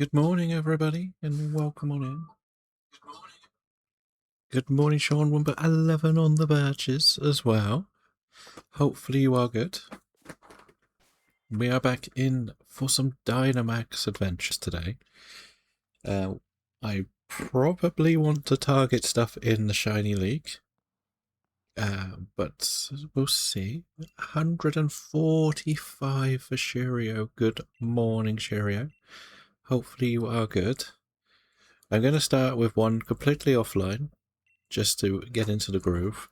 Good morning, everybody, and welcome on in. Good morning, Sean. Number 11 on the badges as well. Hopefully you are good. We are back in for some Dynamax adventures today. I probably want to target stuff in the Shiny League. But we'll see. 145 for Cheerio. Good morning, Cheerio. Hopefully you are good. I'm going to start with one completely offline, just to get into the groove,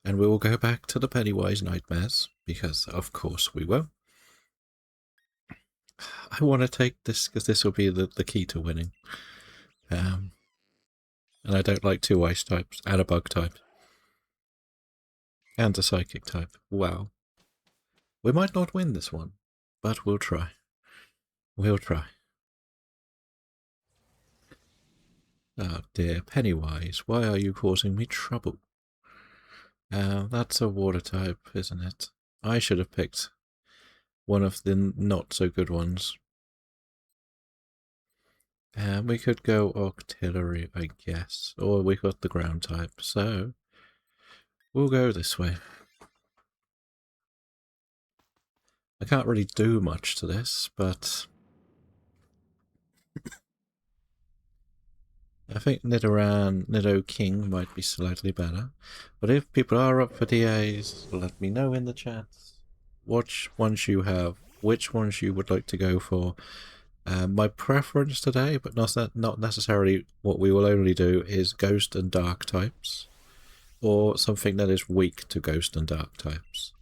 and we will go back to the Pennywise nightmares, because of course we will. I want to take this because this will be the key to winning. And I don't like two ice types and a bug type. And a psychic type. Wow. We might not win this one, but we'll try. We'll try. Oh dear, Pennywise, why are you causing me trouble? That's a water type, isn't it? I should have picked one of the not so good ones. We could go Octillery, I guess. Or we got the ground type, so we'll go this way. I can't really do much to this, but I think Nidoking might be slightly better. But if people are up for DAs, let me know in the chats which ones you have, which ones you would like to go for. My preference today, but not necessarily what we will only do, is Ghost and Dark types. Or something that is weak to Ghost and Dark types.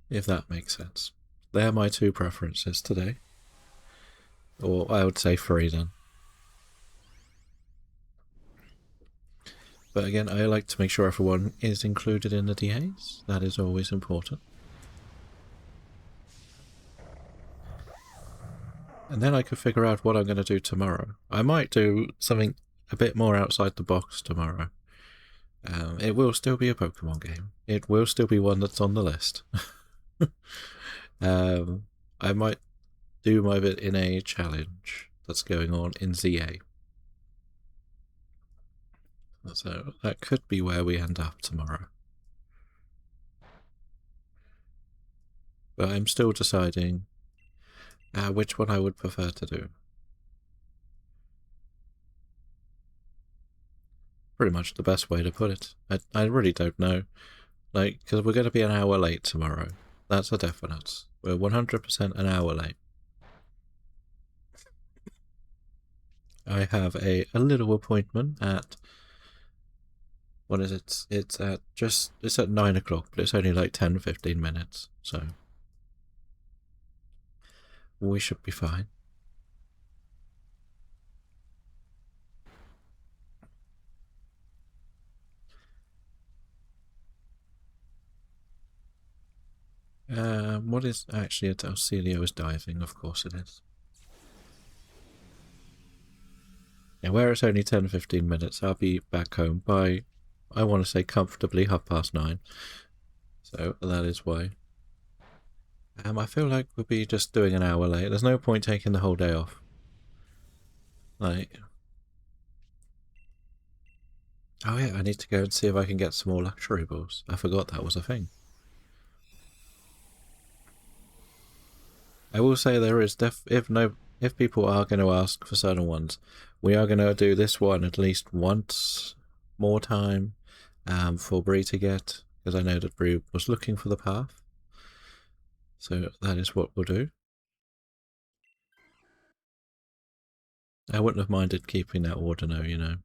If that makes sense. They're my two preferences today. Or I would say three then. But again, I like to make sure everyone is included in the DAs. That is always important. And then I could figure out what I'm going to do tomorrow. I might do something a bit more outside the box tomorrow. It will still be a Pokemon game. It will still be one that's on the list. I might do my bit in a challenge that's going on in ZA. So that could be where we end up tomorrow. But I'm still deciding which one I would prefer to do. Pretty much the best way to put it. I really don't know. Like, because we're going to be an hour late tomorrow. That's a definite. We're 100% an hour late. I have a little appointment at... What is it? It's at 9 o'clock, but it's only like 10-15 minutes, so we should be fine. What is actually it? Auxilio is diving, of course it is. Yeah, where it's only 10-15 minutes, I'll be back home by, I want to say comfortably 9:30. So that is why. I feel like we'll be just doing an hour late. There's no point taking the whole day off. Like, oh yeah, I need to go and see if I can get some more luxury balls. I forgot that was a thing. I will say there is if people are going to ask for certain ones, we are going to do this one at least once more time for Bree to get, because I know that Bree was looking for the path. So that is what we'll do. I wouldn't have minded keeping that Ordino, you know.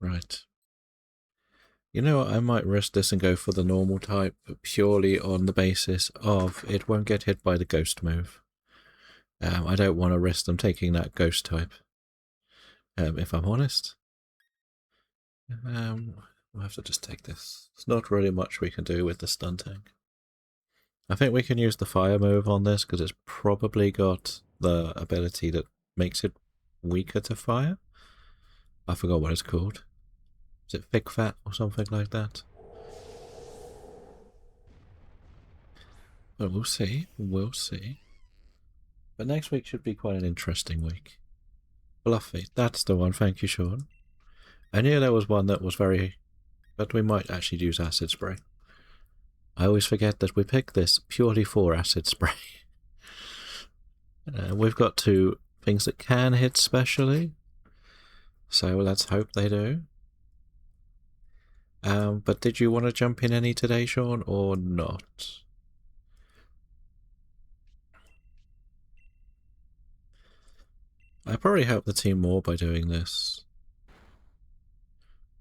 Right. You know what, I might risk this and go for the normal type, purely on the basis of it won't get hit by the ghost move. I don't want to risk them taking that ghost type, if I'm honest. We'll have to just take this. There's not really much we can do with the stunting. I think we can use the fire move on this because it's probably got the ability that makes it weaker to fire. I forgot what it's called. Is it Fig Fat or something like that? But we'll see. We'll see. But next week should be quite an interesting week. Fluffy. That's the one. Thank you, Sean. I knew there was one that was very... But we might actually use acid spray. I always forget that we picked this purely for acid spray. We've got two things that can hit specially. So let's hope they do. But did you want to jump in any today, Sean, or not? I probably help the team more by doing this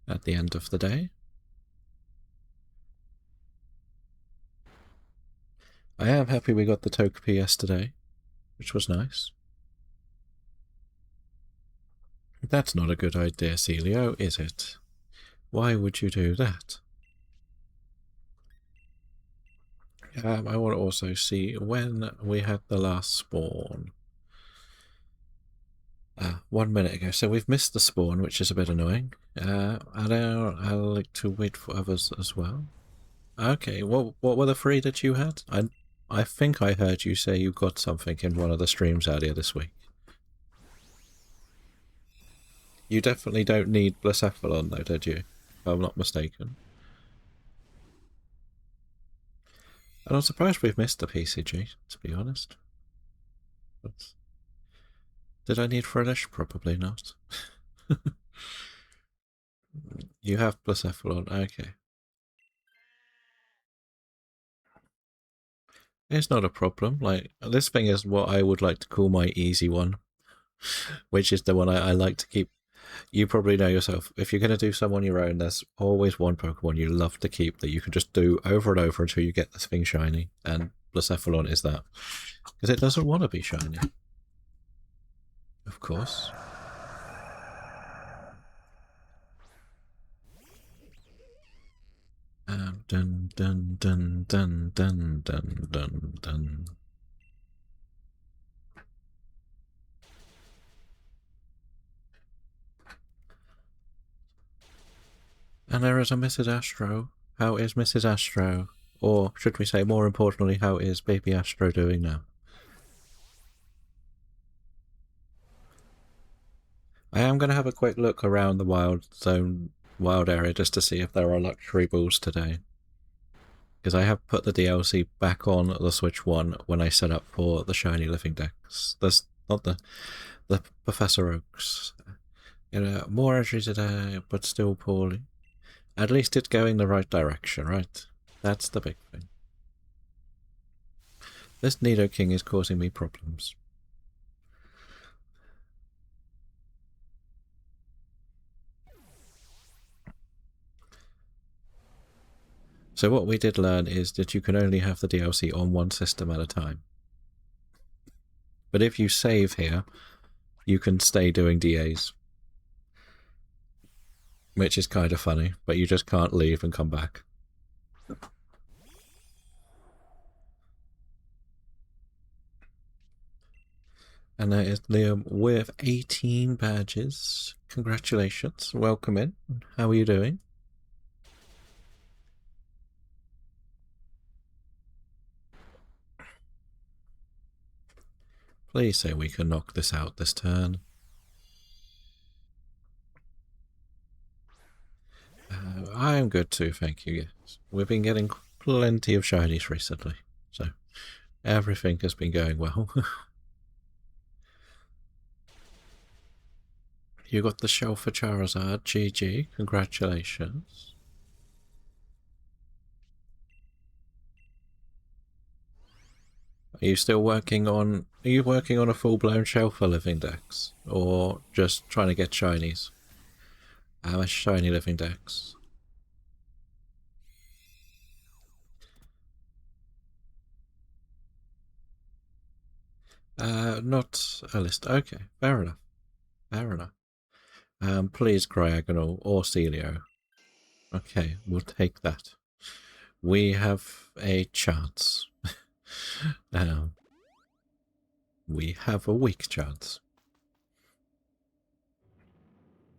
at the end of the day. I am happy we got the Togepi yesterday, which was nice. That's not a good idea, Celio, is it? Why would you do that? I want to also see when we had the last spawn. 1 minute ago, so we've missed the spawn, which is a bit annoying. I like to wait for others as well. Okay, what were the three that you had? I think I heard you say you got something in one of the streams earlier this week. You definitely don't need Blacephalon though, did you? If I'm not mistaken. And I'm surprised we've missed the PCG, to be honest. But did I need Frillish? Probably not. You have Blacephalon, okay. It's not a problem. Like, this thing is what I would like to call my easy one, which is the one I like to keep. You probably know yourself, if you're going to do some on your own, there's always one Pokemon you love to keep that you can just do over and over until you get this thing shiny, and Blacephalon is that. Because it doesn't want to be shiny. Of course. Dun dun dun dun dun dun dun dun. And there is a Mrs. Astro. How is Mrs. Astro? Or should we say, more importantly, how is baby Astro doing now? I am going to have a quick look around the wild area just to see if there are luxury balls today. Because I have put the DLC back on the Switch 1 when I set up for the shiny living Dex. There's not the Professor Oaks. You know, more energy today, but still poorly. At least it's going the right direction, right? That's the big thing. This Nidoking is causing me problems. So what we did learn is that you can only have the DLC on one system at a time. But if you save here, you can stay doing DAs. Which is kind of funny, but you just can't leave and come back. And there is Liam with 18 badges. Congratulations. Welcome in. How are you doing? Please say we can knock this out this turn. I'm good too, thank you. Yes. We've been getting plenty of shinies recently, so everything has been going well. You got the shell for Charizard. GG. Congratulations. Are you still working on... Are you working on a full-blown shell for living Dex? Or just trying to get shinies? A shiny living Dex. Not a list. Okay, fair enough. Fair enough. Please, Cryogonal or Celio. Okay, we'll take that. We have a chance. We have a weak chance.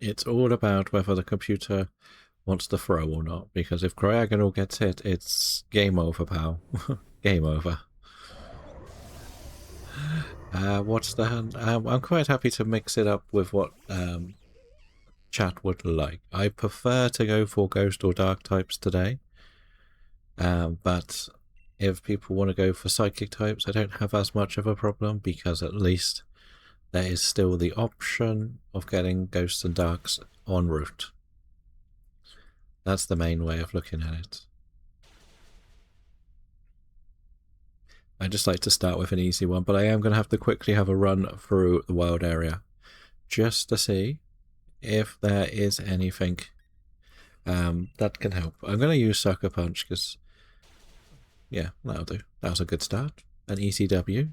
It's all about whether the computer wants to throw or not, because if Cryogonal gets hit, it's game over, pal. Game over. What's the hand? I'm quite happy to mix it up with what chat would like. I prefer to go for ghost or dark types today, but if people want to go for psychic types, I don't have as much of a problem, because at least there is still the option of getting ghosts and darks en route. That's the main way of looking at it. I just like to start with an easy one, but I am going to have to quickly have a run through the wild area just to see if there is anything that can help. I'm going to use Sucker Punch because, yeah, that'll do. That was a good start. An ECW.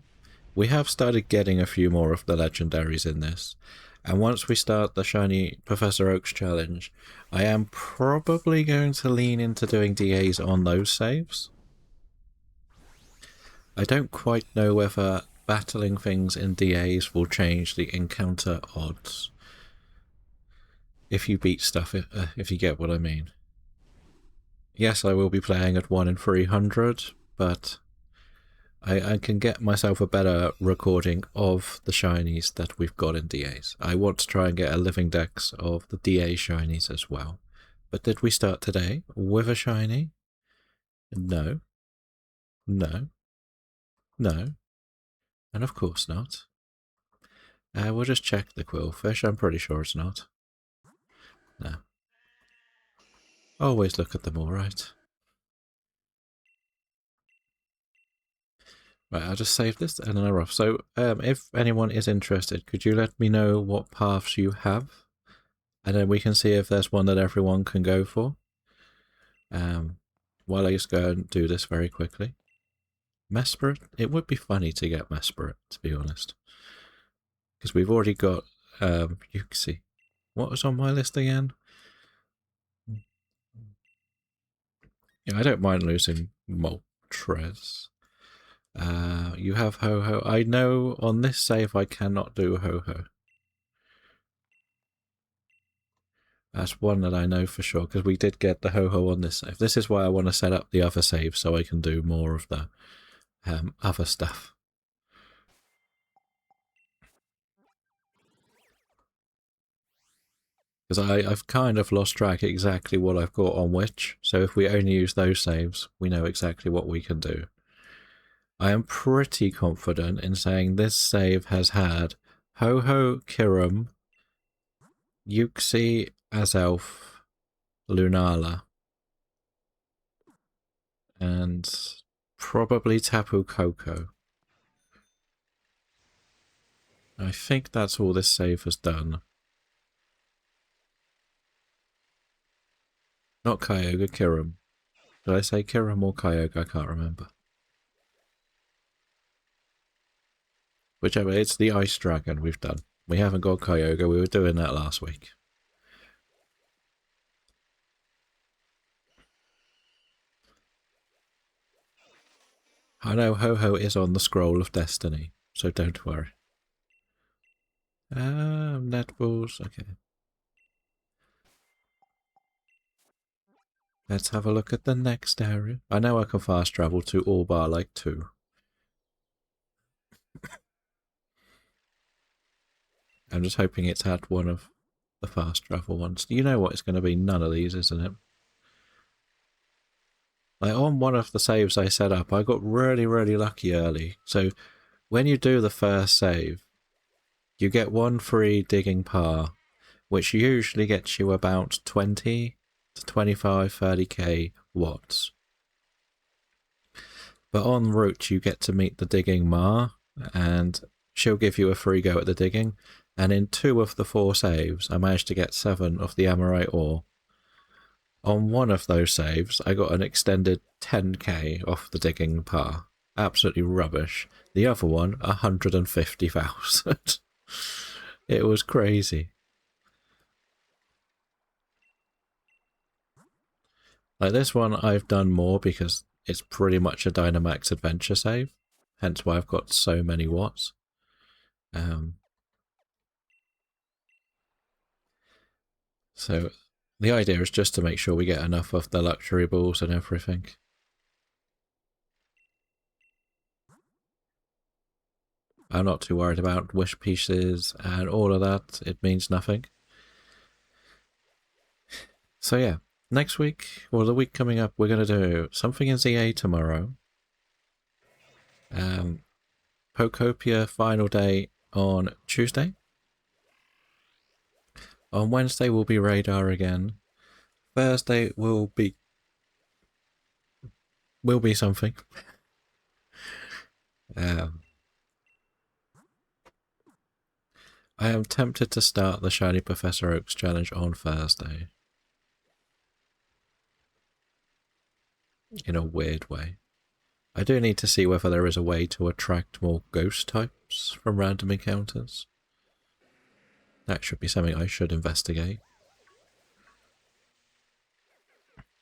We have started getting a few more of the legendaries in this. And once we start the shiny Professor Oak's challenge, I am probably going to lean into doing DAs on those saves. I don't quite know whether battling things in DAs will change the encounter odds. If you beat stuff, if you get what I mean. Yes, I will be playing at 1 in 300, but I can get myself a better recording of the shinies that we've got in DAs. I want to try and get a living dex of the DA shinies as well. But did we start today with a shiny? No. No. No. And of course not. We'll just check the quillfish. I'm pretty sure it's not. No. Always look at them all right. Right, I'll just save this and then I'll off. So, if anyone is interested, could you let me know what paths you have? And then we can see if there's one that everyone can go for. While I just go and do this very quickly. Mesperate? It would be funny to get Mesperate, to be honest. Because we've already got, Yuxi. What was on my list again? Yeah, I don't mind losing Moltres. You have Ho-Ho. I know on this save I cannot do Ho-Ho. That's one that I know for sure, because we did get the Ho-Ho on this save. This is why I want to set up the other save, so I can do more of the other stuff. Because I've kind of lost track exactly what I've got on which, so if we only use those saves, we know exactly what we can do. I am pretty confident in saying this save has had Ho-Ho, Kiram, Yuxi, Azelf, Lunala, and probably Tapu Koko. I think that's all this save has done. Not Kyogre, Kiram. Did I say Kiram or Kyogre? I can't remember. Whichever, it's the Ice Dragon we've done. We haven't got Kyogre, we were doing that last week. I know Ho-Ho is on the Scroll of Destiny, so don't worry. Netballs, okay. Let's have a look at the next area. I know I can fast travel to all bar like 2. I'm just hoping it's at one of the fast travel ones. You know what, it's going to be none of these, isn't it? Like on one of the saves I set up, I got really, really lucky early. So when you do the first save, you get 1 free digging par, which usually gets you about 20 to 25, 30k watts. But en route, you get to meet the digging Ma, and she'll give you a free go at the digging. And in 2 of the 4 saves, I managed to get 7 of the Amorite ore. On one of those saves, I got an extended 10k off the digging par. Absolutely rubbish. The other one, 150,000. It was crazy. Like this one, I've done more because it's pretty much a Dynamax adventure save. Hence why I've got so many watts. So the idea is just to make sure we get enough of the luxury balls and everything. I'm not too worried about wish pieces and all of that. It means nothing. So yeah, next week, or the week coming up, we're going to do something in ZA tomorrow. Pokopia final day on Tuesday. On Wednesday will be Radar again. Thursday will be something. I am tempted to start the Shiny Professor Oaks challenge on Thursday. In a weird way. I do need to see whether there is a way to attract more ghost types from random encounters. That should be something I should investigate.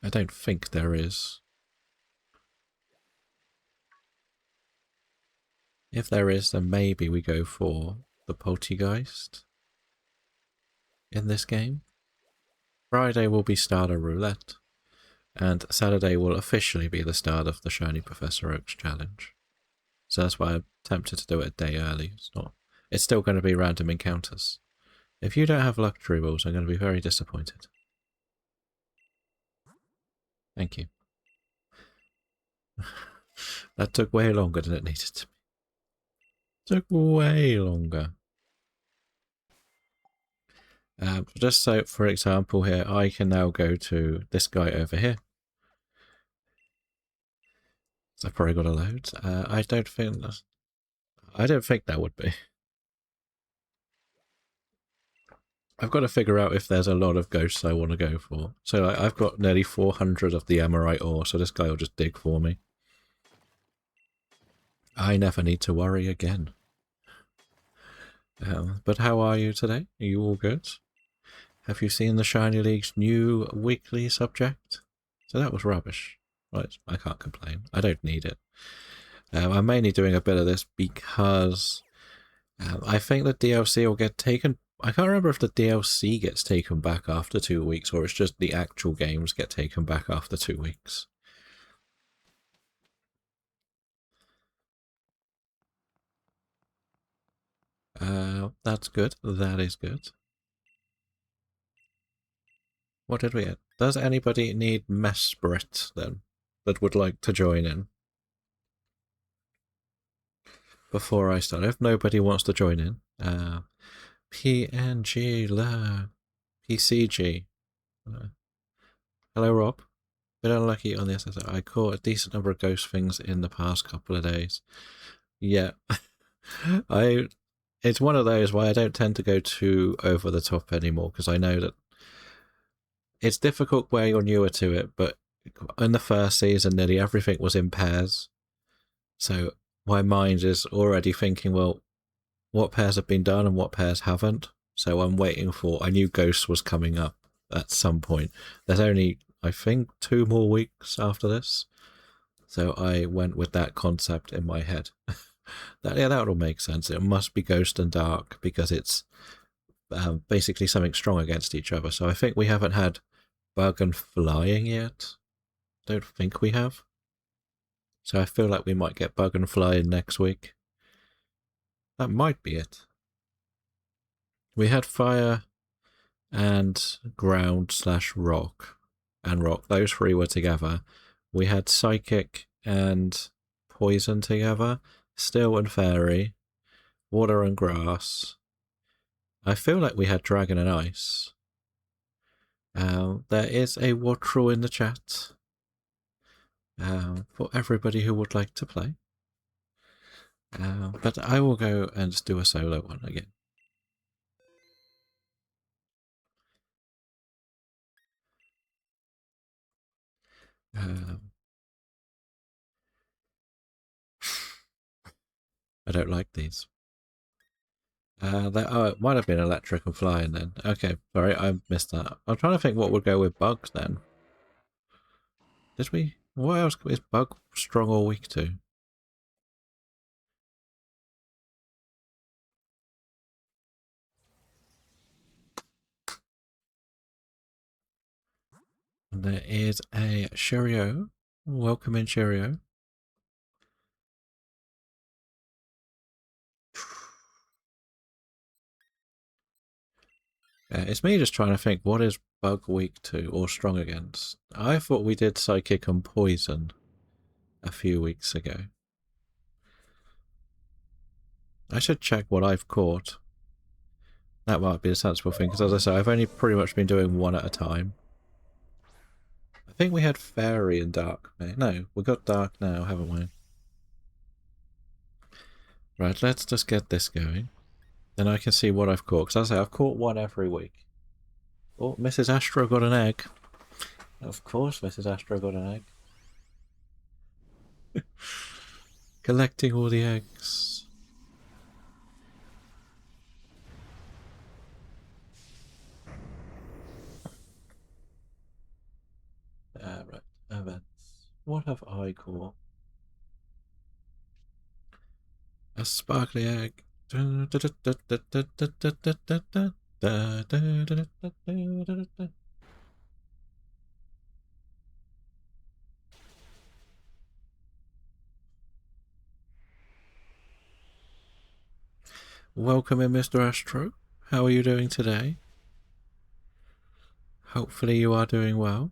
I don't think there is. If there is, then maybe we go for the Poltergeist in this game. Friday will be Starter Roulette, and Saturday will officially be the start of the Shiny Professor Oaks challenge. So that's why I'm tempted to do it a day early. It's still going to be random encounters. If you don't have luxury balls, I'm going to be very disappointed. Thank you. That took way longer than it needed to be. Took way longer. Just so, for example here, I can now go to this guy over here. So I've probably got a load. I don't think that would be. I've got to figure out if there's a lot of ghosts I want to go for. So I've got nearly 400 of the Amorite ore, so this guy will just dig for me. I never need to worry again. But how are you today? Are you all good? Have you seen the Shiny League's new weekly subject? So that was rubbish. Right, I can't complain. I don't need it. I'm mainly doing a bit of this because I think the DLC will get taken. I can't remember if the DLC gets taken back after 2 weeks or it's just the actual games get taken back after 2 weeks. That's good. That is good. What did we get? Does anybody need Mesprit then that would like to join in? Before I start, if nobody wants to join in, PNG, la, PCG. Hello, Rob. Bit unlucky on the SSO. I caught a decent number of ghost things in the past couple of days. Yeah. It's one of those why I don't tend to go too over the top anymore, because I know that it's difficult where you're newer to it, but in the first season, nearly everything was in pairs. So my mind is already thinking, well, what pairs have been done and what pairs haven't. So I'm waiting for, I knew Ghost was coming up at some point. There's only, I think, 2 more weeks after this. So I went with that concept in my head. That'll make sense. It must be Ghost and Dark because it's basically something strong against each other. So I think we haven't had Bug and Flying yet. Don't think we have. So I feel like we might get Bug and Flying next week. That might be it. We had Fire and Ground / Rock and Rock. Those 3 were together. We had Psychic and Poison together. Steel and Fairy. Water and Grass. I feel like we had Dragon and Ice. There is a Wattrel in the chat for everybody who would like to play. But I will go and just do a solo one again. I don't like these. It might have been electric and flying then. Okay, sorry, I missed that. I'm trying to think what would go with bugs then. Did we? What else is bug strong or weak to? And there is a Cheerio. Welcome in, Cheerio. It's me just trying to think, what is Bug weak to or strong against? I thought we did Psychic and Poison a few weeks ago. I should check what I've caught. That might be a sensible thing, because as I say, I've only pretty much been doing one at a time. I think we had Fairy and Dark. No, we got Dark now, haven't we? Right, let's just get this going. Then I can see what I've caught. Because as I say, I've caught one every week. Oh, Mrs. Astro got an egg. Of course Mrs. Astro got an egg. Collecting all the eggs. Right, events. What have I caught? A sparkly egg. Welcome in, Mr. Astro. How are you doing today? Hopefully you are doing well.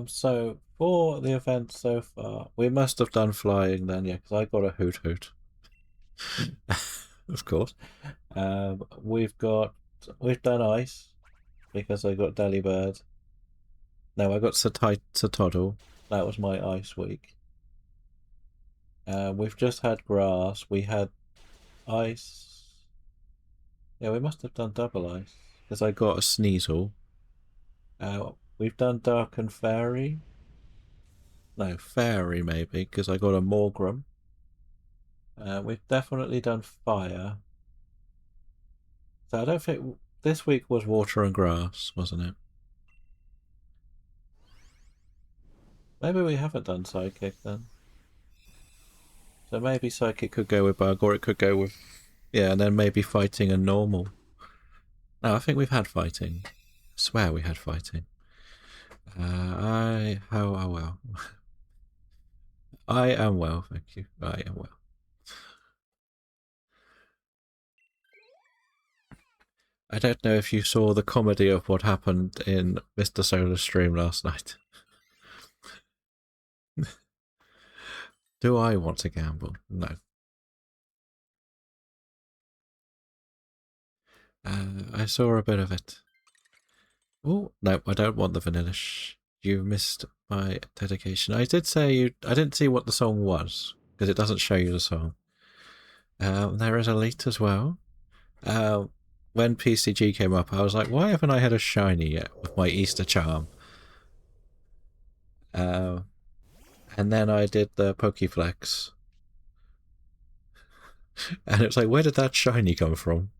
So for the event so far, we must have done flying then, yeah, because I got a hoot hoot. Of course. We've done ice because I got Delibird. No, I got Satoddle. That was my ice week. We've just had grass. We had ice. Yeah, we must have done double ice because I got a Sneasel. We've done dark and fairy. No, fairy maybe because I got a Morgrim. We've definitely done fire. So I don't think this week was water and grass, wasn't it? Maybe we haven't done psychic then. So maybe psychic could go with bug, or it could go with, yeah, and then maybe fighting and normal. No, I think we've had fighting. I swear we had fighting. Oh well. I am well, thank you. I am well. I don't know if you saw the comedy of what happened in Mr. Solar's stream last night. Do I want to gamble? No. I saw a bit of it. Oh, no, I don't want the Vanillish. You missed my dedication. I did say you... I didn't see what the song was, because it doesn't show you the song. There is Elite as well. When PCG came up, I was like, why haven't I had a shiny yet with my Easter charm? And then I did the Pokeflex. And it's like, where did that shiny come from?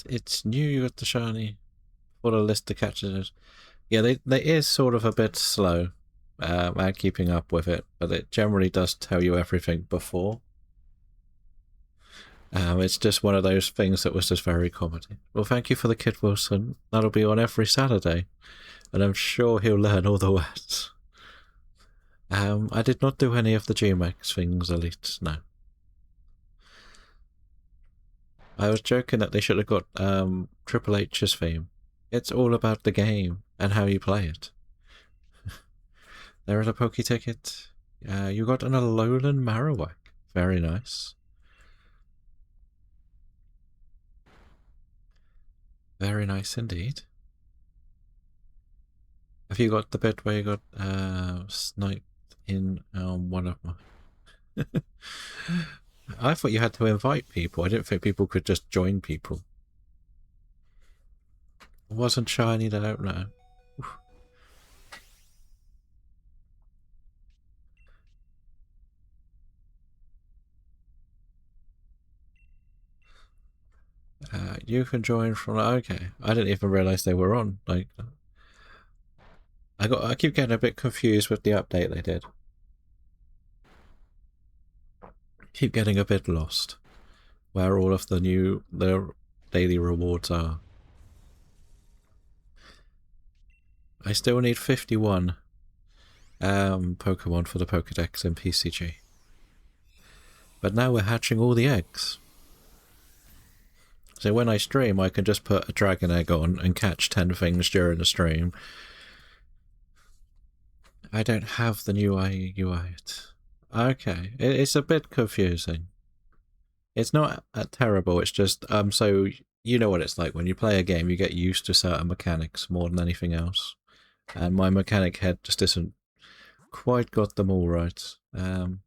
It's new you got the shiny. What a list to catch it is. Yeah, they is sort of a bit slow at keeping up with it, but it generally does tell you everything before. It's just one of those things that was just very comedy. Well, thank you for the Kid Wilson. That'll be on every Saturday, and I'm sure he'll learn all the words. I did not do any of the GMX things, Elite, no. I was joking that they should have got Triple H's theme. It's all about the game and how you play it. There is a Poke Ticket. You got an Alolan Marowak. Very nice. Very nice indeed. Have you got the bit where you got sniped in one of my... I thought you had to invite people. I didn't think people could just join people. It wasn't shiny, I don't know. You can join from... Okay. I didn't even realise they were on. Like, I keep getting a bit confused with the update they did. Keep getting a bit lost. Where all of the daily rewards are. I still need 51 Pokemon for the Pokedex in PCG. But now we're hatching all the eggs. So when I stream, I can just put a dragon egg on and catch 10 things during the stream. I don't have the new UI yet. Okay, it's a bit confusing. It's not terrible, it's just, so you know what it's like. When you play a game, you get used to certain mechanics more than anything else. And my mechanic head just isn't quite got them all right. Do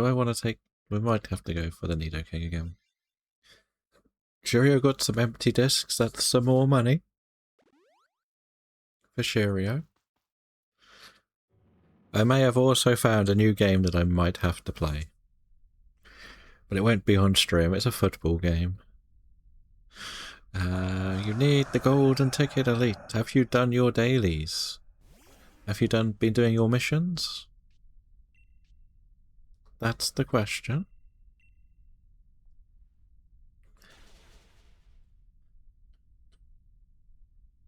I want to take... We might have to go for the Nidoking again. Cheerio got some empty discs, that's some more money. For Cheerio. I may have also found a new game that I might have to play. But it won't be on stream, it's a football game. You need the golden ticket, Elite. Have you done your dailies? Have you been doing your missions? That's the question.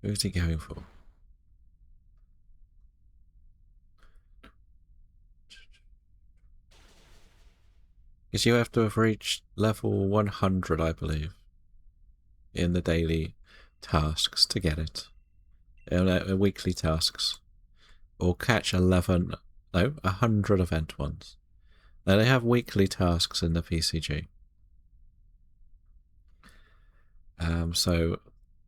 Who's he going for? Because you have to have reached level 100, I believe, in the daily tasks to get it. Weekly tasks. Or catch 11... No, 100 event ones. Now, they have weekly tasks in the PCG. And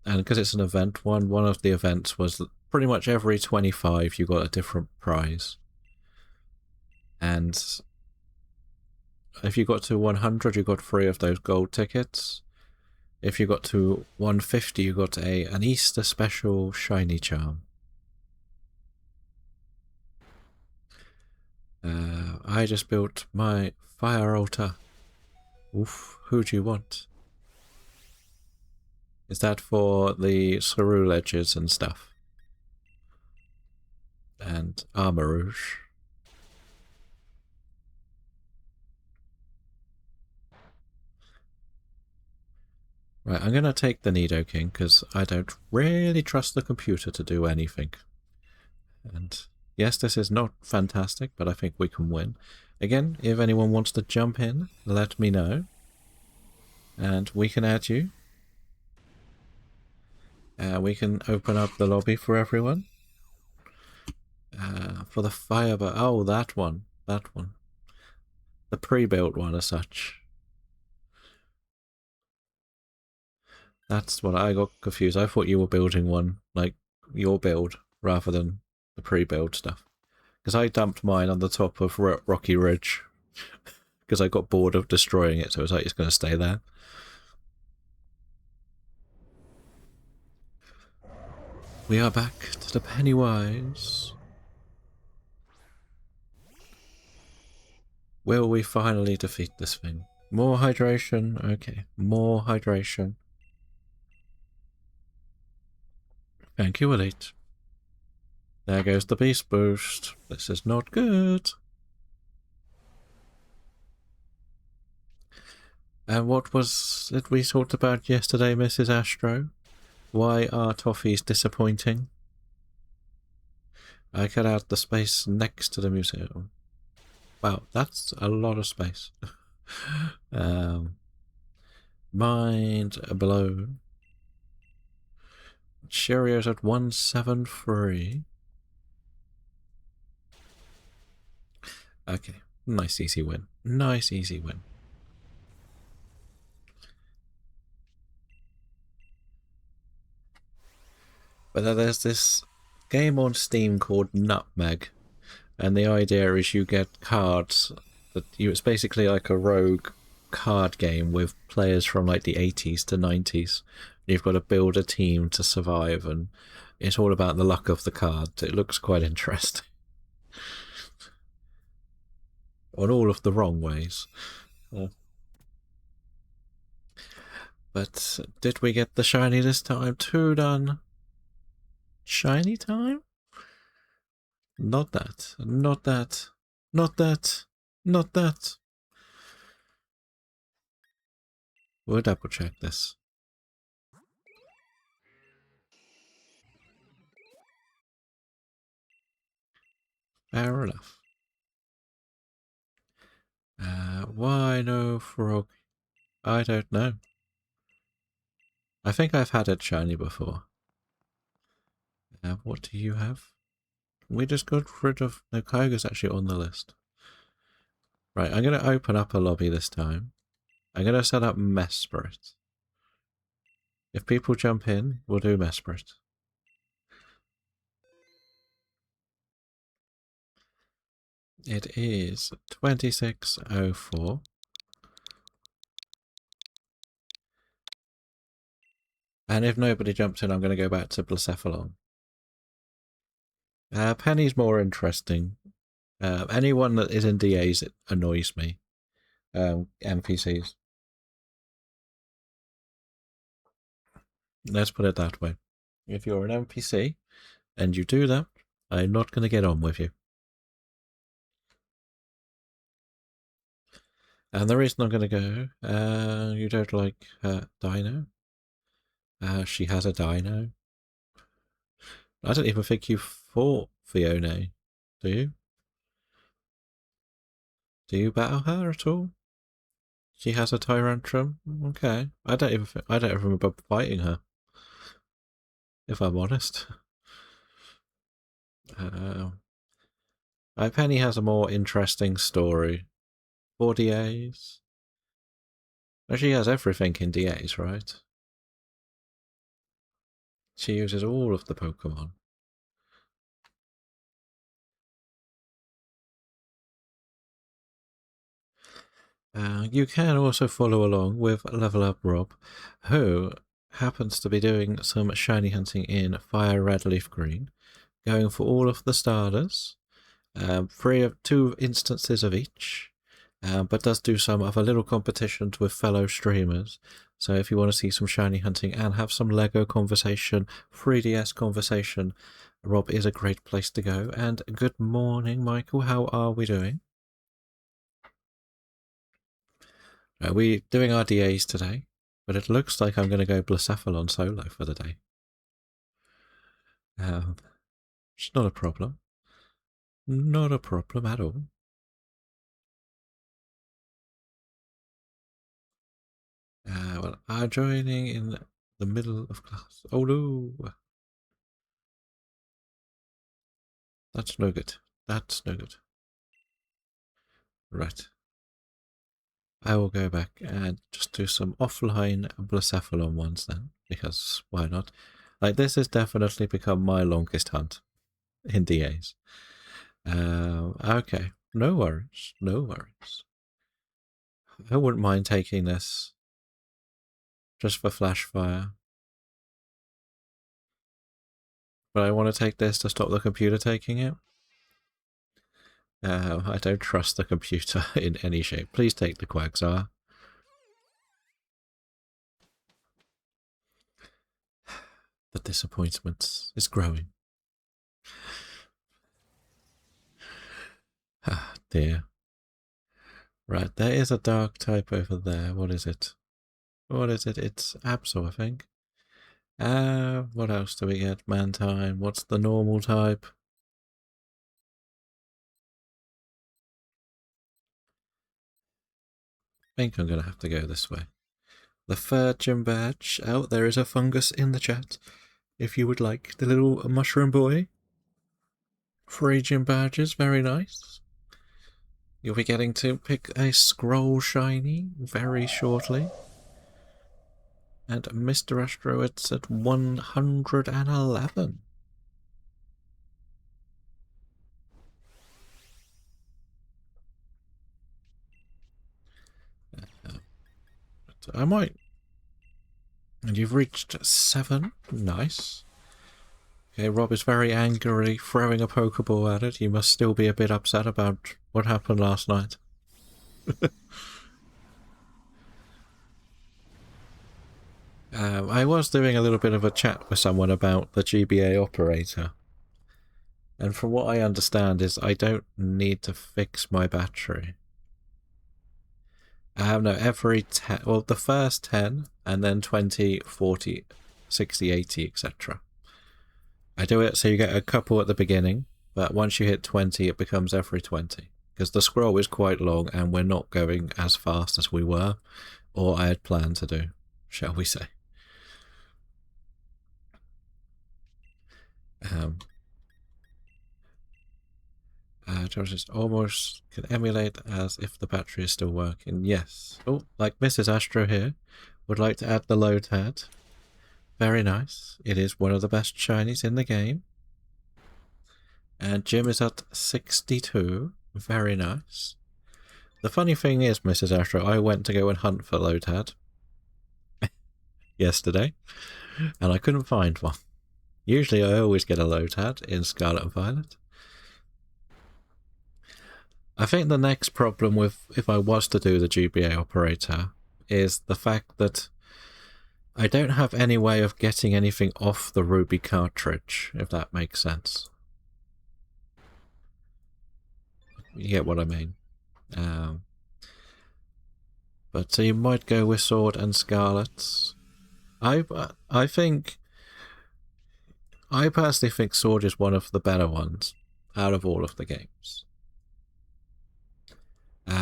because it's an event one of the events was pretty much every 25 you got a different prize. And if you got to 100, you got 3 of those gold tickets. If you got to 150, you got an Easter special shiny charm. I just built my fire altar. Oof, who do you want? Is that for the Ceruledges and stuff? And Armarouge. Right, I'm going to take the Nidoking because I don't really trust the computer to do anything. And yes, this is not fantastic, but I think we can win. Again, if anyone wants to jump in, let me know. And we can add you. We can open up the lobby for everyone. For the Firebird. Oh, that one. That one. The pre-built one as such. That's what I got confused. I thought you were building one, like your build, rather than the pre-build stuff. Because I dumped mine on the top of Rocky Ridge. Because I got bored of destroying it, so I was like, it's going to stay there. We are back to the Pennywise. Will we finally defeat this thing? More hydration. Okay, more hydration. Thank you, Elite. There goes the beast boost. This is not good. And what was it we talked about yesterday, Mrs. Astro? Why are toffees disappointing? I cut out the space next to the museum. Wow, that's a lot of space. Mind blown. Cheerios at 173. Okay, nice easy win. Nice easy win. But there's this game on Steam called Nutmeg, and the idea is you get cards that it's basically like a rogue card game with players from like the 80s to 90s. You've got to build a team to survive, and it's all about the luck of the cards. It looks quite interesting. On all of the wrong ways. But did we get the shiny this time? 2 done. Shiny time? Not that. Not that. Not that. Not that. We'll double check this. Fair enough. Why no frog? I don't know. I think I've had it shiny before. What do you have? We just got rid of... No, Kyogre's actually on the list. Right, I'm going to open up a lobby this time. I'm going to set up Mesprit. If people jump in, we'll do Mesprit. It is 26:04. And if nobody jumps in, I'm going to go back to Blacephalon. Penny's more interesting. Anyone that is in DAs, it annoys me. NPCs. Let's put it that way. If you're an NPC and you do that, I'm not going to get on with you. And the reason I'm going to go, you don't like Dino? She has a Dino. I don't even think you fought Fiona, do you? Do you battle her at all? She has a Tyrantrum? Okay. I don't even remember fighting her, if I'm honest. Penny has a more interesting story. 4 DAs? Well, she has everything in DAs, right? She uses all of the Pokemon. You can also follow along with Level Up Rob, who happens to be doing some shiny hunting in Fire Red Leaf Green, going for all of the starters, 2 instances of each, but does do some other little competitions with fellow streamers. So if you want to see some shiny hunting and have some Lego conversation, 3DS conversation, Rob is a great place to go. And good morning, Michael. How are we doing? We're doing our DAs today, but it looks like I'm going to go Blacephalon solo for the day. It's not a problem. Not a problem at all. Well, I'm joining in the middle of class. Oh no! That's no good. That's no good. Right. I will go back and just do some offline Blacephalon ones then, because why not? Like, this has definitely become my longest hunt in DAs. Okay, no worries, no worries. I wouldn't mind taking this just for flash fire. But I want to take this to stop the computer taking it. I don't trust the computer in any shape. Please take the Quagsire. The disappointment is growing. Ah, dear. Right, there is a dark type over there. What is it? What is it? It's Absol, I think. What else do we get? Mantine. What's the normal type? I think I'm going to have to go this way. The third gym badge. Oh, there is a fungus in the chat. If you would like the little mushroom boy. 3 gym badges, very nice. You'll be getting to pick a scroll shiny very shortly. And Mr. Astro, it's at 111. I might. And you've reached 7. Nice. Okay, Rob is very angrily throwing a Pokeball at it. You must still be a bit upset about what happened last night. I was doing a little bit of a chat with someone about the GBA operator. And from what I understand is I don't need to fix my battery. No, every 10, well, the first 10, and then 20, 40, 60, 80, etc. I do it so you get a couple at the beginning, but once you hit 20, it becomes every 20. Because the scroll is quite long, and we're not going as fast as we were, or I had planned to do, shall we say. George almost can emulate as if the battery is still working. Yes. Oh, like Mrs. Astro here would like to add the load head. Very nice. It is one of the best shinies in the game. And Jim is at 62. Very nice. The funny thing is, Mrs. Astro, I went to go and hunt for load head yesterday, and I couldn't find one. Usually I always get a load head in Scarlet and Violet. I think the next problem with if I was to do the GBA operator is the fact that I don't have any way of getting anything off the Ruby cartridge, if that makes sense. You get what I mean. But so you might go with Sword and Scarlet. I personally think Sword is one of the better ones out of all of the games.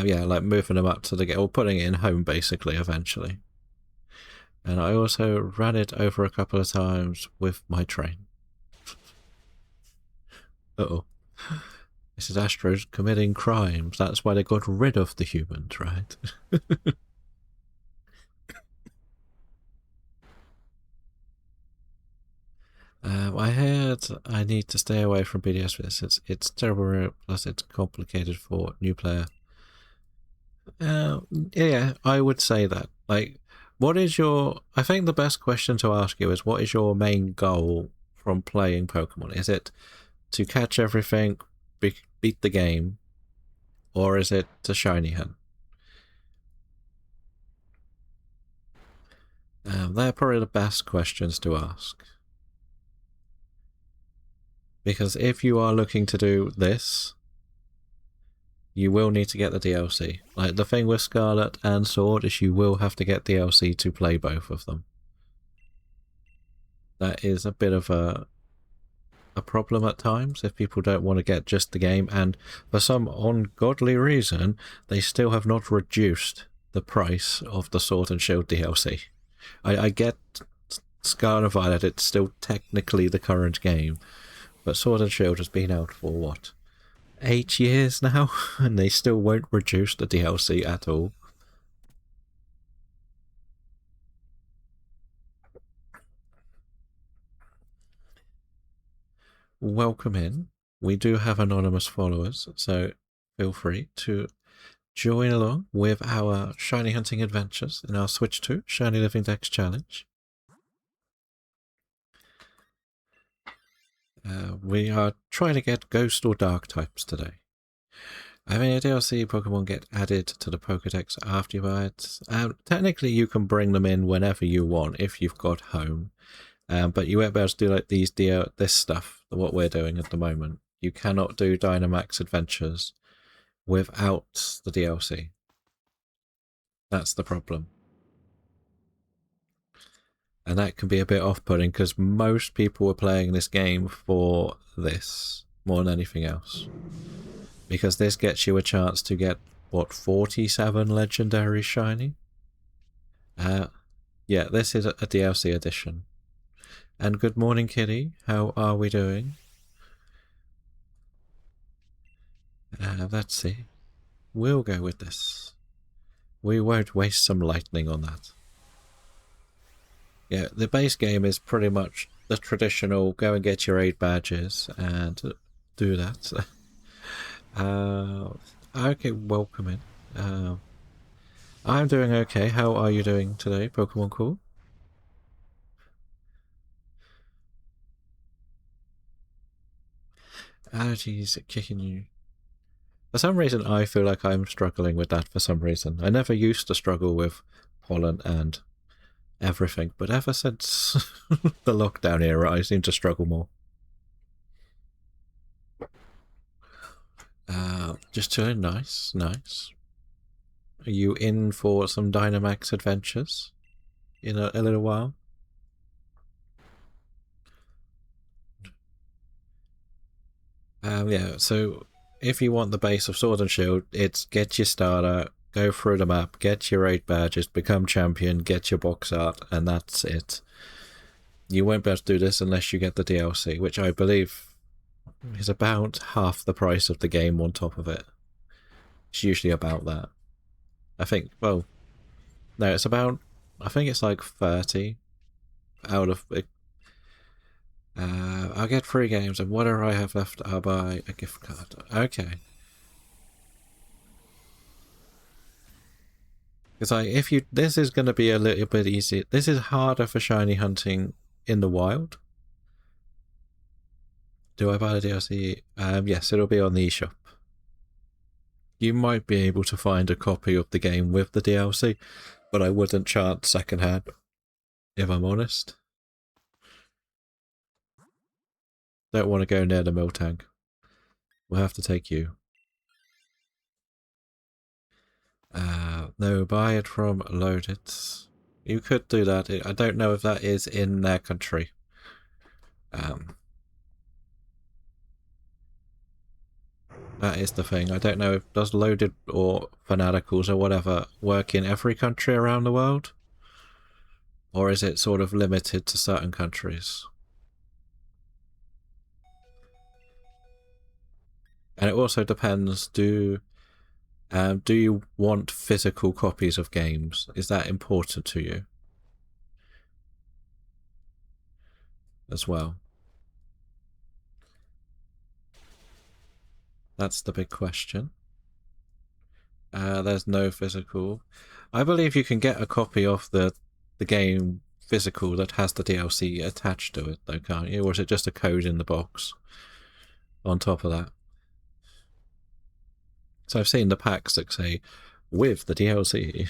Yeah, like moving them up to the game, or putting it in home basically eventually. And I also ran it over a couple of times with my train. Uh-oh. This is Astro's committing crimes. That's why they got rid of the humans, right? I heard I need to stay away from BDS for this. It's terrible, plus it's complicated for new player. Yeah, I would say that. Like, what is your... I think the best question to ask you is, what is your main goal from playing Pokemon? Is it to catch everything, beat the game, or is it to shiny hunt? They're probably the best questions to ask. Because if you are looking to do this, you will need to get the DLC. Like, the thing with Scarlet and Sword is you will have to get DLC to play both of them. That is a bit of a problem at times if people don't want to get just the game, and for some ungodly reason they still have not reduced the price of the Sword and Shield DLC. I get Scarlet and Violet, it's still technically the current game, but Sword and Shield has been out for what, 8 years now, and they still won't reduce the DLC at all. Welcome in. We do have anonymous followers, so feel free to join along with our shiny hunting adventures in our Switch 2 Shiny Living Dex Challenge. We are trying to get ghost or dark types today. I mean, a DLC Pokemon get added to the Pokedex after you buy it. Technically, you can bring them in whenever you want if you've got home. But you won't be able to do like this stuff, what we're doing at the moment. You cannot do Dynamax adventures without the DLC. That's the problem. And that can be a bit off-putting because most people are playing this game for this more than anything else. Because this gets you a chance to get, what, 47 legendary shiny? Yeah, this is a DLC edition. And good morning, Kitty. How are we doing? Let's see. We'll go with this. We won't waste some lightning on that. Yeah, the base game is pretty much the traditional go and get your 8 badges and do that. Okay, welcome in. I'm doing okay. How are you doing today, Pokemon Cool? Allergies kicking you. For some reason, I feel like I'm struggling with that for some reason. I never used to struggle with pollen and everything, but ever since the lockdown era, I seem to struggle more. Just chilling. Nice, nice. Are you in for some Dynamax adventures in a little while? Yeah, so if you want the base of Sword and Shield, it's get your starter, go through the map, get your 8 badges, become champion, get your box art, and that's it. You won't be able to do this unless you get the DLC, which I believe is about half the price of the game on top of it. It's usually about that. I think, well, no, it's about, I think it's like 30 out of it. I'll get 3 games, and whatever I have left, I'll buy a gift card. Okay. Because like, if you, this is going to be a little bit easy. This is harder for shiny hunting in the wild. Do I buy the DLC? Yes, it'll be on the eShop. You might be able to find a copy of the game with the DLC, but I wouldn't chance secondhand, if I'm honest. Don't want to go near the mill tank. We'll have to take you. No, buy it from Loaded. You could do that. I don't know if that is in their country. That is the thing. I don't know if does Loaded or Fanaticals or whatever work in every country around the world? Or is it sort of limited to certain countries? And it also depends, do you want physical copies of games? Is that important to you as well? That's the big question. There's no physical. I believe you can get a copy of the game physical that has the DLC attached to it, though, can't you? Or is it just a code in the box on top of that? So I've seen the packs that say, with the DLC.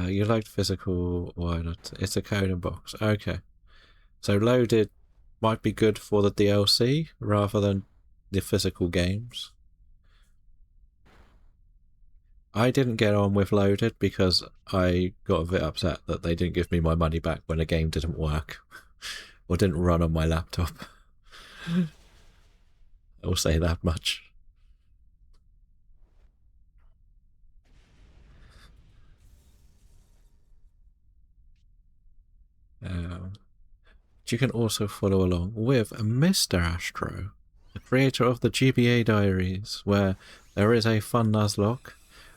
You liked physical, why not? It's a code and box. Okay. So Loaded might be good for the DLC rather than the physical games. I didn't get on with Loaded because I got a bit upset that they didn't give me my money back when a game didn't work or didn't run on my laptop. I'll say that much. You can also follow along with Mr. Astro, the creator of the GBA Diaries, where there is a fun Nuzlocke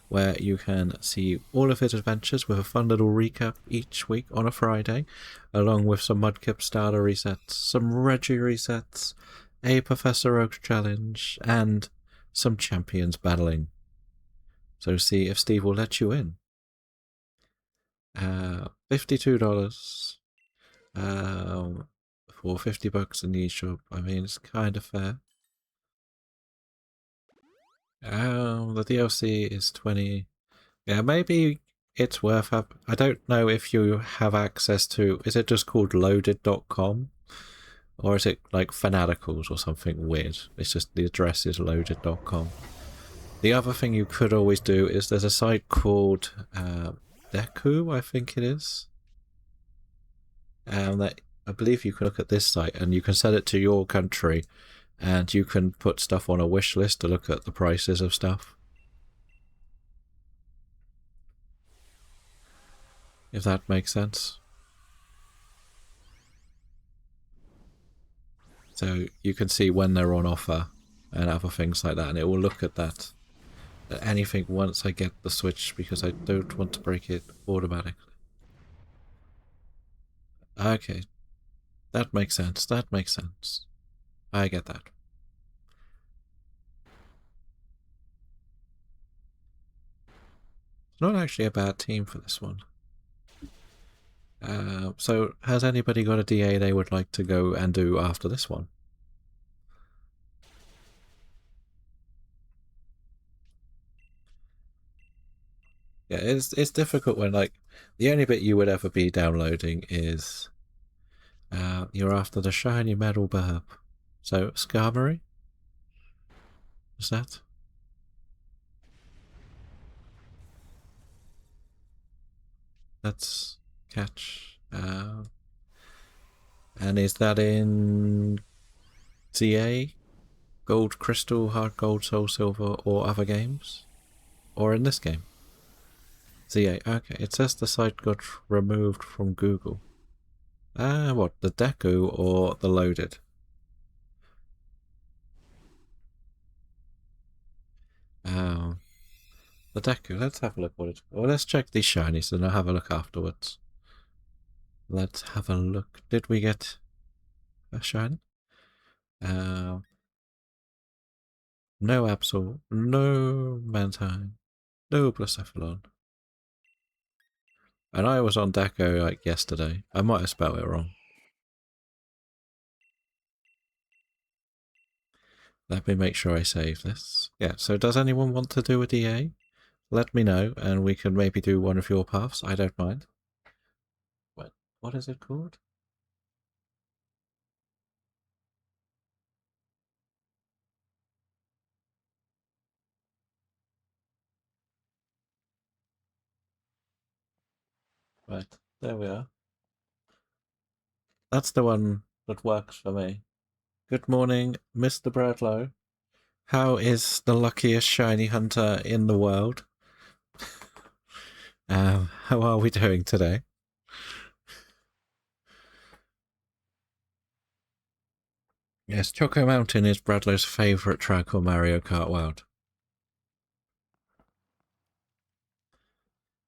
where you can see all of his adventures with a fun little recap each week on a Friday, along with some Mudkip starter resets, some Reggie resets, a Professor Oak challenge, and some champions battling. So see if Steve will let you in. $52 for $50 in the eShop. I mean, it's kind of fair. The DLC is 20. Yeah, maybe it's worth up. I don't know if you have access to. Is it just called loaded.com? Or is it like Fanaticals or something weird? It's just the address is loaded.com. The other thing you could always do is there's a site called Deku, I think it is. That I believe you can look at this site and you can set it to your country and you can put stuff on a wish list to look at the prices of stuff. If that makes sense. So you can see when they're on offer and other things like that, and it will look at that. Anything once I get the Switch because I don't want to break it automatically. Okay. That makes sense. That makes sense. I get that. It's not actually a bad team for this one. So has anybody got a DA they would like to go and do after this one? Yeah, it's difficult when like The only bit you would ever be downloading is you're after the shiny metal burb. So, Skarmory? Is that? That's catch. And is that in ZA? Gold, Crystal, Hard Gold, Soul Silver, or other games? Or in this game? ZA. Okay, it says the site got removed from Google. What? The Deku or the loaded? Oh. The Deku. Let's have a look what it's... Well, let's check these shinies and I'll have a look afterwards. Let's have a look. Did we get a shiny? No Absol. No Mantine. No Blacephalon. And I was on Deku like yesterday. I might have spelled it wrong. Let me make sure I save this. Yeah, so does anyone want to do a DA? Let me know and we can maybe do one of your paths. I don't mind. What is it called? Right, there we are. That's the one that works for me. Good morning, Mr. Bradlow. How is the luckiest shiny hunter in the world? How are we doing today? Yes, Choco Mountain is Bradlow's favourite track on Mario Kart World.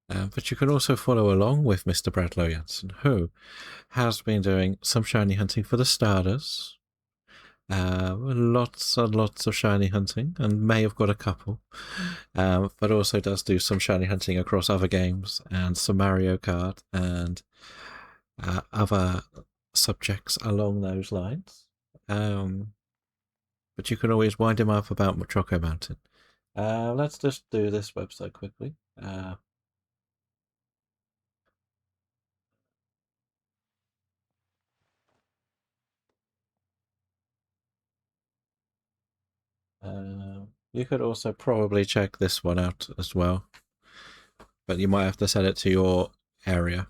But you can also follow along with Mr. Bradlow Jansen, who has been doing some shiny hunting for the starters. Lots and lots of shiny hunting, and may have got a couple. But also does do some shiny hunting across other games, and some Mario Kart, and other subjects along those lines. But you can always wind him up about Choco Mountain. Let's just do this website quickly. You could also probably check this one out as well, but you might have to set it to your area.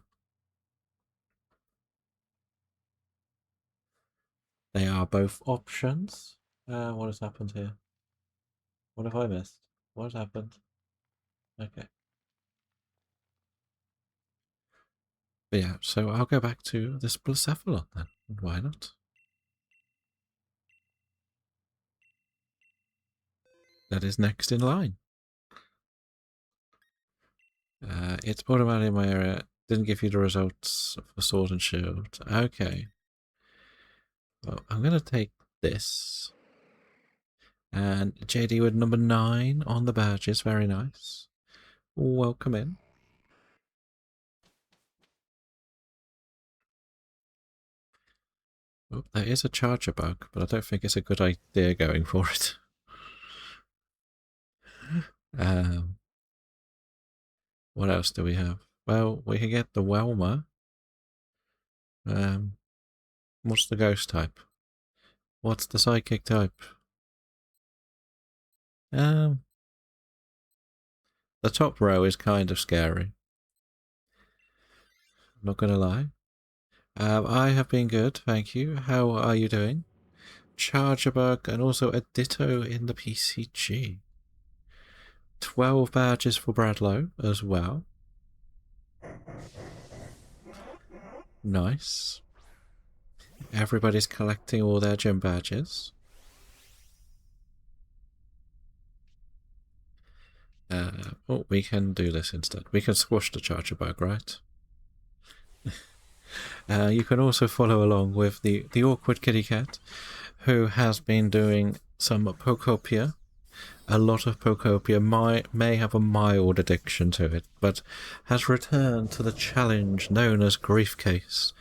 They are both options. What has happened here? What have I missed? What has happened? Okay. But yeah, so I'll go back to this Blacephalon then. Why not? That is next in line. It's automatically in my area. Didn't give you the results for Sword and Shield. Okay. Well, I'm going to take this. And JD with number 9 on the badges. Very nice. Welcome in. Oh, there is a charger bug, but I don't think it's a good idea going for it. What else do we have? Well, we can get the Welmer. What's the ghost type? What's the psychic type? The top row is kind of scary. Not gonna lie. I have been good, thank you. How are you doing? Charger bug and also a ditto in the PCG. 12 badges for Bradlow as well. Nice. Everybody's collecting all their gym badges. Oh, we can do this instead. We can squash the charger bug, right? You can also follow along with the awkward kitty cat, who has been doing some Pokopia. A lot of Pokopia may have a mild addiction to it, but has returned to the challenge known as Grief Case,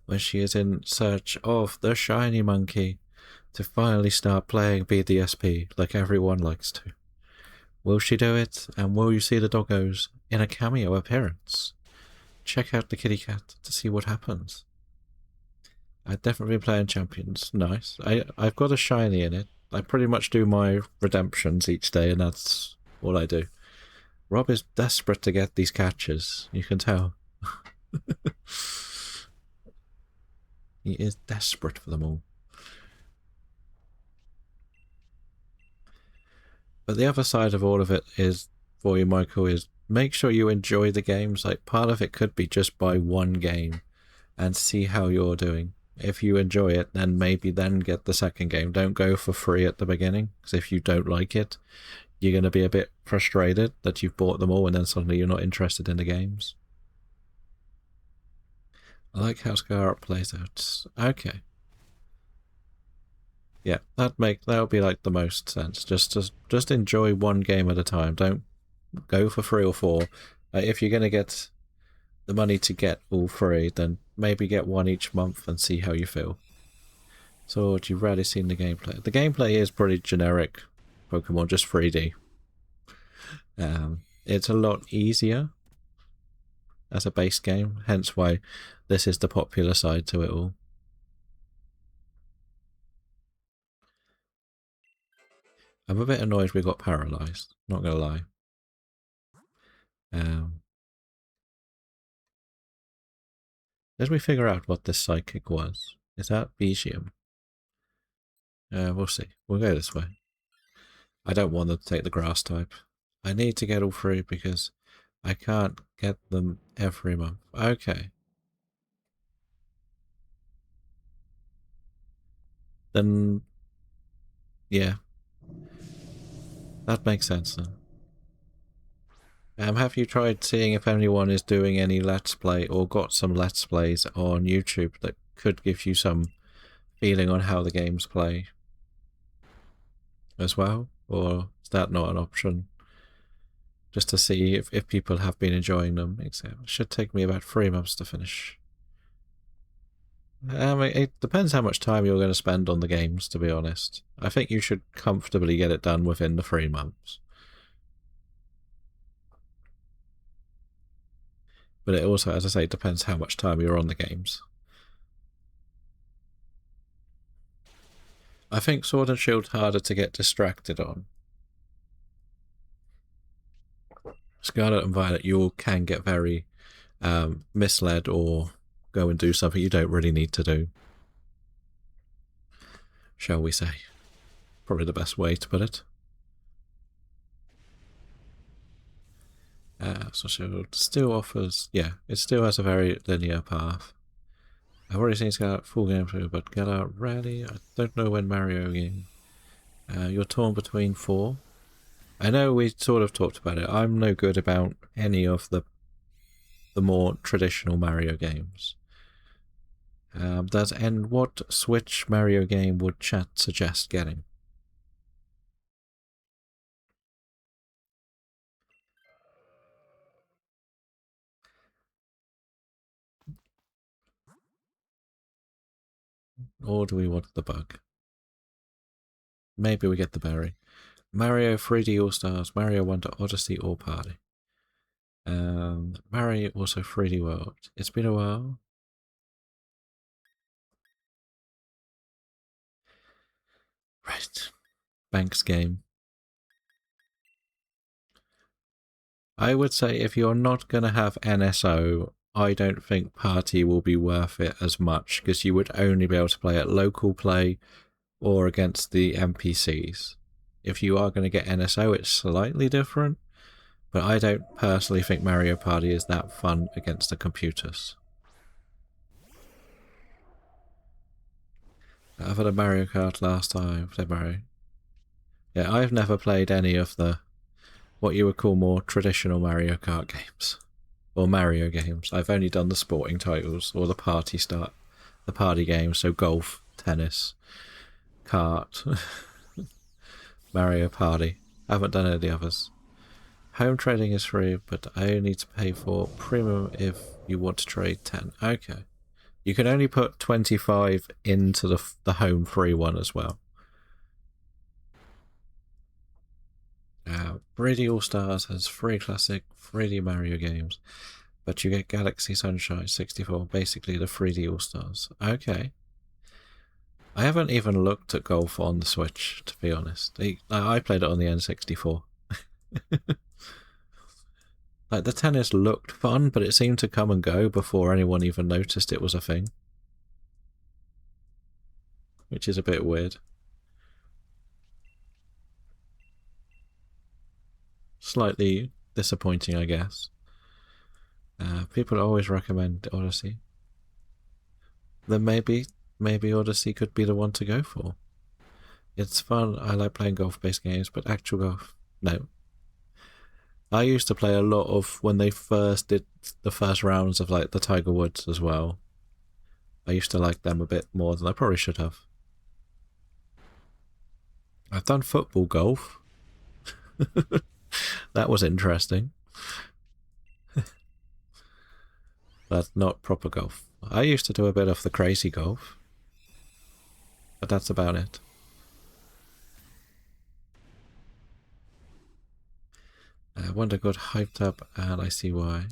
where she is in search of the shiny monkey to finally start playing BDSP like everyone likes to. Will she do it? And will you see the doggos in a cameo appearance? check out the kitty cat to see what happens. I've definitely been playing Champions. Nice. I've got a shiny in it. I pretty much do my redemptions each day, and that's all I do. Rob is desperate to get these catches. You can tell. He is desperate for them all. But the other side of all of it is, for you, Michael, is make sure you enjoy the games. Like, part of it could be just buy one game and see how you're doing. If you enjoy it, then maybe then get the second game. Don't go for free at the beginning, because if you don't like it, you're going to be a bit frustrated that you've bought them all and then suddenly you're not interested in the games. I like how Scarlet plays out. Okay. Yeah, that would be like the most sense. Just enjoy one game at a time. Don't go for 3 or 4. If you're going to get the money to get all 3, then maybe get one each month and see how you feel. So, you've rarely seen the gameplay. The gameplay is pretty generic Pokemon, just 3D. It's a lot easier as a base game, hence why this is the popular side to it all. I'm a bit annoyed we got paralysed, not gonna lie. Did we figure out what this psychic was? Is that Begium? We'll see. We'll go this way. I don't want them to take the grass type. I need to get all 3 because I can't get them every month. Okay. Then, yeah. That makes sense then. Have you tried seeing if anyone is doing any Let's Play or got some Let's Plays on YouTube that could give you some feeling on how the games play as well? Or is that not an option? Just to see if people have been enjoying them. It should take me about 3 months to finish. It depends how much time you're going to spend on the games, to be honest. I think you should comfortably get it done within the 3 months. But it also, as I say, depends how much time you're on the games. I think Sword and Shield harder to get distracted on. Scarlet and Violet, you can get very misled or go and do something you don't really need to do. Shall we say. Probably the best way to put it. So Shield still offers, yeah, it still has a very linear path. I've already seen Scarlet full game through, but Galar rarely. I don't know when Mario game. You're torn between 4. I know we sort of talked about it. I'm no good about any of the more traditional Mario games. And what Switch Mario game would chat suggest getting? Or do we want the bug? Maybe we get the berry. Mario 3D All-Stars, Mario Wonder Odyssey or Party. Mario also 3D World. It's been a while. Right. Banks game. I would say if you're not going to have NSO, I don't think Party will be worth it as much, because you would only be able to play at local play or against the NPCs. If you are going to get NSO, it's slightly different, but I don't personally think Mario Party is that fun against the computers. Other than Mario Kart last time, Mario. Yeah, I've never played any of the what you would call more traditional Mario Kart games. Or Mario games. I've only done the sporting titles or the party games, so golf, tennis, kart, Mario Party. I haven't done any of the others. Home trading is free, but I only need to pay for premium if you want to trade 10. Okay. You can only put 25 into the home free one as well. 3D All Stars has 3 classic 3D Mario games. But you get Galaxy Sunshine 64, basically the 3D All-Stars. Okay. I haven't even looked at golf on the Switch, to be honest. I played it on the N64. Like, the tennis looked fun, but it seemed to come and go before anyone even noticed it was a thing. Which is a bit weird. Slightly disappointing, I guess. People always recommend Odyssey. Then maybe Odyssey could be the one to go for. It's fun. I like playing golf-based games, but actual golf, no. I used to play a lot of when they first did the first rounds of like the Tiger Woods as well. I used to like them a bit more than I probably should have. I've done football golf. That was interesting. But not proper golf. I used to do a bit of the crazy golf. But that's about it. Wonder got hyped up, and I see why.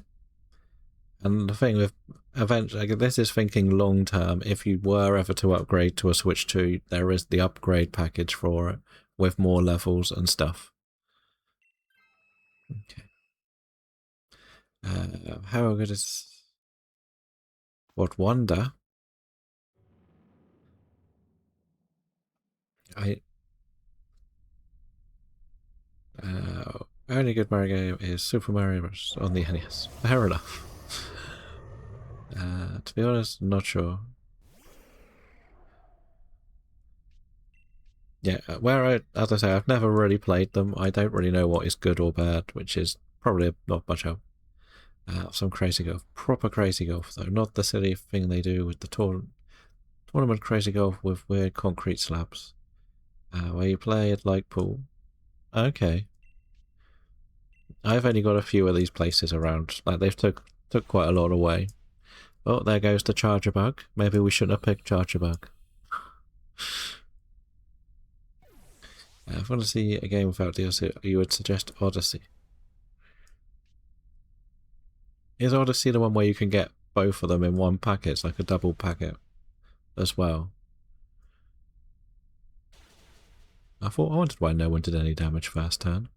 And the thing with eventually, this is thinking long term. If you were ever to upgrade to a Switch 2, there is the upgrade package for it with more levels and stuff. Okay. How good is what wonder? Only good Mario game is Super Mario Bros. On the NES. Fair enough. To be honest, not sure. Yeah, as I say, I've never really played them. I don't really know what is good or bad, which is probably not much help. Some crazy golf. Proper crazy golf, though. Not the silly thing they do with the tournament crazy golf with weird concrete slabs. Where you play it like pool. Okay. I've only got a few of these places around. Like, they've took quite a lot away. Oh, there goes the Charger Bug. Maybe we shouldn't have picked Charger Bug. If I want to see a game without DLC, you would suggest Odyssey. Is Odyssey the one where you can get both of them in one packet? It's like a double packet as well. I wondered why no one did any damage first turn.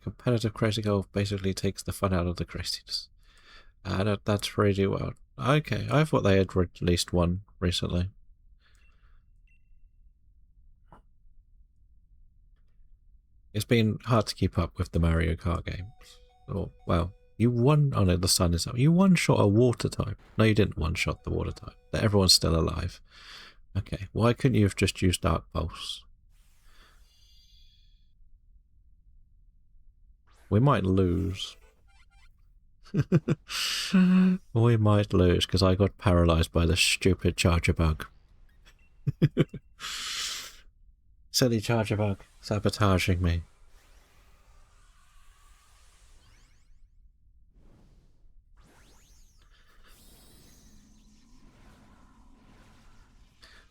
Competitive Crazy Golf basically takes the fun out of the craziness. That's pretty well. Okay, I thought they had released one recently. It's been hard to keep up with the Mario Kart games. Oh, well, you one. Oh no, the sun is up. You one-shot a water type. No, you didn't one-shot the water type. Everyone's still alive. Okay, why couldn't you have just used Dark Pulse? We might lose. We might lose because I got paralyzed by the stupid Charger Bug. Silly Charger Bug sabotaging me.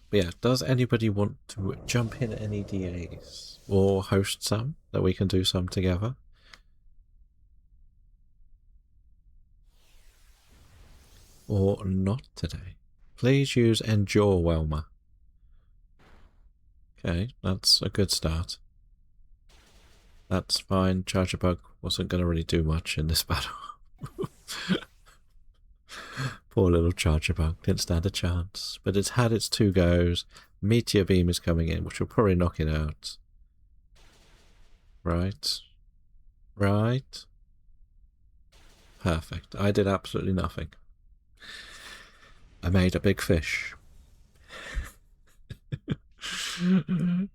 But yeah, does anybody want to jump in any DAs or host some that we can do some together? Or not today? Please use Endure Whelmer. Okay, that's a good start. That's fine. Charger Bug wasn't going to really do much in this battle. Poor little Charger Bug didn't stand a chance. But it's had its two goes. Meteor Beam is coming in, which will probably knock it out. Right. Right. Perfect. I did absolutely nothing. I made a big fish.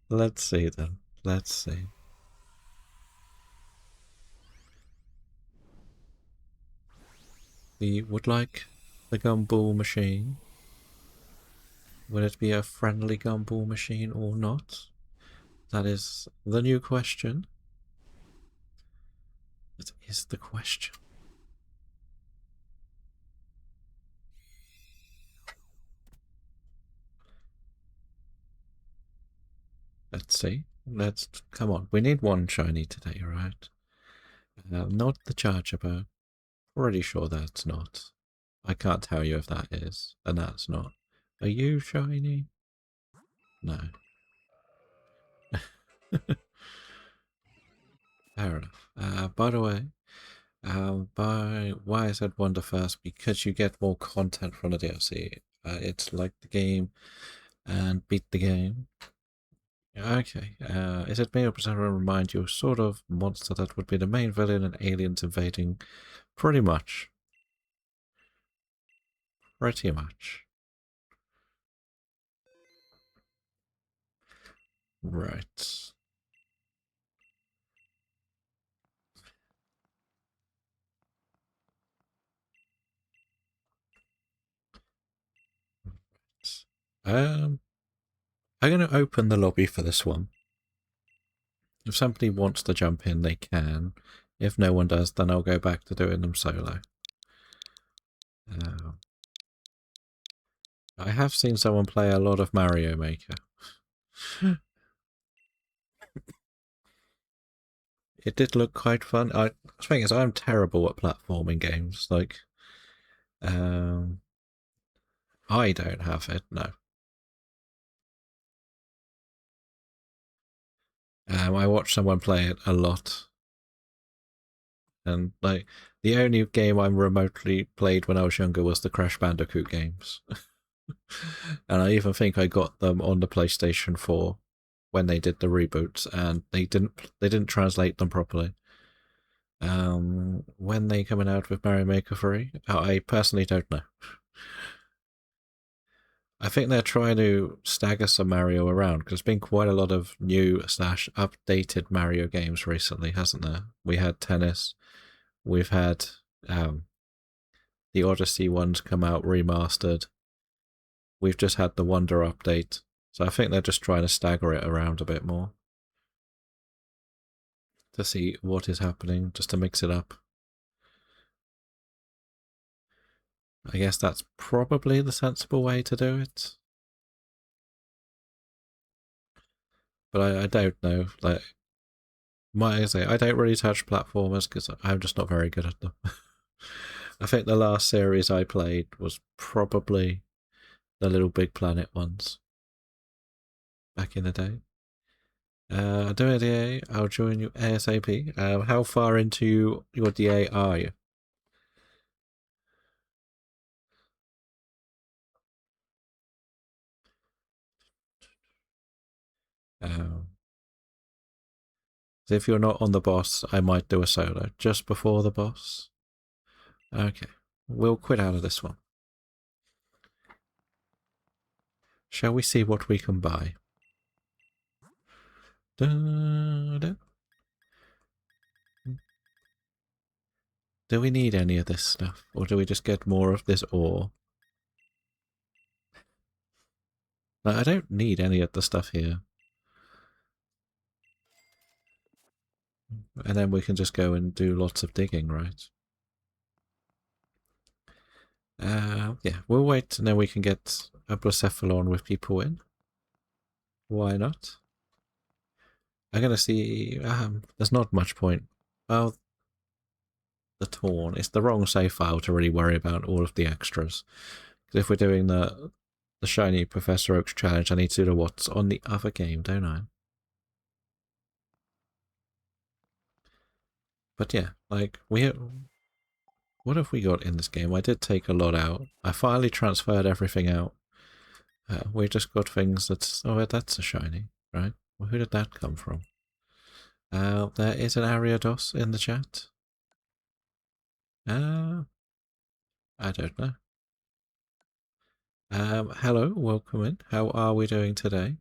Let's see then. Let's see. We would like the gumball machine. Will it be a friendly gumball machine or not? That is the new question. That is the question. Let's see. Come on. We need one shiny today, right? Not the Charger Bug. pretty sure that's not. I can't tell you if that is, and that's not. Are you shiny? No. Fair enough. By the way, by why I said Wonder first, because you get more content from the DLC. It's like the game and beat the game. Okay, is it me or does everyone remind you of sort of monster that would be the main villain in aliens invading? Pretty much. Pretty much. Right. Um, I'm going to open the lobby for this one. If somebody wants to jump in, they can. If no one does, then I'll go back to doing them solo. I have seen someone play a lot of Mario Maker. It did look quite fun. The thing is, I'm terrible at platforming games. Like, I don't have it, no. I watched someone play it a lot. And, like, the only game I remotely played when I was younger was the Crash Bandicoot games. And I even think I got them on the PlayStation 4 when they did the reboots, and they didn't translate them properly. When they coming out with Mario Maker 3? I personally don't know. I think they're trying to stagger some Mario around because there's been quite a lot of new / updated Mario games recently, hasn't there? We had Tennis, we've had the Odyssey ones come out remastered. We've just had the Wonder update, so I think they're just trying to stagger it around a bit more to see what is happening, just to mix it up. I guess that's probably the sensible way to do it. But I don't know. Like, I say, I don't really touch platformers because I'm just not very good at them. I think the last series I played was probably the Little Big Planet ones back in the day. Doing a DA, I'll join you ASAP. How far into your DA are you? Um, if you're not on the boss, I might do a solo just before the boss. Okay, we'll quit out of this one. Shall we see what we can buy? Da, da. Do we need any of this stuff, or do we just get more of this ore? Like, I don't need any of the stuff here. And then we can just go and do lots of digging, right? Yeah, we'll wait and then we can get a Blacephalon with people in. Why not? I'm gonna see. There's not much point. Well, the Torn. It's the wrong save file to really worry about all of the extras. Because if we're doing the shiny Professor Oak's challenge, I need to do the what's on the other game, don't I? But yeah, like what have we got in this game? I did take a lot out. I finally transferred everything out. We just got things that's... Oh, that's a shiny, right? Well, who did that come from? There is an Ariados in the chat. I don't know. Hello, welcome in. How are we doing today?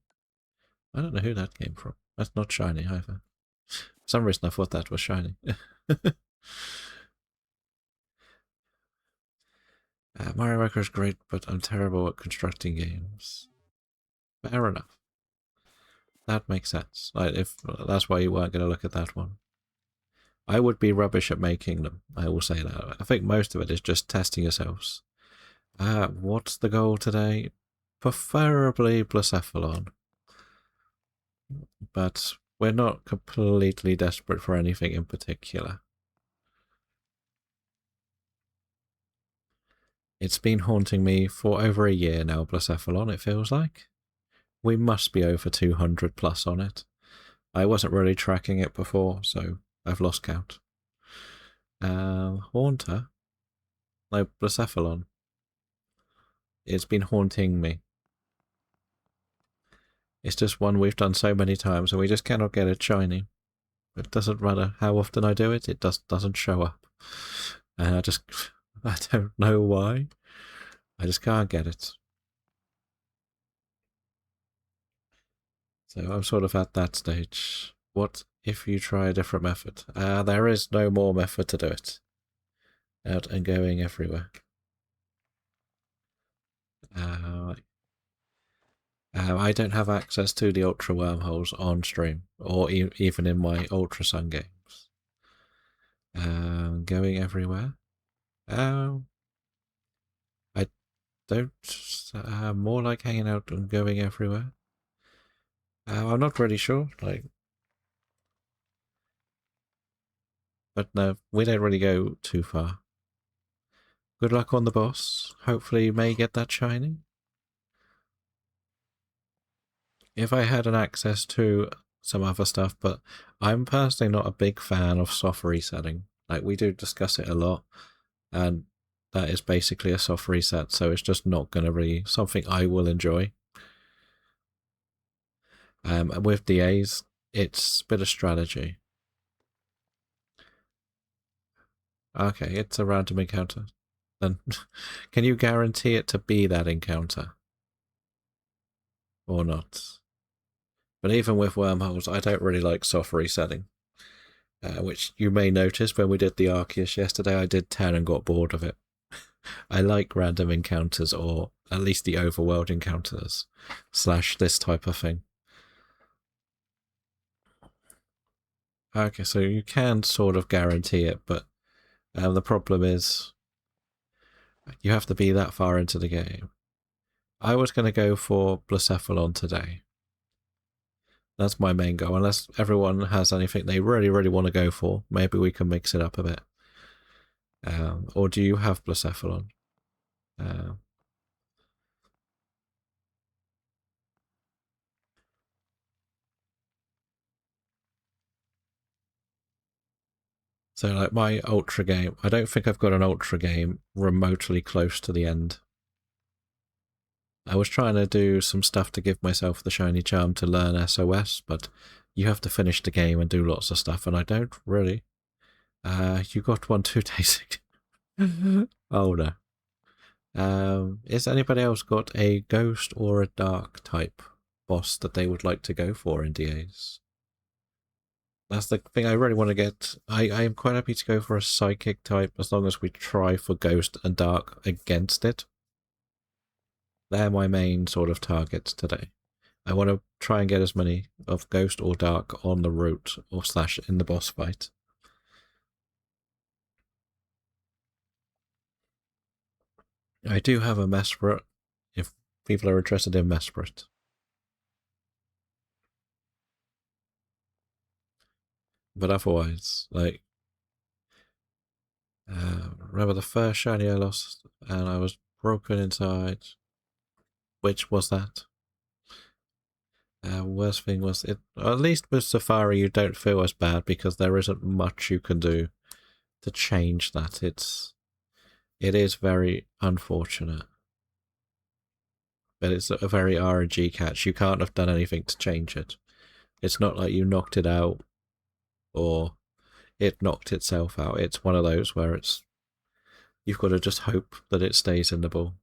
I don't know who that came from. That's not shiny either. For some reason I thought that was shiny. Mario Maker is great, but I'm terrible at constructing games. Fair enough. That makes sense. Like, if that's why you weren't going to look at that one. I would be rubbish at making them. I will say that. I think most of it is just testing yourselves. What's the goal today? Preferably Blacephalon. But we're not completely desperate for anything in particular. It's been haunting me for over a year now, Blacephalon, it feels like. We must be over 200 plus on it. I wasn't really tracking it before, so I've lost count. Haunter? No, Blacephalon. It's been haunting me. It's just one we've done so many times and we just cannot get it shiny. It doesn't matter how often I do it, it doesn't show up. And I don't know why. I just can't get it. So I'm sort of at that stage. What if you try a different method? There is no more method to do it. Out and going everywhere. I don't have access to the Ultra Wormholes on stream, or even in my Ultra Sun games. Going everywhere? I don't... more like hanging out and going everywhere. I'm not really sure, but no, we don't really go too far. Good luck on the boss. Hopefully you may get that shiny. If I had an access to some other stuff, but I'm personally not a big fan of soft resetting. We do discuss it a lot, and that is basically a soft reset, so it's just not going to be something I will enjoy. And with DAs, it's a bit of strategy. Okay, it's a random encounter. Then can you guarantee it to be that encounter? Or not? But even with wormholes, I don't really like soft resetting. Which you may notice when we did the Arceus yesterday, I did 10 and got bored of it. I like random encounters, or at least the overworld encounters, / this type of thing. Okay, so you can sort of guarantee it, but the problem is you have to be that far into the game. I was going to go for Blacephalon today. That's my main goal. Unless everyone has anything they really, really want to go for, maybe we can mix it up a bit. Or do you have Blacephalon? So my Ultra game, I don't think I've got an Ultra game remotely close to the end. I was trying to do some stuff to give myself the shiny charm to learn SOS, but you have to finish the game and do lots of stuff, and I don't really. You got one 2 days ago. Oh no. Is anybody else got a ghost or a dark type boss that they would like to go for in DAs? That's the thing I really want to get. I am quite happy to go for a psychic type as long as we try for ghost and dark against it. They're my main sort of targets today. I want to try and get as many of ghost or dark on the route or / in the boss fight. I do have a Mesprit if people are interested in Mesprit. But otherwise, remember the first shiny I lost and I was broken inside. Which was that? Worst thing was it. At least with Safari, you don't feel as bad because there isn't much you can do to change that. It is very unfortunate, but it's a very RNG catch. You can't have done anything to change it. It's not like you knocked it out or it knocked itself out. It's one of those where you've got to just hope that it stays in the ball.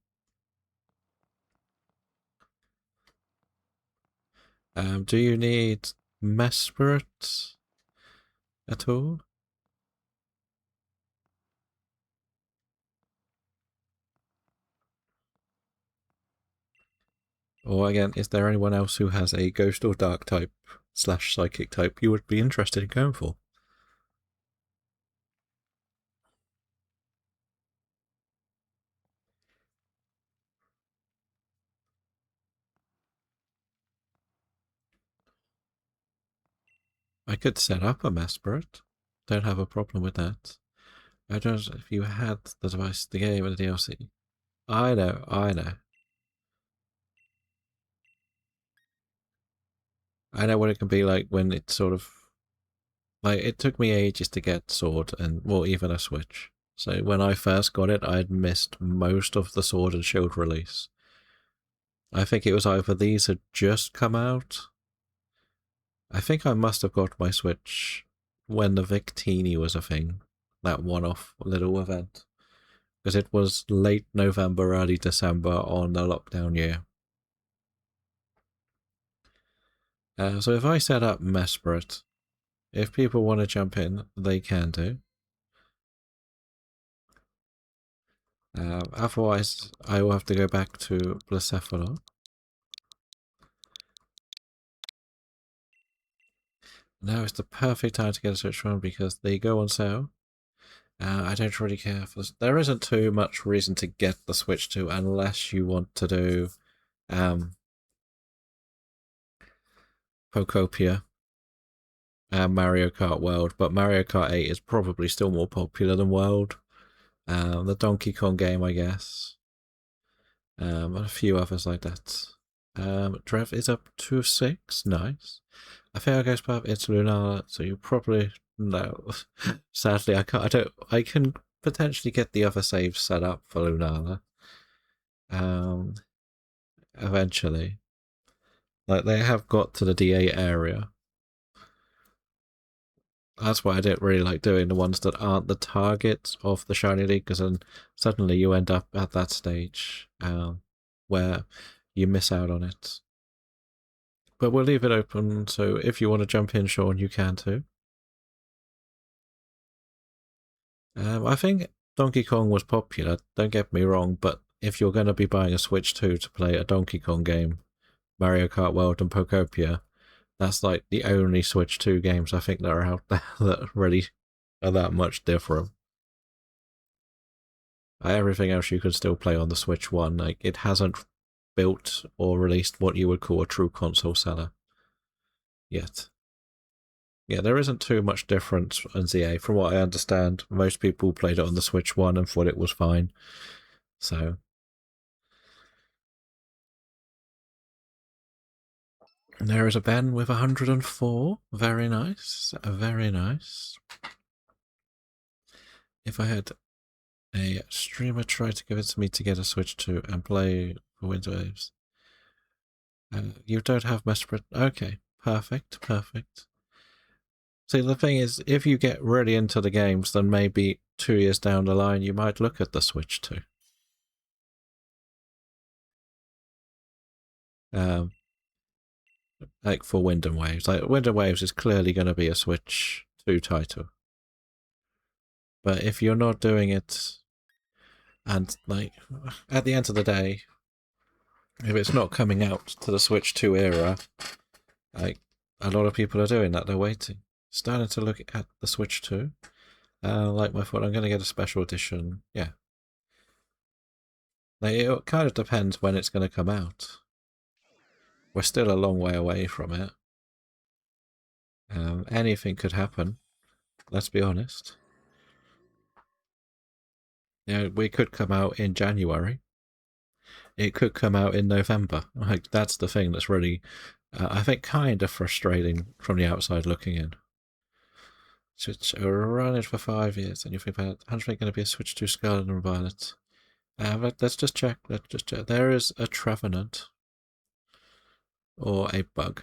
Do you need Mesprit at all? Or again, is there anyone else who has a ghost or dark type / psychic type you would be interested in going for? I could set up a Mesprit. Don't have a problem with that. I don't know if you had the device, the game, and the DLC. I know, I know. I know what it can be like when it's sort of like it took me ages to get Sword and well even a Switch. So when I first got it, I'd missed most of the Sword and Shield release. I think it was either these had just come out. I think I must have got my Switch when the Victini was a thing, that one-off little event, because it was late November, early December on the lockdown year. So if I set up Mesprit, if people want to jump in, they can do. Otherwise, I will have to go back to Blacephalon. Now is the perfect time to get a Switch one because they go on sale. I don't really care for this. There isn't too much reason to get the Switch 2 unless you want to do Pokopia and Mario Kart World, but Mario Kart 8 is probably still more popular than World. The Donkey Kong game, I guess. And a few others like that. Trev is up to 6. Nice. I think I go spam it's Lunala, so you probably no. Sadly, I can't. I don't. I can potentially get the other saves set up for Lunala. Eventually, like they have got to the D8 area. That's why I don't really like doing the ones that aren't the targets of the Shiny League, because then suddenly you end up at that stage where you miss out on it. But we'll leave it open, so if you want to jump in, Sean, you can too. I think Donkey Kong was popular, don't get me wrong, but if you're going to be buying a Switch 2 to play a Donkey Kong game, Mario Kart World and Pokopia, that's like the only Switch 2 games I think that are out there that really are that much different. Everything else you can still play on the Switch 1. Like, it hasn't built or released what you would call a true console seller yet. Yeah, there isn't too much difference on ZA. From what I understand, most people played it on the Switch 1 and thought it was fine. So, there is a Ben with 104. Very nice. Very nice. If I had a streamer try to convince me to get a Switch 2 and play for Windows, you don't have Mesprit. Okay, perfect, perfect. See, the thing is, if you get really into the games, then maybe 2 years down the line, you might look at the Switch 2. Like for Wind and Waves. Like, Wind and Waves is clearly going to be a Switch 2 title. But if you're not doing it, and like, at the end of the day, if it's not coming out to the Switch 2 era, like, a lot of people are doing that, they're waiting. Starting to look at the Switch 2. Like my thought, I'm going to get a special edition. Yeah. Like, it kind of depends when it's going to come out. We're still a long way away from it. Anything could happen. Let's be honest. Yeah, we could come out in January. It could come out in November. Like, that's the thing that's really, I think, kind of frustrating from the outside looking in. Switch run it for 5 years, and you think about how's it going to be a Switch to Scarlet and Violet? Let's just check. Let's just check. There is a Trevenant or a bug.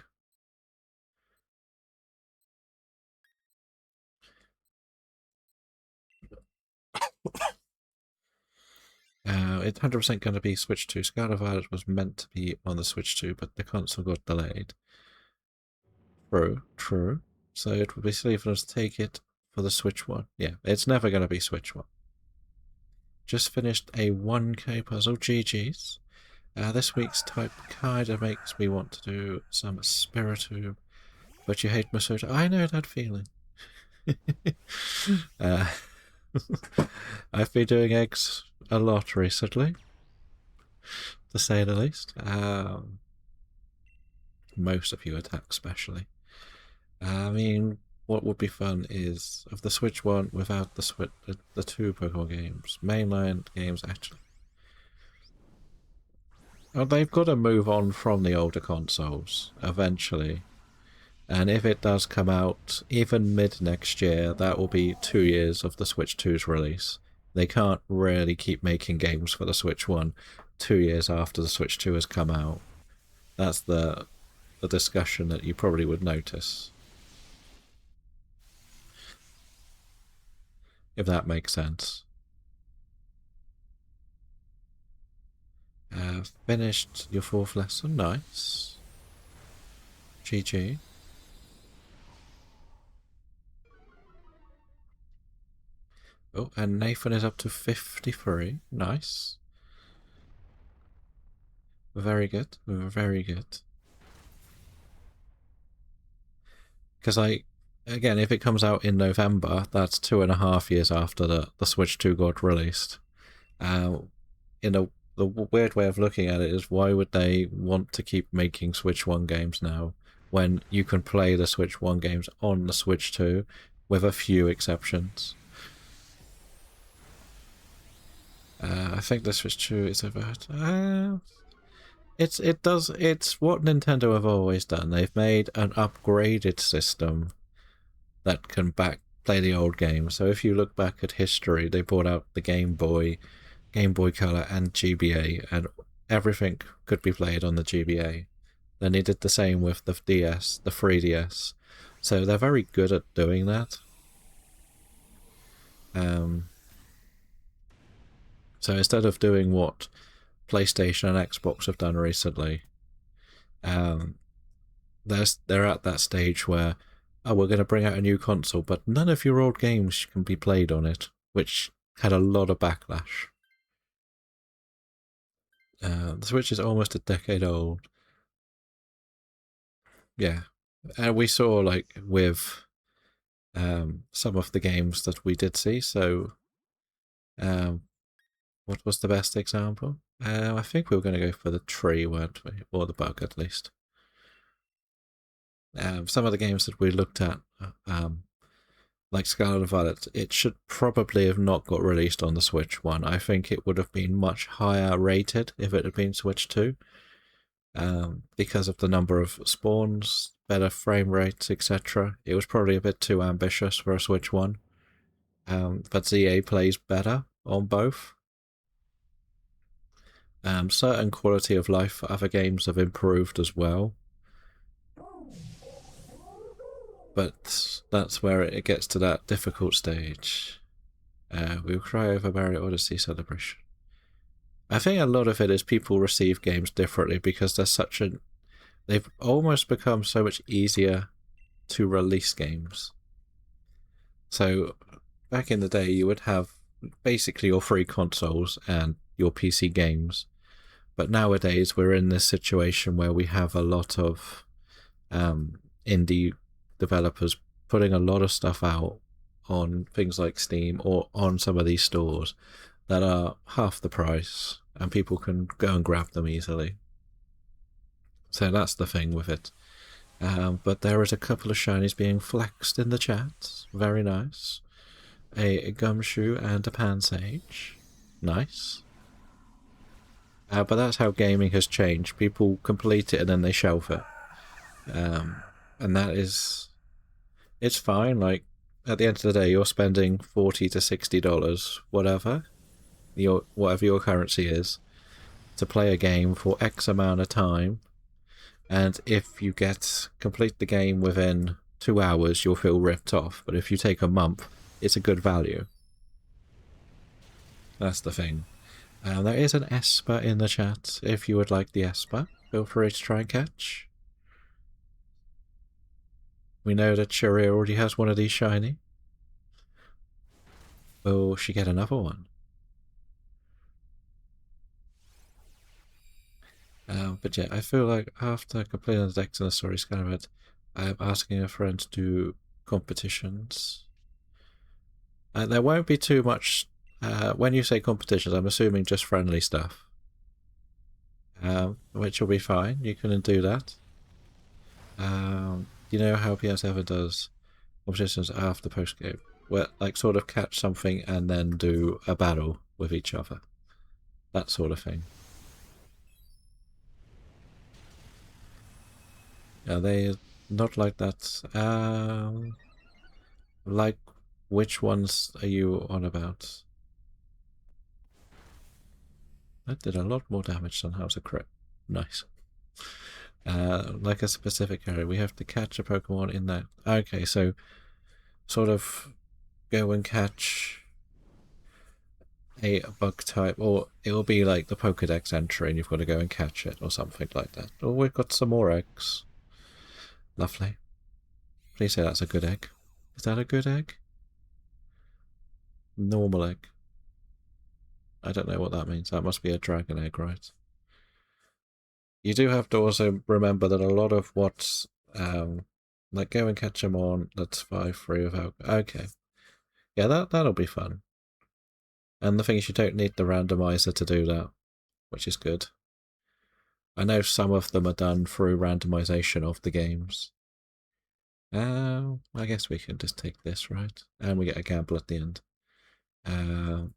It's 100% going to be Switch 2. Scarlet Violet was meant to be on the Switch 2, but the console got delayed. True, true. So it would be silly for us to take it for the Switch 1. Yeah, it's never going to be Switch 1. Just finished a 1K puzzle. GG's. This week's type kind of makes me want to do some Spiritomb, but you hate Masuda. I know that feeling. I've been doing eggs a lot recently, to say the least. Most of you attack, especially. I mean, what would be fun is of the Switch one without the two Pokemon games, mainline games actually. Oh, they've got to move on from the older consoles eventually. And if it does come out even mid next year, that will be 2 years of the Switch 2's release. They can't really keep making games for the Switch 1 2 years after the Switch 2 has come out. That's the discussion that you probably would notice, if that makes sense. Finished your fourth lesson, nice. GG. Oh, and Nathan is up to 53, nice. Very good, very good. Because again, if it comes out in November, that's 2.5 years after the Switch 2 got released. In the weird way of looking at it is, why would they want to keep making Switch 1 games now when you can play the Switch 1 games on the Switch 2 with a few exceptions? I think the Switch 2 is about... it's what Nintendo have always done. They've made an upgraded system that can play the old games. So if you look back at history, they brought out the Game Boy Color, and GBA, and everything could be played on the GBA. Then they did the same with the DS, the 3DS. So they're very good at doing that. So instead of doing what PlayStation and Xbox have done recently, they're at that stage where, oh, we're going to bring out a new console, but none of your old games can be played on it, which had a lot of backlash. The Switch is almost a decade old. Yeah. And we saw, like, with some of the games that we did see, so what was the best example? I think we were going to go for the tree, weren't we? Or the bug, at least. Some of the games that we looked at, like Scarlet and Violet, it should probably have not got released on the Switch 1. I think it would have been much higher rated if it had been Switch 2. Because of the number of spawns, better frame rates, etc. It was probably a bit too ambitious for a Switch 1. But ZA plays better on both. Certain quality of life for other games have improved as well. But that's where it gets to that difficult stage. We'll cry over Mario Odyssey Celebration. I think a lot of it is people receive games differently because they've almost become so much easier to release games. So back in the day, you would have basically your free consoles and your PC games. But nowadays, we're in this situation where we have a lot of indie developers putting a lot of stuff out on things like Steam or on some of these stores that are half the price, and people can go and grab them easily. So that's the thing with it. But there is a couple of shinies being flexed in the chat. Very nice. A gumshoe and a pansage. Nice. But that's how gaming has changed. People complete it and then they shelf it. And that is... It's fine. Like, at the end of the day, you're spending $40 to $60, whatever your currency is, to play a game for X amount of time. And if you complete the game within 2 hours, you'll feel ripped off. But if you take a month, it's a good value. That's the thing. There is an Esper in the chat. If you would like the Esper, feel free to try and catch. We know that Cherry already has one of these shiny. Will she get another one? But yeah, I feel like after completing the Dex and the story Skyrim, I'm asking a friend to do competitions. There won't be too much. When you say competitions, I'm assuming just friendly stuff. Which will be fine. You can do that. You know how PS7 does competitions after post game, where like sort of catch something and then do a battle with each other, that sort of thing. Are they not like that? Like, which ones are you on about? That did a lot more damage than House of Crit. Nice. Like a specific area. We have to catch a Pokemon in that. Okay, so sort of go and catch a bug type, or it'll be like the Pokedex entry and you've got to go and catch it or something like that. Oh, we've got some more eggs. Lovely. Please say that's a good egg. Is that a good egg? Normal egg. I don't know what that means. That must be a dragon egg, right? You do have to also remember that a lot of what's like go and catch them on. That's 5-3 without. Okay, yeah, that'll be fun. And the thing is, you don't need the randomizer to do that, which is good. I know some of them are done through randomization of the games. I guess we can just take this, right? And we get a gamble at the end.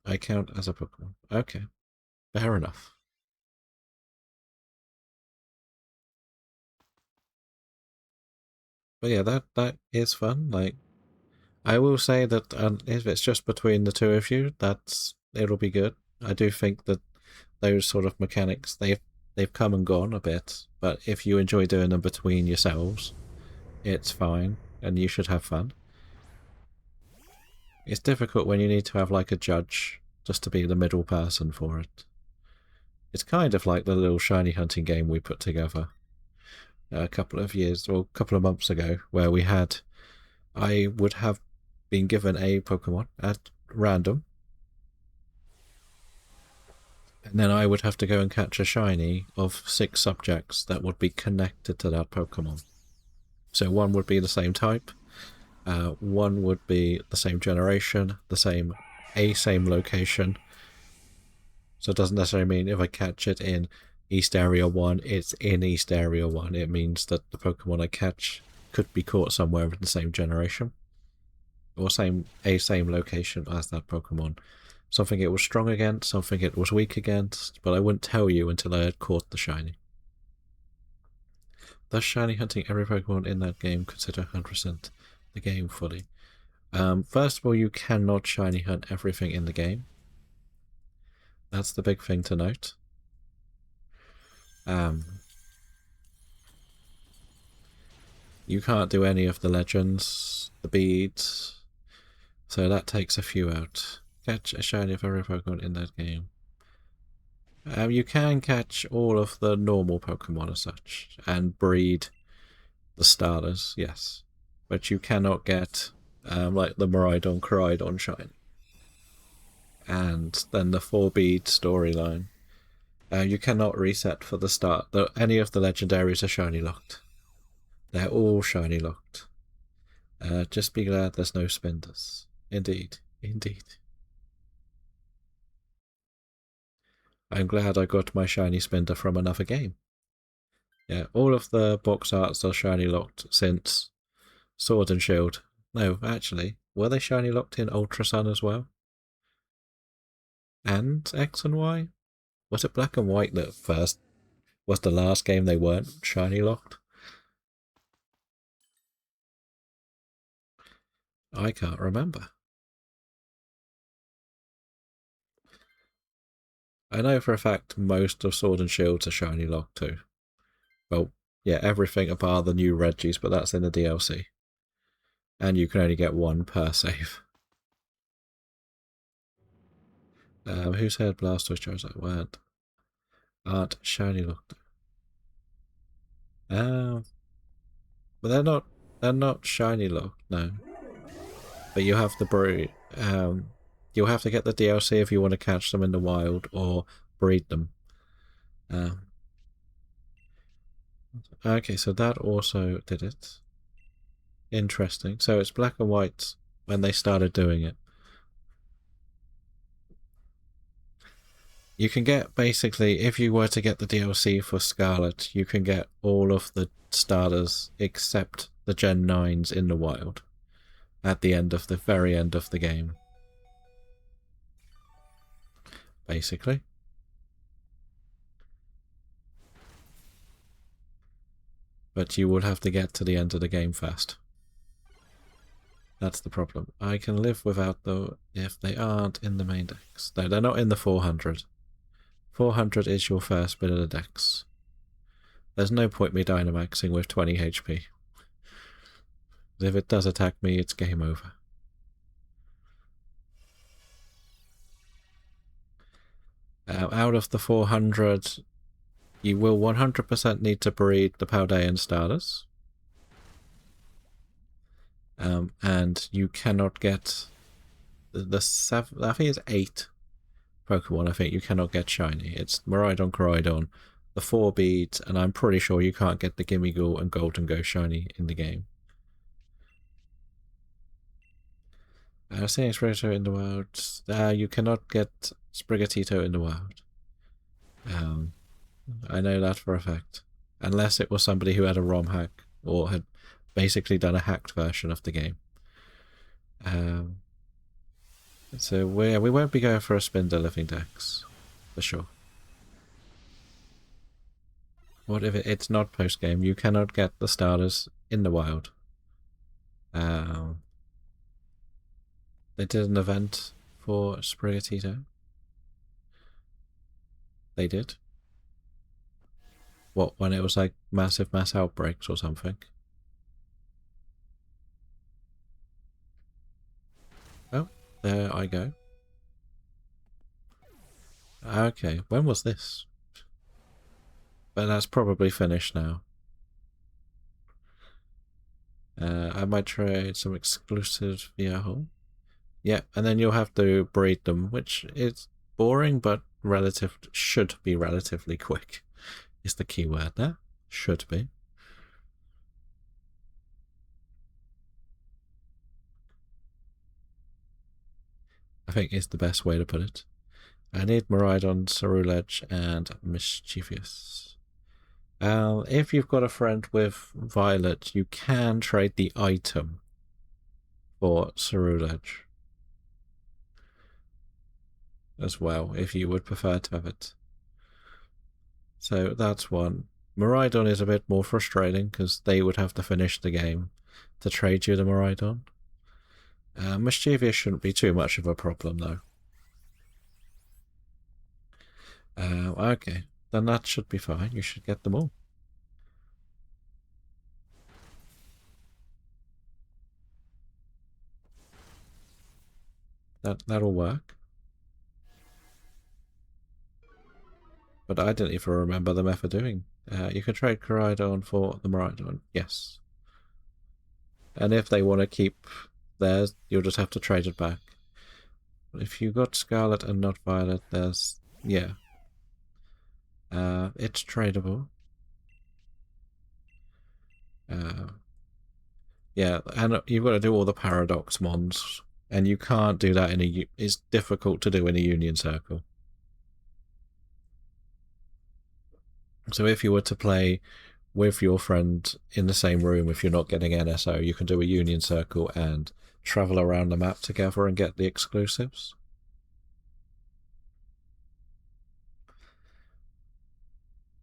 I count as a Pokemon. Okay, fair enough. But yeah, that is fun. Like, I will say that if it's just between the two of you, it'll be good. I do think that those sort of mechanics they've come and gone a bit, but if you enjoy doing them between yourselves, it's fine, and you should have fun. It's difficult when you need to have like a judge just to be the middle person for it. It's kind of like the little shiny hunting game we put together a couple of years or a couple of months ago, where I would have been given a Pokemon at random, and then I would have to go and catch a shiny of 6 subjects that would be connected to that Pokemon. So one would be the same type, one would be the same generation, same location. So it doesn't necessarily mean if I catch it in East Area 1, it's in East Area 1. It means that the Pokemon I catch could be caught somewhere in the same generation. Or same location as that Pokemon. Something it was strong against, something it was weak against, but I wouldn't tell you until I had caught the shiny. Thus shiny hunting every Pokemon in that game, consider 100% the game fully. First of all, you cannot shiny hunt everything in the game. That's the big thing to note. You can't do any of the legends, the beads, so that takes a few out. Catch a shiny of every Pokemon in that game. You can catch all of the normal Pokemon as such, and breed the starters, yes. But you cannot get like the Miraidon Coridon shiny. And then the 4-bead storyline. You cannot reset for the start. Any of the legendaries are shiny locked. They're all shiny locked. Just be glad there's no spinders. Indeed, indeed. I'm glad I got my shiny Spinder from another game. Yeah, all of the box arts are shiny locked since Sword and Shield. No, actually, were they shiny locked in Ultra Sun as well? And X and Y? Was it Black and White that first was the last game they weren't shiny locked? I can't remember. I know for a fact most of Sword and Shields are shiny locked too. Well, yeah, everything apart the new Reggies, but that's in the DLC. And you can only get one per save. Who said Blastoise Charizard aren't shiny locked? But they're not shiny locked, no. But you have to breed. You'll have to get the DLC if you want to catch them in the wild or breed them. Okay, so that also did it. Interesting. So it's Black and White when they started doing it. You can get, basically, if you were to get the DLC for Scarlet, you can get all of the starters except the Gen 9s in the wild at the very end of the game. Basically. But you would have to get to the end of the game fast. That's the problem. I can live without them if they aren't in the main decks. No, they're not in the 400. 400 is your first bit of the decks. There's no point me Dynamaxing with 20 HP. If it does attack me, it's game over. Out of the 400, you will 100% need to breed the Paldean starters. And you cannot get the 7, I think it's 8 Pokemon I think you cannot get shiny. It's Miraidon, Coridon, the 4 beads, and I'm pretty sure you can't get the Gimmighoul and Golden Ghost shiny in the game. Seeing Sprigatito in the wild. You cannot get Sprigatito in the wild. I know that for a fact. Unless it was somebody who had a ROM hack or had basically done a hacked version of the game. So we won't be going for a spin the living decks, for sure. What if it's not post game? You cannot get the starters in the wild. They did an event for Sprigatito. They did. What, when it was like massive mass outbreaks or something? Oh, there I go. Okay, when was this? But that's probably finished now. I might trade some exclusive via hole. Yeah, and then you'll have to breed them, which is boring, but should be relatively quick. Is the key word there. Should be. I think is the best way to put it. I need Miraidon, Cerulege, and Mischievous. If you've got a friend with Violet, you can trade the item for Cerulege as well, if you would prefer to have it. So that's one. Miraidon is a bit more frustrating because they would have to finish the game to trade you the Miraidon. Mischievous shouldn't be too much of a problem though. Okay, then that should be fine. You should get them all. That'll work. But I didn't even remember them ever doing. You can trade Coridon for the Miraidon. Yes. And if they want to keep theirs, you'll just have to trade it back. But if you got Scarlet and not Violet, there's... yeah. It's tradable. Yeah, and you've got to do all the Paradox Mons. And you can't do that in a... it's difficult to do in a Union Circle. So if you were to play with your friend in the same room, if you're not getting NSO, you can do a Union Circle and travel around the map together and get the exclusives.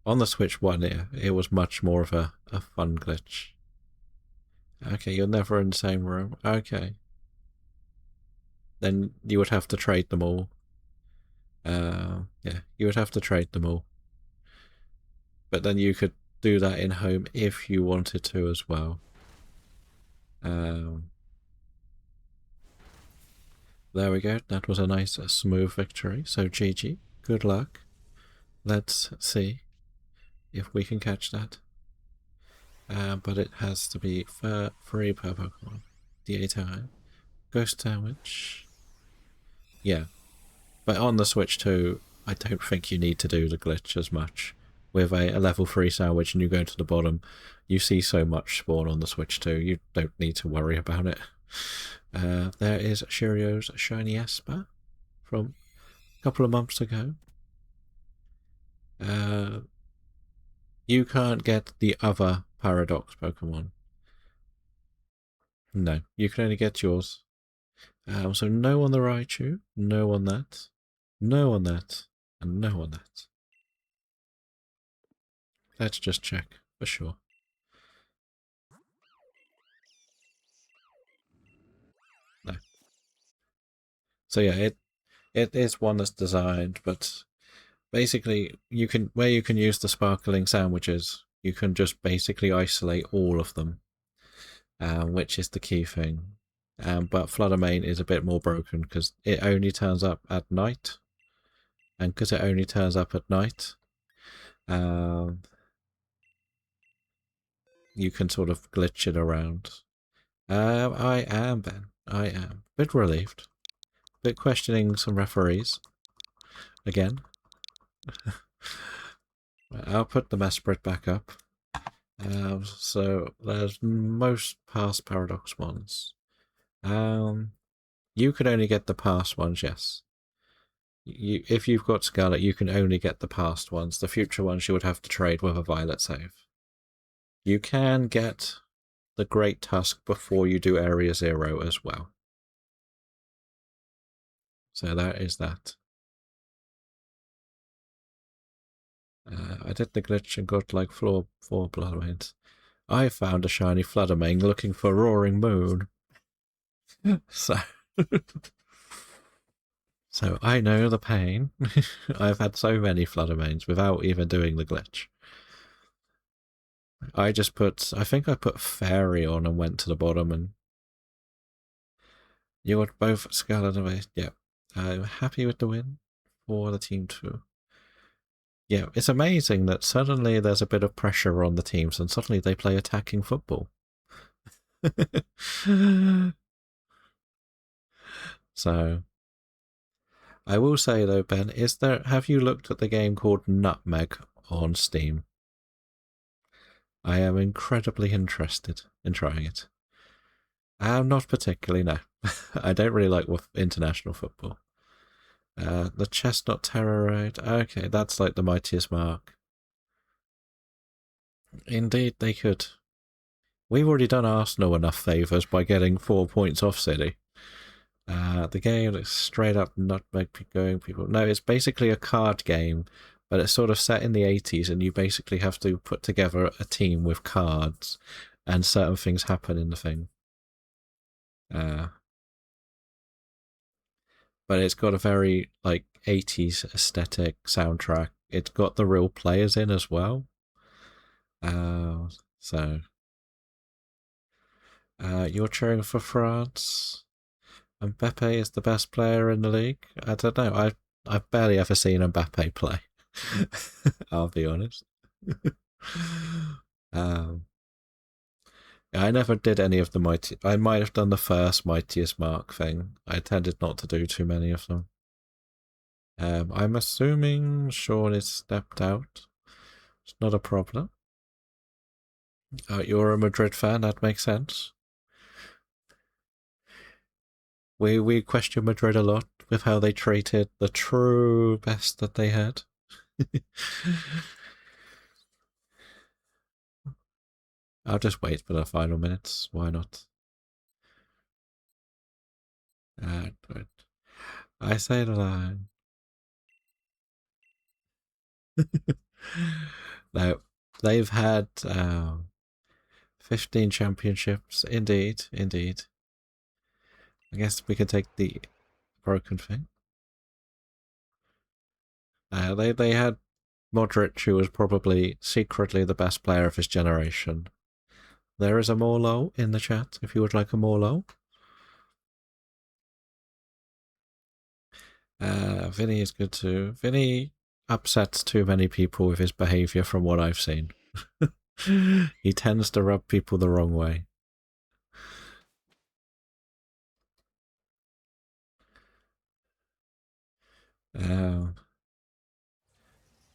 On the Switch 1, it was much more of a fun glitch. Okay, you're never in the same room. Okay. Then you would have to trade them all. Yeah, you would have to trade them all. But then you could do that in home if you wanted to as well. There we go. That was a nice smooth victory. So GG. Good luck. Let's see if we can catch that. But it has to be free per Pokemon. DA time. Ghost Sandwich. Yeah. But on the Switch 2, I don't think you need to do the glitch as much. With a level 3 sandwich and you go to the bottom, you see so much spawn on the Switch 2, you don't need to worry about it. There is Shirio's Shiny Esper from a couple of months ago. You can't get the other Paradox Pokemon. No, you can only get yours. So no on the Raichu, no on that, no on that, and no on that. Let's just check for sure. So yeah, it is one that's designed, but basically you can where you can use the sparkling sandwiches, you can just basically isolate all of them, which is the key thing. But Flood Main is a bit more broken because it only turns up at night, and because it only turns up at night, um, you can sort of glitch it around. I am, Ben. I am. Bit relieved. Bit questioning some referees. Again. I'll put the Mesprit back up. So there's most past Paradox ones. You could only get the past ones, yes. If you've got Scarlet, you can only get the past ones. The future ones you would have to trade with a Violet save. You can get the Great Tusk before you do Area 0 as well. So that is that. I did the glitch and got like 4 Bloodwinds. I found a shiny Fluttermane looking for Roaring Moon. So... So I know the pain. I've had so many Fluttermanes without even doing the glitch. I think I put Fairy on and went to the bottom, and you got both Scarlet and Base. Yeah, I'm happy with the win for the team too. Yeah, it's amazing that suddenly there's a bit of pressure on the teams and suddenly they play attacking football. So, I will say though, Ben, have you looked at the game called Nutmeg on Steam? I am incredibly interested in trying it. Not particularly, no. I don't really like international football. The Chestnut Terror Raid. Okay, that's like the mightiest mark. Indeed, they could. We've already done Arsenal enough favours by getting 4 points off City. The game is straight up nutmeg going people. No, it's basically a card game, but it's sort of set in the 80s, and you basically have to put together a team with cards, and certain things happen in the thing. But it's got a very like 80s aesthetic soundtrack. It's got the real players in as well. So you're cheering for France, and Mbappe is the best player in the league. I don't know. I've barely ever seen Mbappe play. I'll be honest. um, I never did any of the mighty. I might have done the first mightiest mark thing. I tended not to do too many of them. I'm assuming Sean is stepped out. It's not a problem. You're a Madrid fan. That makes sense. We question Madrid a lot with how they treated the true best that they had. I'll just wait for the final minutes. Why not? But I say the line. No, they've had 15 championships. Indeed, indeed. I guess we can take the broken thing. They had Modric, who was probably secretly the best player of his generation. There is a Morlo in the chat if you would like a Morlo. Vinny is good too. Vinny upsets too many people with his behaviour from what I've seen. He tends to rub people the wrong way.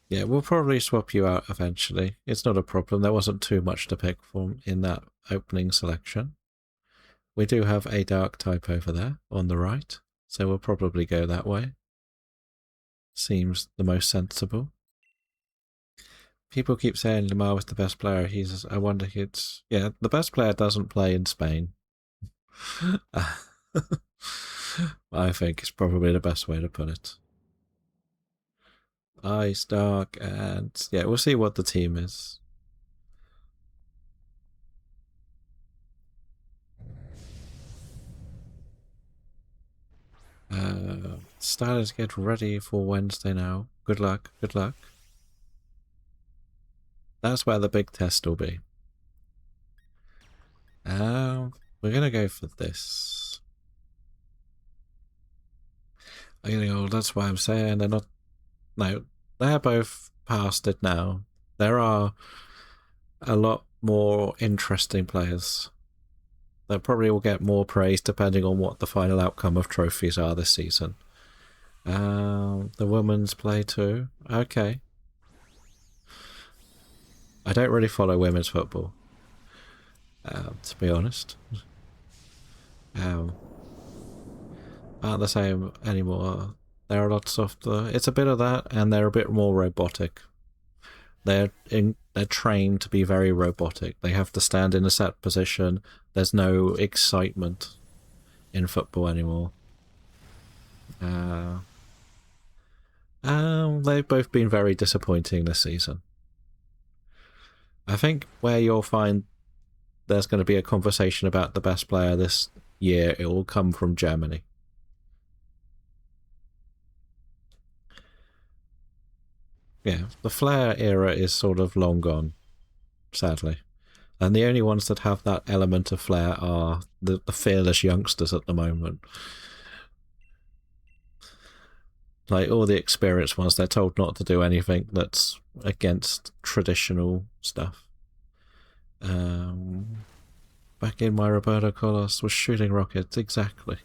Yeah, we'll probably swap you out eventually. It's not a problem. There wasn't too much to pick from in that opening selection. We do have a dark type over there on the right, so we'll probably go that way. Seems the most sensible. People keep saying Lamar was the best player. I wonder it's... Yeah, the best player doesn't play in Spain. I think it's probably the best way to put it. Ice, dark, and... Yeah, we'll see what the team is. Starting to get ready for Wednesday now. Good luck, good luck. That's where the big test will be. We're gonna go for this. That's why I'm saying they're not. No, they're both past it now. There are a lot more interesting players. They probably will get more praise depending on what the final outcome of trophies are this season. The women's play too. Okay. I don't really follow women's football, to be honest. Aren't the same anymore. There are lots of it's a bit of that, and they're a bit more robotic. They're trained to be very robotic. They have to stand in a set position. There's no excitement in football anymore. They've both been very disappointing this season. I think where you'll find there's going to be a conversation about the best player this year, it will come from Germany. Yeah, the Flair era is sort of long gone, sadly. And the only ones that have that element of flair are the fearless youngsters at the moment. Like all the experienced ones, they're told not to do anything that's against traditional stuff. Back in my Roberto Carlos was shooting rockets, exactly.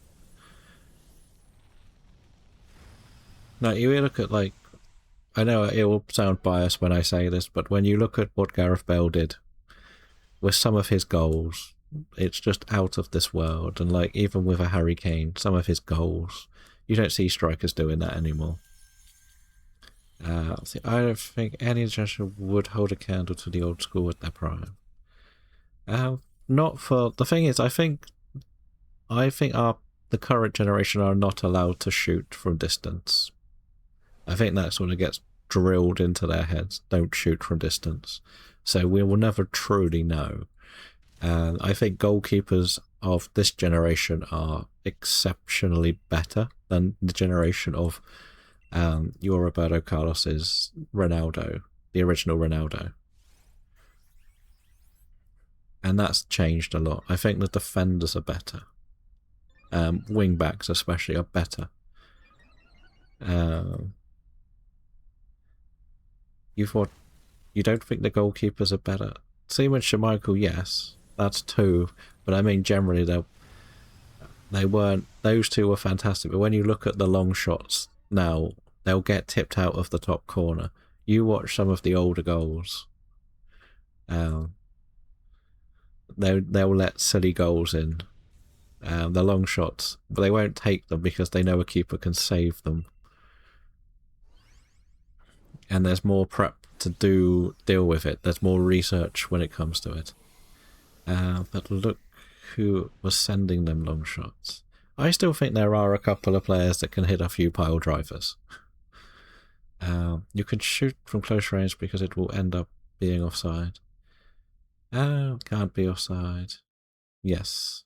Now you look at like, I know it will sound biased when I say this, but when you look at what Gareth Bale did with some of his goals, it's just out of this world. And like even with a Harry Kane, some of his goals, you don't see strikers doing that anymore. I don't think any generation would hold a candle to the old school at their prime. Not for the thing is, I think the current generation are not allowed to shoot from distance. I think that sort of gets drilled into their heads. Don't shoot from distance. So we will never truly know. And I think goalkeepers of this generation are exceptionally better than the generation of your Roberto Carlos's Ronaldo, the original Ronaldo. And that's changed a lot. I think the defenders are better. Wing backs especially are better. You don't think the goalkeepers are better? Seaman Schmeichel, yes, that's two, but I mean generally they weren't. Those two were fantastic, but when you look at the long shots now, they'll get tipped out of the top corner. You watch some of the older goals. They'll let silly goals in. The long shots, but they won't take them because they know a keeper can save them. And there's more prep to deal with it. There's more research when it comes to it. But look who was sending them long shots. I still think there are a couple of players that can hit a few pile drivers. You can shoot from close range because it will end up being offside. Can't be offside. Yes.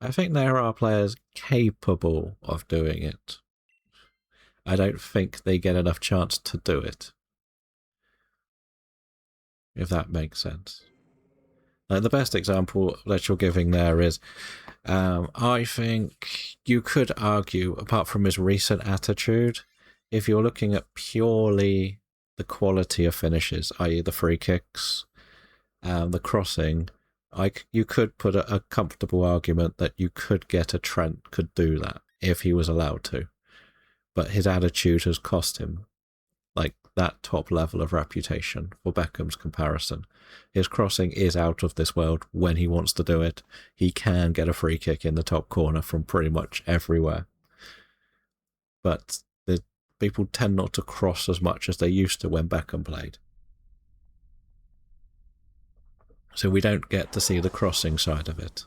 I think there are players capable of doing it. I don't think they get enough chance to do it. If that makes sense. The best example that you're giving there is, I think you could argue, apart from his recent attitude, if you're looking at purely the quality of finishes, i.e. the free kicks, the crossing, you could put a comfortable argument that you could get a Trent could do that if he was allowed to. But his attitude has cost him like that top level of reputation for Beckham's comparison. His crossing is out of this world when he wants to do it. He can get a free kick in the top corner from pretty much everywhere. But the people tend not to cross as much as they used to when Beckham played. So we don't get to see the crossing side of it.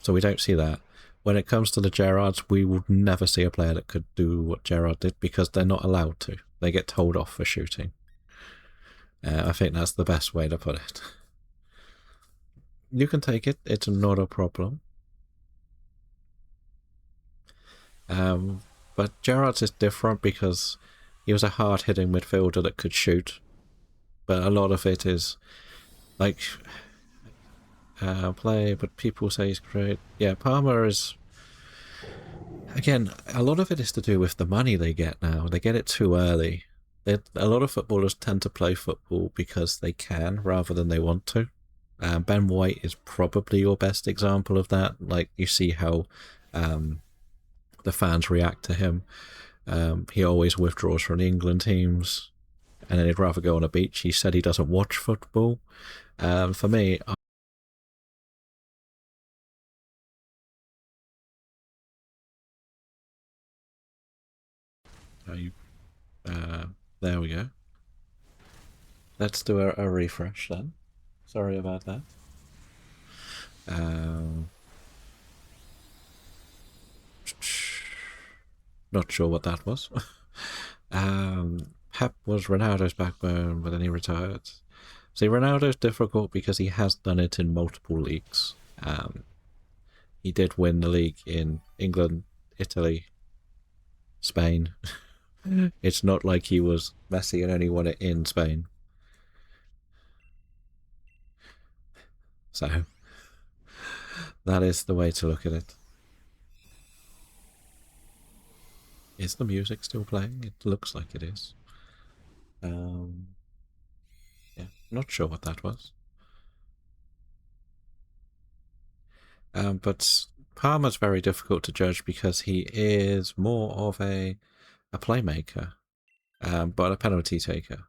So we don't see that. When it comes to the Gerrards, we would never see a player that could do what Gerrard did because they're not allowed to. They get told off for shooting. I think that's the best way to put it. You can take it. It's not a problem. But Gerrard's is different because he was a hard-hitting midfielder that could shoot. But a lot of it is like play. But people say he's great. Yeah, Palmer is. Again, a lot of it is to do with the money they get now. They get it too early. A lot of footballers tend to play football because they can rather than they want to. Ben White is probably your best example of that. Like, you see how the fans react to him. He always withdraws from the England teams, and then he'd rather go on a beach. He said he doesn't watch football. For me, there we go. Let's do a refresh then. Sorry about that. Not sure what that was. Pep was Ronaldo's backbone, but then he retired. See, Ronaldo's difficult because he has done it in multiple leagues. He did win the league in England, Italy, Spain. It's not like he was Messi and only won it in Spain. So, that is the way to look at it. Is the music still playing? It looks like it is. Yeah, not sure what that was. But Palmer's very difficult to judge because he is more of a playmaker, but a penalty taker.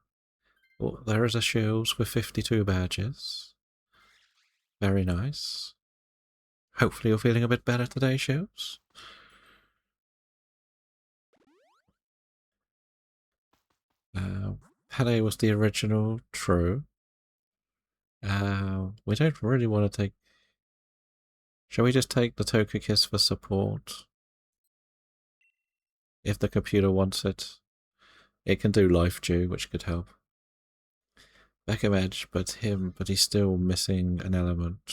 Oh, there is a Shields with 52 badges. Very nice. Hopefully you're feeling a bit better today, Shields. Pele was the original, true. We don't really want to take... Shall we just take the Toka Kiss for support? If the computer wants it. It can do Life Dew, which could help. Beckham Edge, but he's still missing an element.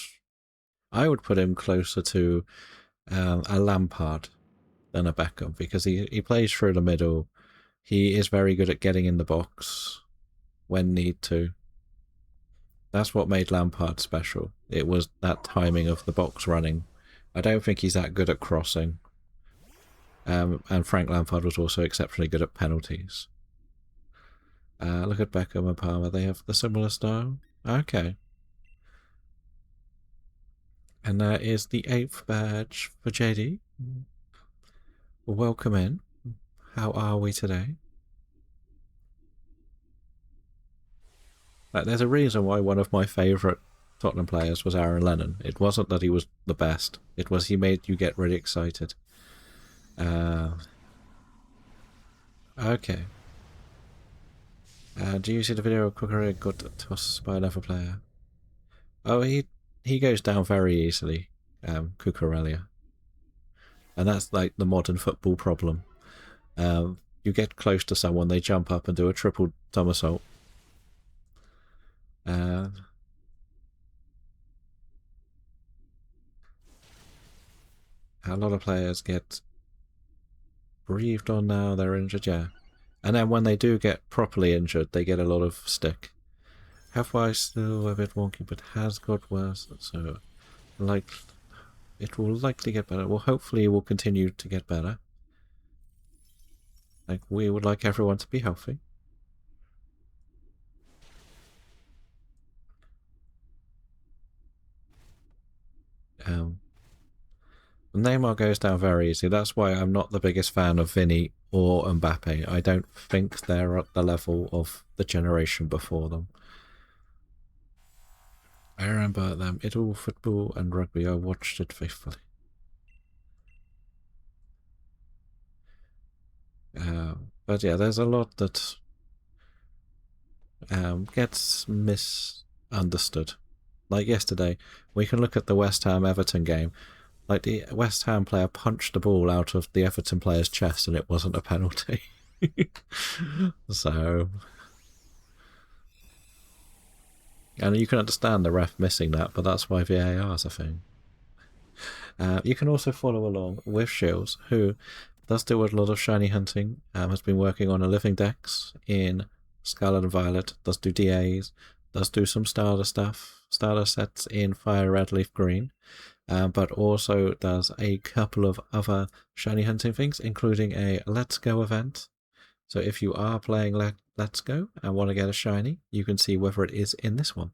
I would put him closer to a Lampard than a Beckham because he plays through the middle. He is very good at getting in the box when need to. That's what made Lampard special. It was that timing of the box running. I don't think he's that good at crossing. And Frank Lampard was also exceptionally good at penalties. Look at Beckham and Palmer. They have the similar style. Okay. And that is the 8th badge for JD. Welcome in. How are we today? There's a reason why one of my favourite Tottenham players was Aaron Lennon. It wasn't that he was the best. It was he made you get really excited. Okay. Do you see the video of Cucurella got tossed by another player? Oh, he goes down very easily, Cucurella. And that's like the modern football problem. You get close to someone, they jump up and do a triple somersault. A lot of players get breathed on now, they're injured, yeah. And then when they do get properly injured, they get a lot of stick. Halfway still a bit wonky, but has got worse, so like it will likely get better. Well, hopefully it will continue to get better. Like, we would like everyone to be healthy. Neymar goes down very easy. That's why I'm not the biggest fan of Vinny or Mbappe. I don't think they're at the level of the generation before them. I remember them. It all football and rugby. I watched it faithfully. But yeah, there's a lot that gets misunderstood. Like yesterday, we can look at the West Ham Everton game. Like, the West Ham player punched the ball out of the Everton player's chest and it wasn't a penalty. So, And you can understand the ref missing that, but that's why VAR is a thing. You can also follow along with Shields, who does do a lot of shiny hunting, has been working on a living Dex in Scarlet and Violet, does do DAs, does do some starter stuff, starter sets in Fire Red, Leaf Green, but also does a couple of other shiny hunting things, including a Let's Go event. So if you are playing Let's Go and want to get a shiny, you can see whether it is in this one.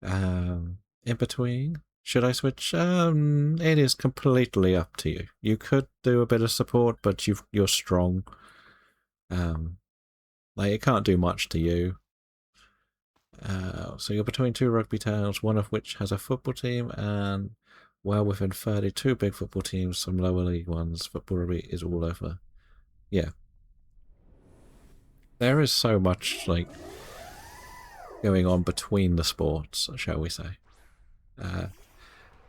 In between, should I switch? It is completely up to you. You could do a bit of support, but you're strong. Like it can't do much to you. So you're between two rugby towns, one of which has a football team, and well within 32 big football teams, some lower league ones. Football rugby is all over. Yeah. There is so much, like, going on between the sports, shall we say.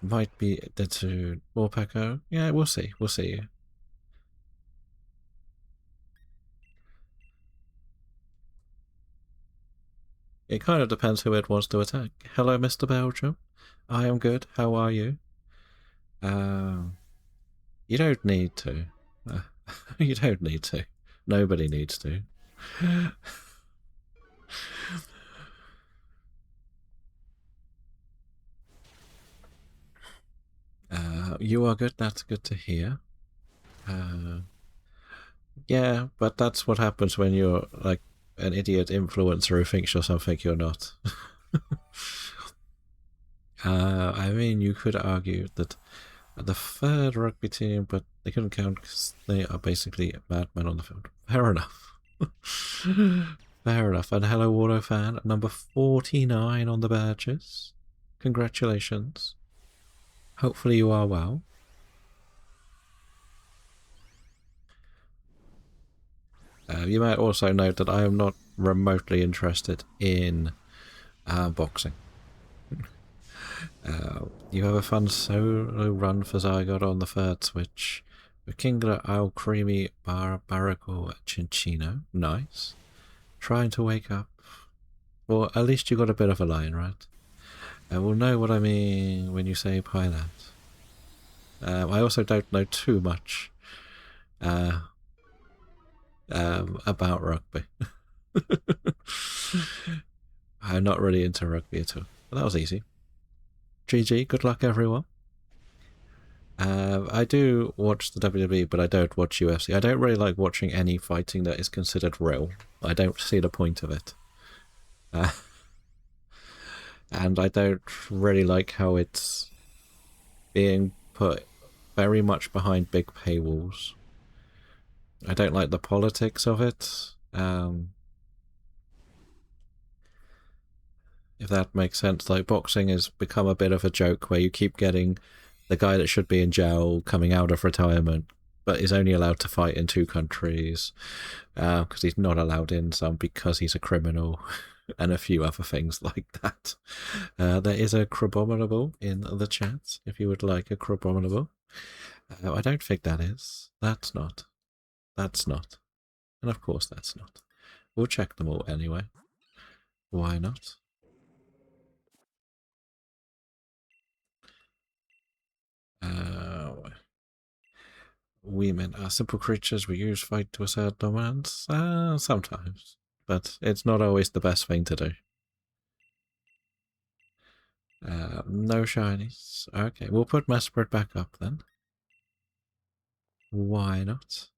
Might be to Warpeko. Yeah, we'll see. We'll see. It kind of depends who it wants to attack. Hello, Mr. Belgium. I am good. How are you? You don't need to. You don't need to. Nobody needs to. You are good. That's good to hear. Yeah, but that's what happens when you're like an idiot influencer who thinks you're something you're not. I mean, you could argue that the third rugby team, but they couldn't count because they are basically madmen on the field. Fair enough. Fair enough. And hello, Wardo fan, number 49 on the badges. Congratulations. Hopefully you are well. You might also note that I am not remotely interested in boxing. You have a fun solo run for Zygot on the third switch. The Kingler Al Creamy Barbarico Cinchino. Nice. Trying to wake up. Well, at least you got a bit of a line, right? We'll know what I mean when you say pilot. I also don't know too much about rugby. I'm not really into rugby at all. But that was easy. GG, good luck everyone. I do watch the WWE, but I don't watch UFC. I don't really like watching any fighting that is considered real. I don't see the point of it. And I don't really like how it's being put very much behind big paywalls. I don't like the politics of it. If that makes sense, like boxing has become a bit of a joke where you keep getting the guy that should be in jail coming out of retirement but is only allowed to fight in 2 countries because he's not allowed in some because he's a criminal and a few other things like that. There is a Crabominable in the chat if you would like a Crabominable. I don't think that is. That's not. That's not. And of course that's not. We'll check them all anyway. Why not? Women are simple creatures we use fight to assert dominance. Sometimes. But it's not always the best thing to do. No shinies. Okay, we'll put Mesprit back up then. Why not?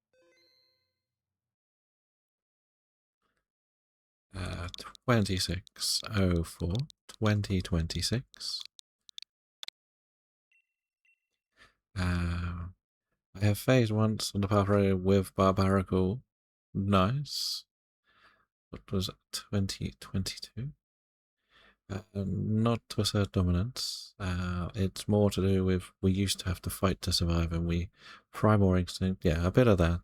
2604, 2026. I have phased once on the pathway with Barbarical. Nice. What was it? 2022? Not to assert dominance. It's more to do with we used to have to fight to survive and we primal instinct. Yeah, a bit of that.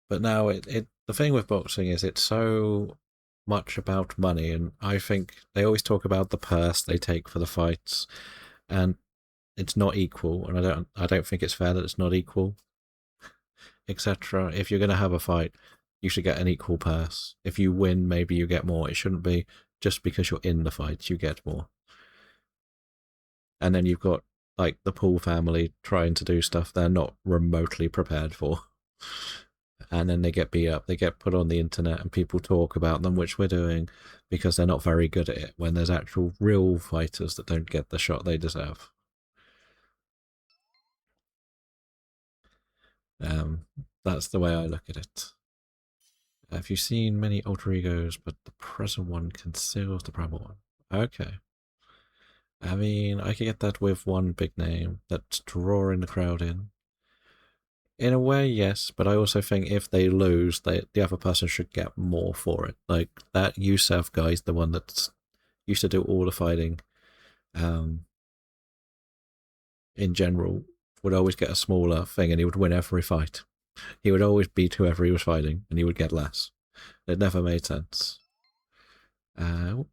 But now the thing with boxing is it's so much about money, and I think they always talk about the purse they take for the fights, and it's not equal, and I don't think it's fair that it's not equal, etc. If you're going to have a fight, you should get an equal purse. If you win, maybe you get more. It shouldn't be just because you're in the fight, you get more. And then you've got like the Pool family trying to do stuff they're not remotely prepared for. And then they get beat up, they get put on the internet, and people talk about them, which we're doing, because they're not very good at it, when there's actual real fighters that don't get the shot they deserve. That's the way I look at it. Have you seen many alter egos, but the present one conceals the primal one? Okay. I mean, I could get that with one big name that's drawing the crowd in. In a way, yes, but I also think if they lose, the other person should get more for it. Like, that Yusef guy's the one that used to do all the fighting. In general, would always get a smaller thing, and he would win every fight. He would always beat whoever he was fighting, and he would get less. It never made sense.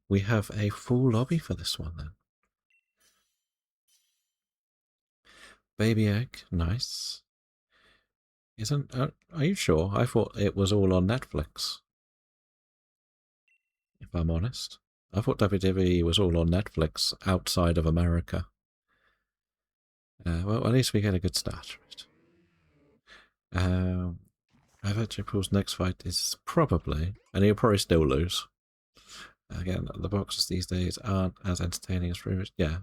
We have a full lobby for this one then. Baby egg, nice. Isn't? Are you sure? I thought it was all on Netflix. If I'm honest, I thought WWE was all on Netflix outside of America. Well, at least we get a good start. I bet Paul's next fight is probably, and he'll probably still lose. Again, the boxers these days aren't as entertaining as previous. Yeah,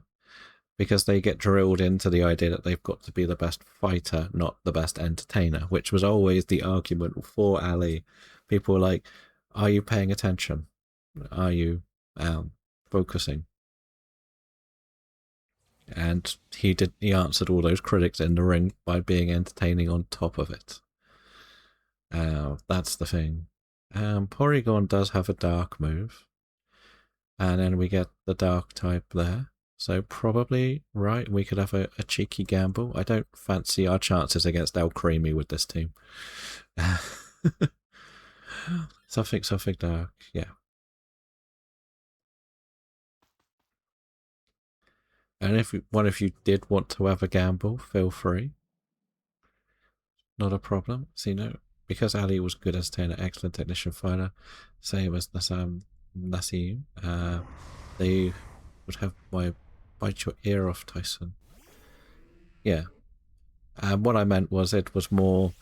because they get drilled into the idea that they've got to be the best fighter, not the best entertainer, which was always the argument for Ali. People were like, are you paying attention? Are you focusing? And he answered all those critics in the ring by being entertaining on top of it. That's the thing. Porygon does have a dark move. And then we get the dark type there. So probably, right, we could have a cheeky gamble. I don't fancy our chances against El Creamy with this team. something dark, yeah. And if one of you did want to have a gamble, feel free. Not a problem. See, no, because Ali was good as an excellent technician fighter, same as Nassim, they would have my bite your ear off Tyson. Yeah. What I meant was it was more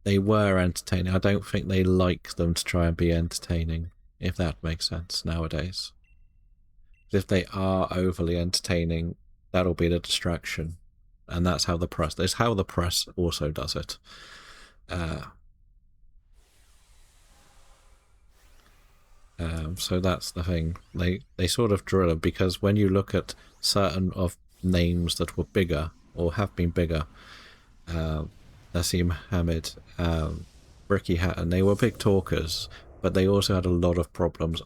they were entertaining. I don't think they like them to try and be entertaining, if that makes sense nowadays. If they are overly entertaining, that'll be the distraction. And that's how the press, that's how the press also does it. So that's the thing. They sort of drill them, because when you look at certain of names that were bigger or have been bigger, Nassim Hamid, Ricky Hatton, they were big talkers, but they also had a lot of problems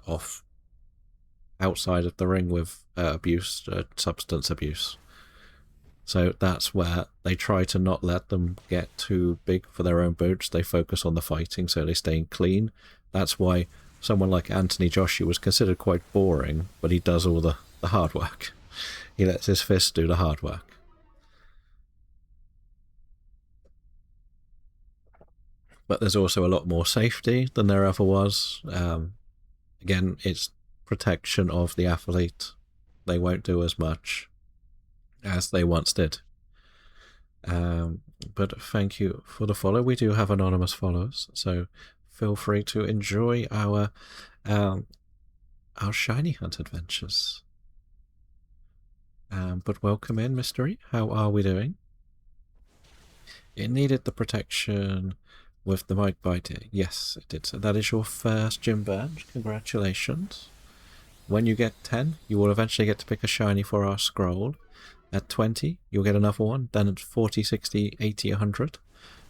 outside of the ring with abuse, substance abuse. So that's where they try to not let them get too big for their own boots. They focus on the fighting, so they stay clean. That's why someone like Anthony Joshua was considered quite boring, but he does all the hard work. He lets his fists do the hard work. But there's also a lot more safety than there ever was. Again, it's protection of the athlete. They won't do as much as they once did. But thank you for the follow. We do have anonymous followers, so feel free to enjoy our shiny hunt adventures. But welcome in, Mystery. How are we doing? It needed the protection with the mic bite. Yes, it did. So that is your first gym badge. Congratulations. When you get 10, you will eventually get to pick a shiny for our scroll. At 20, you'll get another one. Then at 40, 60, 80, 100.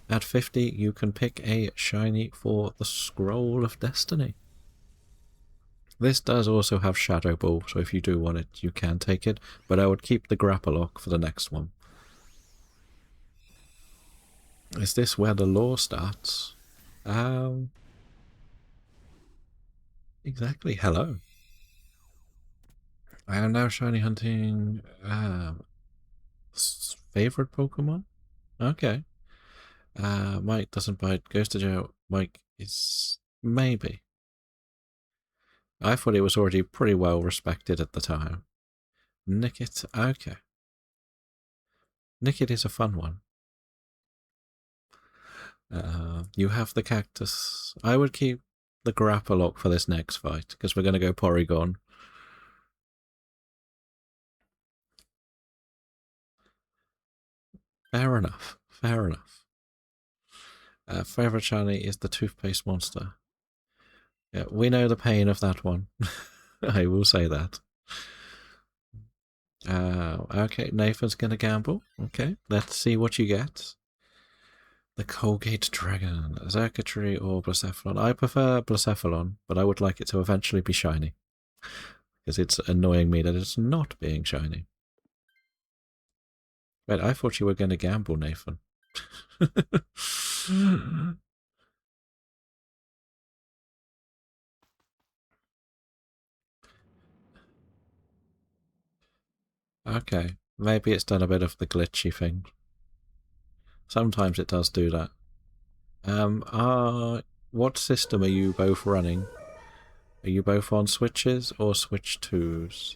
At 50, you can pick a shiny for the Scroll of Destiny. This does also have Shadow Ball, so if you do want it, you can take it. But I would keep the Grapple Lock for the next one. Is this where the lore starts? Exactly. Hello. I am now shiny hunting favorite Pokemon? Okay. Mike doesn't bite, goes to jail. Mike is maybe. I thought it was already pretty well respected at the time. Nickit, okay. Nickit is a fun one. You have the cactus. I would keep the Grappalock for this next fight, because we're going to go Porygon. Fair enough. Fair enough. Favorite shiny is the toothpaste monster. Yeah, we know the pain of that one. I will say that. Okay, Nathan's gonna gamble. Okay, let's see what you get. The Colgate Dragon, Xurkitree or Blacephalon. I prefer Blacephalon, but I would like it to eventually be shiny. Because it's annoying me that it's not being shiny. Wait, I thought you were going to gamble, Nathan. Okay, maybe it's done a bit of the glitchy thing. Sometimes it does do that. What system are you both running? Are you both on Switches or Switch 2s?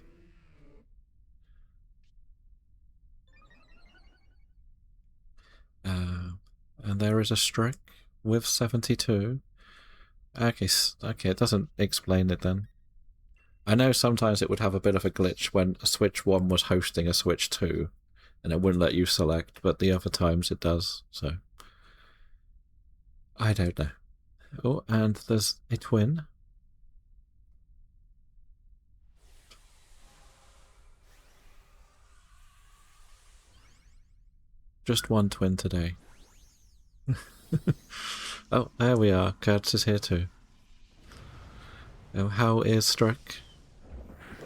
And there is a strike with 72. Okay, okay, it doesn't explain it then. I know sometimes it would have a bit of a glitch when a Switch 1 was hosting a Switch 2, and it wouldn't let you select, but the other times it does, so... I don't know. Oh, and there's a twin. Just one twin today. Oh, there we are. Kurtz is here too. Oh, how is Struck?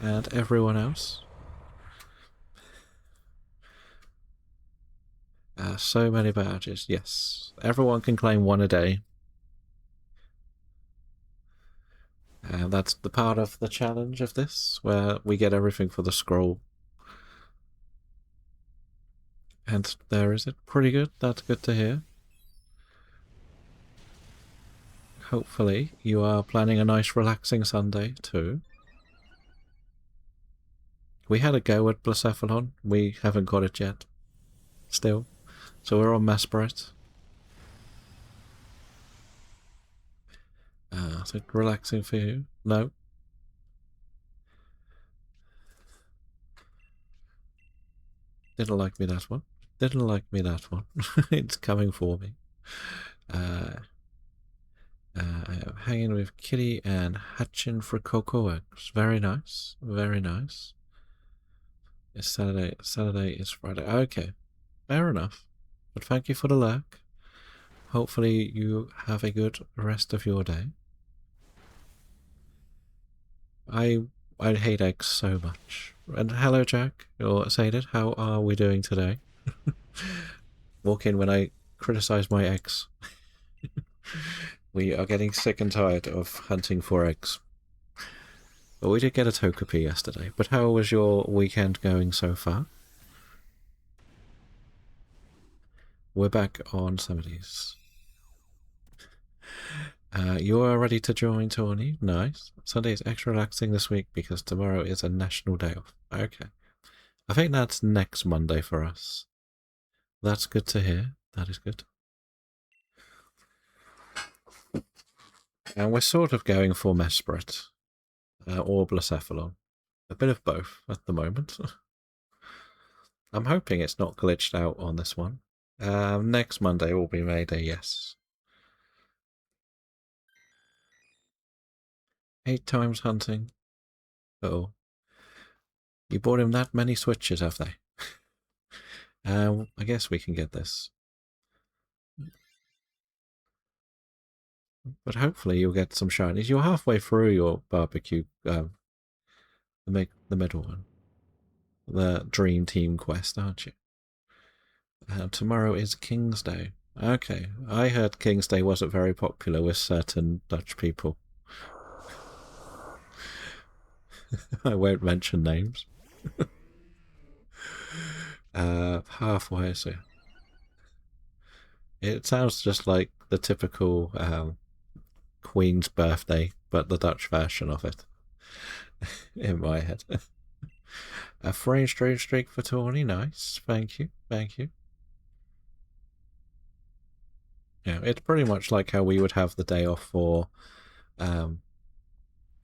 And everyone else? So many badges, yes. Everyone can claim one a day. And that's the part of the challenge of this, where we get everything for the scroll. And there is it. Pretty good. That's good to hear. Hopefully you are planning a nice relaxing Sunday too. We had a go at Blacephalon. We haven't got it yet. Still. So we're on Mesprit. I think relaxing for you. No. Didn't like me that one. Didn't like me that one. It's coming for me. Hanging with Kitty and hatching for cocoa eggs. Very nice. Very nice. It's Saturday. Saturday is Friday. Okay. Fair enough. But thank you for the lurk. Hopefully you have a good rest of your day. I hate eggs so much. And hello, Jack, or Saded, how are we doing today? Walk in when I criticize my eggs. We are getting sick and tired of hunting for eggs. But we did get a Togepi yesterday. But how was your weekend going so far? We're back on Summerdays. You are ready to join, Tawny? Nice. Sunday is extra relaxing this week because tomorrow is a national day off. Okay. I think that's next Monday for us. That's good to hear. That is good. And we're sort of going for Mesprit. Or Blacephalon. A bit of both at the moment. I'm hoping it's not glitched out on this one. Next Monday will be May Day, yes. 8 times hunting. Uh-oh. You bought him that many switches, have they? I guess we can get this. But hopefully you'll get some shinies. You're halfway through your barbecue, the middle one. The Dream Team quest, aren't you? Tomorrow is King's Day. Okay, I heard King's Day wasn't very popular with certain Dutch people. I won't mention names. Halfway, so it sounds just like the typical Queen's birthday, but the Dutch version of it. in my head. A frame straight streak for Tawny, nice. Thank you, thank you. Yeah, it's pretty much like how we would have the day off for um,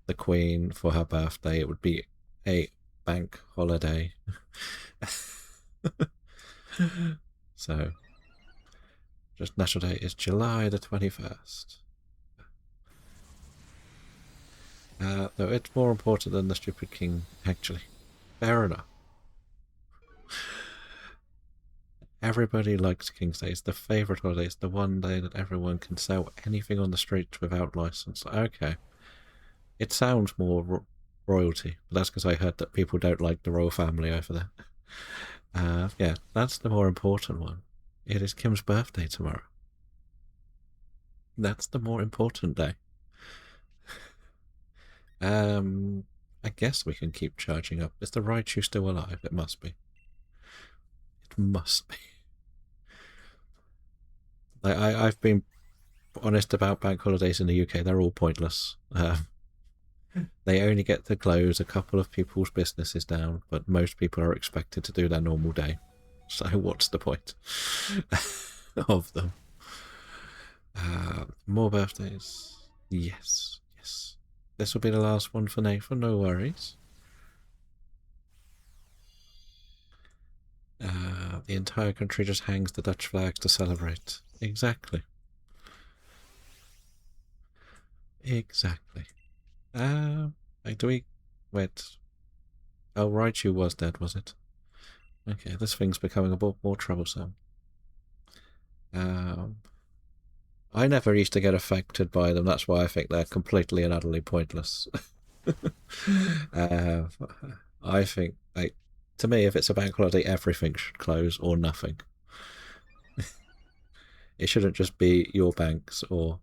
the Queen for her birthday. It would be a bank holiday. So, just National Day is July the 21st. No, it's more important than the stupid king, actually. Fair enough. Everybody likes King's Day. It's the favourite holiday. It's the one day that everyone can sell anything on the street without license. Okay. It sounds more royalty, but that's because I heard that people don't like the royal family over there. Yeah, that's the more important one. It is Kim's birthday tomorrow. That's the more important day. I guess we can keep charging up. Is the Raichu still alive? It must be. It must be. I've been honest about bank holidays in the UK. They're all pointless. They only get to close a couple of people's businesses down, but most people are expected to do their normal day. So what's the point of them? More birthdays. Yes, yes. This will be the last one for Nathan, no worries. The entire country just hangs the Dutch flags to celebrate. Exactly. Exactly. Do we... Wait. Oh, Raichu was dead, was it? Okay, this thing's becoming a bit more troublesome. I never used to get affected by them, that's why I think they're completely and utterly pointless. I think, like, to me, if it's a bank holiday, everything should close or nothing. It shouldn't just be your banks or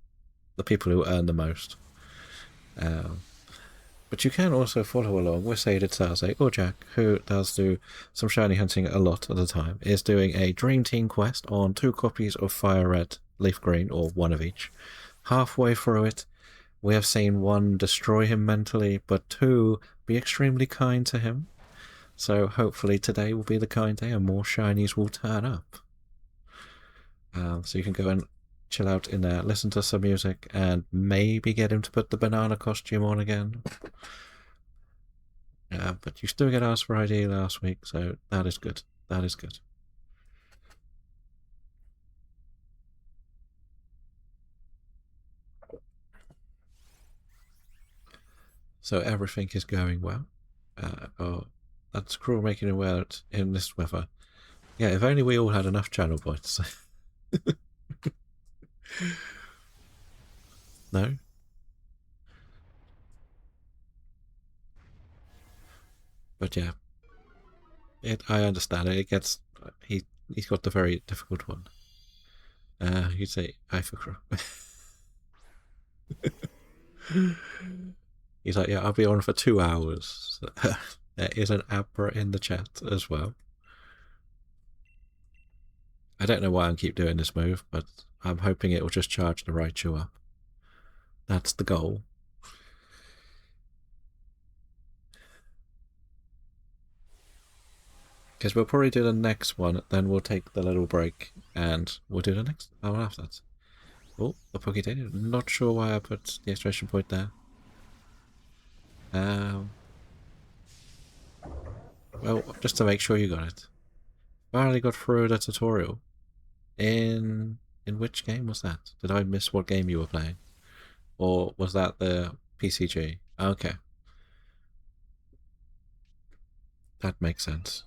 the people who earn the most. But you can also follow along with Saded Sarze or Jack, who does do some shiny hunting a lot of the time, is doing a Dream Team quest on 2 copies of Fire Red, Leaf Green, or one of each. Halfway through it, we have seen 1 destroy him mentally, but 2 be extremely kind to him. So hopefully today will be the kind day and more shinies will turn up. So you can go and chill out in there, listen to some music, and maybe get him to put the banana costume on again. But you still get asked for ID last week, so that is good. That is good. So everything is going well. Oh, that's cruel making it well in this weather. Yeah, if only we all had enough channel points. No? But yeah, I understand it. It gets he's got the very difficult one. You'd say Eiffelcrow. He's like, yeah, I'll be on for 2 hours. There is an Abra in the chat as well. I don't know why I keep doing this move, but I'm hoping it will just charge the Raichu up. That's the goal. Because we'll probably do the next one, then we'll take the little break, and we'll do the next. Oh, after that. Oh, the Pokédex. Not sure why I put the exclamation point there. Well, just to make sure you got it. Finally got through the tutorial. In which game was that? Did I miss what game you were playing? Or was that the PCG? Okay. That makes sense.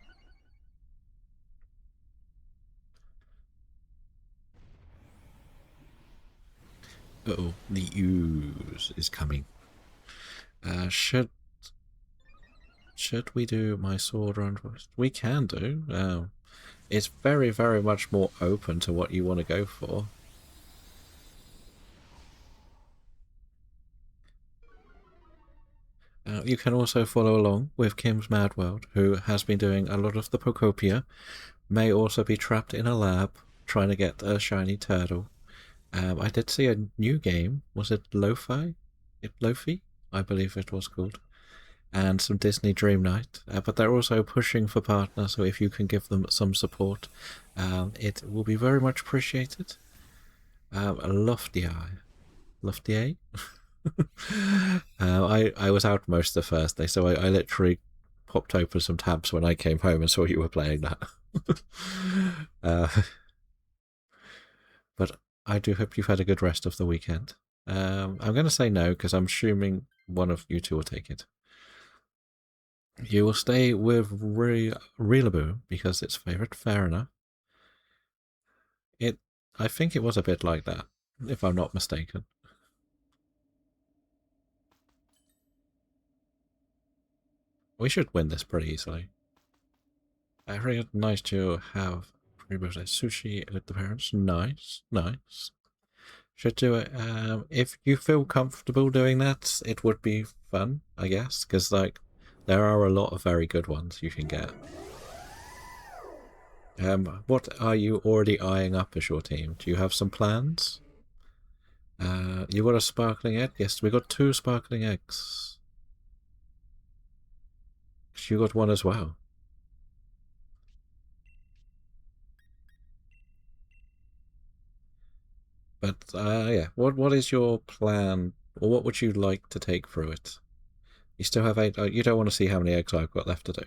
Uh-oh, the ooze is coming. Should we do my sword run first? We can do. It's very, very much more open to what you want to go for. You can also follow along with Kim's Mad World, who has been doing a lot of the Procopia, may also be trapped in a lab trying to get a shiny turtle. I did see a new game. Was it Lo-Fi? Lo-Fi? I believe it was called. and some Disney Dream Night, but they're also pushing for partners, so if you can give them some support, it will be very much appreciated. Lofty Eye. Lofty Eye? I was out most of the first day, so I literally popped open some tabs when I came home and saw you were playing that. But I do hope you've had a good rest of the weekend. I'm going to say no, because I'm assuming one of you two will take it. You will stay with Reelaboo because it's favourite. Fair enough. I think it was a bit like that, if I'm not mistaken. We should win this pretty easily. Very nice to have pre-birthday sushi with the parents. Nice, nice. Should do it. If you feel comfortable doing that, it would be fun, I guess, because like there are a lot of very good ones you can get. What are you already eyeing up as your team? Do you have some plans? You got a sparkling egg? Yes, we got 2 sparkling eggs. You got one as well. But yeah, what is your plan, or what would you like to take through it? You still have 8. You don't want to see how many eggs I've got left to do.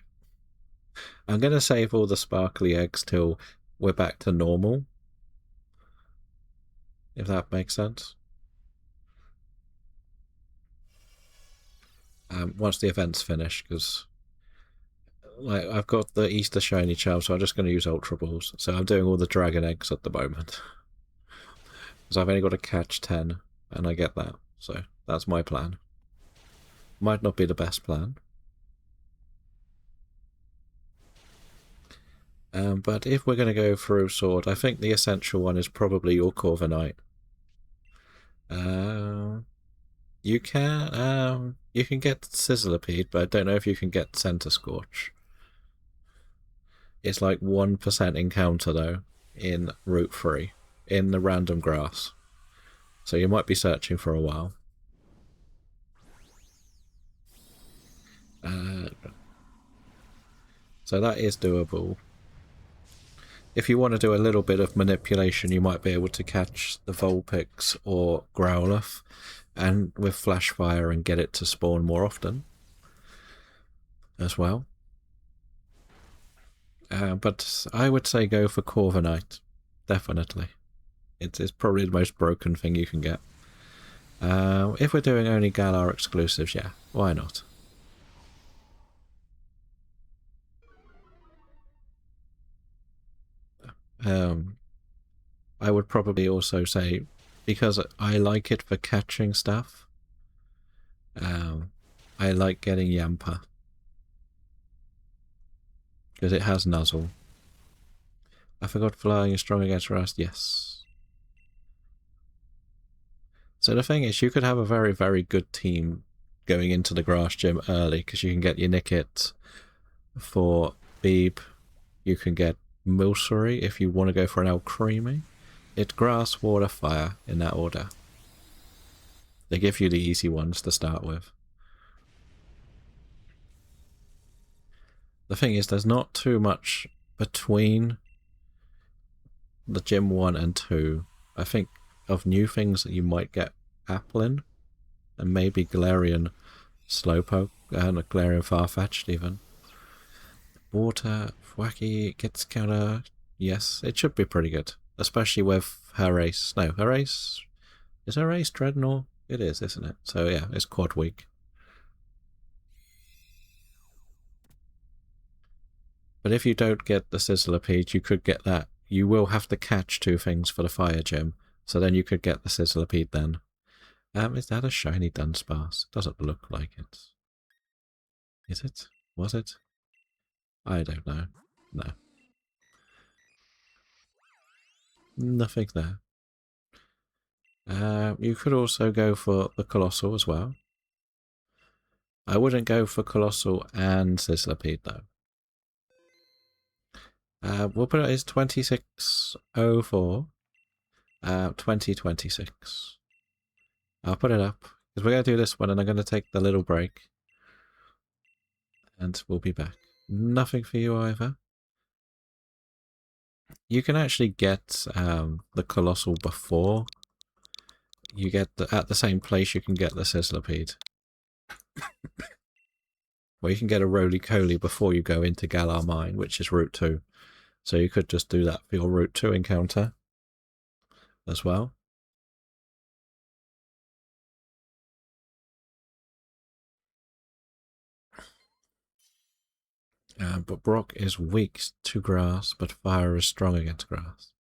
I'm going to save all the sparkly eggs till we're back to normal, if that makes sense. Once the event's finished, because like I've got the Easter shiny charm, so I'm just going to use Ultra Balls. So I'm doing all the dragon eggs at the moment, because I've only got to catch 10, and I get that. So that's my plan. Might not be the best plan. But if we're going to go through Sword, I think the essential one is probably your Corviknight. You can get Sizzlipede, but I don't know if you can get Center Scorch. It's like 1% encounter though in Route 3 in the random grass, so you might be searching for a while. So that is doable. If you want to do a little bit of manipulation, you might be able to catch the Vulpix or Growlithe and with Flash Fire and get it to spawn more often as well. But I would say go for Corviknight, definitely. It's probably the most broken thing you can get. If we're doing only Galar exclusives, yeah, why not? I would probably also say, because I like it for catching stuff, I like getting Yampa. Because it has Nuzzle. I forgot flying is strong against Rust, yes. So the thing is, you could have a very, very good team going into the grass gym early, because you can get your Nickit for Beeb. You can get Milcery if you want to go for an Alcremie. It's grass, water, fire in that order. They give you the easy ones to start with. The thing is, there's not too much between the Gym 1 and 2. I think of new things that you might get Applin, and maybe Galarian Slowpoke, and a Galarian Farfetch'd even. Water, Thwacky, gets counter. Yes, it should be pretty good. Especially with her ace. No, her ace. Is her ace Dreadnought? It is, isn't it? So yeah, it's quad weak. But if you don't get the Sizzlipede, you could get that. You will have to catch 2 things for the Fire Gym. So then you could get the Sizzlipede then. Is that a shiny Dunsparce? Doesn't look like it. Is it? Was it? I don't know. No. Nothing there. You could also go for the Colossal as well. I wouldn't go for Colossal and Sizzlipede though. We'll put it as 2604. 2026. I'll put it up, because we're going to do this one and I'm going to take the little break. And we'll be back. Nothing for you either. You can actually get the Colossal before you get at the same place you can get the Sizzlipede. Well, you can get a Roly-Coly before you go into Galar Mine, which is Route 2. So you could just do that for your Route 2 encounter as well. But Brock is weak to grass, but fire is strong against grass.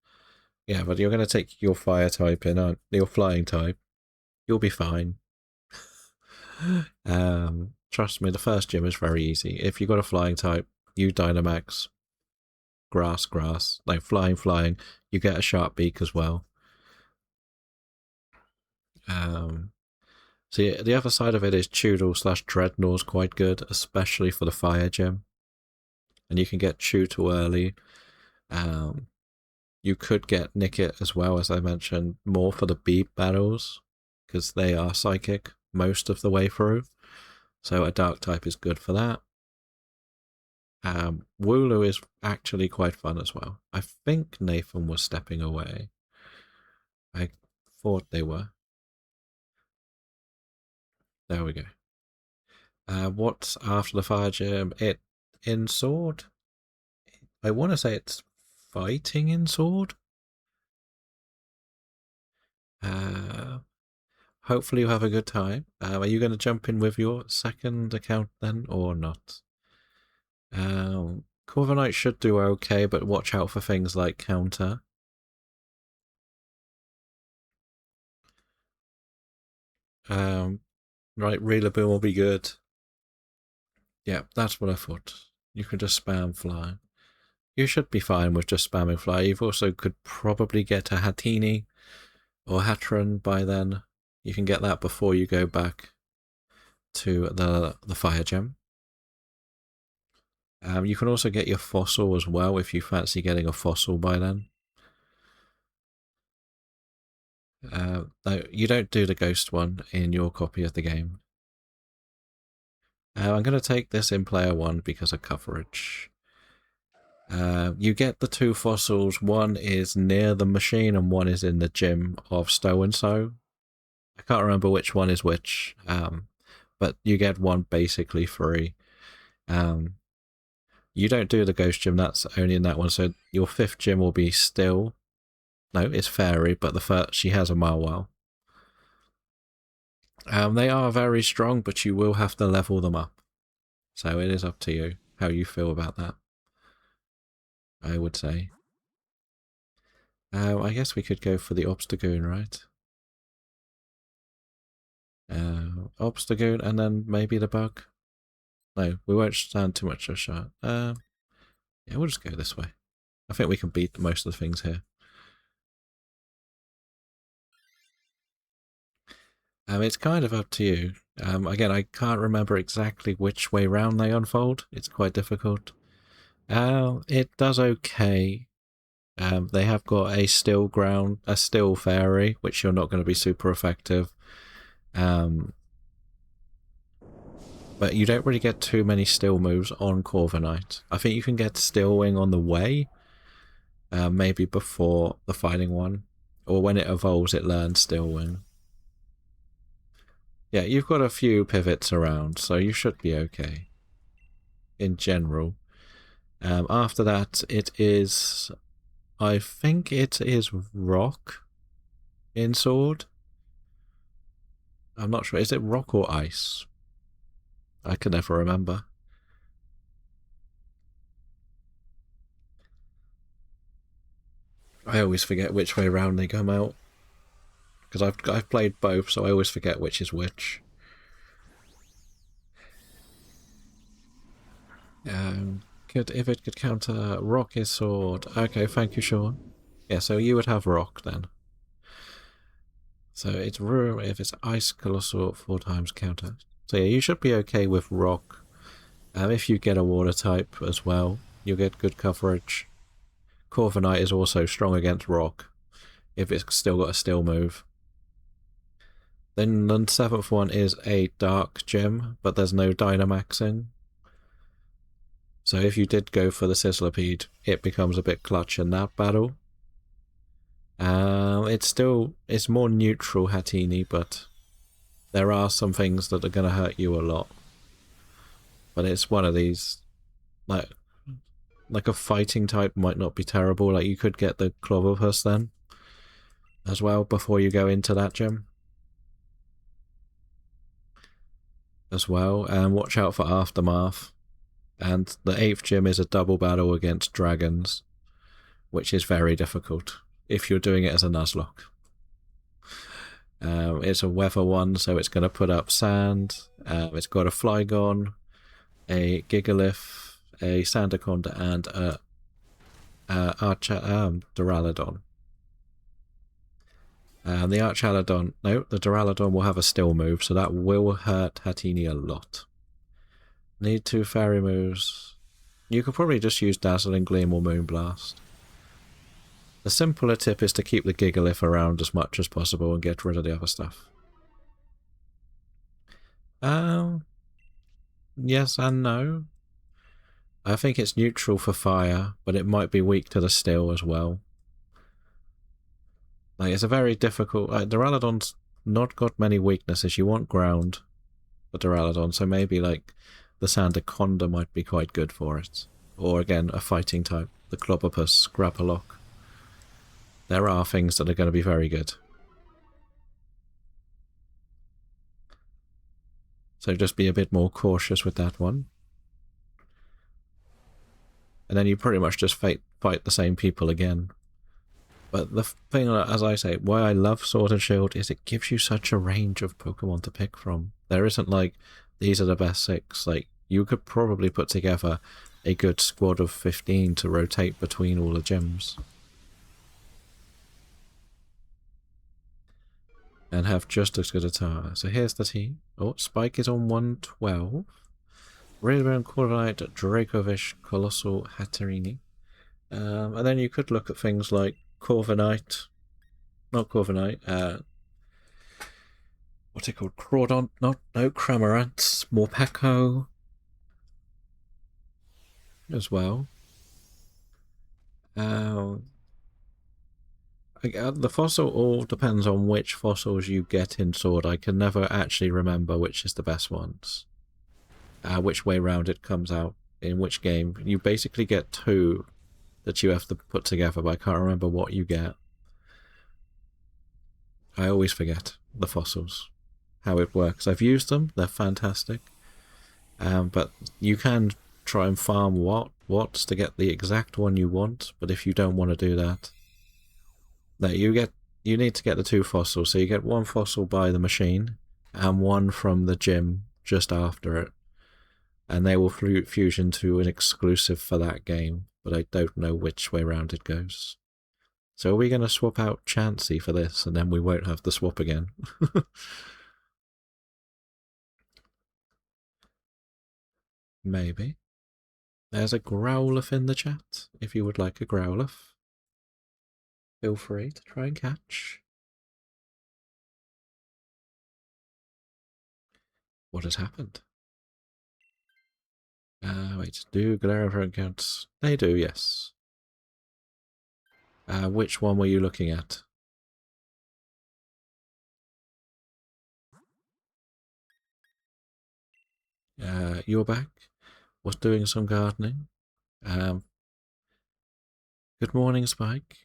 Yeah, but you're going to take your fire type in, aren't your flying type. You'll be fine. Trust me, the first gym is very easy. If you've got a flying type, you Dynamax, grass. No, flying. You get a sharp beak as well. So yeah, the other side of it is Choodle / Dreadnought's quite good, especially for the fire gym. And you can get Choodle early. You could get Nickit as well, as I mentioned, more for the beat battles, because they are psychic most of the way through. So a dark type is good for that. Wooloo is actually quite fun as well. I think Nathan was stepping away. I thought they were. There we go. What's after the fire gym? It in sword? I want to say it's fighting in sword. Hopefully you have a good time. Are you going to jump in with your second account then, or not? Corviknight should do okay, but watch out for things like counter. Right, Reeler will be good. Yeah, that's what I thought. You can just spam fly. You should be fine with just spamming fly. You also could probably get a Hatini or Hatron by then. You can get that before you go back to the fire gem. You can also get your fossil as well if you fancy getting a fossil by then. No, you don't do the ghost one in your copy of the game. I'm going to take this in player 1 because of coverage. You get the 2 fossils. One is near the machine and one is in the gym of Stow-and-So. I can't remember which one is which, but you get one basically free. You don't do the ghost gym, that's only in that one. So your 5th gym will be still. No, it's fairy, but the first, she has a Marwell. They are very strong, but you will have to level them up. So it is up to you how you feel about that, I would say. I guess we could go for the Obstagoon, right? Obstagoon and then maybe the bug. No, we won't stand too much of a shot. Yeah, we'll just go this way. I think we can beat most of the things here. It's kind of up to you. Again, I can't remember exactly which way round they unfold. It's quite difficult. It does okay. They have got a still fairy, which you're not going to be super effective. But you don't really get too many still moves on Corviknight. I think you can get Still Wing on the way, maybe before the fighting one, or when it evolves it learns Still Wing. Yeah, you've got a few pivots around, so you should be okay in general. After that, it is, I think it is Rock in Sword. I'm not sure. Is it Rock or Ice? I can never remember. I always forget which way round they come out. Because I've played both, so I always forget which is which. If it could counter Rock is Sword. Okay, thank you, Sean. Yeah, so you would have Rock then. So it's Room if it's Ice Colossal 4 times counter. So yeah, you should be okay with Rock. If you get a Water type as well, you'll get good coverage. Corviknight is also strong against Rock, if it's still got a still move. Then the 7th one is a Dark Gem, but there's no Dynamaxing. So if you did go for the Sizzlipede, it becomes a bit clutch in that battle. It's more neutral Hatini, but there are some things that are going to hurt you a lot. But it's one of these, like a fighting type might not be terrible. Like you could get the Clobbopus then as well before you go into that gym as well. And watch out for Aftermath. And the 8th gym is a double battle against dragons, which is very difficult if you're doing it as a Nuzlocke. It's a weather one, so it's going to put up sand. It's got a Flygon, a Gigalith, a Sandaconda, and a Duraludon. The Archaludon, no, the Duraludon will have a still move, so that will hurt Hatini a lot. Need 2 fairy moves. You could probably just use Dazzling Gleam or Moonblast. The simpler tip is to keep the Gigalith around as much as possible and get rid of the other stuff. Yes and no. I think it's neutral for fire, but it might be weak to the steel as well. Like, it's a very difficult... Duraludon's not got many weaknesses. You want ground for Duraludon, so maybe, like, the Sandaconda might be quite good for it. Or, again, a fighting type. The Clobbopus, Grappalock. There are things that are going to be very good. So just be a bit more cautious with that one. And then you pretty much just fight the same people again. But the thing, as I say, why I love Sword and Shield is it gives you such a range of Pokemon to pick from. There isn't like, these are the best 6. Like, you could probably put together a good squad of 15 to rotate between all the gyms. And have just as good a tower. So here's the team. Oh, Spike is on 112. Railroad, Corviknight, Dracovish, Colossal, Hatterini. And then you could look at things like Corviknight. Not Corviknight. What's it called? Crawdon? No, Cramorant. Morpeko. As well. The fossil all depends on which fossils you get in Sword. I can never actually remember which is the best ones. Which way round it comes out in which game. You basically get 2 that you have to put together, but I can't remember what you get. I always forget the fossils, how it works. I've used them, they're fantastic. But you can try and farm watts to get the exact one you want, but if you don't want to do that, you need to get the 2 fossils. So you get 1 fossil by the machine and 1 from the gym just after it. And they will fuse into an exclusive for that game, but I don't know which way round it goes. So are we going to swap out Chansey for this, and then we won't have the swap again? Maybe. There's a Growlithe in the chat, if you would like a Growlithe. Feel free to try and catch. What has happened? Wait, do Galarian counts? They do, yes. Which one were you looking at? You're back? Was doing some gardening. Good morning, Spike.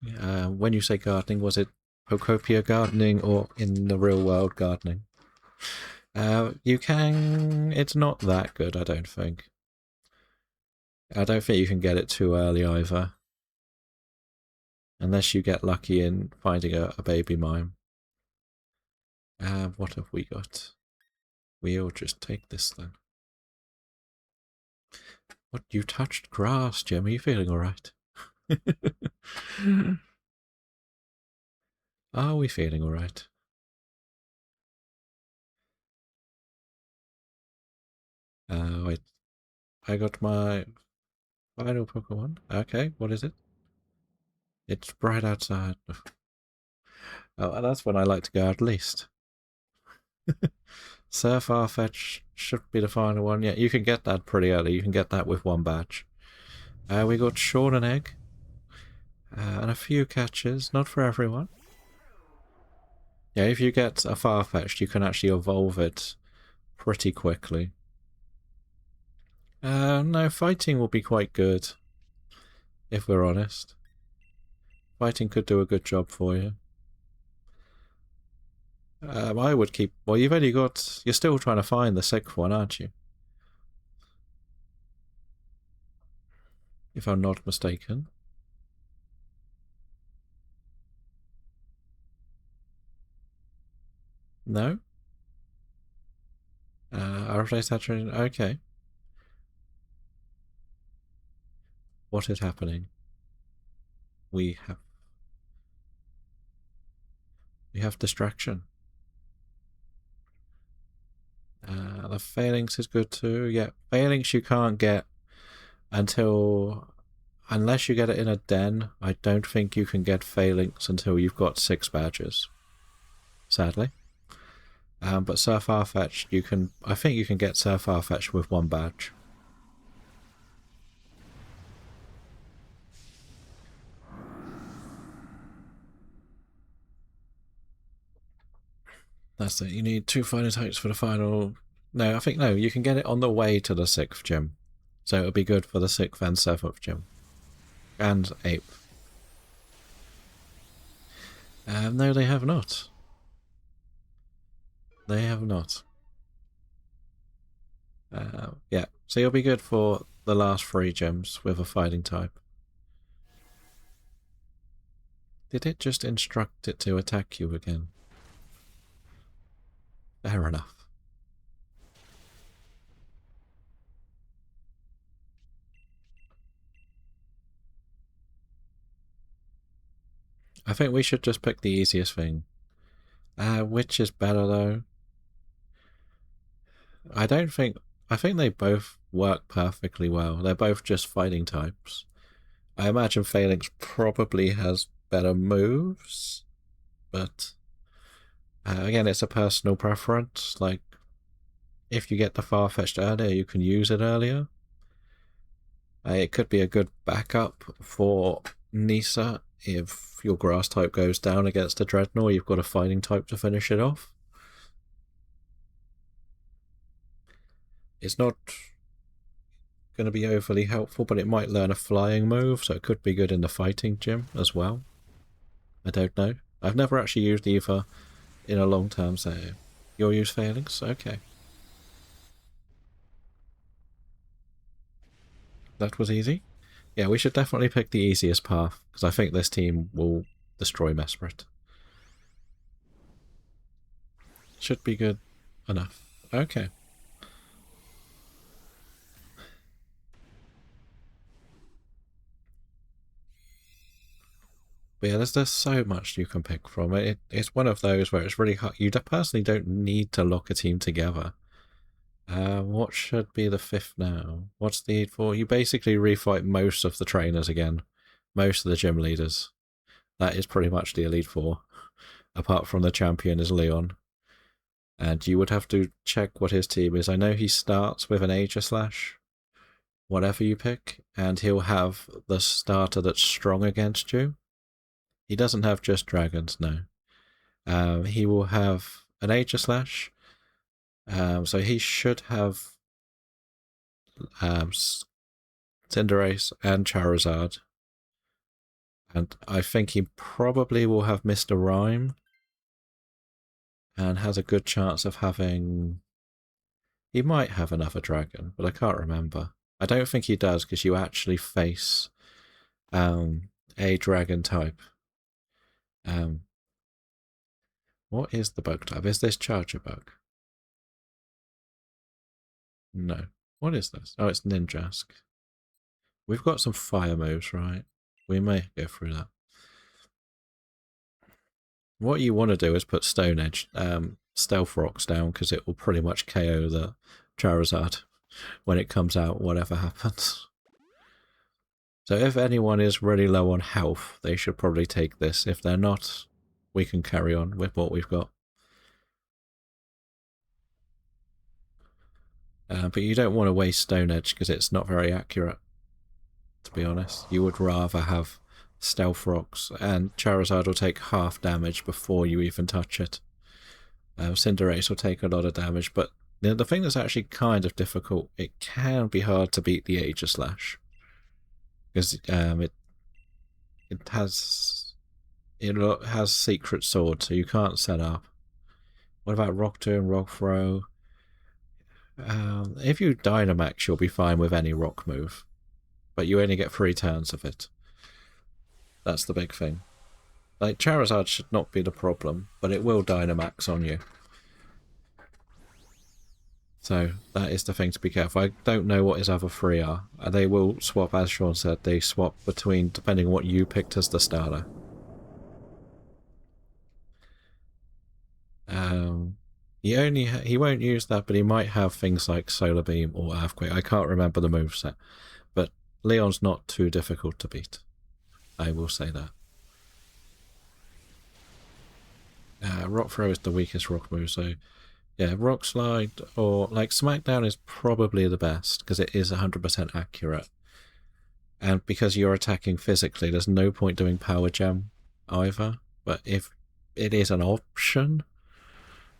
When you say gardening, was it Pokopia gardening or in the real world gardening? You can... It's not that good, I don't think. I don't think you can get it too early either. Unless you get lucky in finding a baby mime. What have we got? We'll just take this then. What? You touched grass, Jim. Are you feeling alright? Are we feeling alright? Wait. I got my final Pokemon. Okay, what is it? It's bright outside. Oh, and that's when I like to go out least. Surf Farfetch should be the final one. Yeah, you can get that pretty early. You can get that with one badge. We got Sean and Egg. And a few catches. Not for everyone. Yeah, if you get a Farfetch'd, you can actually evolve it pretty quickly. No, fighting will be quite good, if we're honest. Fighting could do a good job for you. I would keep... Well, you've only got... You're still trying to find the sixth one, aren't you? If I'm not mistaken. No? RFA saturation... Okay. What is happening? We have distraction. The phalanx is good too. Yeah, phalanx you can't get until... Unless you get it in a den, I don't think you can get phalanx until you've got 6 badges. Sadly. But Surf Farfetch, you can... I think you can get Surf Farfetch with 1 badge. That's it. You need 2 fighting types for the final... No, I think no. You can get it on the way to the 6th gym. So it'll be good for the 6th and 7th gym. And 8th. No, they have not. They have not. Yeah, so you'll be good for the last 3 gyms with a fighting type. Did it just instruct it to attack you again? Fair enough. I think we should just pick the easiest thing. Which is better though? I don't think... I think they both work perfectly well. They're both just fighting types. I imagine Phalanx probably has better moves, but again, it's a personal preference. Like, if you get the Farfetch'd earlier, you can use it earlier. It could be a good backup for Nisa if your grass type goes down against a Dreadnought. You've got a fighting type to finish it off. It's not going to be overly helpful, but it might learn a flying move, so it could be good in the fighting gym as well. I don't know. I've never actually used either in a long term, so you'll use Phalanx? Okay. That was easy. Yeah, we should definitely pick the easiest path, because I think this team will destroy Mesprit. Should be good enough. Okay. But yeah, there's so much you can pick from. It's one of those where it's really hard. You personally don't need to lock a team together. What should be the 5th now? What's the 4? You basically refight most of the trainers again. Most of the gym leaders. That is pretty much the Elite 4. Apart from the champion is Leon. And you would have to check what his team is. I know he starts with an Aegislash, whatever you pick, and he'll have the starter that's strong against you. He doesn't have just dragons, no. He will have an Aegislash, so he should have Cinderace and Charizard. And I think he probably will have Mr. Rhyme, and has a good chance of having... He might have another dragon, but I can't remember. I don't think he does, because you actually face a dragon type. What is the bug type? Is this Charger bug? No. What is this? Oh, it's Ninjask. We've got some fire moves, right? We may go through that. What you want to do is put Stone Edge, Stealth Rocks down, because it will pretty much KO the Charizard when it comes out, whatever happens. So if anyone is really low on health, they should probably take this. If they're not, we can carry on with what we've got. But you don't want to waste Stone Edge because it's not very accurate, to be honest. You would rather have Stealth Rocks, and Charizard will take half damage before you even touch it. Cinderace will take a lot of damage, but the thing that's actually kind of difficult, it can be hard to beat the Aegislash. Because it has Secret Sword, so you can't set up. What about Rock Tomb, Rock Throw? If you Dynamax, you'll be fine with any rock move. But you only get 3 turns of it. That's the big thing. Like, Charizard should not be the problem, but it will Dynamax on you. So, that is the thing to be careful. I don't know what his other 3 are. They will swap, as Sean said, they swap between, depending on what you picked as the starter. He won't use that, but he might have things like Solar Beam or Earthquake. I can't remember the moveset, but Leon's not too difficult to beat. I will say that. Rock Throw is the weakest rock move, so yeah, Rock Slide or like Smackdown is probably the best because it is 100% accurate. And because you're attacking physically, there's no point doing Power Gem either. But if it is an option,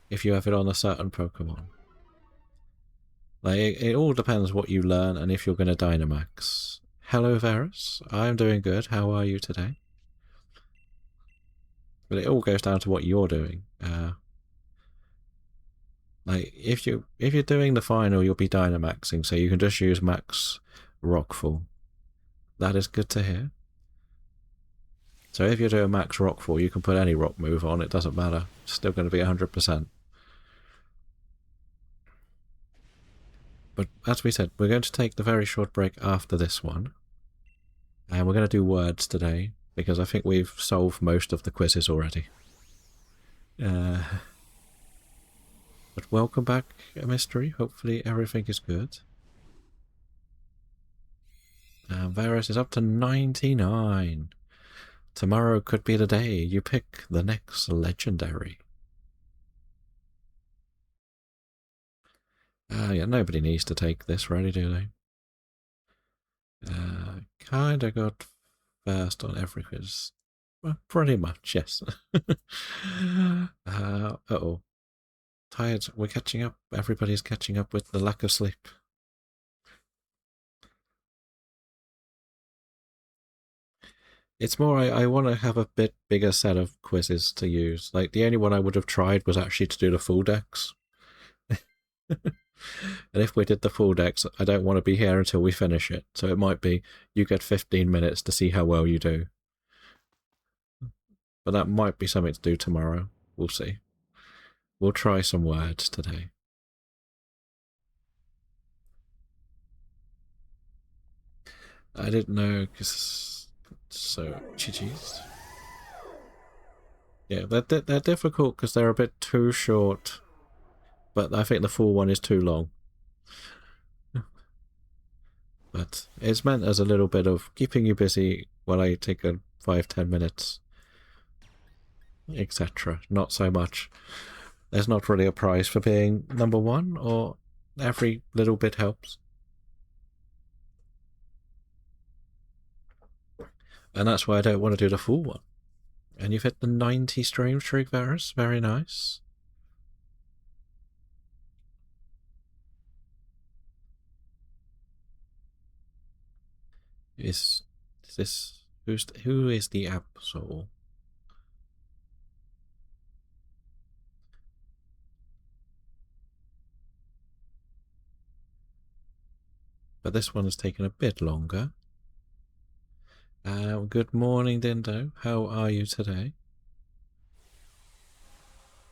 if you have it on a certain Pokemon. Like, it all depends what you learn and if you're going to Dynamax. Hello, Varus. I'm doing good. How are you today? But it all goes down to what you're doing. Like, if you're doing the final, you'll be Dynamaxing, so you can just use Max Rockfall. That is good to hear. So if you're doing Max Rockfall, you can put any rock move on. It doesn't matter. It's still going to be 100%. But as we said, we're going to take the very short break after this one. And we're going to do words today, because I think we've solved most of the quizzes already. But welcome back, Mystery. Hopefully everything is good. Varus is up to 99. Tomorrow could be the day you pick the next legendary. Yeah, nobody needs to take this ready, do they? Kinda got first on every quiz. Well, pretty much, yes. Uh-oh. Tired. We're catching up. Everybody's catching up with the lack of sleep. It's more, I want to have a bit bigger set of quizzes to use. Like, the only one I would have tried was actually to do the full decks. And if we did the full decks, I don't want to be here until we finish it. So it might be, you get 15 minutes to see how well you do. But that might be something to do tomorrow. We'll see. We'll try some words today. I didn't know, because... So, GG's. Yeah, they're difficult because they're a bit too short. But I think the full one is too long. But it's meant as a little bit of keeping you busy while I take a 5-10 minutes, etc. Not so much. There's not really a prize for being number one, or every little bit helps. And that's why I don't want to do the full one. And you've hit the 90 stream streak, Varus. Very nice. Is this... Who is the Absol? But this one has taken a bit longer. Good morning, Dindo. How are you today?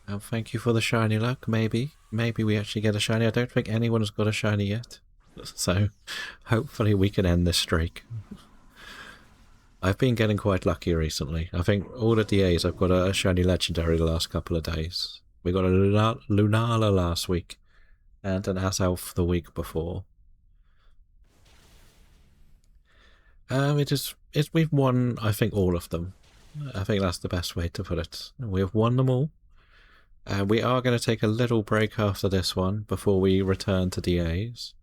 Thank you for the shiny luck. Maybe we actually get a shiny. I don't think anyone has got a shiny yet. So, hopefully we can end this streak. I've been getting quite lucky recently. I think all the DAs I've got a shiny legendary the last couple of days. We got a Lunala last week, and an Azelf the week before. We've won, I think, all of them. I think that's the best way to put it. We've won them all. We are going to take a little break after this one before we return to DAs.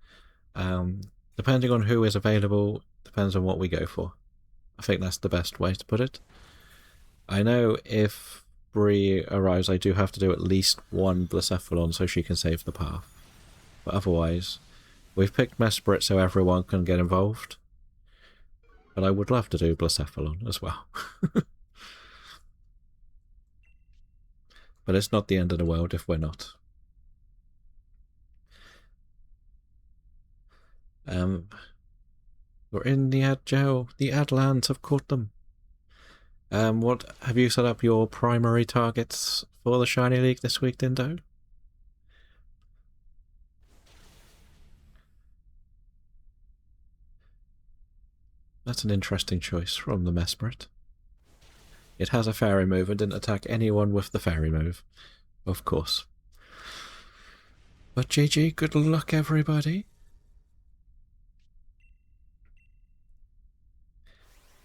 Depending on who is available, depends on what we go for. I think that's the best way to put it. I know if Bree arrives, I do have to do at least one Blacephalon so she can save the path. But otherwise, we've picked Mesprit so everyone can get involved. But I would love to do Blacephalon as well. But it's not the end of the world if we're not. We're in the ad jail. The Adlands have caught them. What have you set up your primary targets for the Shiny League this week, Dindo? That's an interesting choice from the Mesprit. It has a fairy move and didn't attack anyone with the fairy move. Of course. But GG, good luck everybody.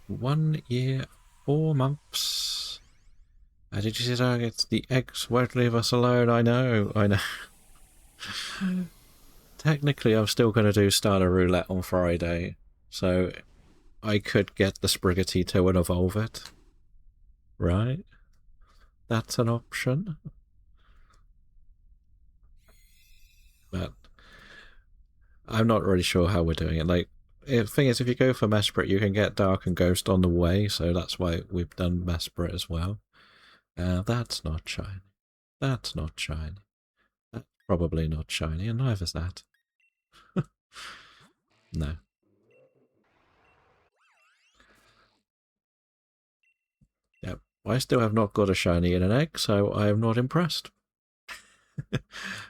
1 year, 4 months. Did you see targets? The eggs won't leave us alone. I know. Technically, I'm still going to do Starter Roulette on Friday, so I could get the Spriggity to and evolve it. Right? That's an option. But I'm not really sure how we're doing it. Like, the thing is, if you go for Mesprit, you can get Dark and Ghost on the way, so that's why we've done Mesprit as well. That's not shiny. That's not shiny. That's probably not shiny, and neither's that. No. Yep. I still have not got a shiny in an egg, so I am not impressed.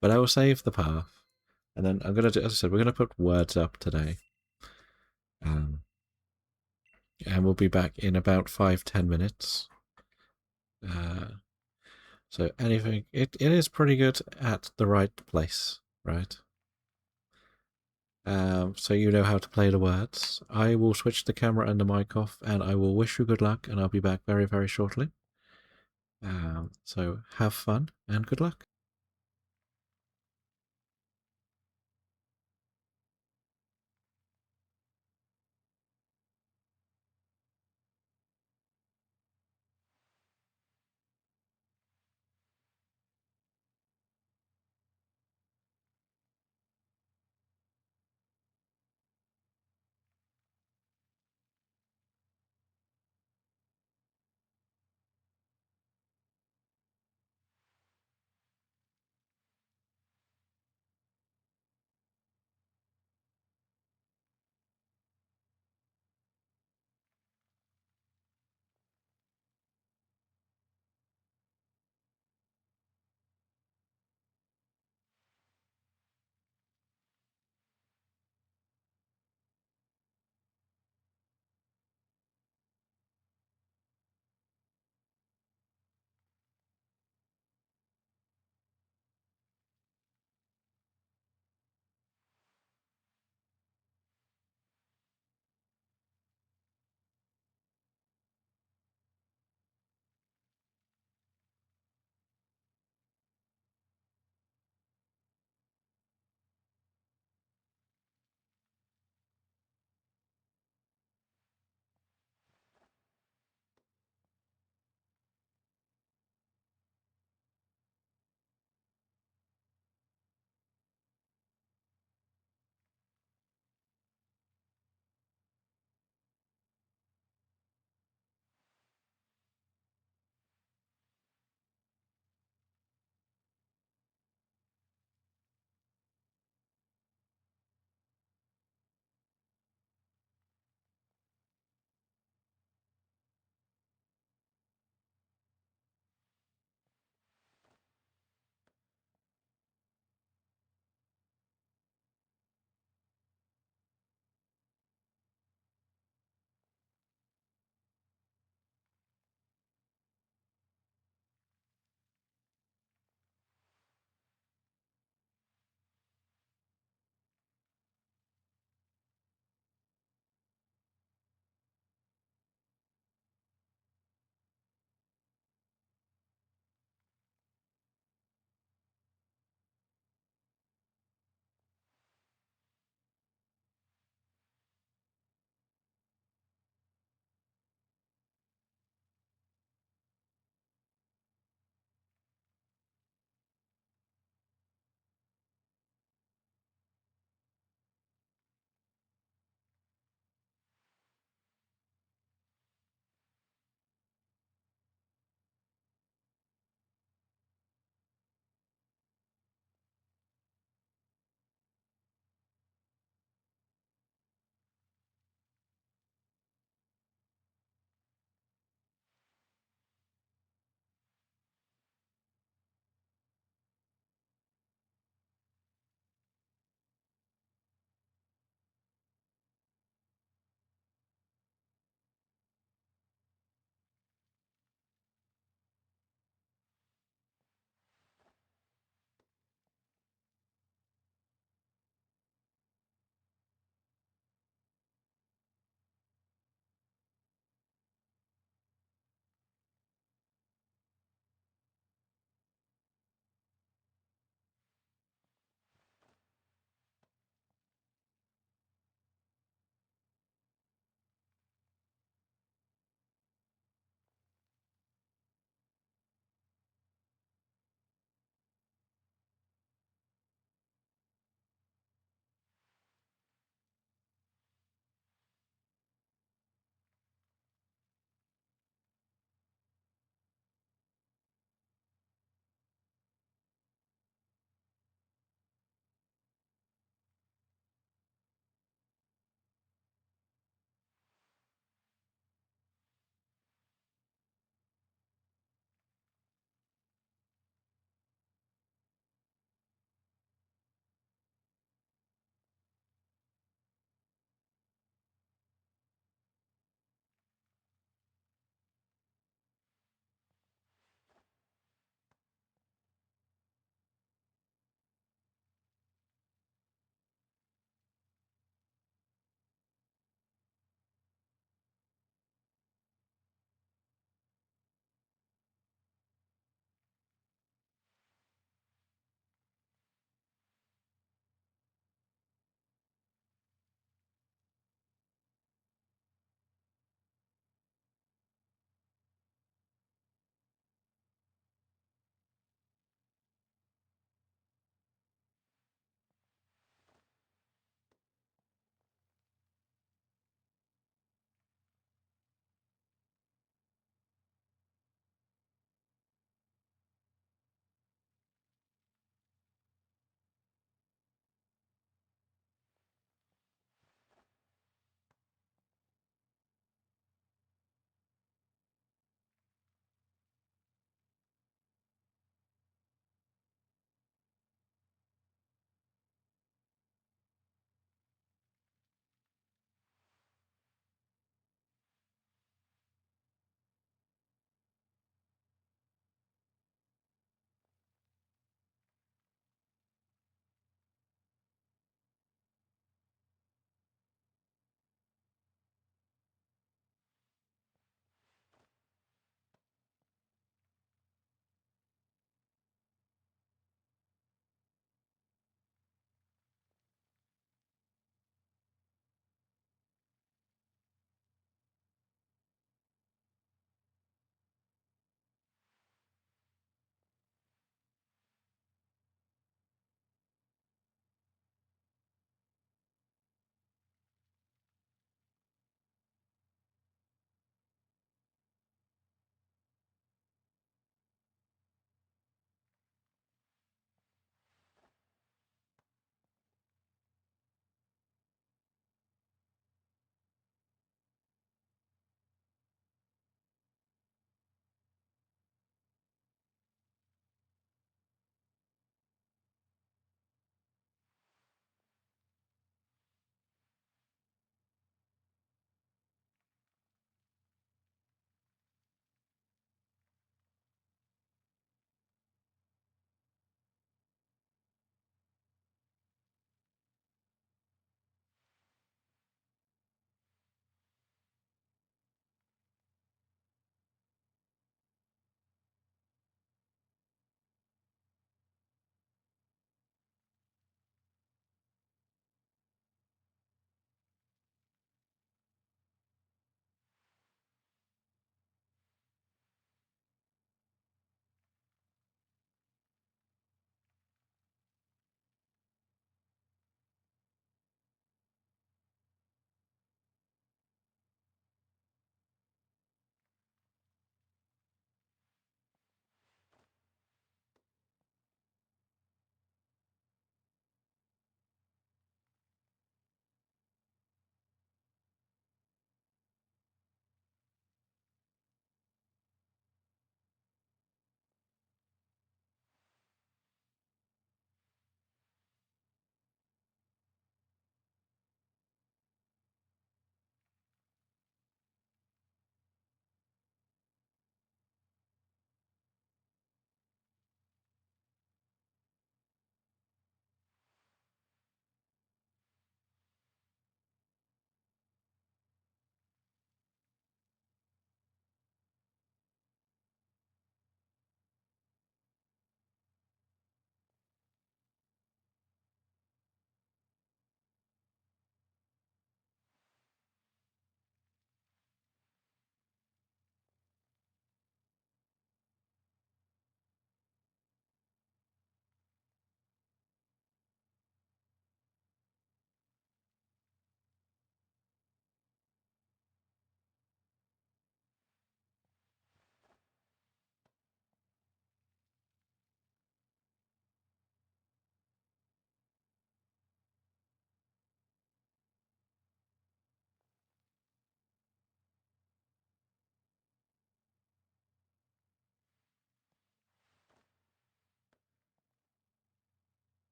But I will save the path. And then I'm going to do, as I said, we're going to put words up today. And we'll be back in about 5-10 minutes. So anything, it is pretty good at the right place, right? So you know how to play the words. I will switch the camera and the mic off, and I will wish you good luck, and I'll be back very, very shortly. So have fun, and good luck.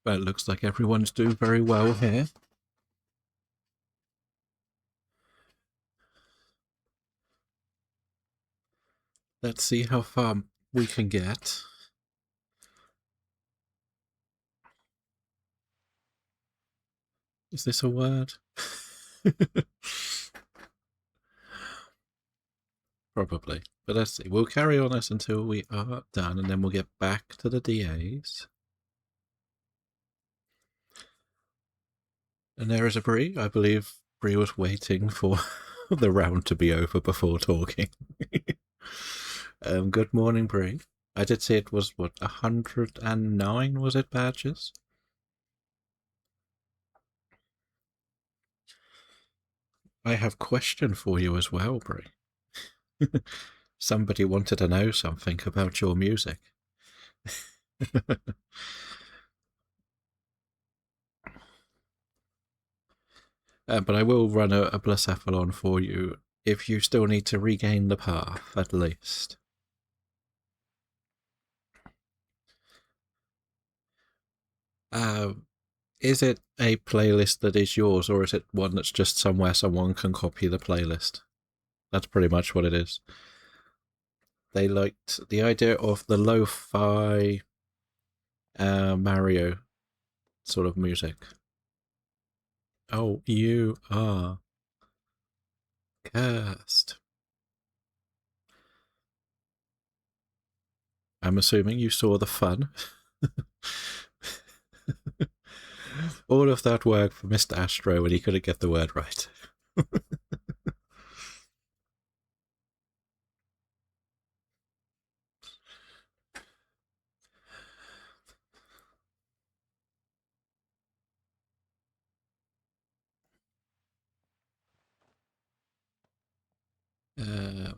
Well, it looks like everyone's doing very well here. Let's see how far we can get. Is this a word? Probably. But let's see. We'll carry on this until we are done, and then we'll get back to the DAs. And there is a Bree. I believe Bree was waiting for the round to be over before talking. Good morning, Bree. I did say it was, what, 109, was it, badges? I have a question for you as well, Bree. Somebody wanted to know something about your music. But I will run a Blacephalon for you if you still need to regain the path, at least. Is it a playlist that is yours, or is it one that's just somewhere someone can copy the playlist? That's pretty much what it is. They liked the idea of the lo-fi Mario sort of music. Oh, you are cursed. I'm assuming you saw the fun. All of that work for Mr. Astro when he couldn't get the word right.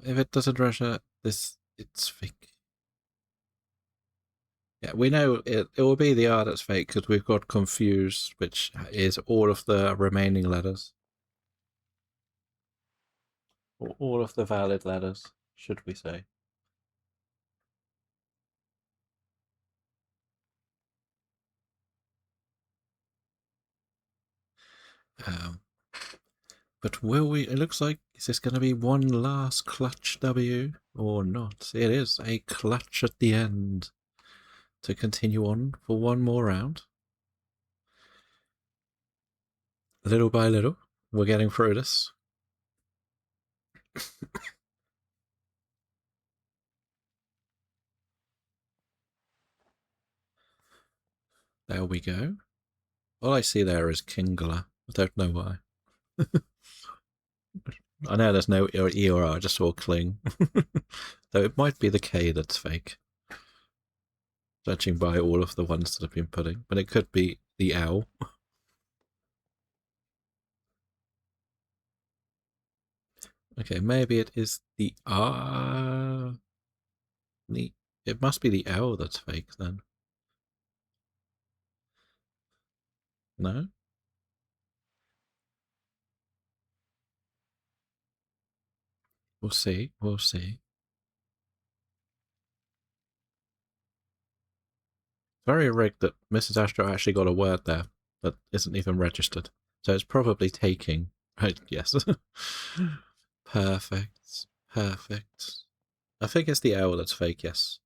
If it doesn't, Russia, it's fake. Yeah, we know it will be the R that's fake because we've got confused, which is all of the remaining letters. All of the valid letters, should we say. Um, but will we? It looks like, is this going to be one last clutch W or not? It is a clutch at the end to continue on for one more round. Little by little, we're getting through this. There we go. All I see there is Kingler. I don't know why. I know there's no E or R, I just saw Kling. Though it might be the K that's fake, judging by all of the ones that have been putting. But it could be the L. Okay, maybe it is the R. It must be the L that's fake then. No? We'll see. We'll see. Very rigged that Mrs. Astro actually got a word there that isn't even registered. So it's probably taking. Right, yes. Perfect. Perfect. I think it's the L that's fake, yes.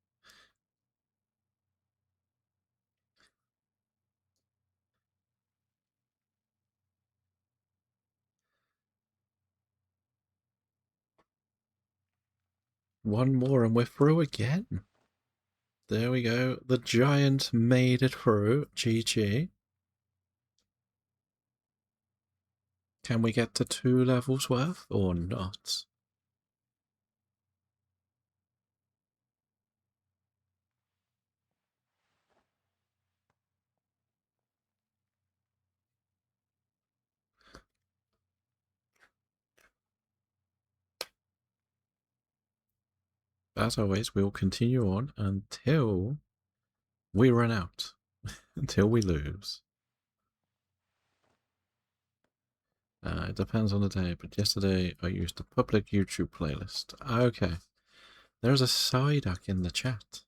One more and we're through again. There we go. The giant made it through. GG. Can we get to 2 levels worth or not? As always, we'll continue on until we run out. Until we lose. It depends on the day, but yesterday I used a public YouTube playlist. Okay. There's a Psyduck in the chat.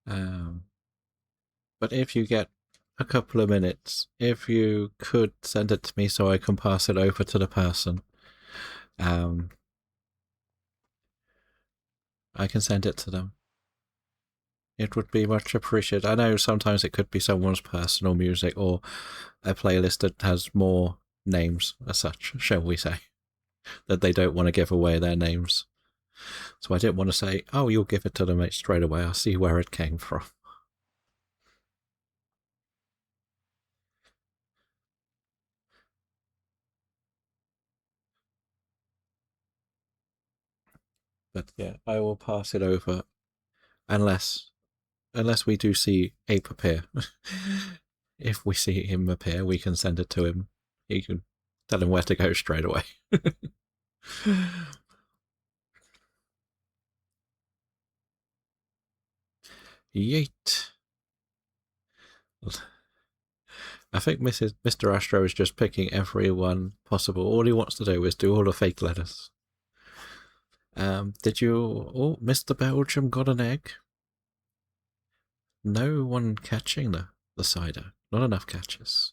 Um, but if you get a couple of minutes, if you could send it to me so I can pass it over to the person, um, I can send it to them. It would be much appreciated. I know sometimes it could be someone's personal music or a playlist that has more names as such, shall we say, that they don't want to give away their names. So I didn't want to say, oh, you'll give it to them straight away. I'll see where it came from. But yeah, I will pass it over unless we do see Ape appear. If we see him appear, we can send it to him. He can tell him where to go straight away. Yeet. I think Mr. Astro is just picking everyone possible. All he wants to do is do all the fake letters. Did you... Oh, Mr. Belgium got an egg. No one catching the cider. Not enough catches.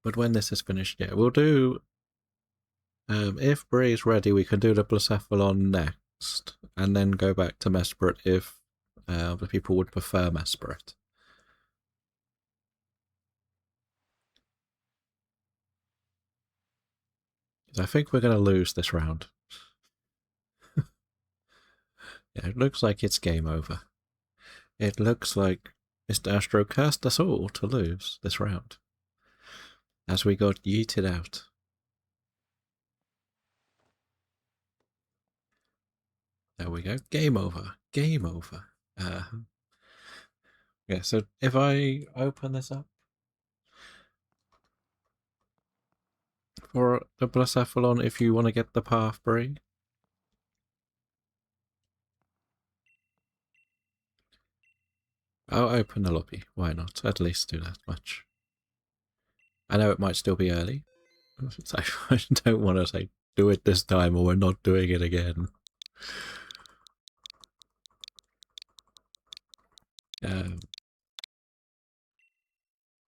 But when this is finished, yeah, we'll do... if Bree's ready, we can do the Blacephalon next. And then go back to Mesprit if the people would prefer Mesprit. I think we're going to lose this round. Yeah, it looks like it's game over. It looks like Mr. Astro cast us all to lose this round, as we got yeeted out. There we go. Game over. Game over. Yeah, so if I open this up for the Blacephalon, if you want to get the path, Brie, I'll open the lobby. Why not? At least do that much. I know it might still be early, so I don't want to say do it this time or we're not doing it again.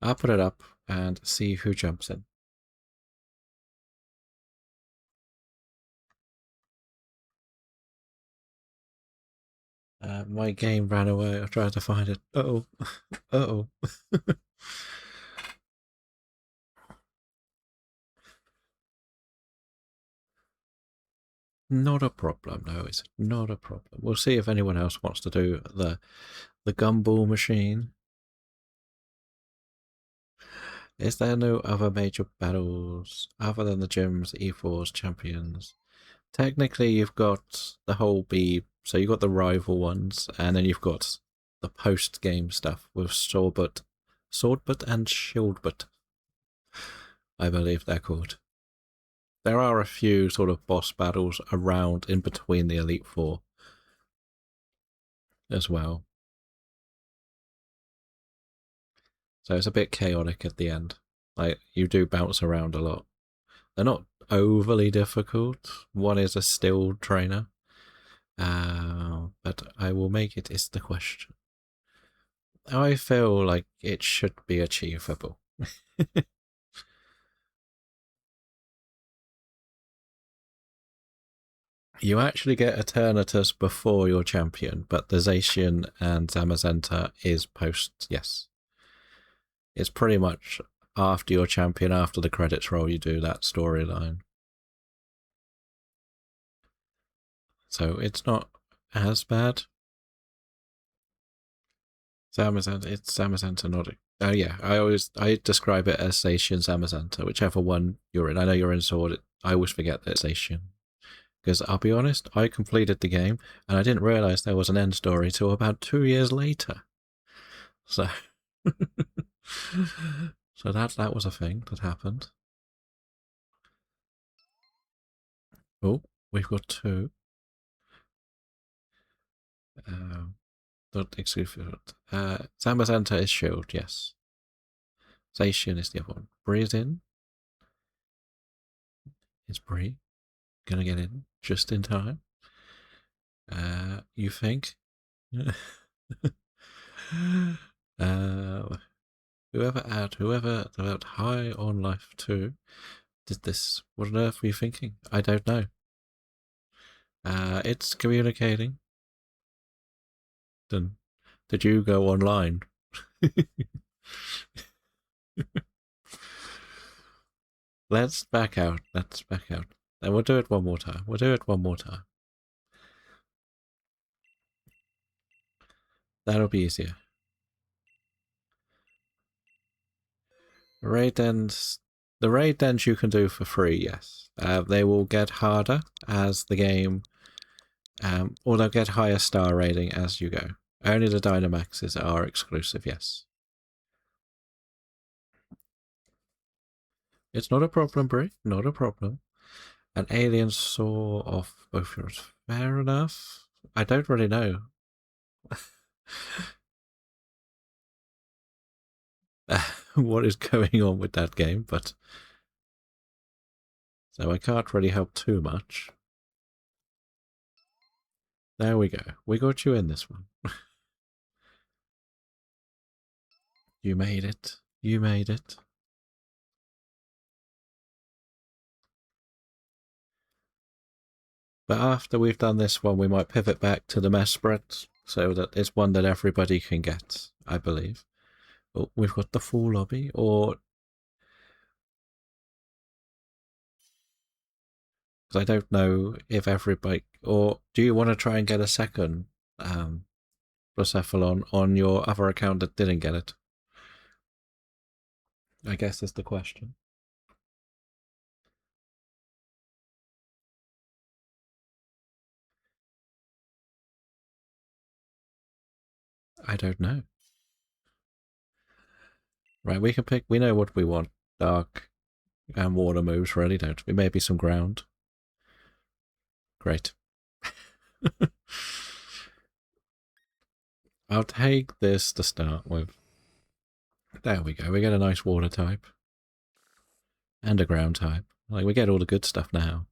I'll put it up and see who jumps in. My game ran away. I tried to find it. Uh-oh. Uh-oh. Not a problem, no, it's not a problem. We'll see if anyone else wants to do the gumball machine. Is there no other major battles other than the gyms, E4's champions? Technically, you've got the whole B, so you've got the rival ones, and then you've got the post-game stuff with Swordbutt and Shieldbutt, I believe they're called. There are a few sort of boss battles around in between the Elite Four as well. So it's a bit chaotic at the end. Like, you do bounce around a lot. They're not overly difficult. One is a still trainer. But I will make it is the question. I feel like it should be achievable. You actually get Eternatus before your champion, but the Zacian and Zamazenta is post, yes. It's pretty much after your champion, after the credits roll, you do that storyline. So it's not as bad. Zamazenta, it's Zamazenta, not. Oh yeah, I describe it as Zacian Zamazenta, whichever one you're in. I know you're in Sword. I always forget that it's Zacian. Because I'll be honest, I completed the game and I didn't realise there was an end story till about 2 years later. So, so that was a thing that happened. Oh, we've got two. Not exclusive. Zamazenta is shield, yes. Station is the other one. Bree's in. Is Bree gonna get in just in time? You think? whoever developed High on Life 2 did this. What on earth were you thinking? I don't know. It's communicating. Then, did you go online? Let's back out. Let's back out. And we'll do it one more time. We'll do it one more time. That'll be easier. Raid ends. The raid ends you can do for free, yes. They will get harder as the game, or they'll get higher star rating as you go. Only the Dynamaxes are exclusive, yes. It's not a problem, Brie. Not a problem. An alien saw off both yours. Fair enough. I don't really know. What is going on with that game, but so I can't really help too much. There we go. We got you in this one. You made it. You made it. But after we've done this one, we might pivot back to the Mesprit, so that it's one that everybody can get, I believe. Oh, we've got the full lobby, or... because I don't know if everybody... or do you want to try and get a second Procephalon on your other account that didn't get it? I guess is the question. I don't know. Right, we can pick... we know what we want. Dark and water moves ready, don't we? Maybe some ground. Great. I'll take this to start with. There we go. We get a nice water type. And a ground type. Like, we get all the good stuff now.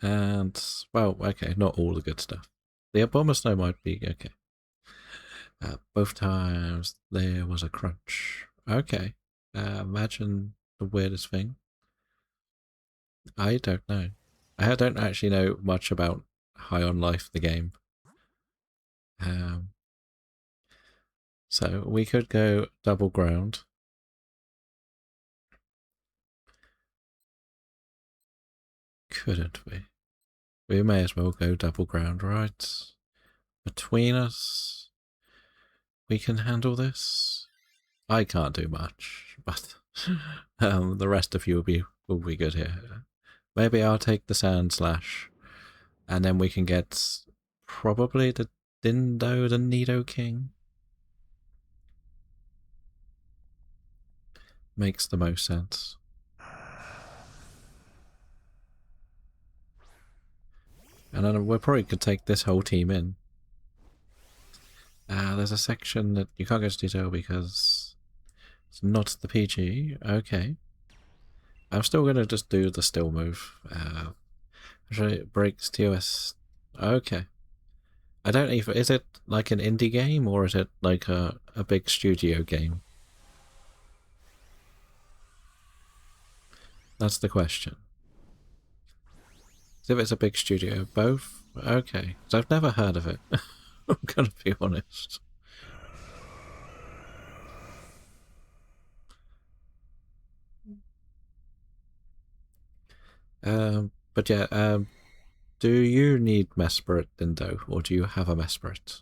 And, well, okay, not all the good stuff. The Abomasnow might be okay. Both times there was a crunch. Okay. Imagine the weirdest thing. I don't know. I don't actually know much about High on Life, the game. So we could go double ground. Couldn't we? We may as well go double ground, right? Between us, we can handle this. I can't do much, but the rest of you will be good here. Maybe I'll take the Sand Slash, and then we can get probably the Dindo, the Nido King. Makes the most sense. And then we probably could take this whole team in. There's a section that you can't go to detail because it's not the PG. Okay. I'm still going to just do the still move. Actually, it breaks TOS. Okay. I don't even... is it like an indie game or is it like a big studio game? That's the question. If it's a big studio, both? Okay. So I've never heard of it. I'm gonna be honest. But yeah, do you need Mesprit, Dindo, or do you have a Mesprit?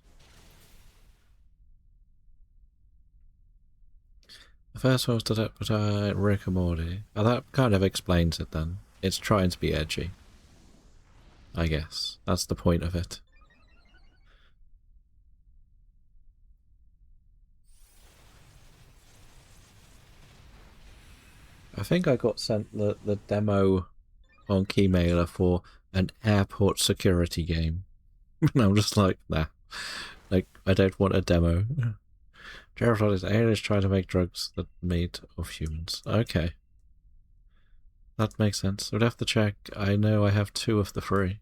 The first one was to deputize Rick and Morty. Oh, that kind of explains it then. It's trying to be edgy. I guess. That's the point of it. I think I got sent the demo on Keymailer for an airport security game. And I'm just like, nah. Like, I don't want a demo. Jared thought his aliens trying to make drugs that made of humans. Okay. That makes sense. We'd have to check. I know I have 2 of the 3.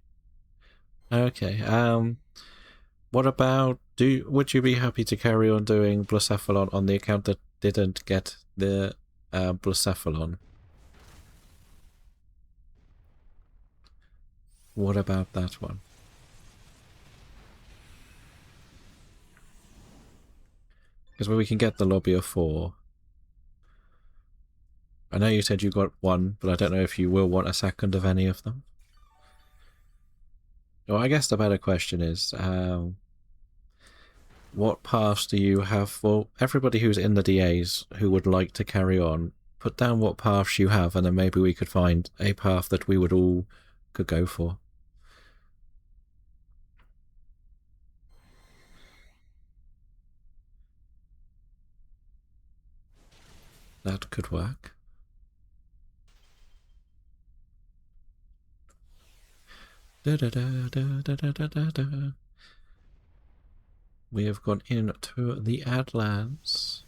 Okay. What about would you be happy to carry on doing Blacephalon on the account that didn't get the Blacephalon? What about that one? Because we can get the lobby of 4. I know you said you got 1, but I don't know if you will want a second of any of them. Well, I guess the better question is, what paths do you have for everybody who's in the DAs who would like to carry on? Put down what paths you have, and then maybe we could find a path that we would all could go for. That could work. Da, da, da, da, da, da, da, da. We have gone into the Adlands.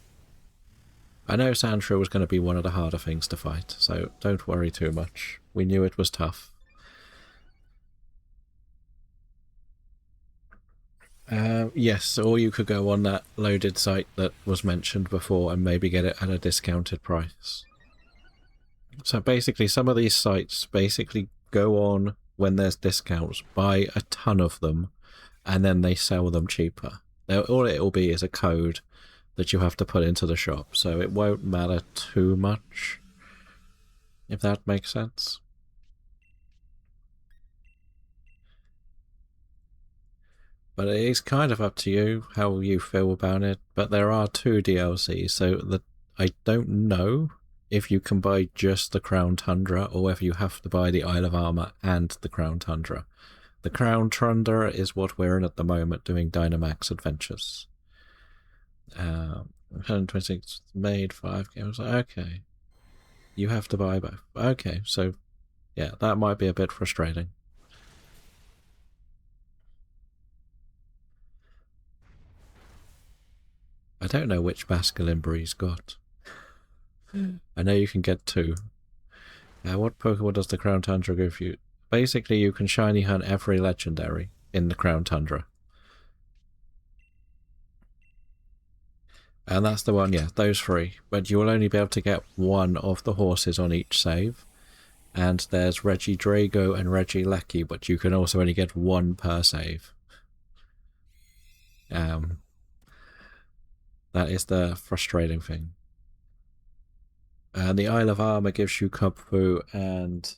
I know Santra was going to be one of the harder things to fight, so don't worry too much. We knew it was tough. Yes, or you could go on that loaded site that was mentioned before and maybe get it at a discounted price. So basically, some of these sites basically go on when there's discounts, buy a ton of them, and then they sell them cheaper. Now, all it will be is a code that you have to put into the shop, so it won't matter too much, if that makes sense. But it is kind of up to you how you feel about it. But there are 2 DLCs, so that I don't know if you can buy just the Crown Tundra or whether you have to buy the Isle of Armor and the Crown Tundra. The Crown Tundra is what we're in at the moment, doing Dynamax adventures. 126 made 5 games. Okay. You have to buy both. Okay, so yeah, that might be a bit frustrating. I don't know which Basculimbri's got. I know you can get 2. What Pokemon does the Crown Tundra give you? Basically, you can shiny hunt every legendary in the Crown Tundra. And that's the one, yeah, those 3. But you will only be able to get 1 of the horses on each save. And there's Regidrago and Regieleki, but you can also only get 1 per save. That is the frustrating thing. And the Isle of Armor gives you Kubfu and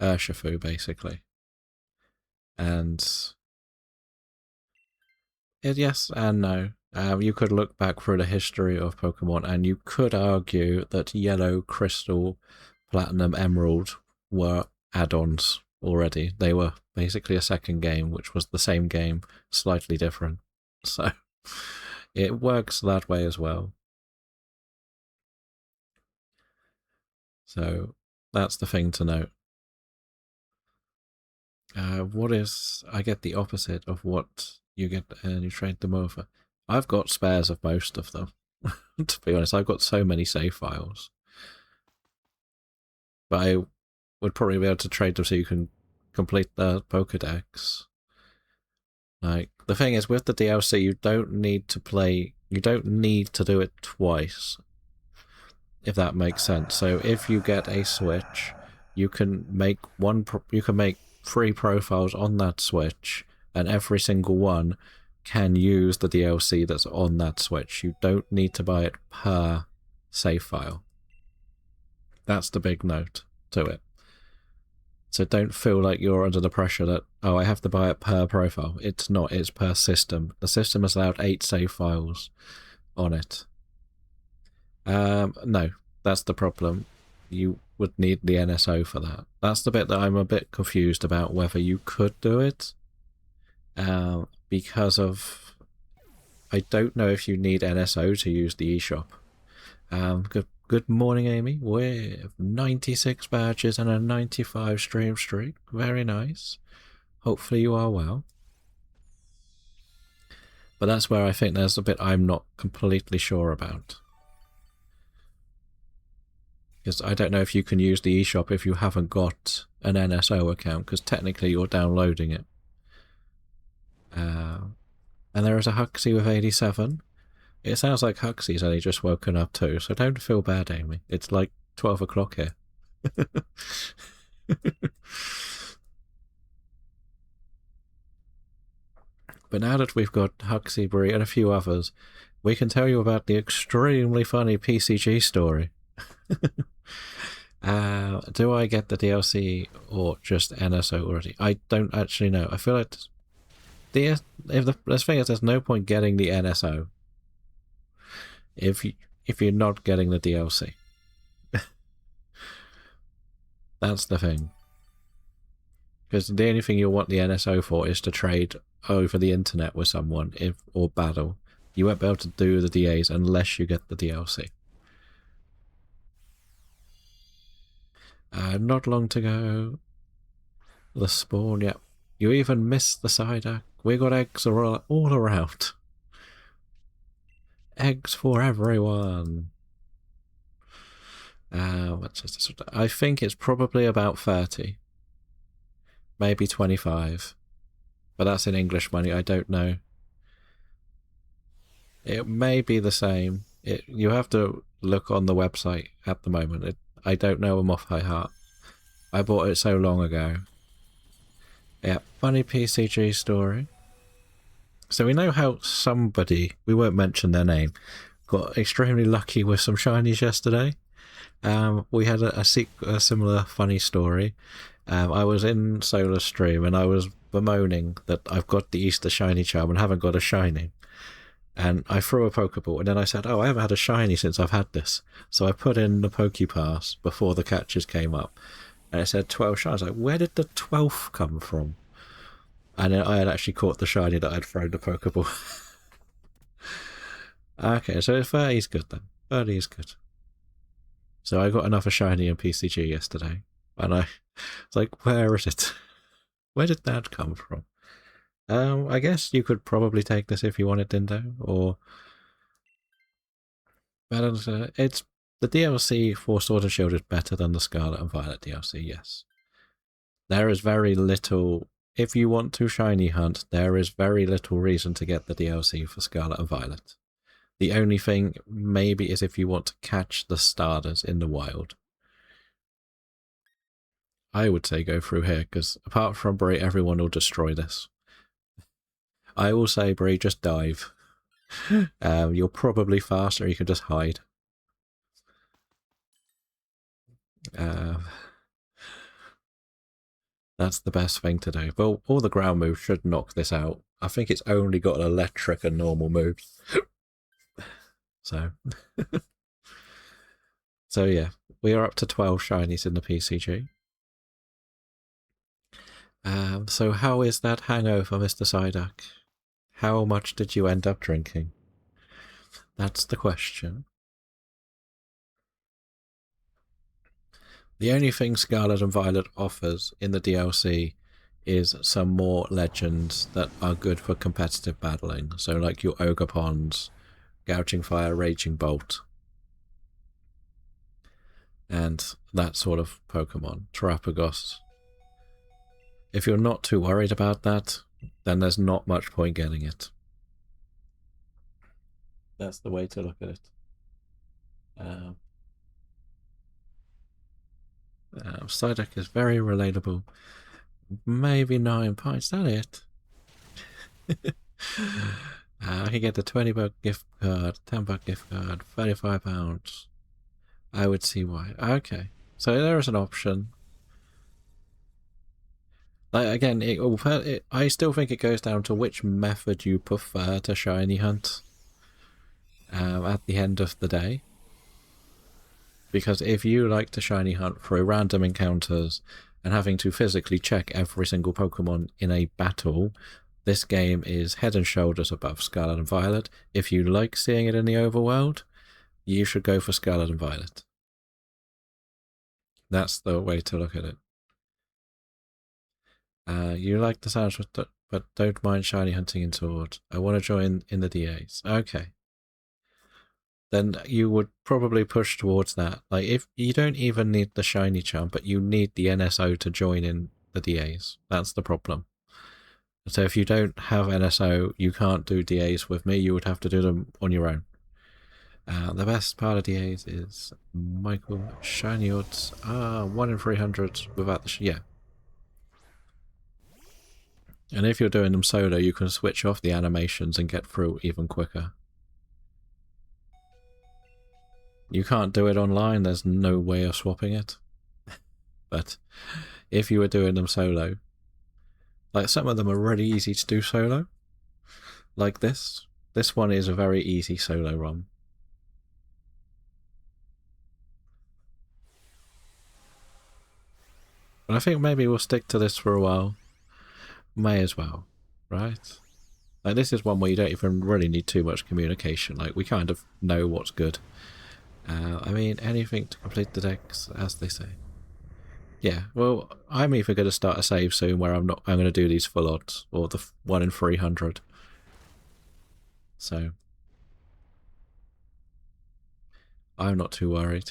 Urshifu, basically. And yes and no. You could look back through the history of Pokemon and you could argue that Yellow, Crystal, Platinum, Emerald were add-ons already. They were basically a second game, which was the same game, slightly different. So it works that way as well. So that's the thing to note. What is... I get the opposite of what you get and you trade them over. I've got spares of most of them. To be honest, I've got so many save files. But I would probably be able to trade them so you can complete the Pokedex. Like, the thing is, with the DLC, you don't need to play... You don't need to do it twice, if that makes sense. So if you get a Switch, you can make you can make 3 profiles on that Switch, and every single one can use the DLC that's on that Switch. You don't need to buy it per save file. That's the big note to it. So don't feel like you're under the pressure that, oh, I have to buy it per profile. It's not, it's per system. The system has allowed 8 save files on it. No, that's the problem. You would need the NSO for that. That's the bit that I'm a bit confused about whether you could do it. Because of... I don't know if you need NSO to use the eShop. Good morning, Amy. With 96 badges and a 95 stream streak. Very nice. Hopefully you are well. But that's where I think there's a bit I'm not completely sure about. Because I don't know if you can use the eShop if you haven't got an NSO account, because technically you're downloading it. And there is a Huxley with 87. It sounds like Huxley's only just woken up too, so don't feel bad, Amy. It's like 12 o'clock here. But now that we've got Huxley, Brie, and a few others, we can tell you about the extremely funny PCG story. Do I get the DLC or just NSO already? I don't actually know. I feel like the thing is, there's no point getting the NSO if you're not getting the DLC. That's the thing. Because the only thing you'll want the NSO for is to trade over the internet with someone or battle. You won't be able to do the DAs unless you get the DLC. Not long to go. The spawn, yep. You even missed the cider. We got eggs all around. Eggs for everyone. What's this? I think it's probably about 30. Maybe 25. But that's in English money, I don't know. It may be the same. You have to look on the website at the moment. I don't know them off by heart. I bought it so long ago. Yeah, funny PCG story. So we know how somebody, we won't mention their name, got extremely lucky with some shinies yesterday. We had a similar funny story. I was in Solar Stream and I was bemoaning that I've got the Easter shiny charm and haven't got a shiny. And I threw a Pokeball and then I said, oh, I haven't had a shiny since I've had this. So I put in the Pokepass before the catches came up. And it said 12 shinies. I was like, where did the 12th come from? And then I had actually caught the shiny that I'd thrown the Pokeball. Okay, so 30 is good then. 30 is good. So I got another shiny in PCG yesterday. And I was like, where is it? Where did that come from? I guess you could probably take this if you wanted, Dindo, or... It's... The DLC for Sword and Shield is better than the Scarlet and Violet DLC, yes. There is very little... If you want to shiny hunt, there is very little reason to get the DLC for Scarlet and Violet. The only thing, maybe, is if you want to catch the starters in the wild. I would say go through here, because apart from Brie, everyone will destroy this. I will say, Brie, just dive. You're probably faster, you can just hide. That's the best thing to do. Well, all the ground moves should knock this out. I think it's only got an electric and normal moves. So... So yeah, we are up to 12 shinies in the PCG. So how is that hangover, Mr. Psyduck? How much did you end up drinking? That's the question. The only thing Scarlet and Violet offers in the DLC is some more legends that are good for competitive battling. So like your Ogre-Ponds, Gouging Fire, Raging Bolt, and that sort of Pokemon. Terapagos. If you're not too worried about that, then there's not much point getting it. That's the way to look at it. Psyduck is very relatable. Maybe 9 pints, that it? I can get the $20 gift card, $10 gift card, £35. I would see why. Okay, so there is an option. Like, again, I still think it goes down to which method you prefer to shiny hunt at the end of the day. Because if you like to shiny hunt through random encounters and having to physically check every single Pokemon in a battle, this game is head and shoulders above Scarlet and Violet. If you like seeing it in the overworld, you should go for Scarlet and Violet. That's the way to look at it. You like the sounds, but but don't mind shiny hunting in Sword. I want to join in the DAs. Okay. Then you would probably push towards that. Like, if you don't even need the shiny charm, but you need the NSO to join in the DAs. That's the problem. So if you don't have NSO, you can't do DAs with me. You would have to do them on your own. The best part of DAs is Michael shiny odds. 1 in 300 without the yeah. And if you're doing them solo, you can switch off the animations and get through even quicker. You can't do it online, there's no way of swapping it. But if you were doing them solo, like some of them are really easy to do solo. Like this. This one is a very easy solo run. But I think maybe we'll stick to this for a while. May as well, right? Like, this is one where you don't even really need too much communication. Like, we kind of know what's good. I mean, anything to complete the decks, as they say. Yeah, well, I'm either going to start a save soon where I'm going to do these full odds, or the 1 in 300. So, I'm not too worried.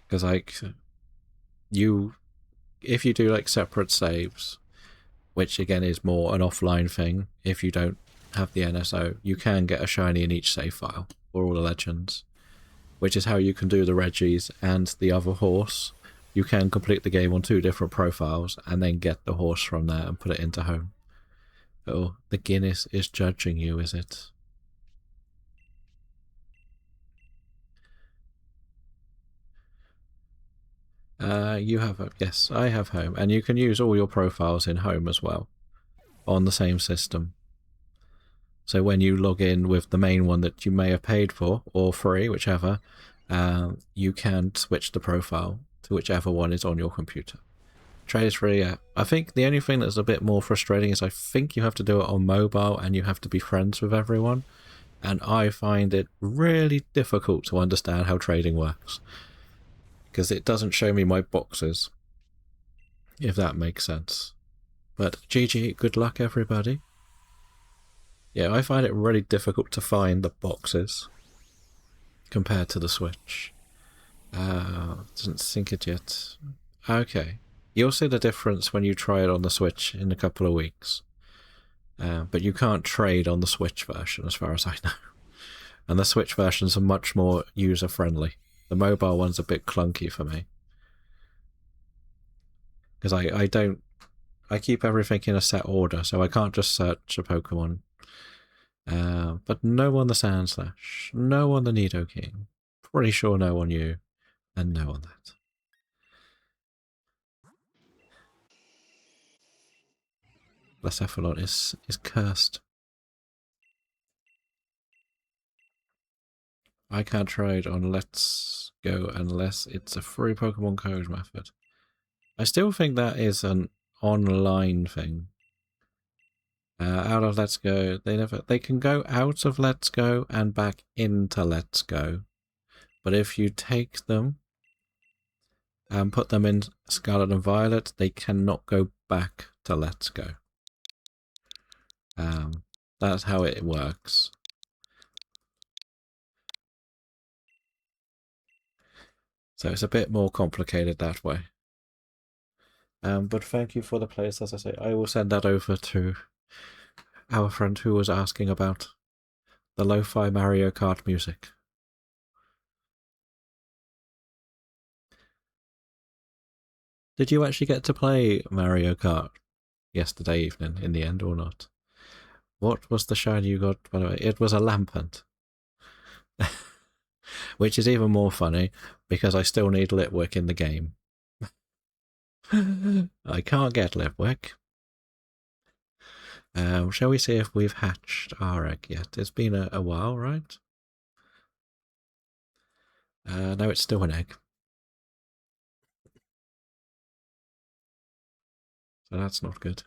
Because, like, if you do, like, separate saves, which again is more an offline thing, if you don't have the NSO, you can get a shiny in each save file for all the legends, which is how you can do the Reggies and the other horse. You can complete the game on 2 different profiles and then get the horse from there and put it into home. Oh, the Guinness is judging you, is it? You have yes, I have home, and you can use all your profiles in home as well, on the same system. So when you log in with the main one that you may have paid for, or free, whichever, you can switch the profile to whichever one is on your computer. Trade is free, yeah. I think the only thing that's a bit more frustrating is I think you have to do it on mobile and you have to be friends with everyone. And I find it really difficult to understand how trading works. Because it doesn't show me my boxes, if that makes sense. But GG, good luck everybody. Yeah, I find it really difficult to find the boxes compared to the Switch. Doesn't sync it yet. Okay. You'll see the difference when you try it on the Switch in a couple of weeks. But you can't trade on the Switch version as far as I know. And the Switch versions are much more user-friendly. The mobile one's a bit clunky for me. Because I keep everything in a set order, so I can't just search a Pokemon. But no on the Sandslash, no on the Nidoking, pretty sure no on you, and no on that. Blacephalon is cursed. I can't trade on Let's Go unless it's a free Pokemon code method. I still think that is an online thing. Out of Let's Go, they can go out of Let's Go and back into Let's Go. But if you take them and put them in Scarlet and Violet, they cannot go back to Let's Go. That's how it works. So it's a bit more complicated that way. But thank you for the place, as I say. I will send that over to our friend who was asking about the lo-fi Mario Kart music. Did you actually get to play Mario Kart yesterday evening in the end or not? What was the shiny you got, by the way? It was a Lampent. Which is even more funny, because I still need Litwick in the game. I can't get Litwick. Shall we see if we've hatched our egg yet? It's been a while, right? No, it's still an egg. So that's not good.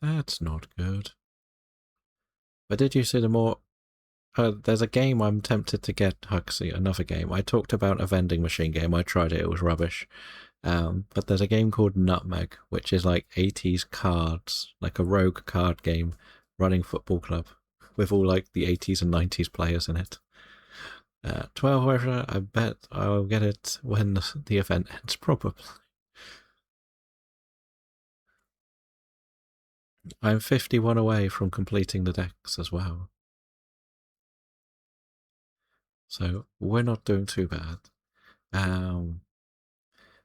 That's not good. But did you see the more... there's a game I'm tempted to get, Huxley, another game. I talked about a vending machine game. I tried it, it was rubbish. But there's a game called Nutmeg, which is like 80s cards, like a rogue card game running football club with all like the 80s and 90s players in it. 12 however, I bet I'll get it when the event ends, probably. I'm 51 away from completing the decks as well. So we're not doing too bad.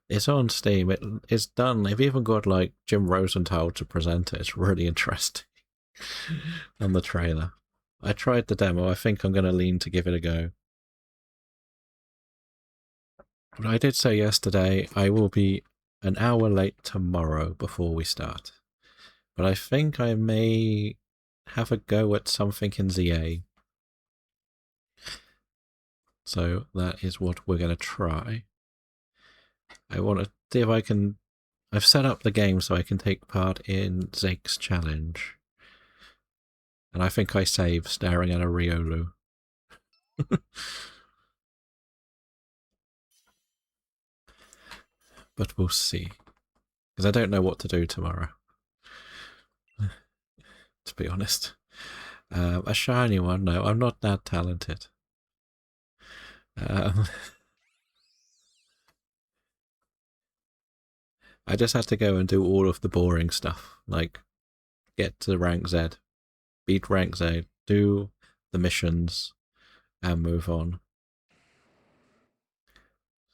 It's on Steam. It's done. They've even got like Jim Rosenthal to present it. It's really interesting. On the trailer. I tried the demo. I think I'm going to lean to give it a go. But I did say yesterday I will be an hour late tomorrow before we start. But I think I may have a go at something in ZA. So that is what we're going to try. I want to see if I can... I've set up the game so I can take part in Zake's challenge. And I think I save staring at a Riolu. But we'll see. Because I don't know what to do tomorrow. To be honest. A shiny one? No, I'm not that talented. I just had to go and do all of the boring stuff. Like, get to rank Z. Beat rank Z. Do the missions. And move on.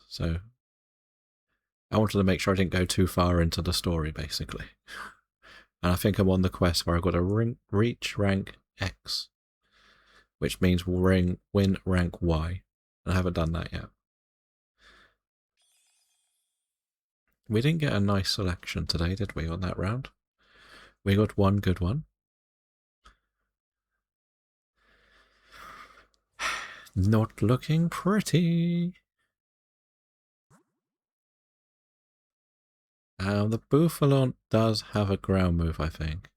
So, I wanted to make sure I didn't go too far into the story, basically. And I think I'm on the quest where I've got to reach rank X, which means win rank Y. I haven't done that yet. We didn't get a nice selection today, did we, on that round? We got one good one. Not looking pretty. The Bouffalon does have a ground move, I think.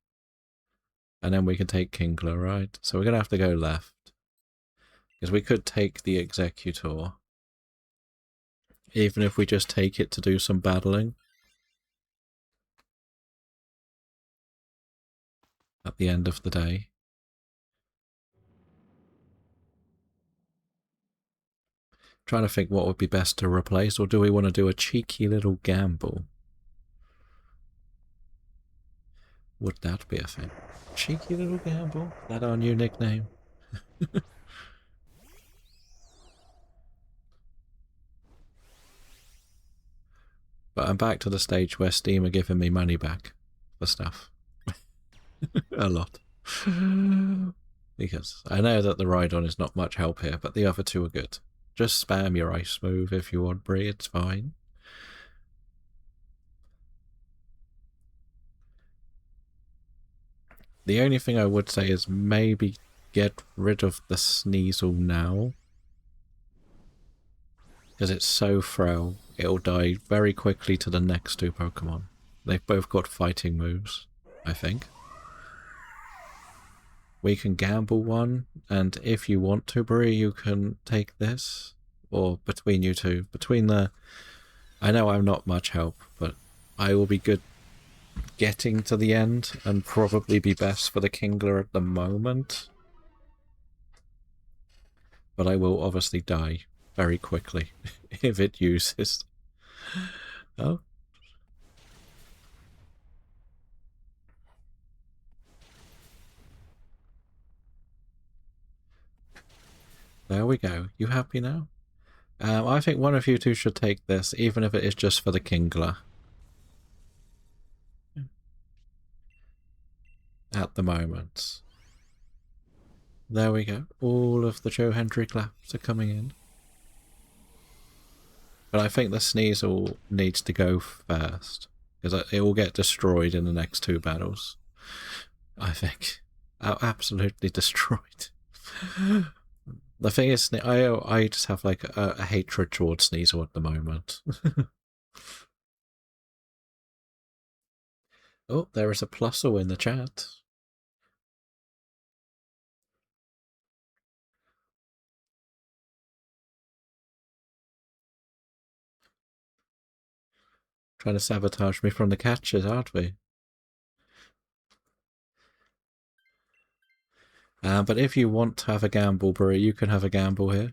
And then we can take Kingler, right? So we're going to have to go left. Because we could take the Executor. Even if we just take it to do some battling. At the end of the day. Trying to think what would be best to replace, or do we want to do a cheeky little gamble? Would that be a thing? Cheeky little gamble? Is that our new nickname? But I'm back to the stage where Steam are giving me money back for stuff. A lot. Because I know that the Rhydon is not much help here, but the other two are good. Just spam your ice move if you want, Bree, it's fine. The only thing I would say is maybe get rid of the Sneasel now. Because it's so frail, it'll die very quickly to the next two Pokemon. They've both got fighting moves, I think. We can gamble one, and if you want to, Bree, you can take this. Or between you two. Between the... I know I'm not much help, but I will be good getting to the end, and probably be best for the Kingler at the moment. But I will obviously die very quickly if it uses... Oh. There we go. You happy now? I think one of you two should take this, even if it is just for the Kingler. At the moment. There we go. All of the Joe Hendry claps are coming in. But I think the Sneasel needs to go first. Because it will get destroyed in the next two battles. I think. Absolutely destroyed. The thing is, I just have like a hatred towards Sneasel at the moment. Oh, there is a Plusle in the chat. Trying to sabotage me from the catches, aren't we? But if you want to have a gamble, Brie, you can have a gamble here.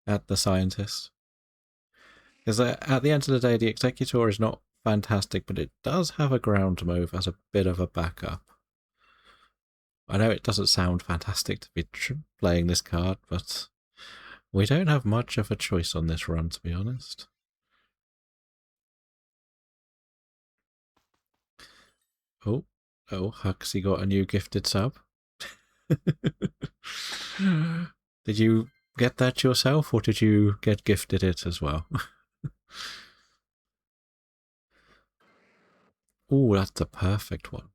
At the scientist. Because at the end of the day, the Executor is not fantastic, but it does have a ground move as a bit of a backup. I know it doesn't sound fantastic to be playing this card, but we don't have much of a choice on this run, to be honest. Oh, Huxley got a new gifted sub. Did you get that yourself, or did you get gifted it as well? Oh, that's a perfect one.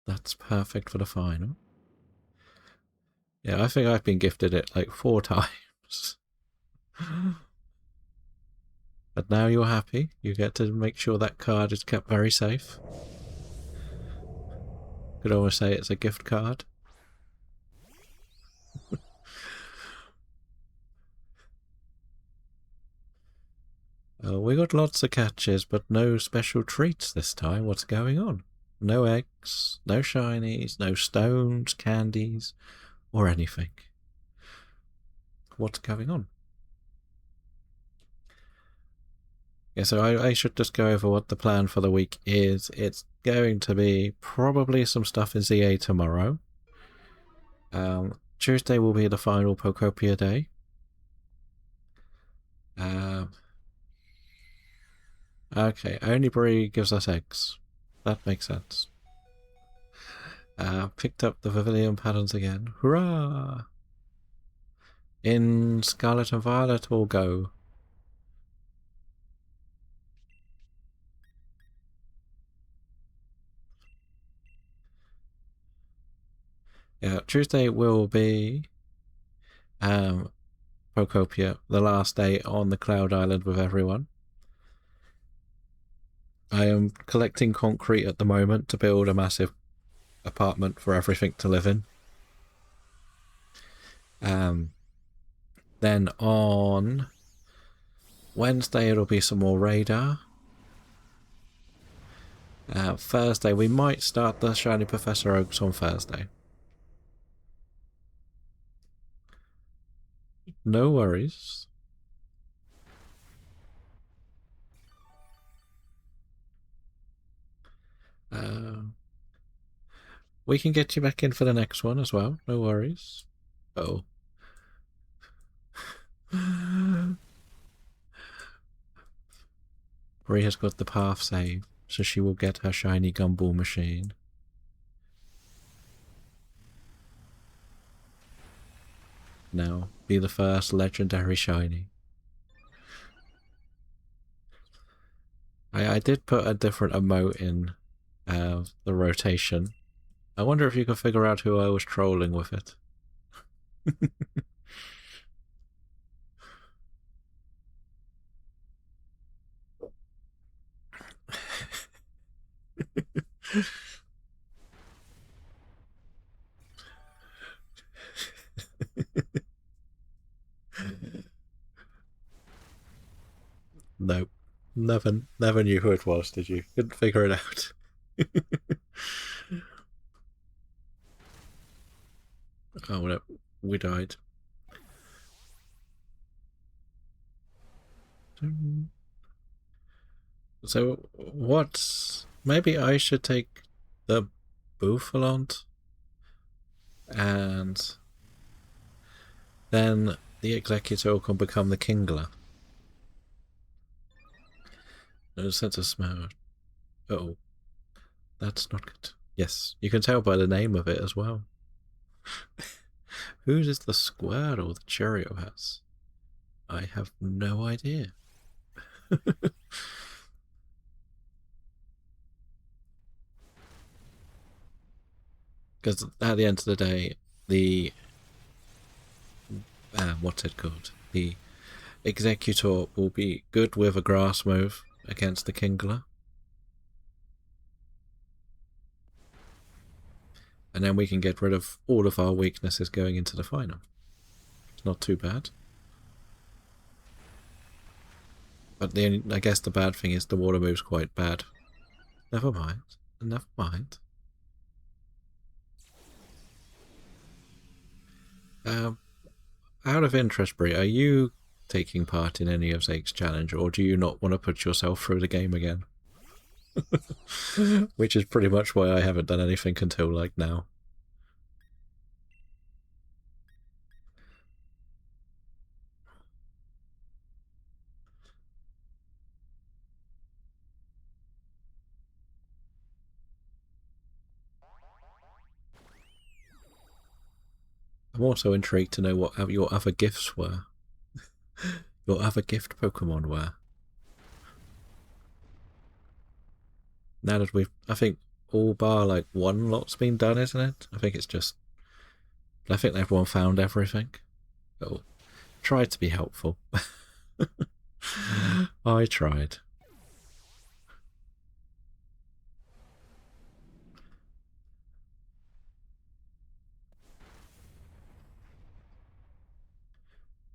That's perfect for the final. Yeah, I think I've been gifted it like 4 times. But now you're happy. You get to make sure that card is kept very safe. Could almost say it's a gift card. We got lots of catches, but no special treats this time. What's going on? No eggs, no shinies, no stones, candies, or anything. What's going on? Yeah, so I should just go over what the plan for the week is. It's going to be probably some stuff in ZA tomorrow. Tuesday will be the final Pokopia day. Okay, only Brie gives us eggs. That makes sense. Picked up the Pavilion patterns again. Hurrah! In Scarlet and Violet or go? Yeah, Tuesday will be Pokopia, the last day on the Cloud Island with everyone. I am collecting concrete at the moment to build a massive apartment for everything to live in. Then on Wednesday it'll be some more radar. Thursday we might start the Shiny Professor Oaks on Thursday. No worries. We can get you back in for the next one as well. No worries. Oh. Brie has got the path save, so she will get her shiny gumball machine. Now, be the first legendary shiny. I did put a different emote in the rotation. I wonder if you can figure out who I was trolling with it. Nope. Never knew who it was, did you? Couldn't figure it out. Oh, no. We died. So, what? Maybe I should take the Bouffalont and then the Executor can become the Kingler. No sense of smell. Oh, that's not good. Yes, you can tell by the name of it as well. Whose is the Squirtle the Cheerio has? I have no idea. Because at the end of the day, the what's it called? The Executor will be good with a grass move against the Kingler. And then we can get rid of all of our weaknesses going into the final. It's not too bad. But I guess the bad thing is the water move's quite bad. Never mind. Never mind. Out of interest, Brie, are you taking part in any of Zake's challenge, or do you not want to put yourself through the game again? Which is pretty much why I haven't done anything until like now. I'm also intrigued to know what your other gifts were. Your other gift Pokemon were. Now that I think all bar like one lot's been done, isn't it? I think it's just, I think everyone found everything. Oh, tried to be helpful. I tried.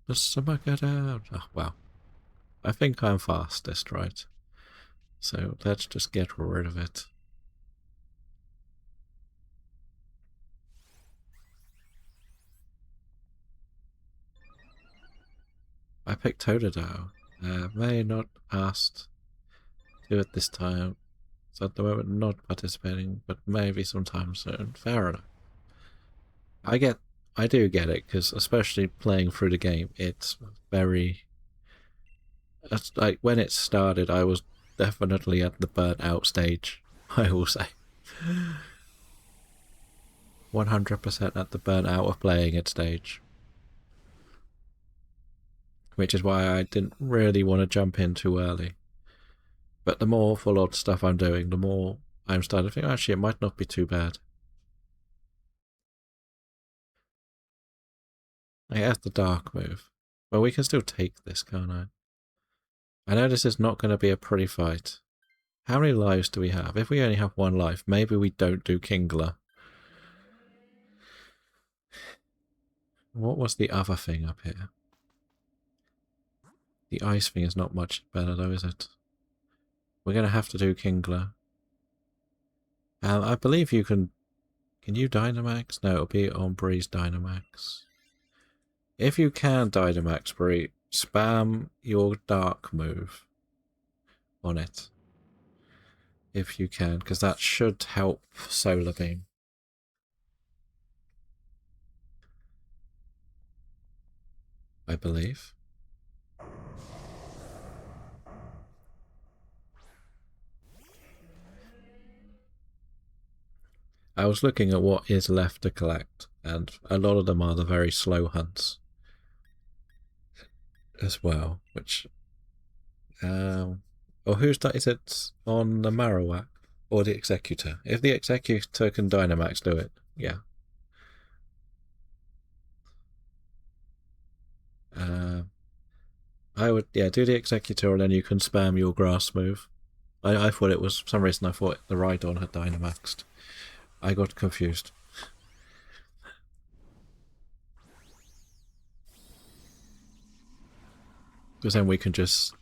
The summer get out. Oh, wow. I think I'm fastest, right? So let's just get rid of it. I picked Totodile. May not asked to do it this time. So at the moment not participating, but maybe sometime soon. Fair enough. I do get it, because especially playing through the game, it's very... It's like, when it started, I was definitely at the burnt out stage, I will say. 100% at the burnt out of playing it stage. Which is why I didn't really want to jump in too early. But the more full on stuff I'm doing, the more I'm starting to think, actually, it might not be too bad. I guess the dark move. Well, we can still take this, can't I? I know this is not going to be a pretty fight. How many lives do we have? If we only have one life, maybe we don't do Kingler. What was the other thing up here? The ice thing is not much better though, is it? We're going to have to do Kingler. I believe you can... Can you Dynamax? No, it'll be on Bree's Dynamax. If you can Dynamax Bree, spam your dark move on it. If you can, because that should help Solar Beam. I believe. I was looking at what is left to collect, and a lot of them are the very slow hunts as well, which... or who's that? Is it on the Marowak or the Executor? If the Executor can Dynamax, do it. Yeah. I would, yeah, do the Executor and then you can spam your grass move. I thought it was, for some reason I thought the Rhydon had Dynamaxed. I got confused. Because then we can just...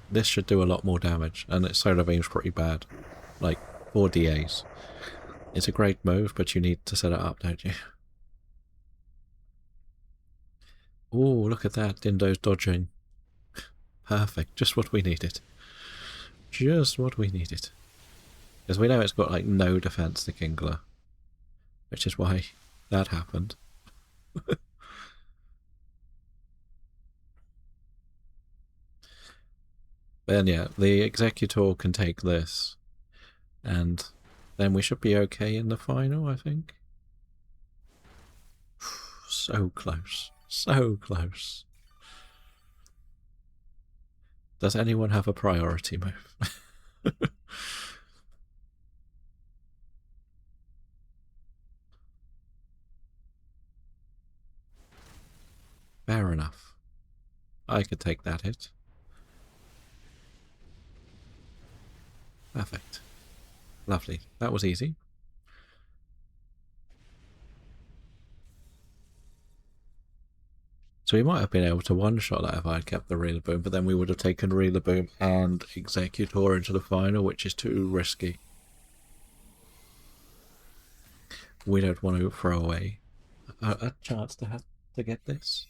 This should do a lot more damage, and its Solar Beam's pretty bad. Like, 4 DAs. It's a great move, but you need to set it up, don't you? Oh, look at that, Dindo's dodging. Perfect, just what we needed. Just what we needed. Because we know it's got, like, no defense to Kingler. Which is why that happened. Then yeah, the Executor can take this, and then we should be okay in the final, I think. So close. So close. Does anyone have a priority move? Fair enough. I could take that hit. Perfect. Lovely. That was easy. So we might have been able to one-shot that if I had kept the Reeler Boom, but then we would have taken Reeler Boom and Executor into the final, which is too risky. We don't want to throw away a chance to have to get this.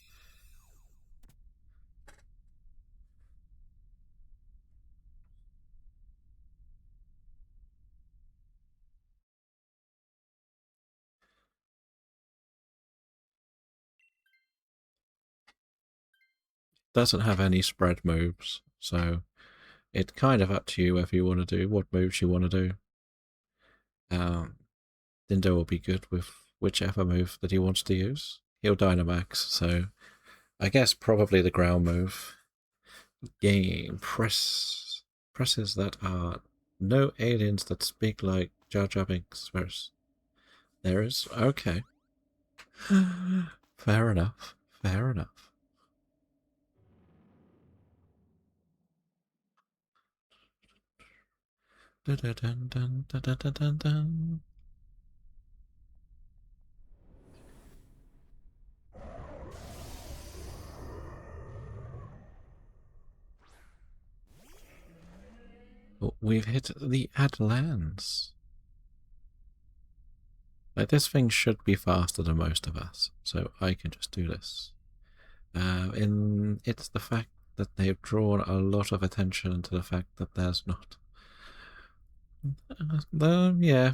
Doesn't have any spread moves, so it's kind of up to you whether you want to do what moves you want to do. Dindo will be good with whichever move that he wants to use. He'll Dynamax, so I guess probably the ground move. Game presses that are no aliens that speak like Jar Jar Binks. There is? Okay. Fair enough. Fair enough. Dun, dun, dun, dun, dun, dun, dun, dun. Oh, we've hit the Atlans. Like, this thing should be faster than most of us, so I can just do this. It's the fact that they've drawn a lot of attention to the fact that there's not. Yeah,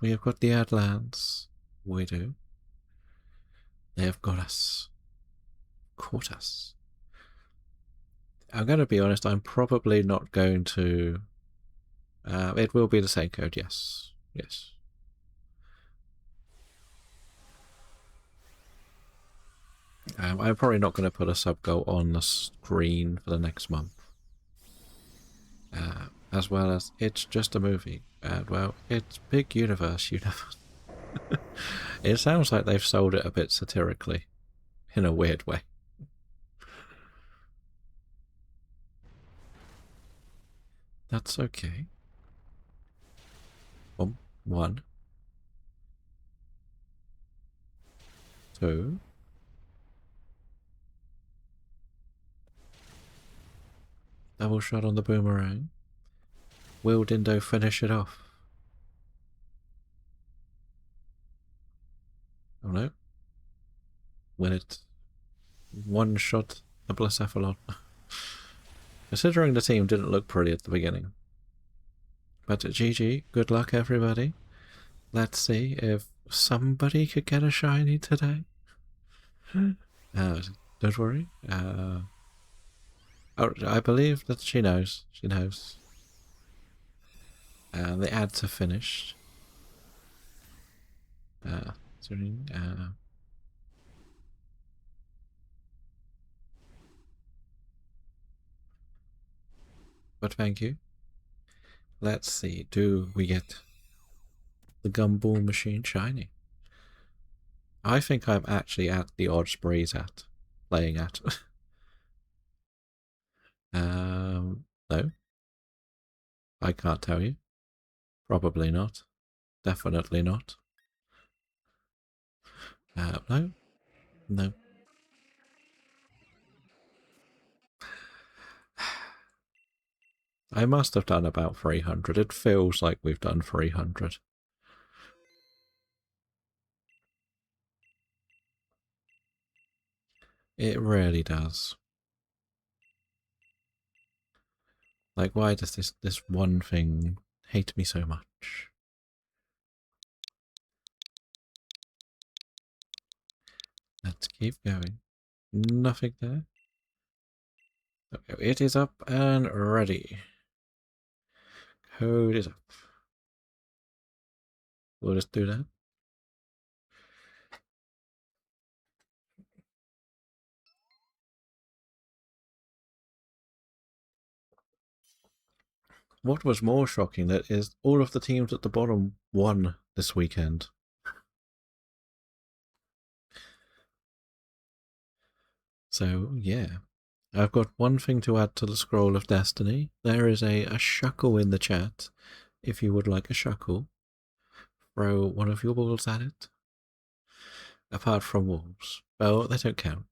we have got the Adlands. We do. They have got us. Caught us. I'm going to be honest, I'm probably not going to... it will be the same code, yes. Yes. I'm probably not going to put a sub-goal on the screen for the next month. As well as, it's just a movie. And, well, it's big universe, It sounds like they've sold it a bit satirically. In a weird way. That's okay. One. Two. Double shot on the boomerang. Will Dindo finish it off? Oh no. When it one shot the Blacephalon. Considering the team didn't look pretty at the beginning. But GG, good luck everybody. Let's see if somebody could get a shiny today. Don't worry. Oh, I believe that she knows. She knows. The ads are finished. But thank you. Let's see. Do we get the Gumball Machine shiny? I think I'm actually at the odds breeze at playing at. No. I can't tell you. Probably not. Definitely not. No. No. I must have done about 300. It feels like we've done 300. It really does. Like, why does this one thing hate me so much? Let's keep going. Nothing there. Okay, it is up and ready. Code is up. We'll just do that. What was more shocking that is all of the teams at the bottom won this weekend. So, yeah. I've got one thing to add to the Scroll of Destiny. There is a shuckle in the chat. If you would like a shuckle, throw one of your balls at it. Apart from wolves. Oh, they don't count.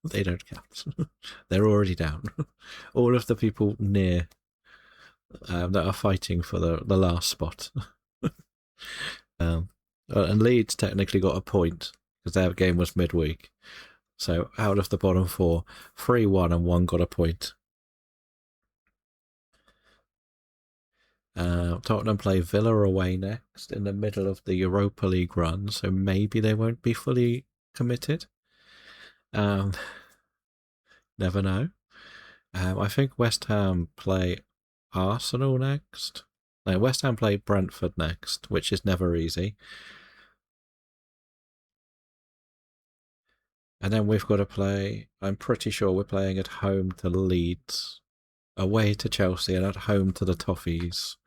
They don't count. They're already down. All of the people near that are fighting for the last spot. And Leeds technically got a point because their game was midweek. So out of the bottom four, 3 won and 1 got a point. Tottenham play Villa away next in the middle of the Europa League run, so maybe they won't be fully committed. Never know. I think West Ham play Arsenal next. No, West Ham play Brentford next, which is never easy. And then we've got to play, I'm pretty sure we're playing at home to Leeds, away to Chelsea, and at home to the Toffees.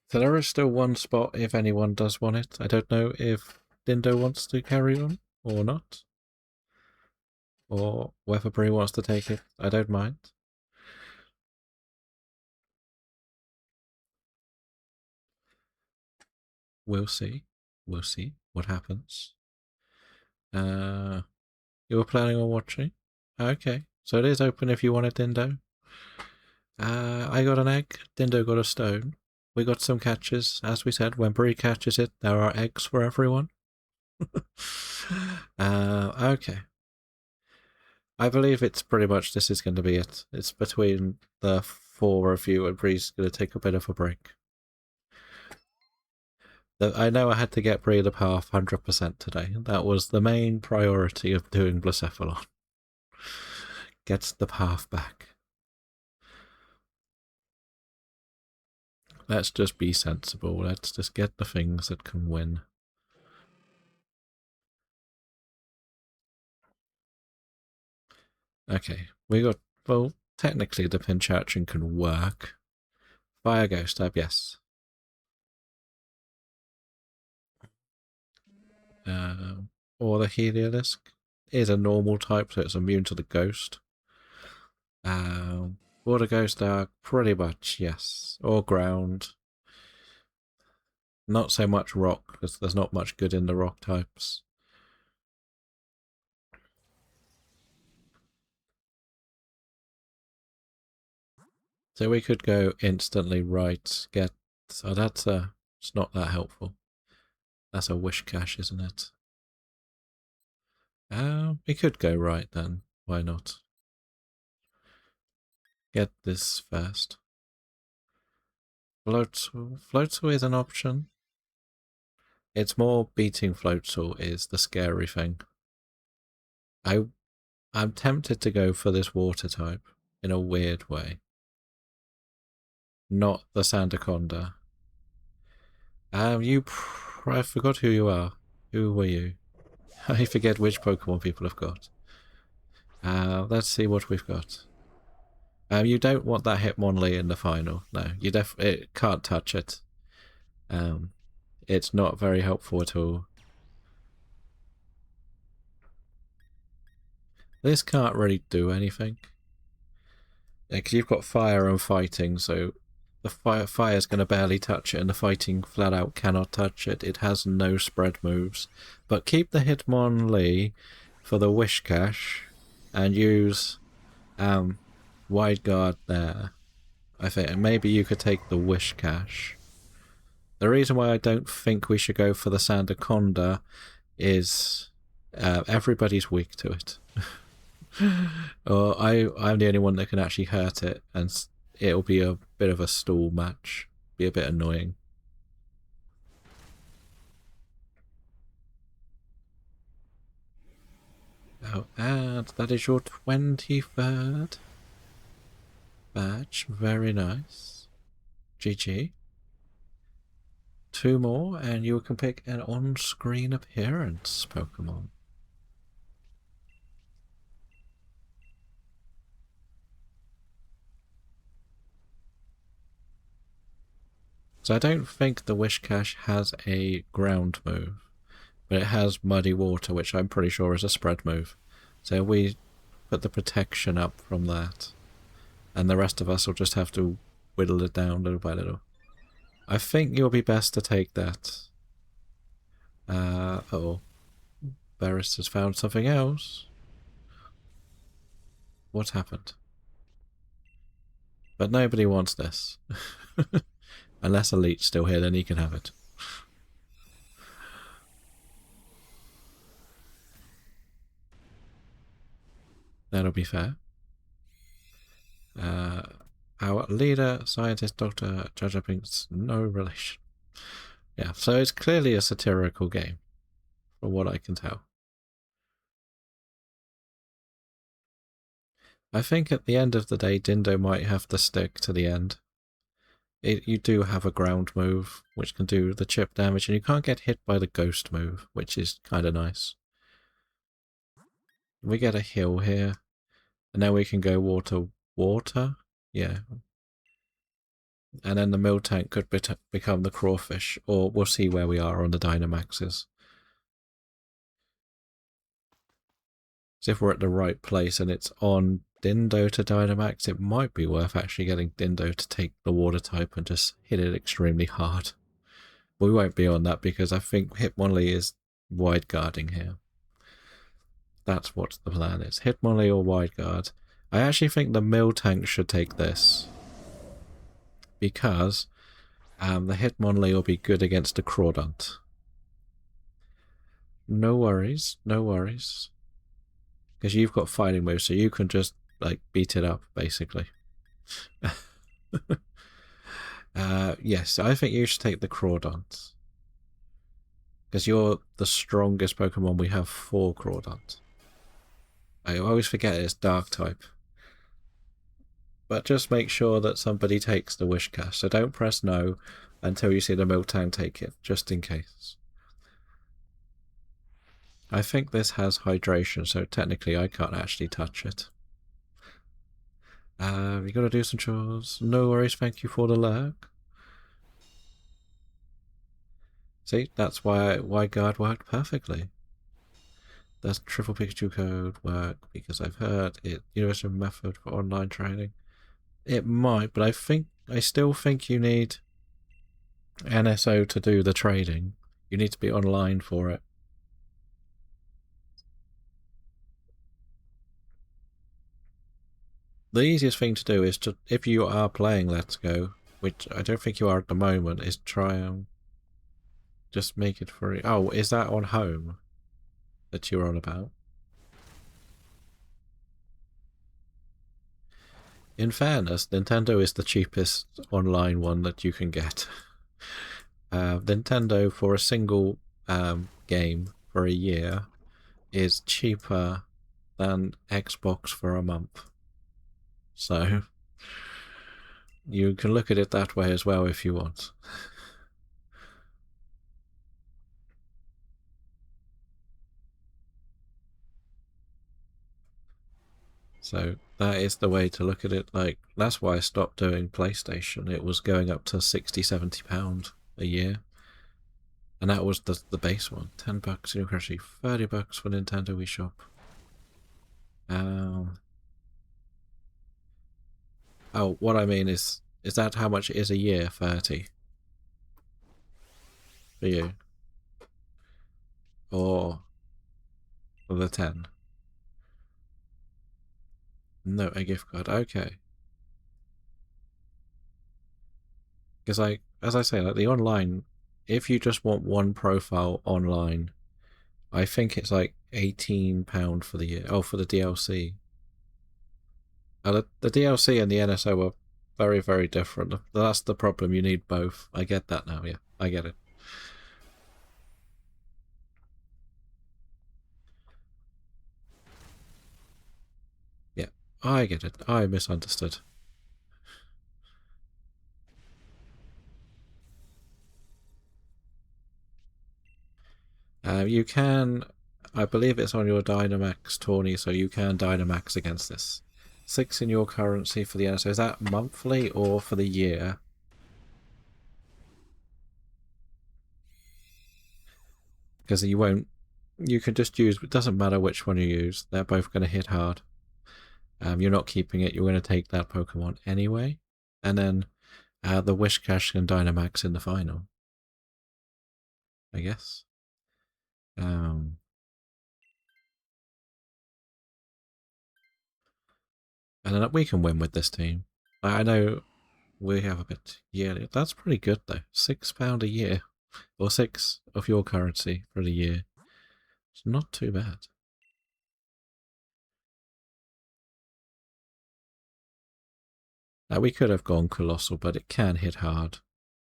So there is still one spot if anyone does want it. I don't know if Dindo wants to carry on or not. Or whether Brie wants to take it. I don't mind. We'll see. We'll see what happens. You were planning on watching? Okay. So it is open if you want it, Dindo. I got an egg. Dindo got a stone. We got some catches. As we said, when Brie catches it, there are eggs for everyone. Okay. I believe it's pretty much this is going to be it. It's between the 4 of you, and Brie's going to take a bit of a break. I know I had to get Brie the path 100% today. That was the main priority of doing Blacephalon. Gets the path back. Let's just be sensible. Let's just get the things that can win. Okay, we got, well, technically the pinch action can work. Fire Ghost Stab, yes. Or the Heliolisk is a normal type, so it's immune to the ghost. Water Ghost Dark, pretty much, yes. Or ground. Not so much rock, because there's not much good in the rock types. So we could go instantly right, get... So that's it's not that helpful. That's a wish cache, isn't it? We could go right then. Why not? Get this first. Floatzel is an option. It's more beating Floatzel is the scary thing. I'm tempted to go for this water type in a weird way. Not the Sandaconda. I forgot who you are. Who were you? I forget which Pokemon people have got. Let's see what we've got. You don't want that Hitmonlee in the final. No, it can't touch it. It's not very helpful at all. This can't really do anything. Because you've got fire and fighting, so the fire's going to barely touch it, and the fighting flat out cannot touch it. It has no spread moves. But keep the Hitmonlee for the Wish Cache, and use Wide Guard there. I think maybe you could take the Wish Cache. The reason why I don't think we should go for the Sandaconda is everybody's weak to it. Or I'm the only one that can actually hurt it, and it'll be a bit of a stall match. Be a bit annoying. Oh, and that is your 23rd badge. Very nice. GG. 2 more, and you can pick an on-screen appearance Pokemon. So I don't think the Wish Cache has a ground move, but it has Muddy Water, which I'm pretty sure is a spread move. So we put the protection up from that, and the rest of us will just have to whittle it down little by little. I think you'll be best to take that. Oh. Beres has found something else. What happened? But nobody wants this. Unless Elite's still here, then he can have it. That'll be fair. Our leader, scientist, Dr. Jar Jar Binks, no relation. Yeah, so it's clearly a satirical game, from what I can tell. I think at the end of the day, Dindo might have to stick to the end. You do have a ground move, which can do the chip damage, and you can't get hit by the ghost move, which is kind of nice. We get a hill here, and now we can go water, yeah. And then the mill tank could become the crawfish, or we'll see where we are on the Dynamaxes. So if we're at the right place and it's on Dindo to Dynamax, it might be worth actually getting Dindo to take the water type and just hit it extremely hard. We won't be on that because I think Hitmonlee is wide guarding here. That's what the plan is. Hitmonlee or wide guard. I actually think the mill tank should take this. Because the Hitmonlee will be good against the Crawdont. No worries, no worries. Because you've got fighting moves, so you can just, like, beat it up, basically. Yes, I think you should take the Crawdont. Because you're the strongest Pokemon we have for Crawdont. I always forget it's Dark type. But just make sure that somebody takes the Wishcash, so don't press no until you see the Miltank take it, just in case. I think this has hydration, so technically I can't actually touch it. We gotta do some chores. No worries, thank you for the lurk. See, that's why guard worked perfectly. Does triple Pikachu code work? Because I've heard it universal method for online training. It might, but I still think you need NSO to do the trading. You need to be online for it. The easiest thing to do is to, if you are playing Let's Go, which I don't think you are at the moment, is try and just make it free. Oh, is that on home that you're on about? In fairness, Nintendo is the cheapest online one that you can get. Nintendo for a single game for a year is cheaper than Xbox for a month. So you can look at it that way as well if you want. So that is the way to look at it. Like, that's why I stopped doing PlayStation. It was going up to £60–70 a year. And that was the base one. $10 in actually $30 for Nintendo Wii Shop. Oh, what I mean is that how much it is a year? 30 for you? Or for the 10? No, a gift card. Okay. Because as I say, like the online, if you just want one profile online, I think it's like £18 for the year. Oh, for the DLC. The DLC and the NSO are very, very different. That's the problem. You need both. I get that now. Yeah, I get it. Yeah, I get it. I misunderstood. You can, I believe it's on your Dynamax tourney, so you can Dynamax against this. 6 in your currency for the NSO. Is that monthly or for the year? Because you won't, you can just use, it doesn't matter which one you use, they're both going to hit hard. You're not keeping it, you're going to take that Pokemon anyway. And then the Wishcash and Dynamax in the final, I guess. And then we can win with this team. I know we have a bit yearly. That's pretty good though. £6 a year. Or 6 of your currency for the year. It's not too bad. Now we could have gone Colossal, but it can hit hard.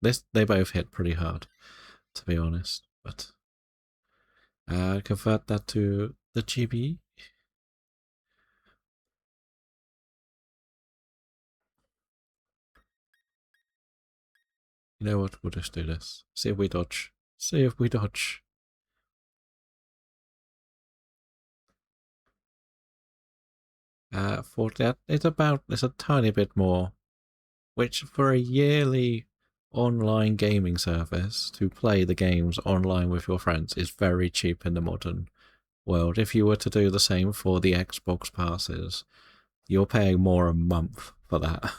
They both hit pretty hard, to be honest. But convert that to the GB. You know what? We'll just do this. See if we dodge. See if we dodge. For that, it's a tiny bit more, which for a yearly online gaming service to play the games online with your friends is very cheap in the modern world. If you were to do the same for the Xbox passes, you're paying more a month for that.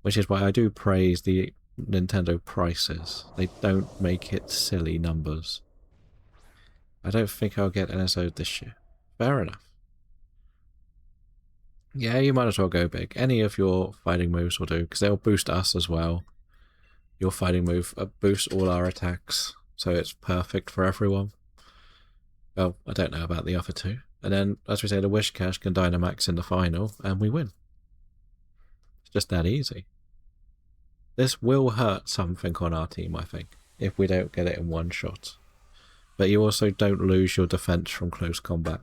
Which is why I do praise the Nintendo prices. They don't make it silly numbers. I don't think I'll get NSO this year. Fair enough. Yeah, you might as well go big. Any of your fighting moves will do, because they'll boost us as well. Your fighting move boosts all our attacks, so it's perfect for everyone. Well, I don't know about the other two. And then, as we say, the Wish Cash can Dynamax in the final, and we win. It's just that easy. This will hurt something on our team, I think, if we don't get it in one shot. But you also don't lose your defense from close combat.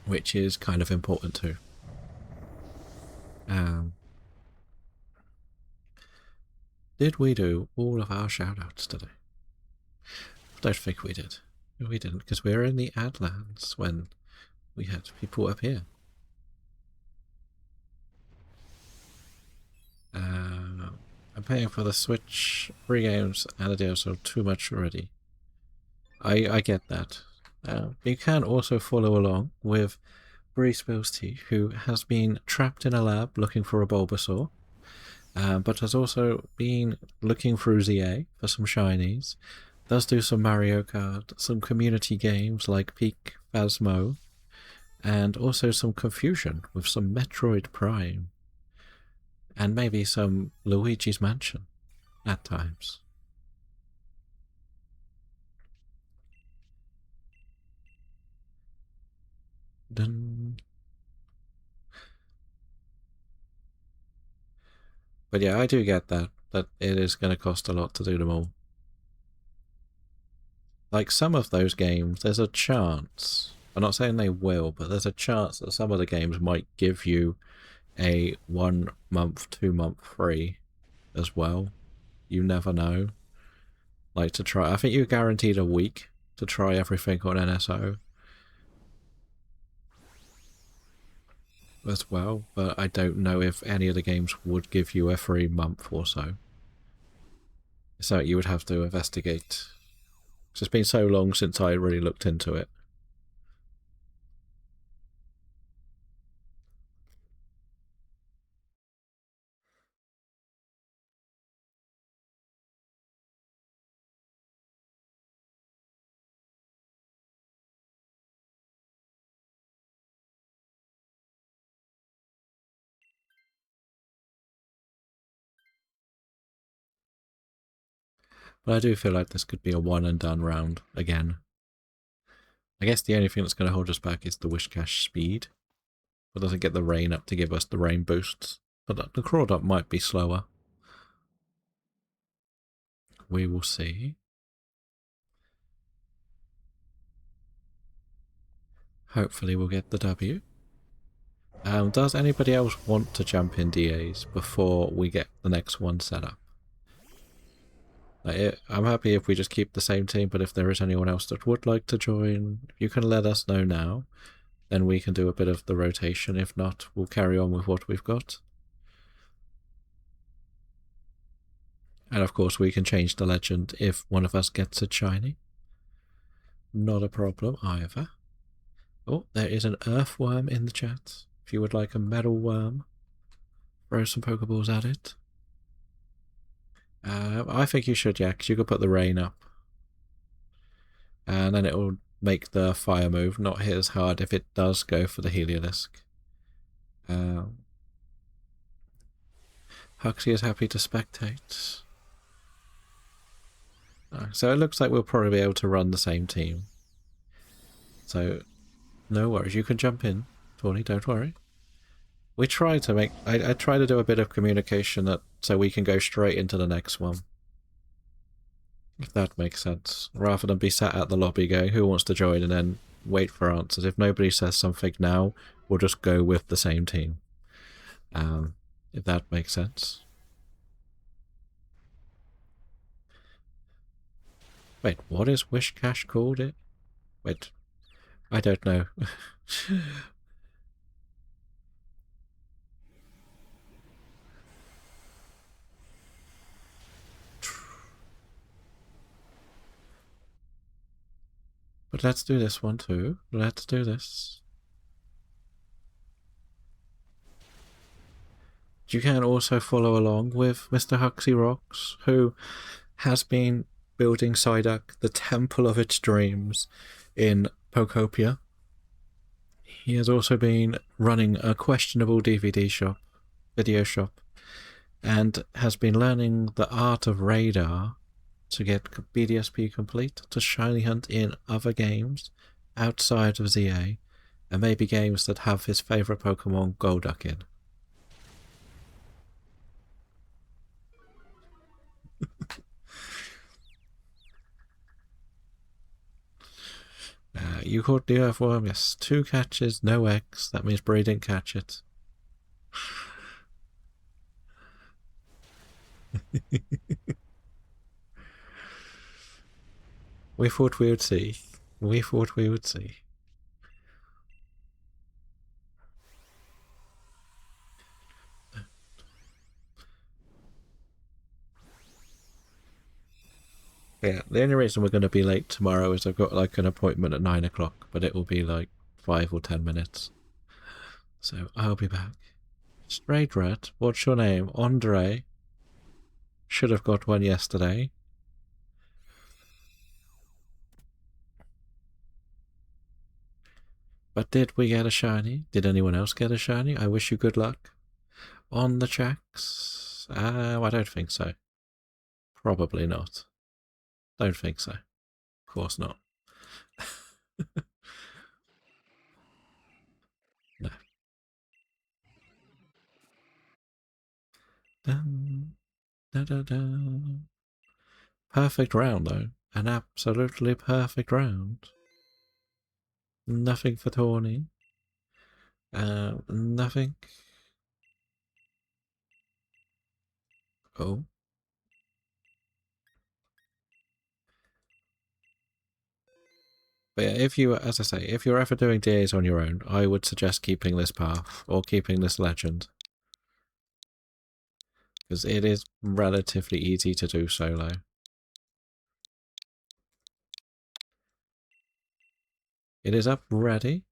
Which is kind of important too. Did we do all of our shoutouts today? I don't think we did. We didn't, because we were in the Adlands when we had people up here. I'm paying for the Switch, 3 games, and a deal, so too much already. I get that. You can also follow along with Bree Spills Tea, who has been trapped in a lab looking for a Bulbasaur, but has also been looking through ZA for some shinies. Does do some Mario Kart, some community games like Peak Phasmo, and also some Confusion with some Metroid Prime, and maybe some Luigi's Mansion at times. Dun. But yeah, I do get that it is going to cost a lot to do them all. Like some of those games, there's a chance, I'm not saying they will, but there's a chance that some of the games might give you a 1 month, 2 month free as well. You never know. Like to try, I think you're guaranteed a week to try everything on NSO as well, but I don't know if any of the games would give you a free month or so. So you would have to investigate. It's been so long since I really looked into it. But I do feel like this could be a one and done round again. I guess the only thing that's going to hold us back is the Wish Cash speed. It doesn't get the rain up to give us the rain boosts. But the Crawdop might be slower. We will see. Hopefully we'll get the W. Does anybody else want to jump in DAs before we get the next one set up? I'm happy if we just keep the same team, but if there is anyone else that would like to join, you can let us know now. Then we can do a bit of the rotation. If not, we'll carry on with what we've got. And of course we can change the legend if one of us gets a shiny. Not a problem either. Oh, there is an earthworm in the chat. If you would like a metal worm, throw some Pokeballs at it. I think you should, yeah, because you could put the rain up. and then it will make the fire move not hit as hard if it does go for the Heliolisk. Huxley is happy to spectate. So it looks like we'll probably be able to run the same team. So no worries, you can jump in, Tawny, don't worry. We try to make... I try to do a bit of communication so we can go straight into the next one. If that makes sense. Rather than be sat at the lobby going, who wants to join, and then wait for answers. If nobody says something now, we'll just go with the same team. If that makes sense. Wait, what is Wishcash called it? Wait, I don't know. But let's do this one too. Let's do this. You can also follow along with Mr. Huxley Rocks, who has been building Psyduck, the temple of its dreams, in Pokopia. He has also been running a questionable DVD shop, video shop, and has been learning the art of radar to get BDSP complete, to shiny hunt in other games outside of ZA, and maybe games that have his favourite Pokemon Golduck in. You caught the earthworm, yes. 2 catches, no eggs. That means Bree didn't catch it. We thought we would see. We thought we would see. Yeah, the only reason we're going to be late tomorrow is I've got like an appointment at 9 o'clock, but it will be like 5 or 10 minutes. So I'll be back. Straight Red, what's your name? Andre. Should have got one yesterday. But did we get a shiny? Did anyone else get a shiny? I wish you good luck. On the tracks? I don't think so. Probably not. Don't think so. Of course not. No. Dun, da, da, da. Perfect round, though. An absolutely perfect round. Nothing for Tawny. Nothing. Oh. But yeah, if you, as I say, if you're ever doing DAs on your own, I would suggest keeping this path or keeping this legend. Because it is relatively easy to do solo. It is up ready.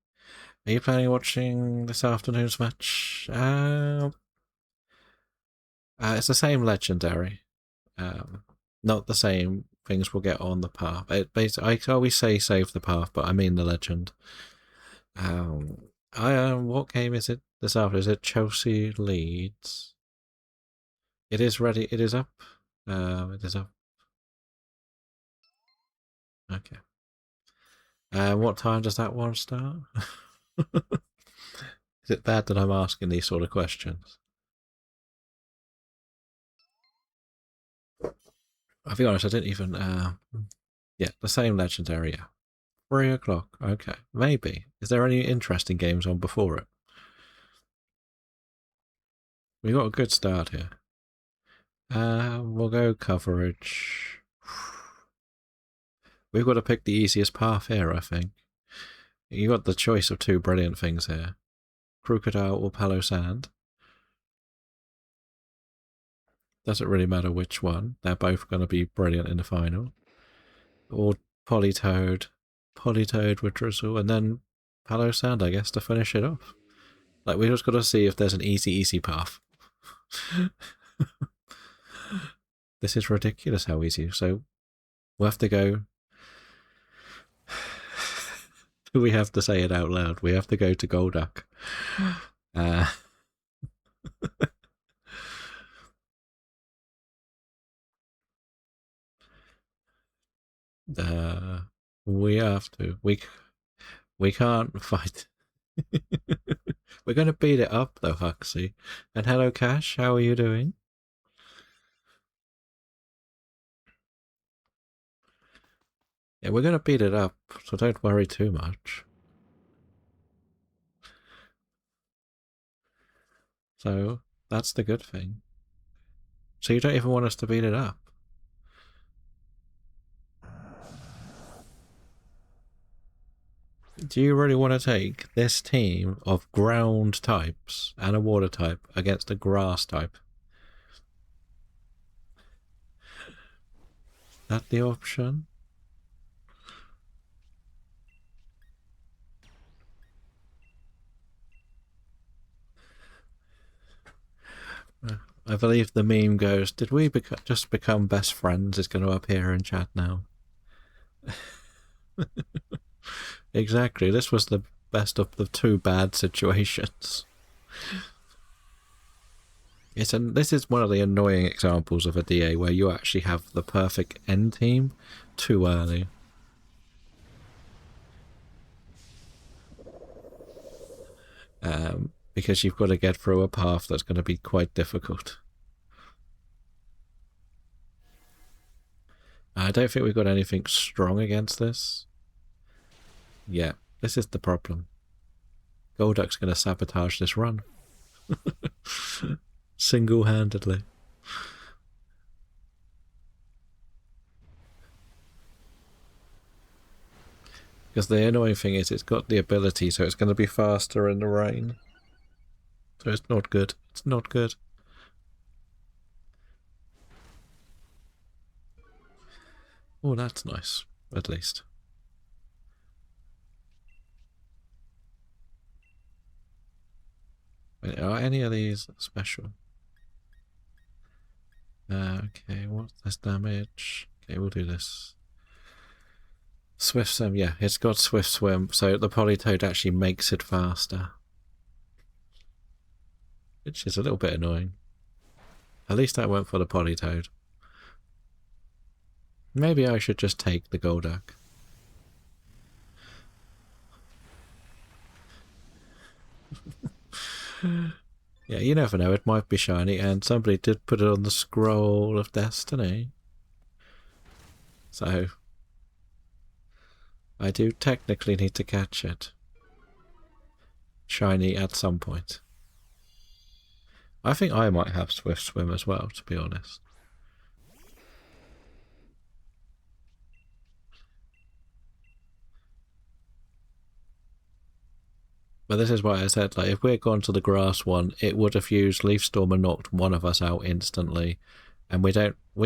Are you planning on watching this afternoon's match? It's the same legendary. Not the same things we'll get on the path. I always say save the path, but I mean the legend. What game is it this afternoon? Is it Chelsea Leeds? It is ready. It is up. It is up. Okay. What time does that one start? Is it bad that I'm asking these sort of questions? I'll be honest, I didn't even... yeah, the same legendary, yeah. 3 o'clock, okay. Maybe. Is there any interesting games on before it? We got a good start here. We'll go coverage. We've got to pick the easiest path here, I think. You got the choice of 2 brilliant things here. Crocodile or Palo Sand. Doesn't really matter which one. They're both going to be brilliant in the final. Or Politoed. Politoed with Drizzle, and then Palo Sand, I guess, to finish it off. Like, we just got to see if there's an easy path. This is ridiculous how easy. So we'll have to go We have to say it out loud. We have to go to Golduck. Uh, uh, we have to. We can't fight. We're going to beat it up, though, Huxley. And hello, Cash. How are you doing? Yeah, we're going to beat it up, so don't worry too much. So, that's the good thing. So you don't even want us to beat it up? Do you really want to take this team of ground types and a water type against a grass type? That the option? I believe the meme goes, did we just become best friends? Is going to appear in chat now. Exactly, this was the best of the two bad situations. This is one of the annoying examples of a DA where you actually have the perfect end team too early. Because you've got to get through a path that's going to be quite difficult. I don't think we've got anything strong against this. Yeah, this is the problem. Golduck's going to sabotage this run. Single-handedly. Because the annoying thing is it's got the ability, so it's going to be faster in the rain. So it's not good. It's not good. Oh, that's nice, at least. Wait, are any of these special? Okay, what's this damage? Okay, we'll do this. Swift Swim, yeah, it's got Swift Swim, so the Politoed actually makes it faster. Which is a little bit annoying. At least I went for the Politoed. Maybe I should just take the Golduck. Yeah, you never know, it might be shiny, and somebody did put it on the Scroll of Destiny. So, I do technically need to catch it. Shiny at some point. I think I might have Swift Swim as well, to be honest. But this is why I said, like, if we had gone to the grass one, it would have used Leaf Storm and knocked one of us out instantly. And we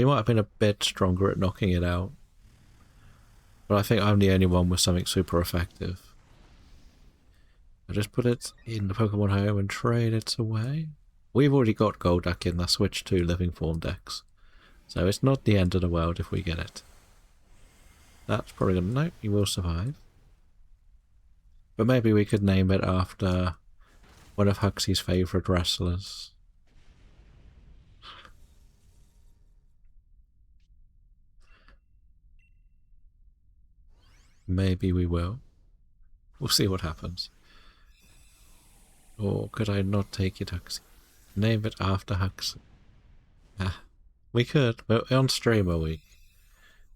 might have been a bit stronger at knocking it out. But I think I'm the only one with something super effective. I just put it in the Pokemon Home and trade it away. We've already got Golduck in the Switch 2 Living Form decks. So it's not the end of the world if we get it. That's probably gonna... No, you will survive. But maybe we could name it after one of Huxley's favourite wrestlers. Maybe we will. We'll see what happens. Or could I not take it, Huxley? Name it after Huxley. Ah, we could. We're on Streamer Week.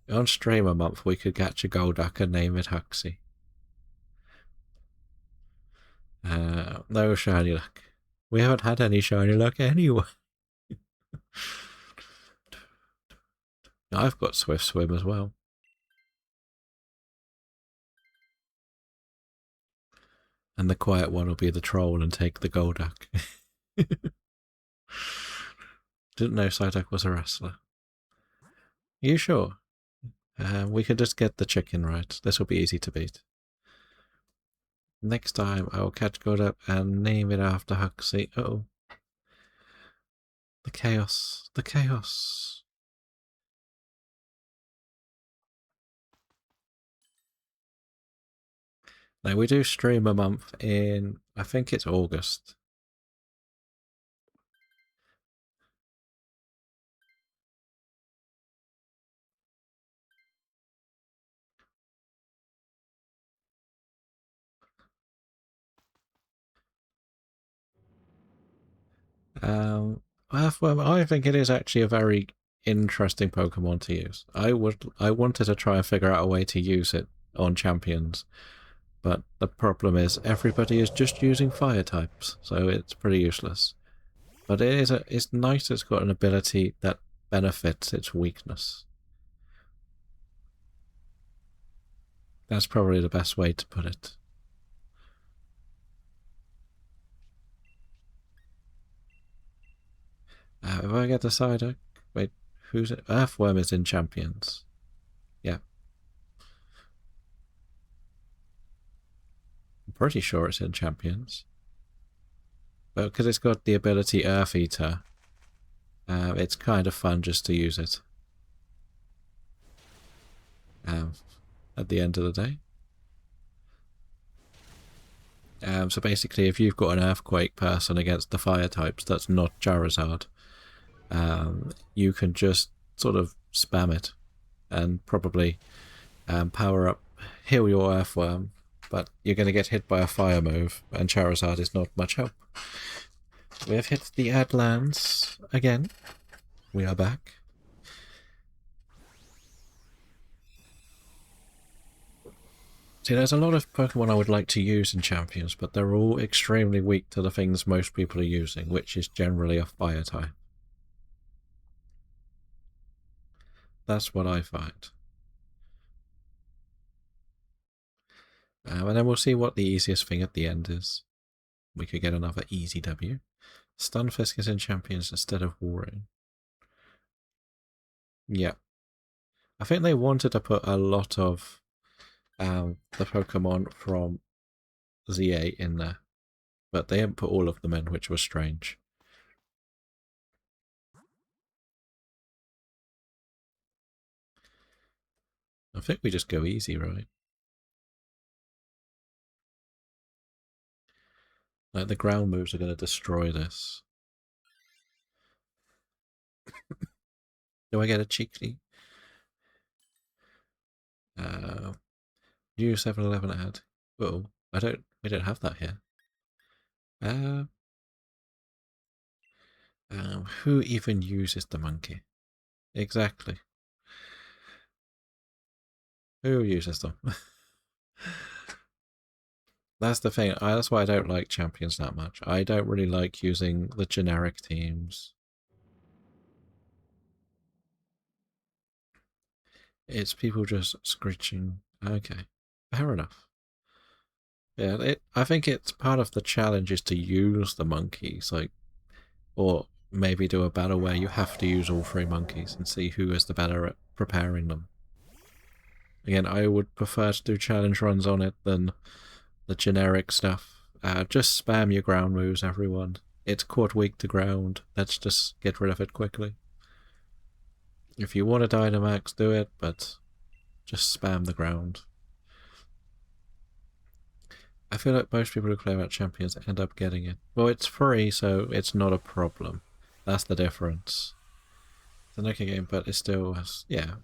On Streamer Month, we could catch a Golduck and name it Huxley. No shiny luck. We haven't had any shiny luck anyway. I've got Swift Swim as well. And the quiet one will be the troll and take the Golduck. Didn't know Psyduck was a wrestler. You sure? We can just get the chicken right. This will be easy to beat. Next time I will catch Golduck and name it after Huxley. Uh-oh. The chaos. The chaos. Now we do stream a month in, I think it's August. I think it is actually a very interesting Pokemon to use. I wanted to try and figure out a way to use it on champions, but the problem is everybody is just using fire types, so it's pretty useless. But it's nice it's got an ability that benefits its weakness. That's probably the best way to put it. If I get the Psyduck, wait, who's it? Earthworm is in champions. Yeah, I'm pretty sure it's in champions. But because it's got the ability Earth Eater, it's kind of fun just to use it. Um, at the end of the day. So basically, if you've got an Earthquake person against the fire types that's not Charizard, you can just sort of spam it and probably power up, heal your Earthworm, but you're going to get hit by a fire move, and Charizard is not much help. We have hit the Adlands again. We are back. See, there's a lot of Pokemon I would like to use in Champions, but they're all extremely weak to the things most people are using, which is generally a fire type. That's what I find. And then we'll see what the easiest thing at the end is. We could get another easy W. Stunfisk is in Champions instead of Warring. Yeah. I think they wanted to put a lot of the Pokemon from ZA in there, but they didn't put all of them in, which was strange. I think we just go easy, right? Like, the ground moves are going to destroy this. Do I get a cheeky? New 7-Eleven ad. Oh, we don't have that here. Who even uses the monkey? Exactly. Who uses them? That's the thing. That's why I don't like champions that much. I don't really like using the generic teams. It's people just screeching. Okay, fair enough. Yeah, I think it's part of the challenge is to use the monkeys, like, or maybe do a battle where you have to use all three monkeys and see who is the better at preparing them. Again, I would prefer to do challenge runs on it than the generic stuff. Just spam your ground moves, everyone. It's quite weak to ground. Let's just get rid of it quickly. If you want a Dynamax, do it, but just spam the ground. I feel like most people who play about champions end up getting it. Well, it's free, so it's not a problem. That's the difference. It's an okay game, but it still has... Yeah.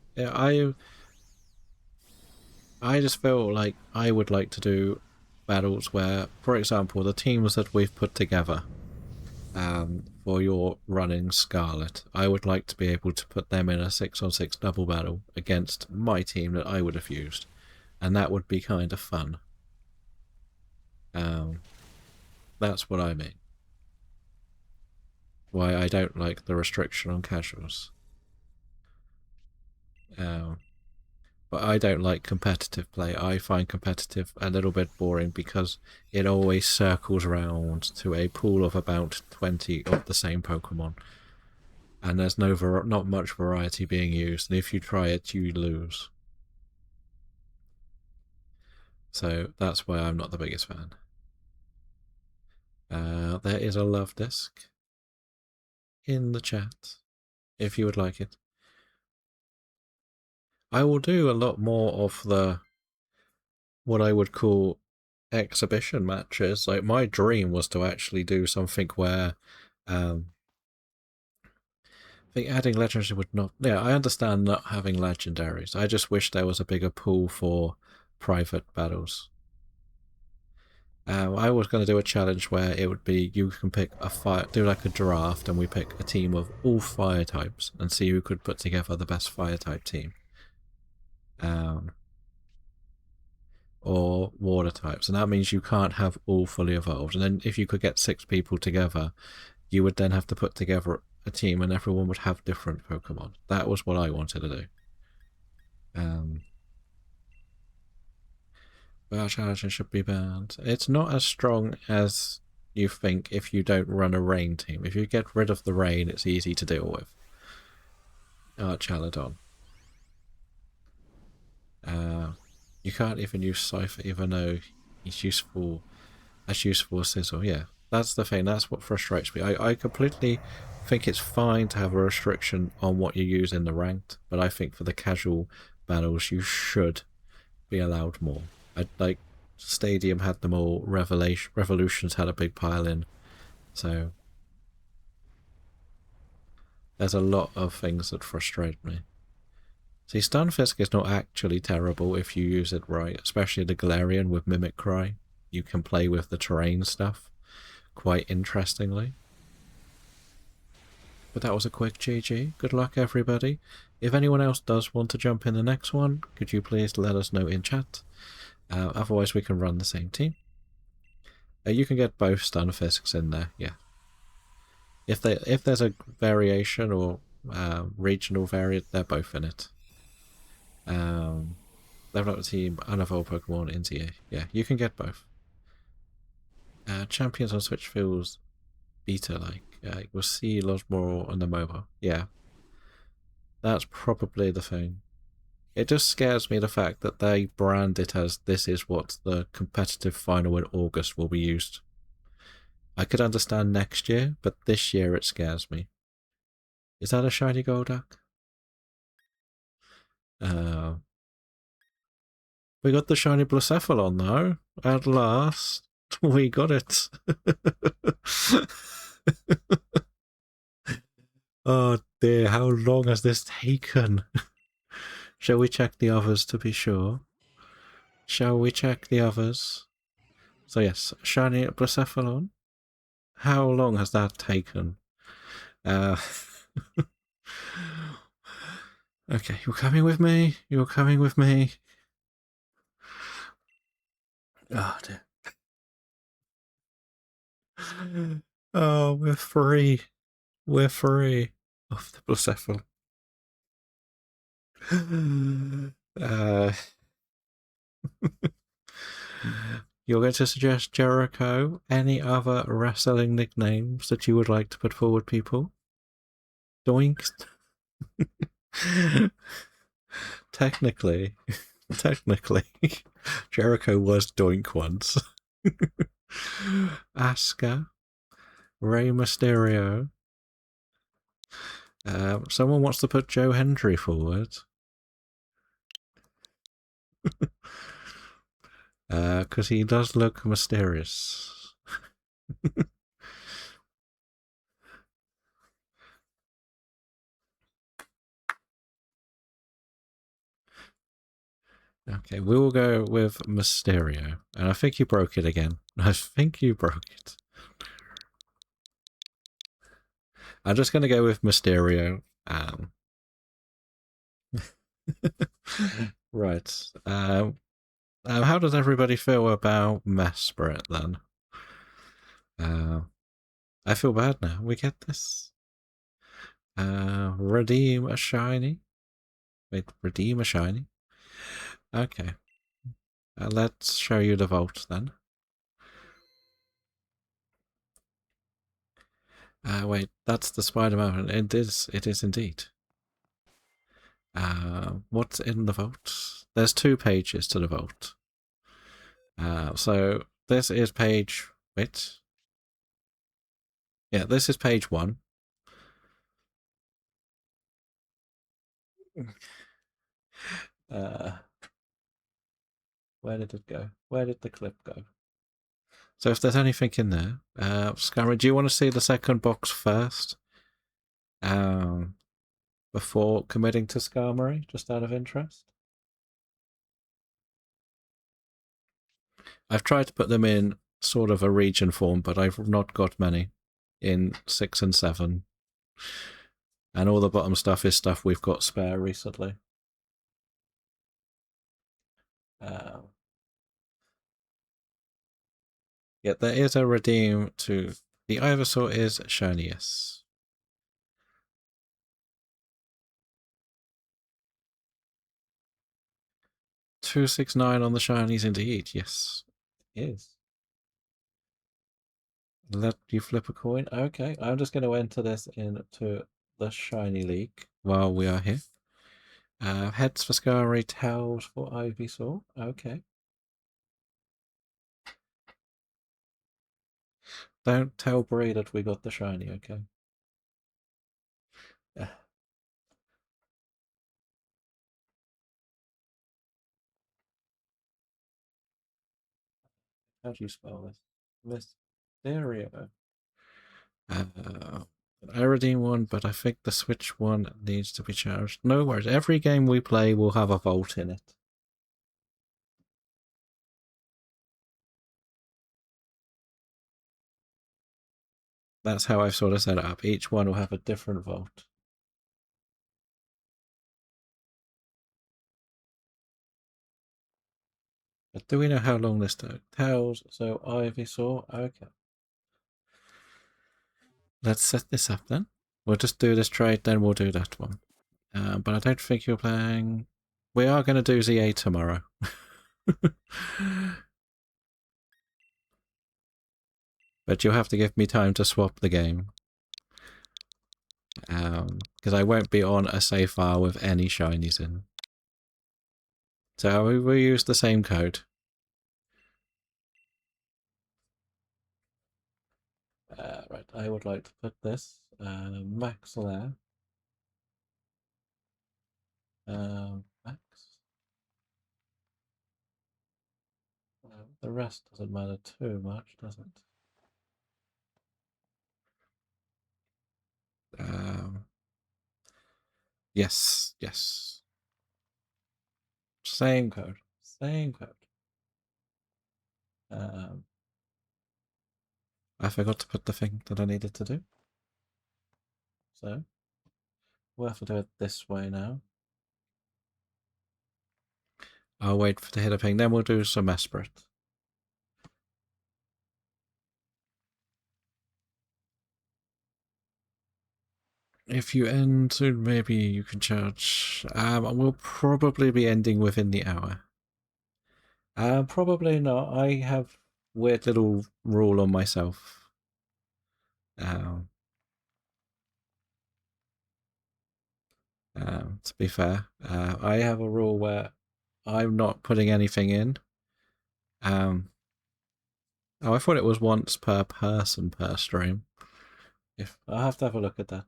I just feel like I would like to do battles where, for example, the teams that we've put together for your running Scarlet, I would like to be able to put them in a 6-on-6 double battle against my team that I would have used. And that would be kind of fun. That's what I mean. Why I don't like the restriction on casuals. But I don't like competitive play. I find competitive a little bit boring because it always circles around to a pool of about 20 of the same Pokemon. And there's not much variety being used, and if you try it, you lose. So that's why I'm not the biggest fan. There is a love disc in the chat, if you would like it. I will do a lot more of the what I would call exhibition matches. Like my dream was to actually do something where, I think adding legendaries would not. Yeah, I understand not having legendaries. I just wish there was a bigger pool for private battles. I was going to do a challenge where it would be you can pick a fire, do like a draft, and we pick a team of all fire types and see who could put together the best fire type team. Um, or water types, and that means you can't have all fully evolved. And then if you could get 6 people together, you would then have to put together a team, and everyone would have different Pokemon. That was what I wanted to do. Well, challenging should be banned. It's not as strong as you think if you don't run a rain team. If you get rid of the rain, it's easy to deal with. Chaladon. You can't even use Cypher even though he's useful as useful as Sizzle. Yeah, that's the thing. That's what frustrates me. I completely think it's fine to have a restriction on what you use in the ranked, but I think for the casual battles you should be allowed more. Like Stadium had them all. Revolutions had a big pile in. So there's a lot of things that frustrate me. See, Stunfisk is not actually terrible if you use it right, especially the Galarian with Mimic Cry. You can play with the terrain stuff quite interestingly. But that was a quick GG. Good luck, everybody. If anyone else does want to jump in the next one, could you please let us know in chat? Otherwise, we can run the same team. You can get both Stunfisks in there, yeah. If there's a variation or regional variant, they're both in it. Level up the team, unevolved Pokemon into you. Yeah, you can get both. Champions on Switch feels beta-like. You'll see a lot more on the mobile. Yeah, that's probably the thing. It just scares me the fact that they brand it as this is what the competitive final in August will be used. I could understand next year, but this year it scares me. Is that a shiny Golduck? We got the shiny Blacephalon though. At last. We got it. Oh dear, how long has this taken? Shall we check the others to be sure? Shall we check the others? So yes, shiny Blacephalon. How long has that taken? Okay, you're coming with me. You're coming with me. Oh dear. Oh, we're free. We're free of the Blacephalon. You're going to suggest Jericho. Any other wrestling nicknames that you would like to put forward, people? Doink. technically, Jericho was Doink once. Asuka, Rey Mysterio. Someone wants to put Joe Hendry forward. Because he does look mysterious. Okay, we will go with Mysterio. And I think you broke it again. I think you broke it. I'm just going to go with Mysterio. Right. How does everybody feel about Mesprit then? I feel bad now. We get this. Redeem a shiny. Wait, redeem a shiny. Okay. Let's show you the vault then. Wait, that's the Spider Mountain. It is indeed. What's in the vault? There's 2 pages to the vault. So this is page. Wait. Yeah, this is page 1. Where did it go? Where did the clip go? So if there's anything in there, Scammer, do you want to see the second box first? Before committing to Skarmory, just out of interest? I've tried to put them in sort of a region form, but I've not got many in 6 and 7. And all the bottom stuff is stuff we've got spare recently. Yeah, there is a redeem to... The Ivysaur is shiny, yes. 269 on the shinies indeed, yes. It is. Let you flip a coin? Okay, I'm just going to enter this into the shiny league while we are here. Heads for Skarmory, tails for Ivysaur. Okay. Don't tell Brie that we got the shiny, okay? How do you spell this? Mysterio. I redeem one, but I think the Switch one needs to be charged. No worries. Every game we play will have a vault in it. That's how I've sort of set it up. Each one will have a different vault. But do we know how long this took? Tails, so Ivysaur. Okay. Let's set this up then. We'll just do this trade, then we'll do that one. But I don't think you're playing... We are going to do ZA tomorrow. But you'll have to give me time to swap the game. Because I won't be on a save file with any shinies in. So we will use the same code. Right, I would like to put this max there. Max. The rest doesn't matter too much, does it? Yes, yes. Same code. Same code. I forgot to put the thing that I needed to do. So, we'll have to do it this way now. I'll wait for the hit a ping, then we'll do some Esprit. If you end soon, maybe you can charge. We'll probably be ending within the hour. Probably not. I have weird little rule on myself. To be fair, I have a rule where I'm not putting anything in. Oh, I thought it was once per person per stream. I'll have to have a look at that.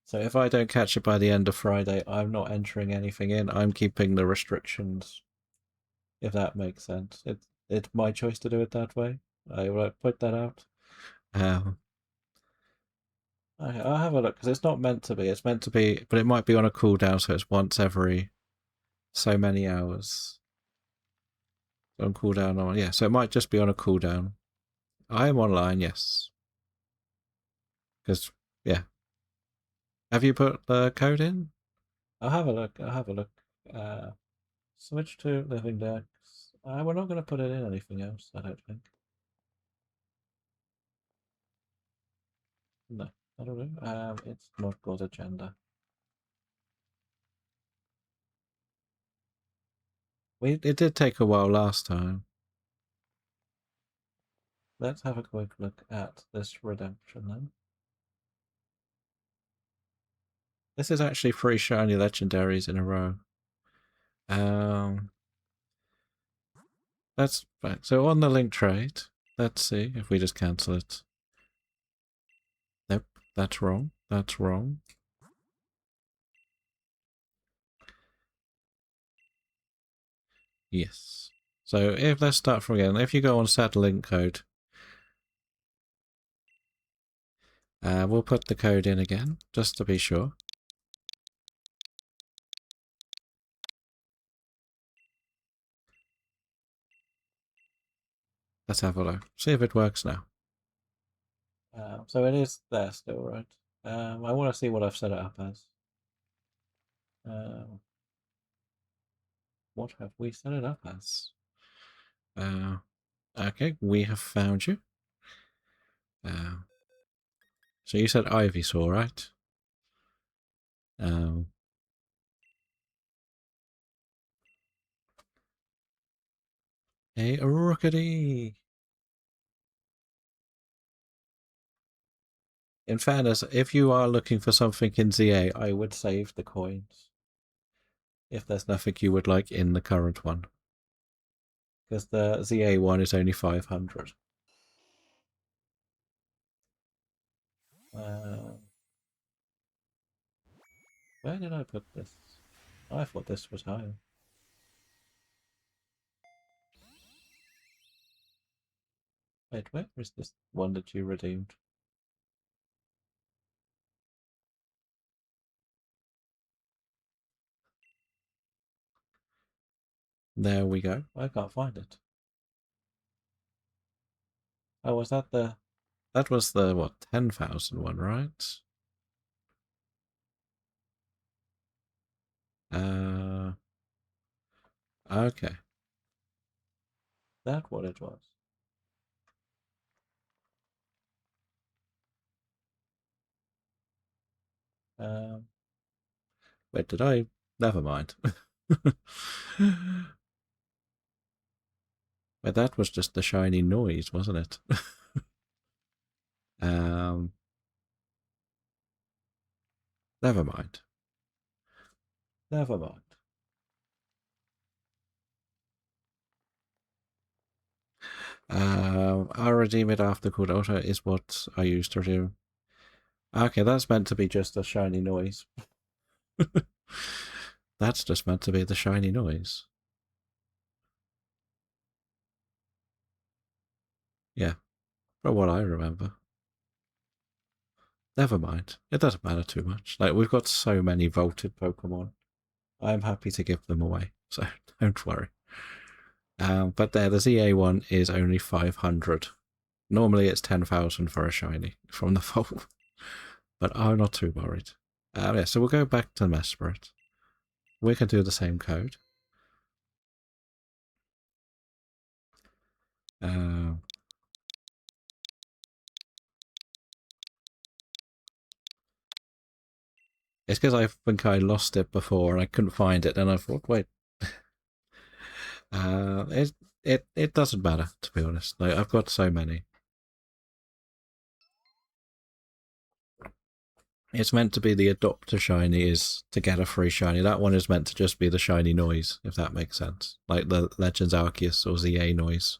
So if I don't catch it by the end of Friday, I'm not entering anything in. I'm keeping the restrictions, if that makes sense. It's my choice to do it that way. I will put that out. I'll have a look because it's not meant to be. It's meant to be, but it might be on a cooldown, so it's once every so many hours. On cooldown on, yeah. So it might just be on a cooldown. I am online, yes. Because yeah. Have you put the code in? I'll have a look. I'll have a look. Switch to living Dex. We're not going to put it in anything else, I don't think. No, I don't know. It's not got agenda. It did take a while last time. Let's have a quick look at this redemption then. This is actually 3 shiny legendaries in a row. That's fine. So on the link trade, let's see if we just cancel it. Nope, that's wrong. That's wrong. Yes. So if let's start from again. If you go on set link code, we'll put the code in again, just to be sure. Let's have a look. See if it works now. So it is there still, right? I want to see what I've set it up as. What have we set it up as? Okay, we have found you. So you said Ivysaur, right? A rockety. In fairness, if you are looking for something in ZA, I would save the coins. If there's nothing you would like in the current one. Because the ZA one is only 500. Where did I put this? I thought this was higher. Wait, where is this one that you redeemed? There we go. I can't find it. Oh, was that the... That was the, what, 10,000 one, right? Okay. That's what it was. Wait, did I? Never mind. But that was just the shiny noise, wasn't it? um, Never mind. Never mind. I'll redeem it after called auto is what I used to do. Okay, that's meant to be just a shiny noise. That's just meant to be the shiny noise. Yeah, from what I remember. Never mind. It doesn't matter too much. Like, we've got so many vaulted Pokemon. I'm happy to give them away, so don't worry. But there, the ZA one is only 500. Normally it's 10,000 for a shiny from the vault. But I'm not too worried. Yeah, so we'll go back to Mesprit. We can do the same code. It's because I think I lost it before and I couldn't find it, and I thought, wait. It doesn't matter, to be honest. Like, I've got so many. It's meant to be the adopter shiny is to get a free shiny. That one is meant to just be the shiny noise, if that makes sense. Like the Legends Arceus or ZA noise.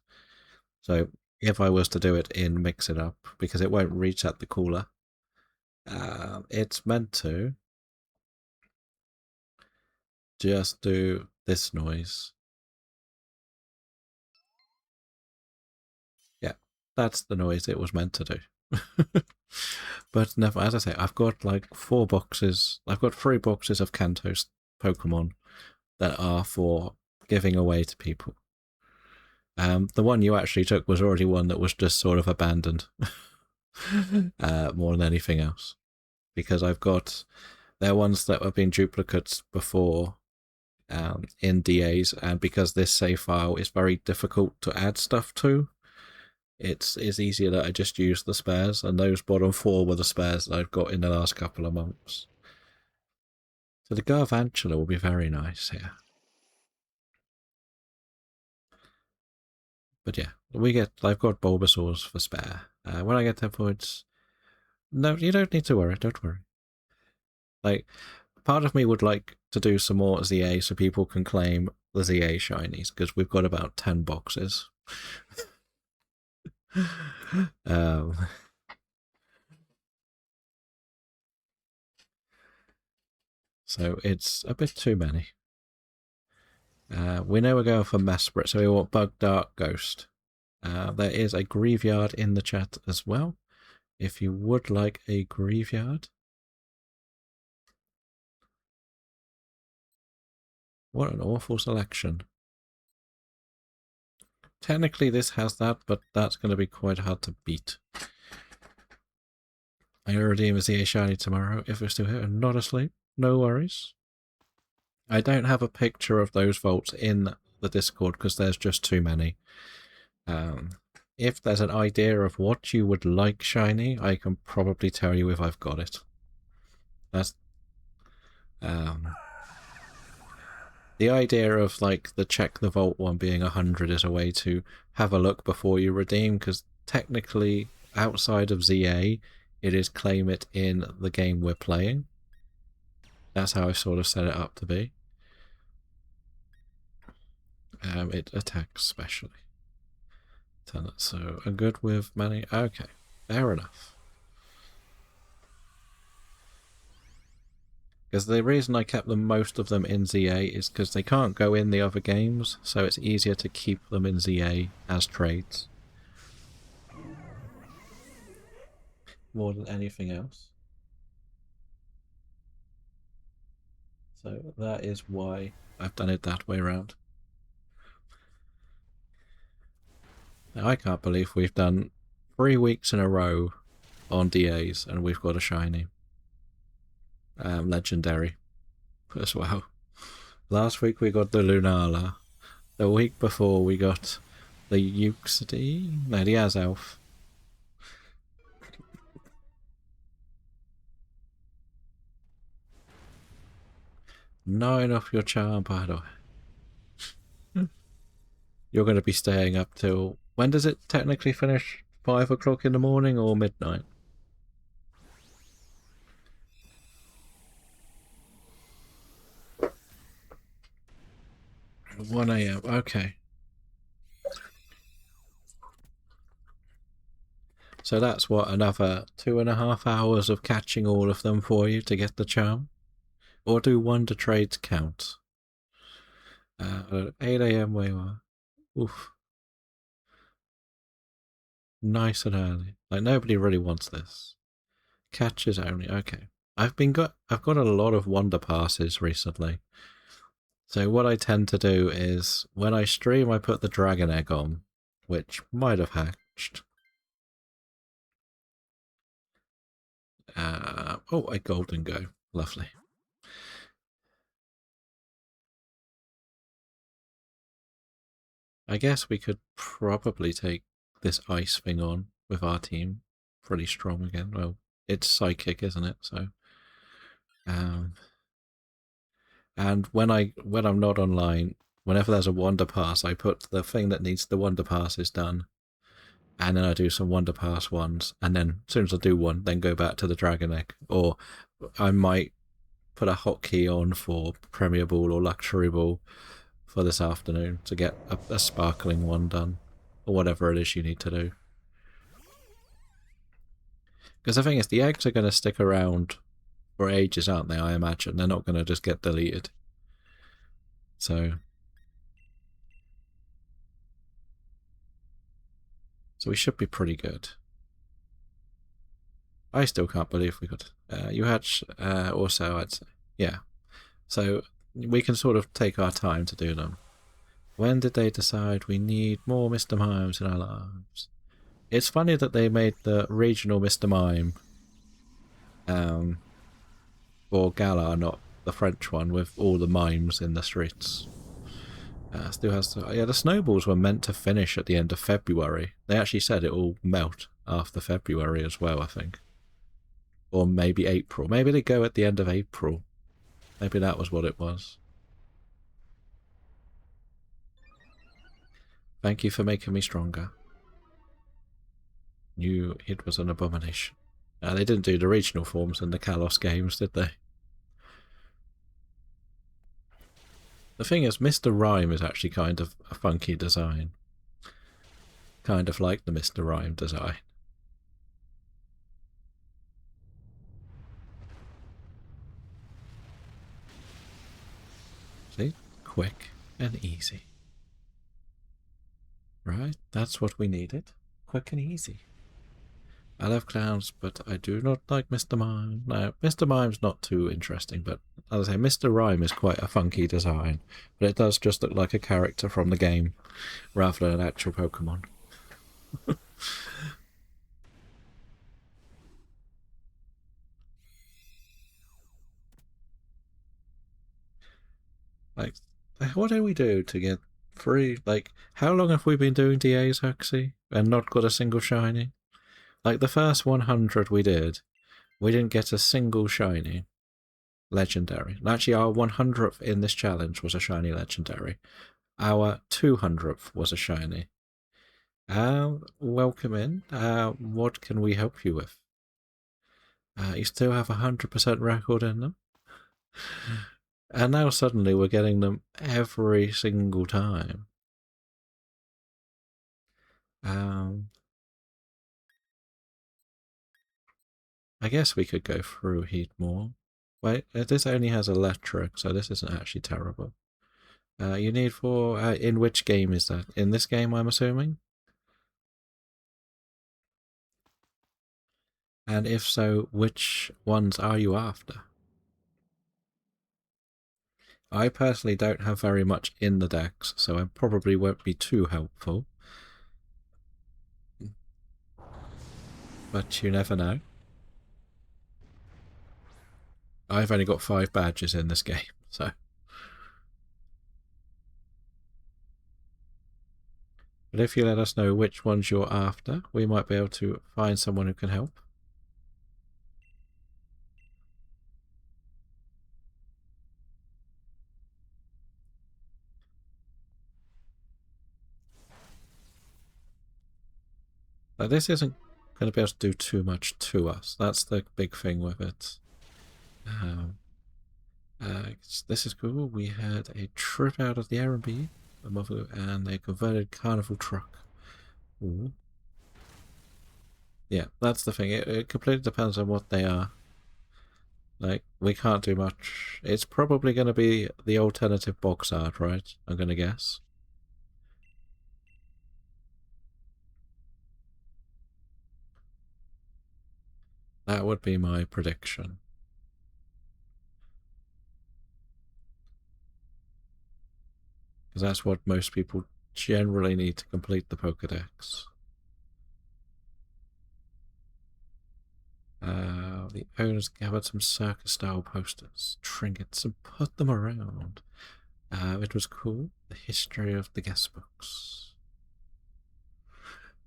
So if I was to do it in Mix It Up, because it won't reach at the cooler, it's meant to just do this noise. Yeah, that's the noise it was meant to do. But never, as I say, I've got like 4 boxes. I've got 3 boxes of Kanto's Pokemon that are for giving away to people. The one you actually took was already one that was just sort of abandoned, more than anything else. Because I've got, they're ones that have been duplicates before in DAs, and because this save file is very difficult to add stuff to, it's easier that I just use the spares, and those bottom 4 were the spares that I've got in the last couple of months. So the Garvantula will be very nice here. But yeah, I've got Bulbasaurs for spare. When I get to points, no, you don't need to worry, don't worry. Like, part of me would like to do some more ZA so people can claim the ZA shinies, because we've got about 10 boxes. So it's a bit too many. We know we're going for Mesprit, so we want Bug Dark Ghost. There is a Graveyard in the chat as well, if you would like a Graveyard. What an awful selection. Technically this has that, but that's going to be quite hard to beat. I'm going to redeem a ZA Shiny tomorrow if we're still here and not asleep. No worries. I don't have a picture of those vaults in the Discord because there's just too many. If there's an idea of what you would like shiny, I can probably tell you if I've got it. That's the idea of like the check the vault one being 100 is a way to have a look before you redeem, because technically outside of ZA it is claim it in the game we're playing. That's how I sort of set it up to be. It attacks specially. So, a good with many. Okay, fair enough. Because the reason I kept them, most of them in ZA, is because they can't go in the other games, so it's easier to keep them in ZA as trades. More than anything else. So that is why I've done it that way around. Now, I can't believe we've done 3 weeks in a row on DAs and we've got a shiny. Legendary as well. Last week we got the Lunala. The week before we got the Uxity? No, the Azelf. Nine off your charm, by the way. You're going to be staying up till... When does it technically finish? 5 o'clock in the morning or midnight? 1 AM, okay. So that's what, another 2.5 hours of catching all of them for you to get the charm? Or do wonder trades count? 8 AM where you are. Oof. Nice and early. Like, nobody really wants this. Catches only, okay. I've got a lot of wonder passes recently. So what I tend to do is, when I stream, I put the dragon egg on, which might have hatched. Oh, a golden go. Lovely. I guess we could probably take this ice thing on with our team. Pretty strong again. Well, it's psychic, isn't it? So, and when I'm not online, whenever there's a wonder pass, I put the thing that needs the wonder pass is done, and then I do some wonder pass ones, and then as soon as I do one, then go back to the dragon egg, or I might put a hotkey on for Premier Ball or Luxury Ball for this afternoon to get a sparkling one done, or whatever it is you need to do. Because the thing is, the eggs are going to stick around for ages, aren't they? I imagine they're not going to just get deleted. So we should be pretty good. I still can't believe we got you had also, I'd say, yeah. So we can sort of take our time to do them. When did they decide we need more Mr. Mimes in our lives? It's funny that they made the regional Mr. Mime or Gala, not the French one with all the mimes in the streets. Still has to, yeah, the snowballs were meant to finish at the end of February. They actually said it will melt after February as well, I think. Or maybe April. Maybe they go at the end of April. Maybe that was what it was. Thank you for making me stronger. Knew it was an abomination. They didn't do the regional forms in the Kalos games, did they? The thing is, Mr. Rhyme is actually kind of a funky design. Kind of like the Mr. Rhyme design. See? Quick. and easy. Right, that's what we needed. Quick and easy. I love clowns, but I do not like Mr. Mime. No, Mr. Mime's not too interesting, but as I say, Mr. Rhyme is quite a funky design. But it does just look like a character from the game rather than an actual Pokemon. Like, what do we do to get free? Like, how long have we been doing DAs, Huxley, and not got a single shiny? Like, the first 100 we did, we didn't get a single shiny legendary. Actually, our 100th in this challenge was a shiny legendary. Our 200th was a shiny. Welcome in. What can we help you with? You still have 100% record in them? And now suddenly we're getting them every single time. I guess we could go through Heat more. Wait, this only has electric, so this isn't actually terrible. You need for... in which game is that? In this game, I'm assuming? And if so, which ones are you after? I personally don't have very much in the decks, so I probably won't be too helpful. But you never know. I've only got 5 badges in this game, so... But if you let us know which ones you're after, we might be able to find someone who can help. Now, this isn't going to be able to do too much to us. That's the big thing with it. This is cool. We had a trip out of the R&B and a converted carnival truck. Ooh. Yeah, that's the thing. It completely depends on what they are. Like, we can't do much. It's probably going to be the alternative box art, right? I'm going to guess. That would be my prediction. Because that's what most people generally need to complete the Pokedex. The owners gathered some circus-style posters, trinkets, and put them around. It was cool. The history of the guest books.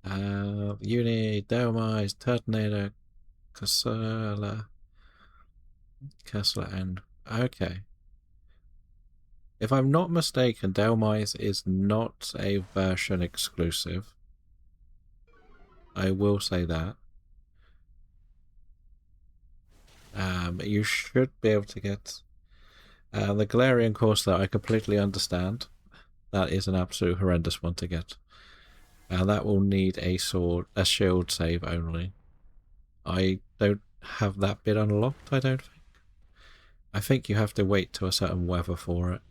Uni, Dynamax, Turtonator, Kessler, and... Okay. If I'm not mistaken, Dynamax is not a version exclusive. I will say that. You should be able to get... the Galarian course that I completely understand. That is an absolute horrendous one to get. That will need a shield save only. I don't have that bit unlocked, I don't think. I think you have to wait to a certain weather for it.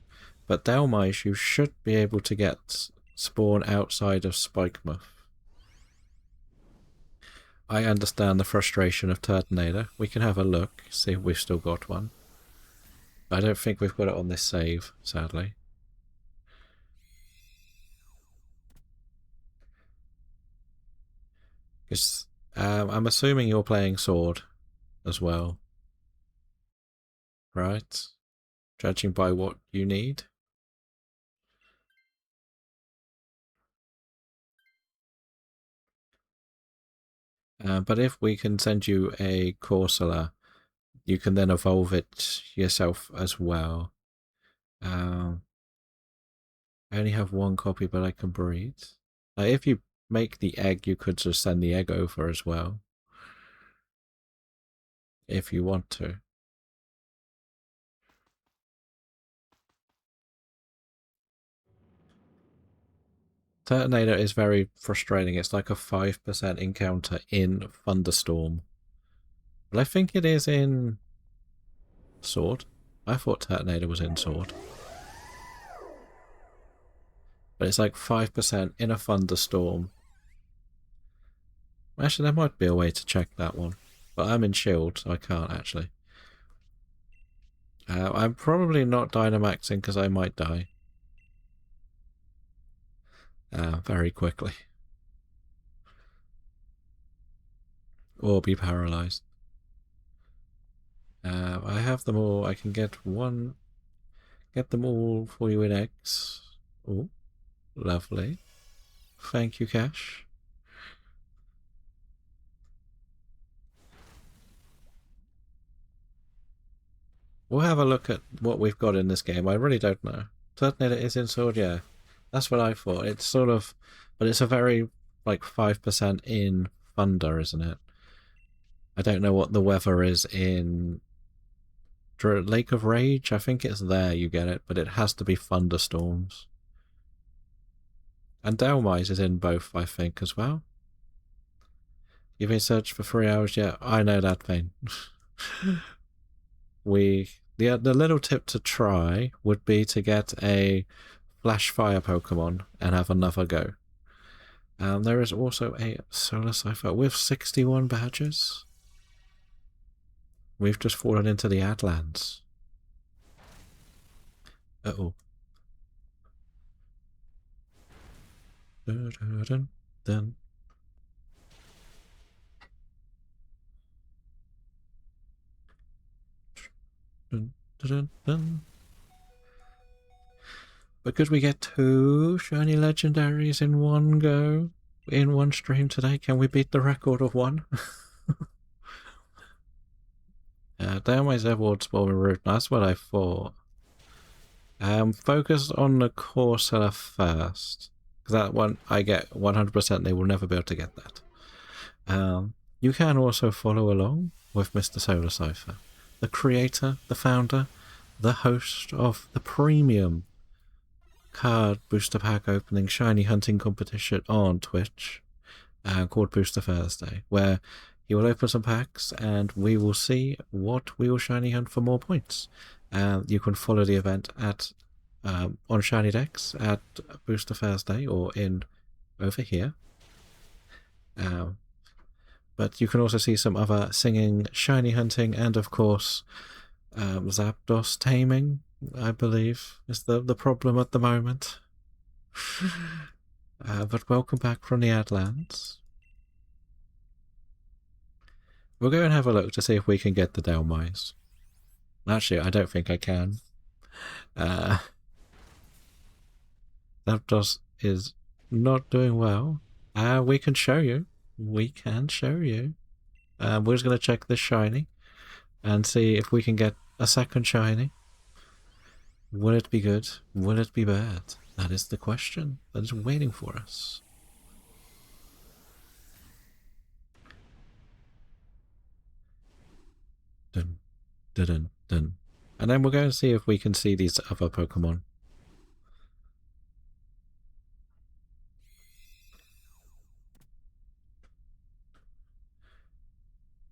But Dynamax, you should be able to get spawn outside of Spikemuth. I understand the frustration of Turtonator. We can have a look, see if we've still got one. I don't think we've got it on this save, sadly. Because I'm assuming you're playing Sword as well. Right? Judging by what you need. But if we can send you a Corsola, you can then evolve it yourself as well. I only have 1 copy, but I can breed. If you make the egg, you could just send the egg over as well. If you want to. Turtonator is very frustrating. It's like a 5% encounter in Thunderstorm. But I think it is in Sword. I thought Turtonator was in Sword. but it's like 5% in a thunderstorm. Actually, there might be a way to check that one, but I'm in shield, so I can't actually. I'm probably not Dynamaxing because I might die very quickly. Or be paralyzed. I have them all. I can get them all for you in eggs. Oh, lovely. Thank you, Cash. We'll have a look at what we've got in this game. I really don't know. Certainly it is in Sword, yeah. That's what I thought. It's sort of, but it's a very, like, 5% in Thunder, isn't it? I don't know what the weather is in Lake of Rage. I think it's there you get it, but it has to be thunderstorms. And Delmise is in both, I think, as well. You've been searched for 3 hours, yeah. I know that thing. The little tip to try would be to get a Flash Fire Pokemon and have another go. There is also a Solar Cypher with 61 badges. We've just fallen into the Adlands. Uh-oh. Dun, dun, dun, dun. Dun, dun, dun. But could we get 2 shiny legendaries in one go? In one stream today? Can we beat the record of 1? Down my Zevward Spore route. That's what I thought. Focus on the core seller first. Because that one, I get 100% they will never be able to get that. You can also follow along with Mr. Solar Cypher, the creator, the founder, the host of the premium card booster pack opening shiny hunting competition on Twitch called Booster Thursday, where he will open some packs and we will see what we will shiny hunt for more points. You can follow the event at on Shiny Dex at Booster Thursday or in over here. But you can also see some other singing, shiny hunting, and of course Zapdos taming, I believe, is the problem at the moment. But welcome back from the Adlands. We'll go and have a look to see if we can get the Delmise. Actually, I don't think I can. Zapdos is not doing well. We can show you. We can show you. We're just going to check this shiny and see if we can get a second shiny. Will it be good? Will it be bad? That is the question that is waiting for us. Dun, dun, dun, dun. And then we're going to see if we can see these other Pokemon.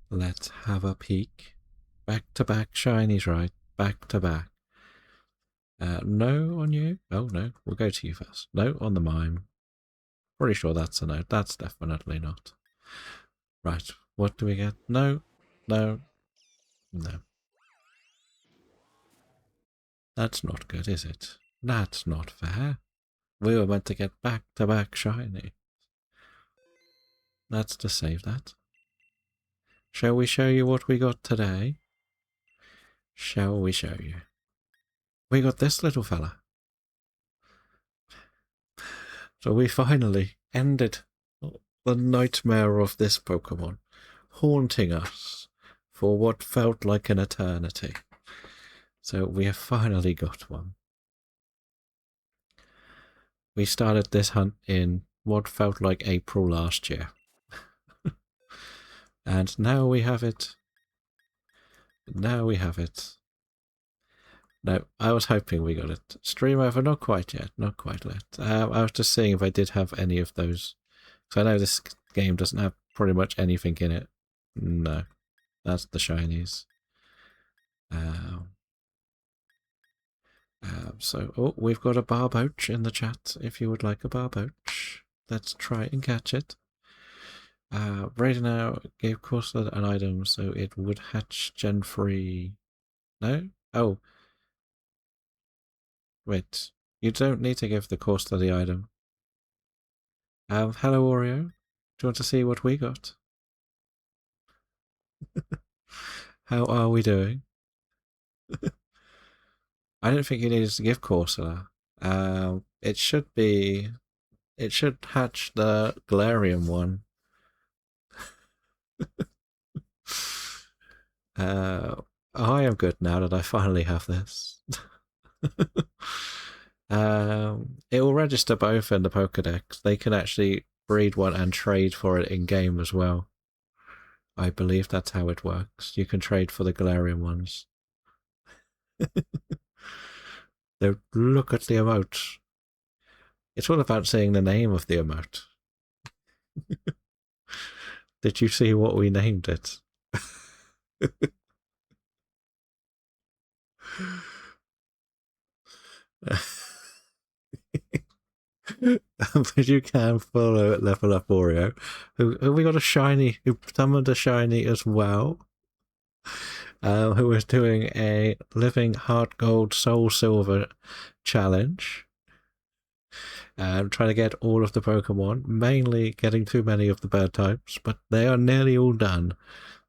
Let's have a peek. Back-to-back shinies, right? Back-to-back. No on you? Oh, no. We'll go to you first. No on the mime. Pretty sure that's a no. That's definitely not. Right. What do we get? No. No. No. That's not good, is it? That's not fair. We were meant to get back-to-back shiny. That's to save that. Shall we show you what we got today? Shall we show you? We got this little fella. So we finally ended the nightmare of this Pokemon, haunting us for what felt like an eternity. So we have finally got one. We started this hunt in what felt like April last year. And now we have it. Now we have it. No, I was hoping we got it. Stream over, not quite yet, not quite yet. I was just seeing if I did have any of those. So I know this game doesn't have pretty much anything in it. No, that's the shinies. So, we've got a barboach in the chat. If you would like a barboach, let's try and catch it. Right now, gave Corsair an item, so it would hatch Gen 3. No? Oh, wait. You don't need to give the Corsair the item. Hello, Oreo. Do you want to see what we got? How are we doing? I don't think you needed to give Corsair. It should be. It should hatch the Galarian one. I am good now that I finally have this. It will register both in the Pokedex. They can actually breed one and trade for it in game as well. I believe that's how it works. You can trade for the Galarian ones. Look at the emote. It's all about saying the name of the emote. Did you see what we named it? But you can follow at Level Up Oreo. Who we got a shiny, who summoned a shiny as well. Who is doing a Living Heart Gold Soul Silver challenge. Trying to get all of the Pokemon, mainly getting too many of the bird types, but they are nearly all done.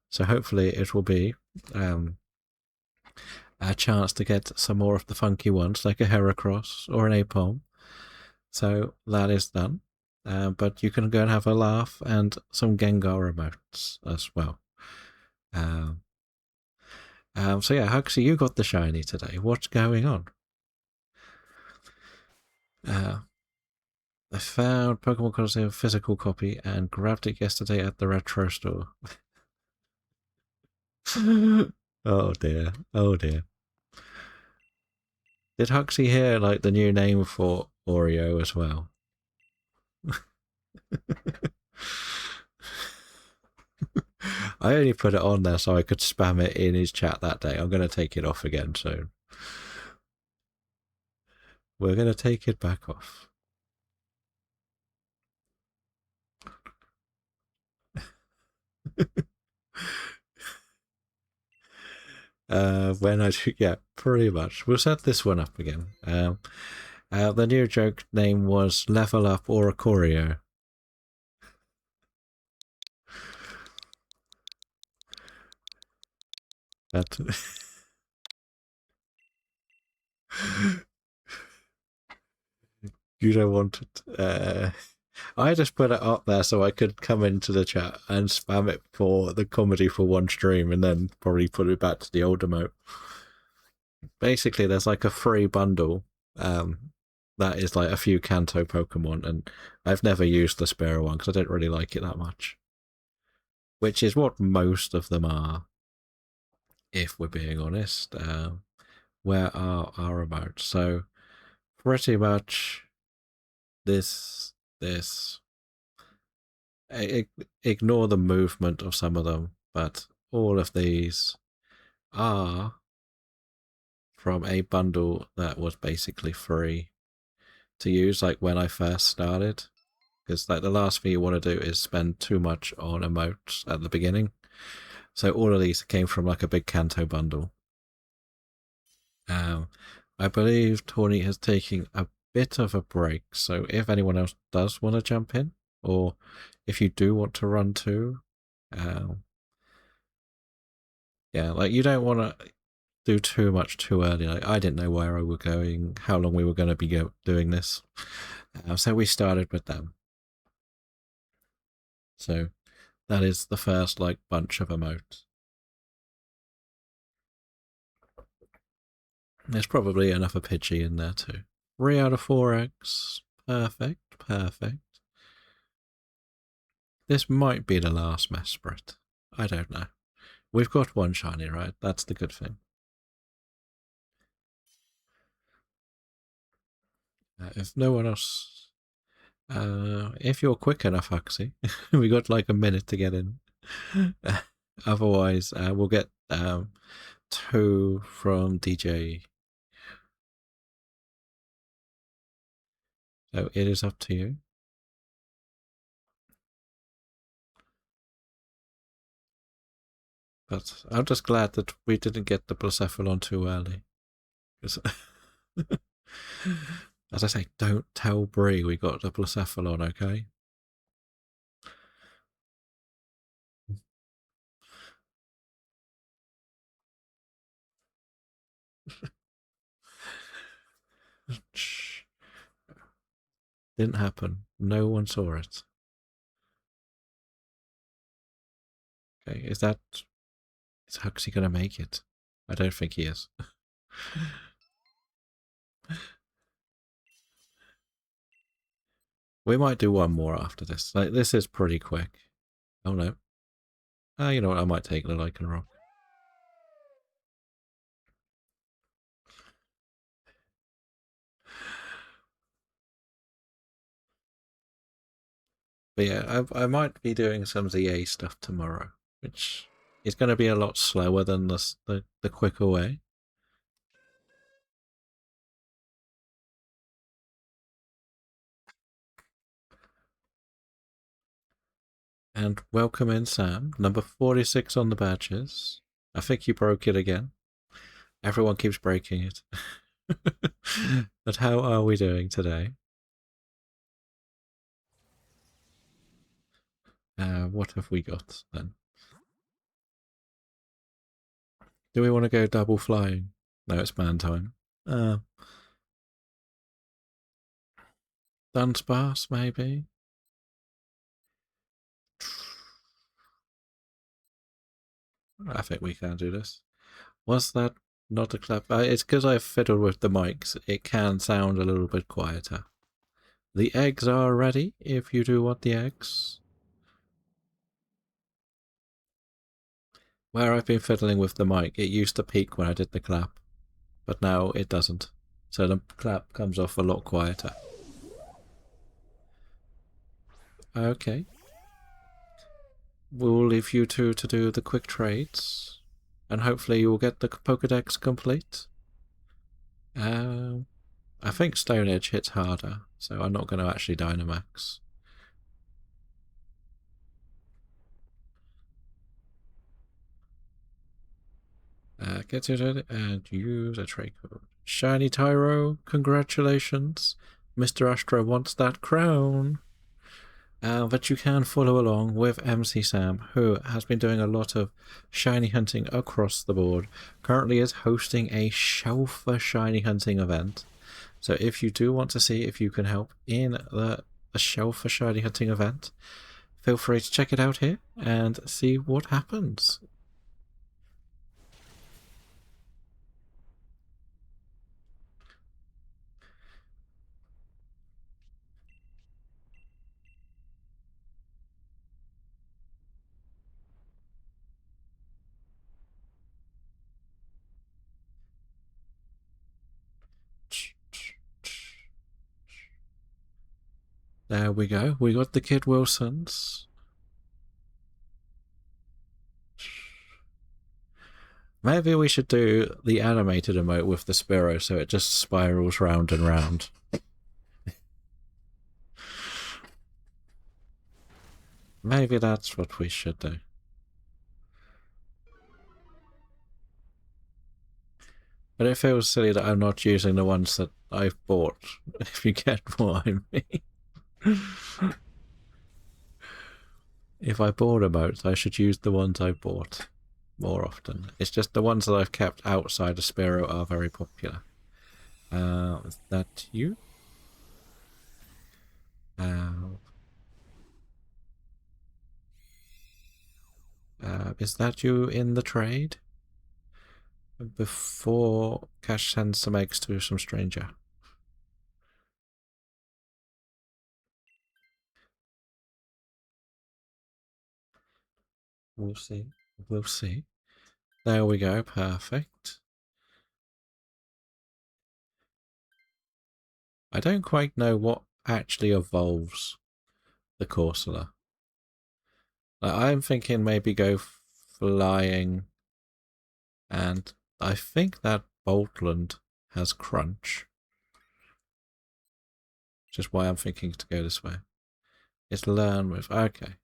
So hopefully it will be a chance to get some more of the funky ones, like a Heracross or an Apom. So that is done. But you can go and have a laugh and some Gengar emotes as well. So yeah, Huxley, you got the shiny today. What's going on? I found Pokemon Colosseum physical copy and grabbed it yesterday at the retro store. Oh dear. Oh dear. Did Huxley hear like the new name for Oreo as well? I only put it on there so I could spam it in his chat that day. I'm going to take it off again soon. We're going to take it back off. When I do, yeah, pretty much. We'll set this one up again. The new joke name was Level Up or Oreo. That you don't want it. I just put it up there so I could come into the chat and spam it for the comedy for one stream and then probably put it back to the old emote. Basically, there's like a free bundle that is like a few Kanto Pokemon, and I've never used the spare one because I don't really like it that much. Which is what most of them are, if we're being honest. Where are our emotes? So, pretty much this. Ignore the movement of some of them, but all of these are from a bundle that was basically free to use, like when I first started. Because like the last thing you want to do is spend too much on emotes at the beginning. So all of these came from like a big Kanto bundle. I believe Tawny is taking a bit of a break, so if anyone else does want to jump in, or if you do want to run too, yeah, like you don't want to do too much too early. Like I didn't know where I were going, how long we were going to be doing this, so we started with them. So that is the first like bunch of emotes. There's probably another Pidgey in there too. 3 out of 4 eggs. Perfect, perfect. This might be the last Mesprit. I don't know. We've got one shiny, right? That's the good thing. If no one else... if you're quick enough, Huxley, we got like a minute to get in. Otherwise, we'll get 2 from DJ. So it is up to you. But I'm just glad that we didn't get the Blacephalon too early. As I say, don't tell Bree we got the Blacephalon, okay? Shh. Didn't happen. No one saw it. Okay, is Huxley gonna make it? I don't think he is. We might do one more after this. Like, this is pretty quick. Oh no. You know what? I might take the Lycan Rock. But yeah, I might be doing some ZA stuff tomorrow, which is going to be a lot slower than the quicker way. And welcome in, Sam. Number 46 on the badges. I think you broke it again. Everyone keeps breaking it. But how are we doing today? What have we got then? Do we want to go double flying? No, it's man time. Dunsparce, maybe? I think we can do this. Was that not a clap? It's because I've fiddled with the mics. It can sound a little bit quieter. The eggs are ready if you do want the eggs. Where I've been fiddling with the mic, it used to peak when I did the clap, but now it doesn't. So the clap comes off a lot quieter. Okay. We'll leave you two to do the quick trades, and hopefully you'll get the Pokedex complete. I think Stone Edge hits harder, so I'm not going to actually Dynamax. Get it and use a trade code. Shiny Tyro, congratulations. Mr. Astro wants that crown. But you can follow along with MC Sam, who has been doing a lot of shiny hunting across the board. Currently is hosting a Shelfer shiny hunting event. So if you do want to see if you can help in the Shelfer shiny hunting event, feel free to check it out here and see what happens. There we go. We got the Kid Wilsons. Maybe we should do the animated emote with the Spiro so it just spirals round and round. Maybe that's what we should do. But it feels silly that I'm not using the ones that I've bought, if you get what I mean. If I bought emotes, I should use the ones I bought more often. It's just the ones that I've kept outside of Spiro are very popular. Is that you? Is that you in the trade? Before Cash sends some eggs to some stranger. We'll see. We'll see. There we go. Perfect. I don't quite know what actually evolves the Corsola. Like, I'm thinking maybe go flying, and I think that Boltland has Crunch. which is why I'm thinking to go this way. It's learn with. Okay.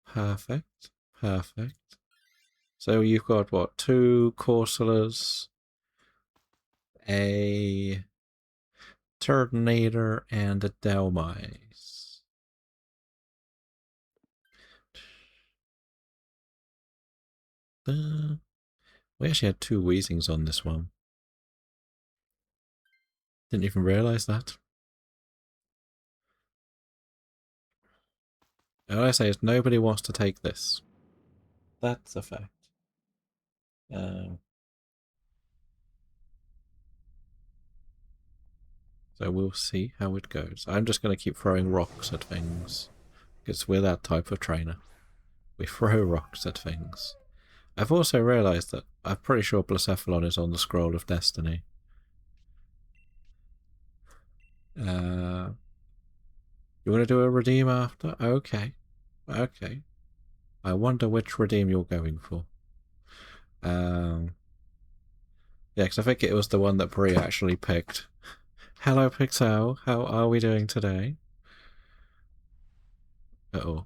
Perfect. Perfect. So you've got what? 2 Corsolas, a Turtonator, and a Dhelmise. We actually had 2 Weezings on this one. Didn't even realise that. All I say is nobody wants to take this. That's a fact. So we'll see how it goes. I'm just going to keep throwing rocks at things. Because we're that type of trainer. We throw rocks at things. I've also realised that I'm pretty sure Blacephalon is on the Scroll of Destiny. You want to do a redeem after? Okay. Okay. I wonder which redeem you're going for. Yeah, because I think it was the one that Brie actually picked. Hello, Pixel. How are we doing today? Uh-oh.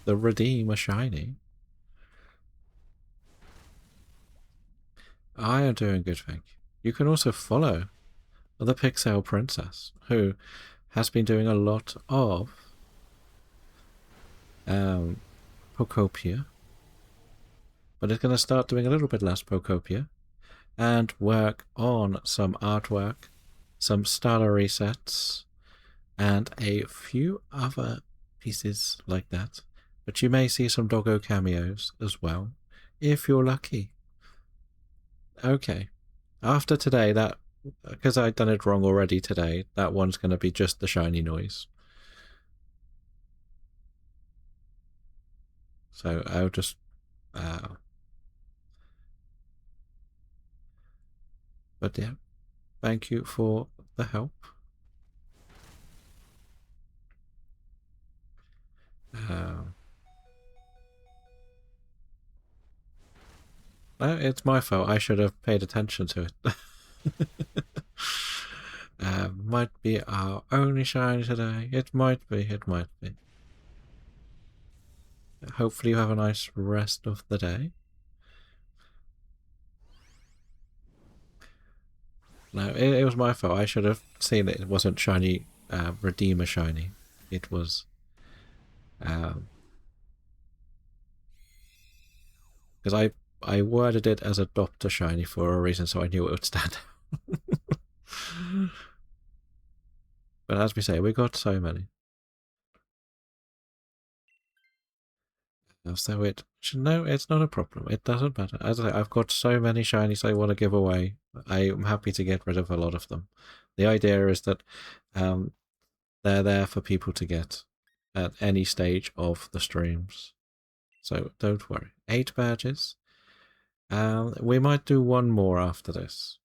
The redeem are shiny. I am doing good, thank you. You can also follow the Pixel Princess, who has been doing a lot of Pokopia, but is going to start doing a little bit less Pokopia and work on some artwork, some starter resets, and a few other pieces like that. But you may see some doggo cameos as well, if you're lucky. Okay. After today, that, because I'd done it wrong already today, that one's going to be just the shiny noise. So I'll just... but yeah, thank you for the help. No, it's my fault. I should have paid attention to it. Might be our only shiny today. It might be. It might be. Hopefully you have a nice rest of the day. No, it was my fault. I should have seen that it wasn't shiny, Redeemer shiny. It was... because I worded it as Adopter shiny for a reason, so I knew it would stand out. But as we say, we got so many. So no, it's not a problem. It doesn't matter. As I say, I've got so many shinies I want to give away. I'm happy to get rid of a lot of them. The idea is that they're there for people to get at any stage of the streams. So don't worry. 8 badges. We might do one more after this.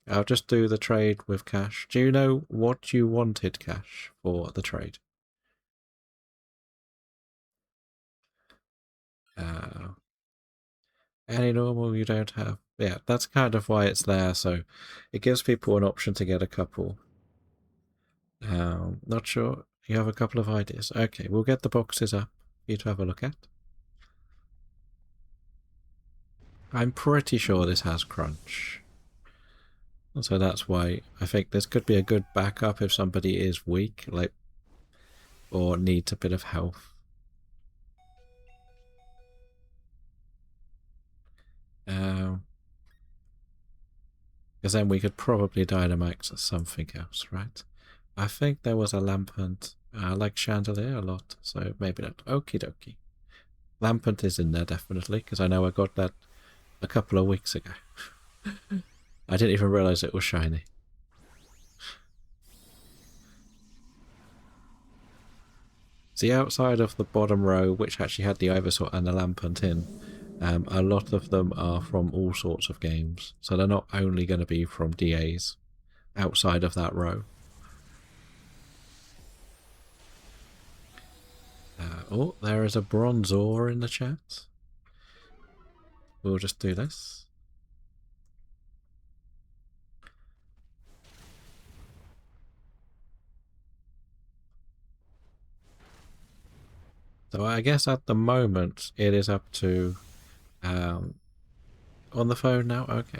I'll just do the trade with Cash. Do you know what you wanted, Cash, for the trade? Any normal you don't have. Yeah, that's kind of why it's there, so it gives people an option to get a couple. Not sure. You have a couple of ideas. Okay, we'll get the boxes up for you to have a look at. I'm pretty sure this has crunch. So that's why I think this could be a good backup if somebody is weak, like, or needs a bit of health. Because then we could probably Dynamax something else, right? I think there was a Lampant. I like Chandelier a lot, so maybe that. Okie dokie. Lampant is in there definitely, because I know I got that a couple of weeks ago. I didn't even realise it was shiny. See, outside of the bottom row, which actually had the Ivysaur and the Lampant in, a lot of them are from all sorts of games. So they're not only going to be from DAs outside of that row. Oh, there is a Bronzor in the chat. We'll just do this. So I guess at the moment it is up to on the phone now. Okay.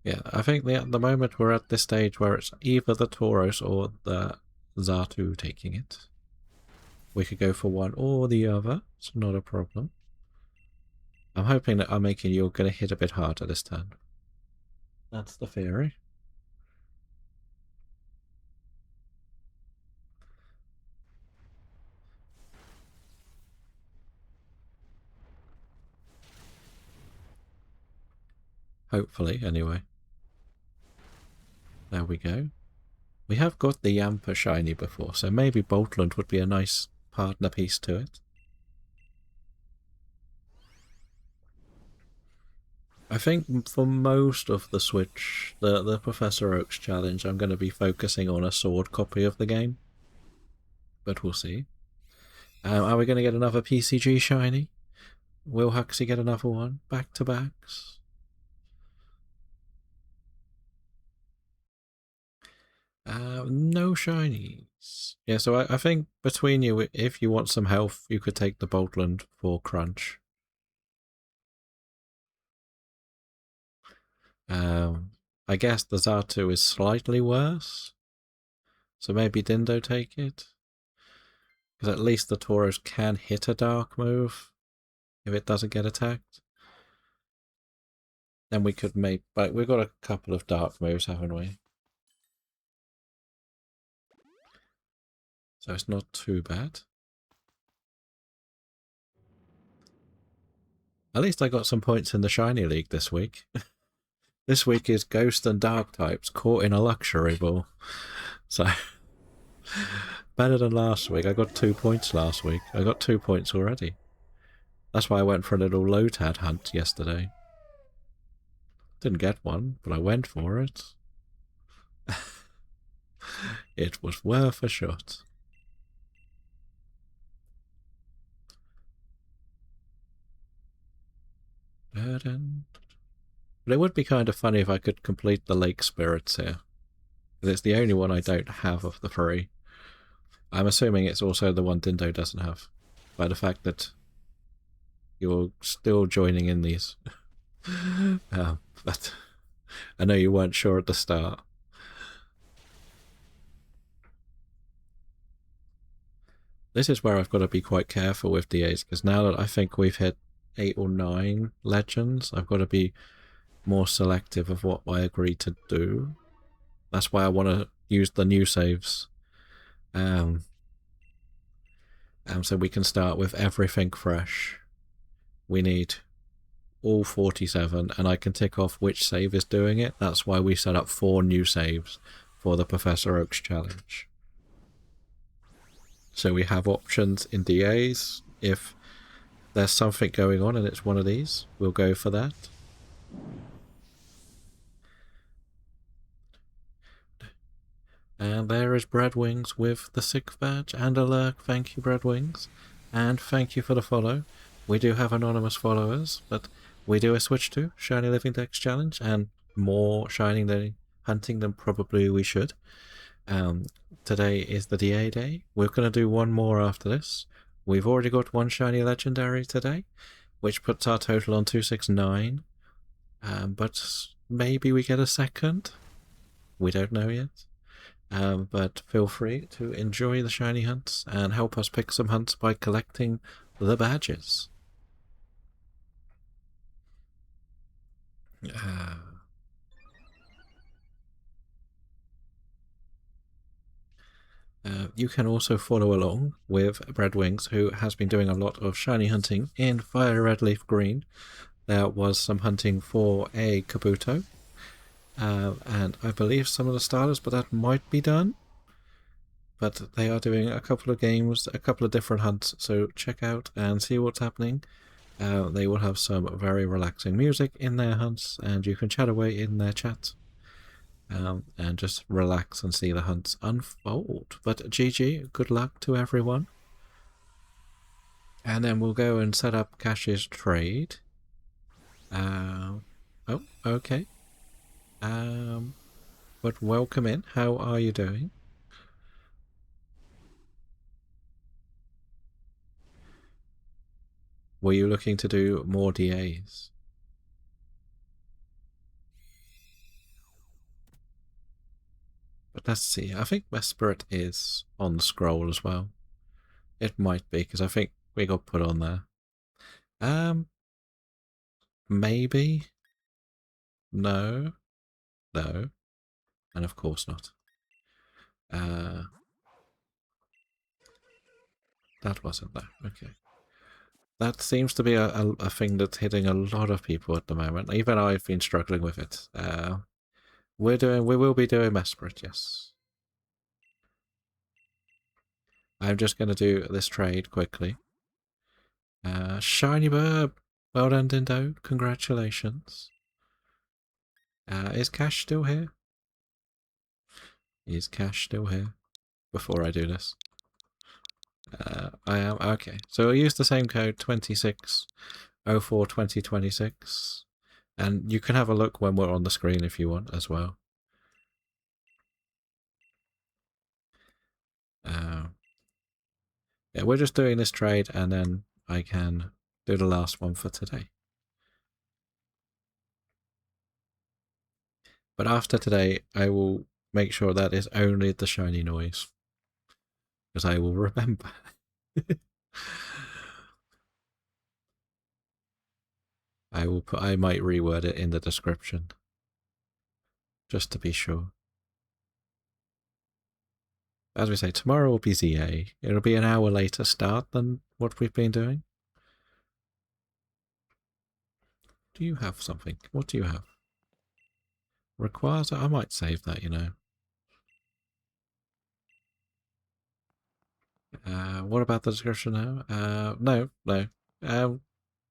Yeah, I think at the moment we're at this stage where it's either the Tauros or the Xatu taking it. We could go for one or the other. It's not a problem. I'm hoping that I'm making you're going to hit a bit harder this turn. That's the theory. Hopefully, anyway. There we go. We have got the Yampa shiny before, so maybe Boltland would be a nice partner piece to it. I think for most of the Switch, the Professor Oak's challenge, I'm going to be focusing on a sword copy of the game. But we'll see. Are we going to get another PCG shiny? Will Huxley get another one? Back-to-backs? No shinies. Yeah, so I think between you, if you want some health, you could take the Boltland for Crunch. I guess the Xatu is slightly worse. So maybe Dindo take it? Because at least the Tauros can hit a dark move if it doesn't get attacked. Then we could make... But we've got a couple of dark moves, haven't we? So it's not too bad. At least I got some points in the Shiny League this week. This week is Ghost and Dark types caught in a luxury ball. So... better than last week. I got 2 points last week. I got 2 points already. That's why I went for a little Lotad hunt yesterday. Didn't get one, but I went for it. It was worth a shot. But it would be kind of funny if I could complete the Lake Spirits here. It's the only one I don't have of the three. I'm assuming it's also the one Dindo doesn't have. By the fact that you're still joining in these. But I know you weren't sure at the start. This is where I've got to be quite careful with DAs, because now that I think we've hit 8 or 9 legends, I've got to be more selective of what I agree to do. That's why I want to use the new saves. So we can start with everything fresh. We need all 47, and I can tick off which save is doing it. That's why we set up 4 new saves for the Professor Oak's challenge. So we have options in DAs. If there's something going on and it's one of these, we'll go for that. And there is Breadwings with the 6th badge and a lurk. Thank you, Breadwings. And thank you for the follow. We do have anonymous followers, but we do a switch to Shiny Living Dex challenge and more shining than hunting than probably we should. Today is the DA day. We're going to do one more after this. We've already got 1 shiny legendary today, which puts our total on 269. But maybe we get a second. We don't know yet. But feel free to enjoy the shiny hunts and help us pick some hunts by collecting the badges. You can also follow along with Breadwings, who has been doing a lot of shiny hunting in Fire Red Leaf Green. There was some hunting for a Kabuto, and I believe some of the starters, but that might be done. But they are doing a couple of games, a couple of different hunts, so check out and see what's happening. They will have some very relaxing music in their hunts, and you can chat away in their chat. And just relax and see the hunts unfold. But GG, good luck to everyone. And then we'll go and set up Cash's trade. Oh, okay. But welcome in. How are you doing? Were you looking to do more DAs? But let's see. I think Westborough is on the scroll as well. It might be, because I think we got put on there. Maybe? No. No. And of course not. That wasn't there. Okay. That seems to be a thing that's hitting a lot of people at the moment. Even I've been struggling with it. We will be doing Mesprit, yes. I'm just going to do this trade quickly. Shiny Burb! Well done, Dindo. Congratulations. Is Cash still here? Is Cash still here? Before I do this. I am. Okay. So I'll use the same code, 26042026. And you can have a look when we're on the screen if you want as well. Yeah, we're just doing this trade and then I can do the last one for today. But after today, I will make sure that is only the shiny noise. Because I will remember. I might reword it in the description. Just to be sure. As we say, tomorrow will be ZA. It'll be an hour later start than what we've been doing. Do you have something? What do you have? Requires? I might save that, you know. What about the description now? No.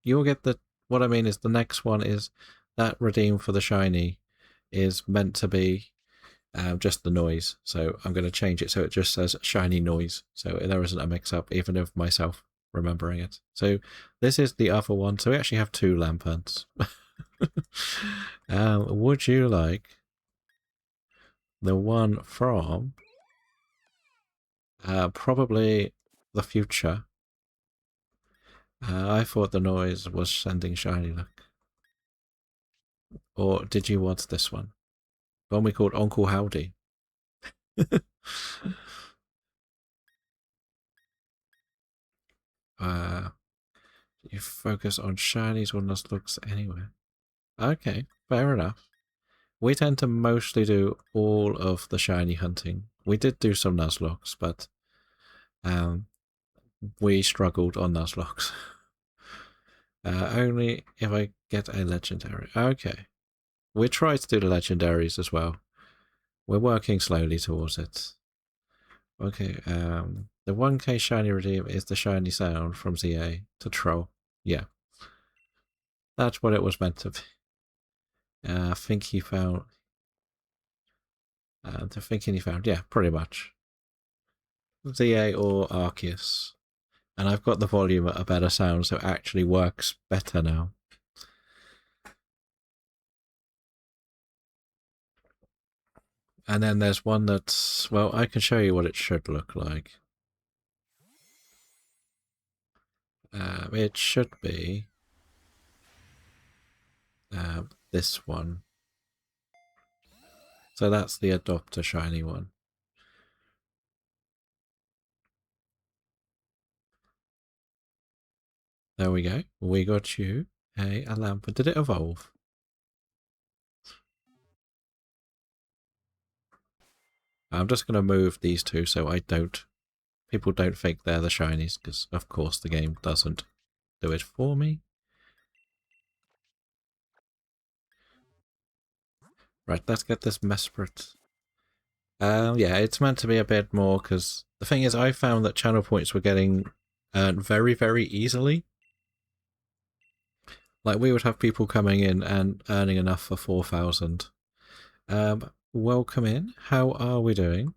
You'll get the... What I mean is the next one is that redeem for the shiny is meant to be just the noise. So I'm going to change it so it just says shiny noise. So there isn't a mix-up, even of myself remembering it. So this is the other one. So we actually have two lanterns. Would you like the one from probably the future? I thought the noise was sending shiny luck. Or did you want this one? The one we called Uncle Howdy. You focus on shinies when this looks anywhere. Okay, fair enough. We tend to mostly do all of the shiny hunting. We did do some Nuzlocks, but we struggled on Nuzlocks. Only if I get a legendary. Okay. We try to do the legendaries as well. We're working slowly towards it. Okay, the 1k shiny redeem is the shiny sound from ZA to troll. Yeah. That's what it was meant to be. I think he found... the thinking he found, yeah, pretty much. ZA or Arceus. And I've got the volume at a better sound, so it actually works better now. And then there's one that's... Well, I can show you what it should look like. It should be... this one. So that's the Adopter shiny one. There we go. We got you a lamp. Did it evolve? I'm just going to move these two so people don't think they're the shinies, because of course the game doesn't do it for me. Right, let's get this Mesprit. Yeah, it's meant to be a bit more, because the thing is I found that channel points were getting earned very, very easily. Like, we would have people coming in and earning enough for 4,000. Welcome in. How are we doing?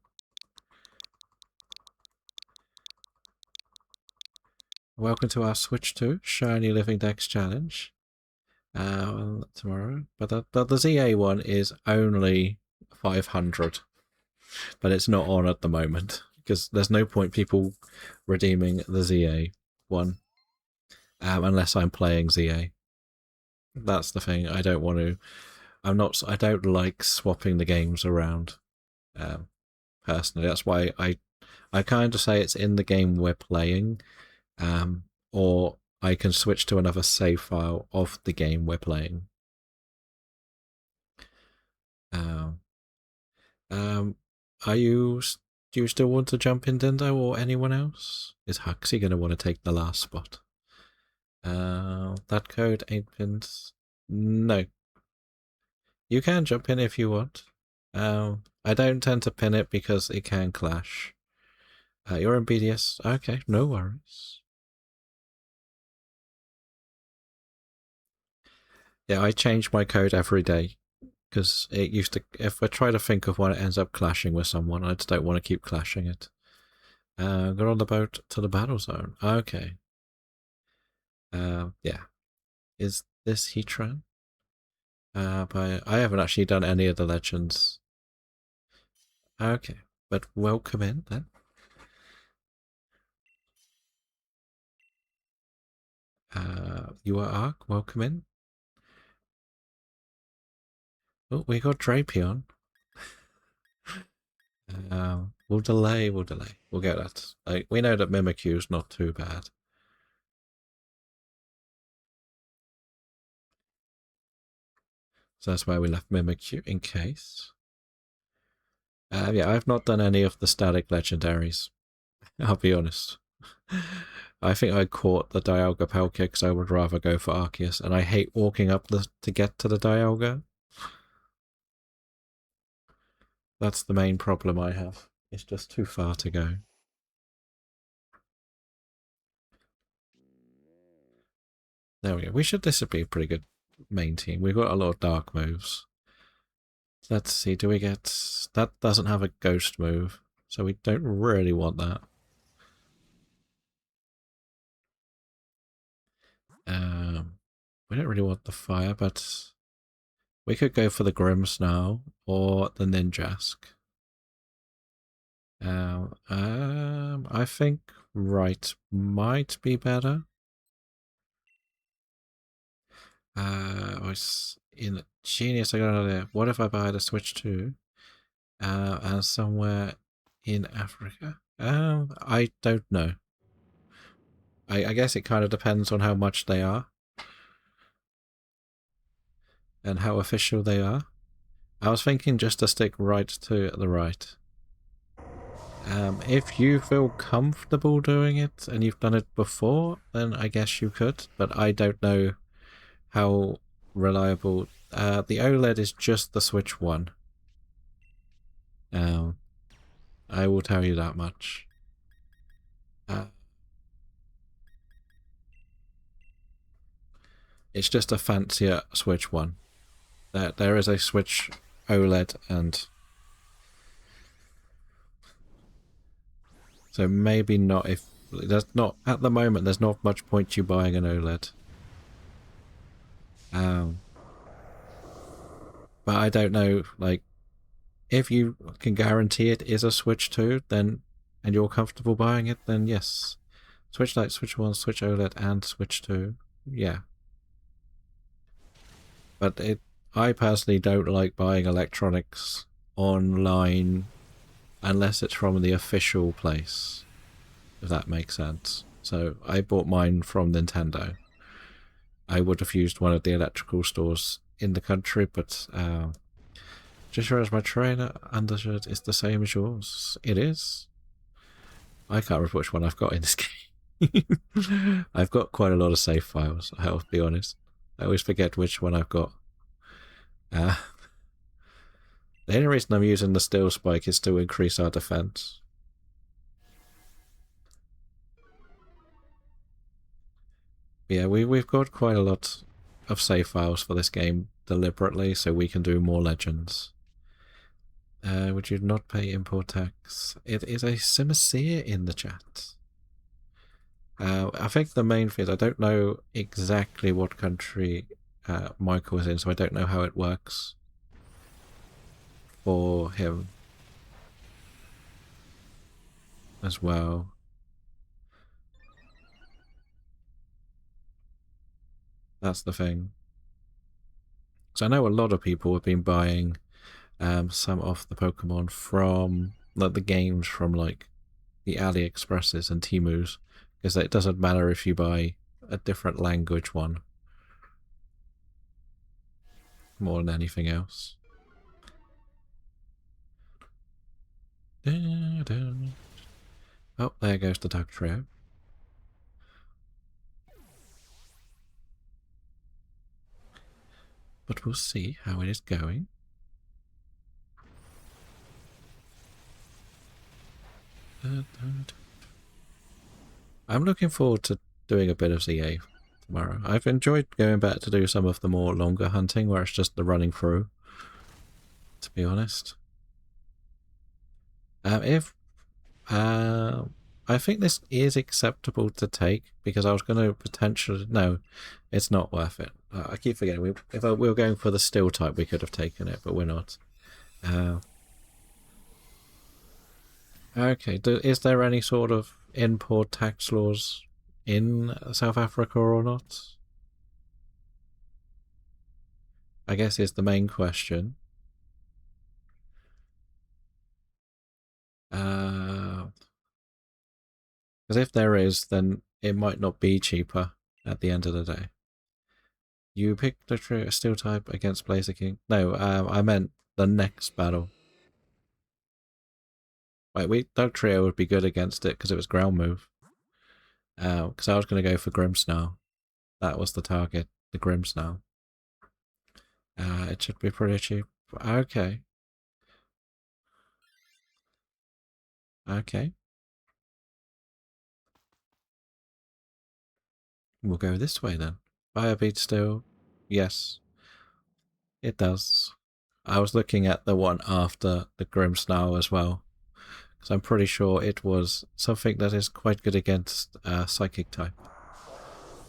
Welcome to our Switch 2 Shiny Living Dex Challenge. Tomorrow. But the ZA one is only 500. But it's not on at the moment. Because there's no point people redeeming the ZA one. unless I'm playing ZA. That's the thing. I don't want to. I don't like swapping the games around. Um, Personally, that's why I kind of say it's in the game we're playing, or I can switch to another save file of the game we're playing. Um, um, are you? Do you still want to jump in, Dindo, or anyone else? Is Huxley going to want to take the last spot? That code ain't pinned. No, you can jump in if you want. I don't tend to pin it because it can clash. You're in BDS. Okay, no worries. Yeah, I change my code every day because it used to. If I try to think of one, it ends up clashing with someone. I just don't want to keep clashing it. Got on the boat to the battle zone. Okay. Yeah. Is this Heatran? But I haven't actually done any of the legends. Okay, but welcome in then. You are Ark. Welcome in. Oh, we got Drapion. We'll delay. We'll delay. We'll get that. Like we know that Mimikyu's not too bad. So that's why we left Mimikyu in case. Yeah, I've not done any of the static legendaries. I'll be honest. I think I caught the Dialga Palkia because I would rather go for Arceus, and I hate walking up to get to the Dialga. That's the main problem I have. It's just too far to go. There we go. This would be a pretty good main team. We've got a lot of dark moves. Let's see, do we get... That doesn't have a ghost move, so we don't really want that. We don't really want the fire, but we could go for the Grimmsnarl or the Ninjask. I think right might be better. In Genius, I got an idea. What if I buy the Switch 2 and somewhere in Africa? I don't know. I guess it kind of depends on how much they are and how official they are. I was thinking just to stick right to the right. If you feel comfortable doing it and you've done it before, then I guess you could, but I don't know how reliable. The OLED is just the Switch 1. I will tell you that much. It's just a fancier Switch 1. There is a Switch OLED, and so maybe not. If there's not at the moment, there's not much point you buying an OLED. But I don't know, like, if you can guarantee it is a Switch 2, then, and you're comfortable buying it, then yes. Switch Lite, Switch 1, Switch OLED, and Switch 2. Yeah. But I personally don't like buying electronics online unless it's from the official place, if that makes sense. So I bought mine from Nintendo. I would have used one of the electrical stores in the country, but just as my trainer undershirt is the same as yours. It is. I can't remember which one I've got in this game. I've got quite a lot of save files, I'll be honest. I always forget which one I've got. The only reason I'm using the steel spike is to increase our defense. Yeah, we've got quite a lot of save files for this game deliberately so we can do more legends. Would you not pay import tax? It is a Simisear in the chat. I think the main thing is I don't know exactly what country Michael is in, so I don't know how it works for him as well. That's the thing. So I know a lot of people have been buying some of the Pokemon from like the games from like the AliExpresses and Temus, because it doesn't matter if you buy a different language one more than anything else. Oh, there goes the Dug Trio. But we'll see how it is going. I'm looking forward to doing a bit of ZA tomorrow. I've enjoyed going back to do some of the more longer hunting where it's just the running through, to be honest. If I think this is acceptable to take, because I was going to potentially... No, it's not worth it. I keep forgetting. If we were going for the steel type, we could have taken it, but we're not. Okay, is there any sort of import tax laws in South Africa or not? I guess is the main question. Because if there is, then it might not be cheaper at the end of the day. You picked a steel type against Blazer King? No, I meant the next battle. Wait, Dug Trio would be good against it because it was ground move. Because I was going to go for Grimmsnarl. That was the target, the Grimmsnarl. It should be pretty cheap. Okay. Okay. We'll go this way then. Firebeat still. Yes. It does. I was looking at the one after the Grimmsnarl as well. Because I'm pretty sure it was something that is quite good against Psychic type.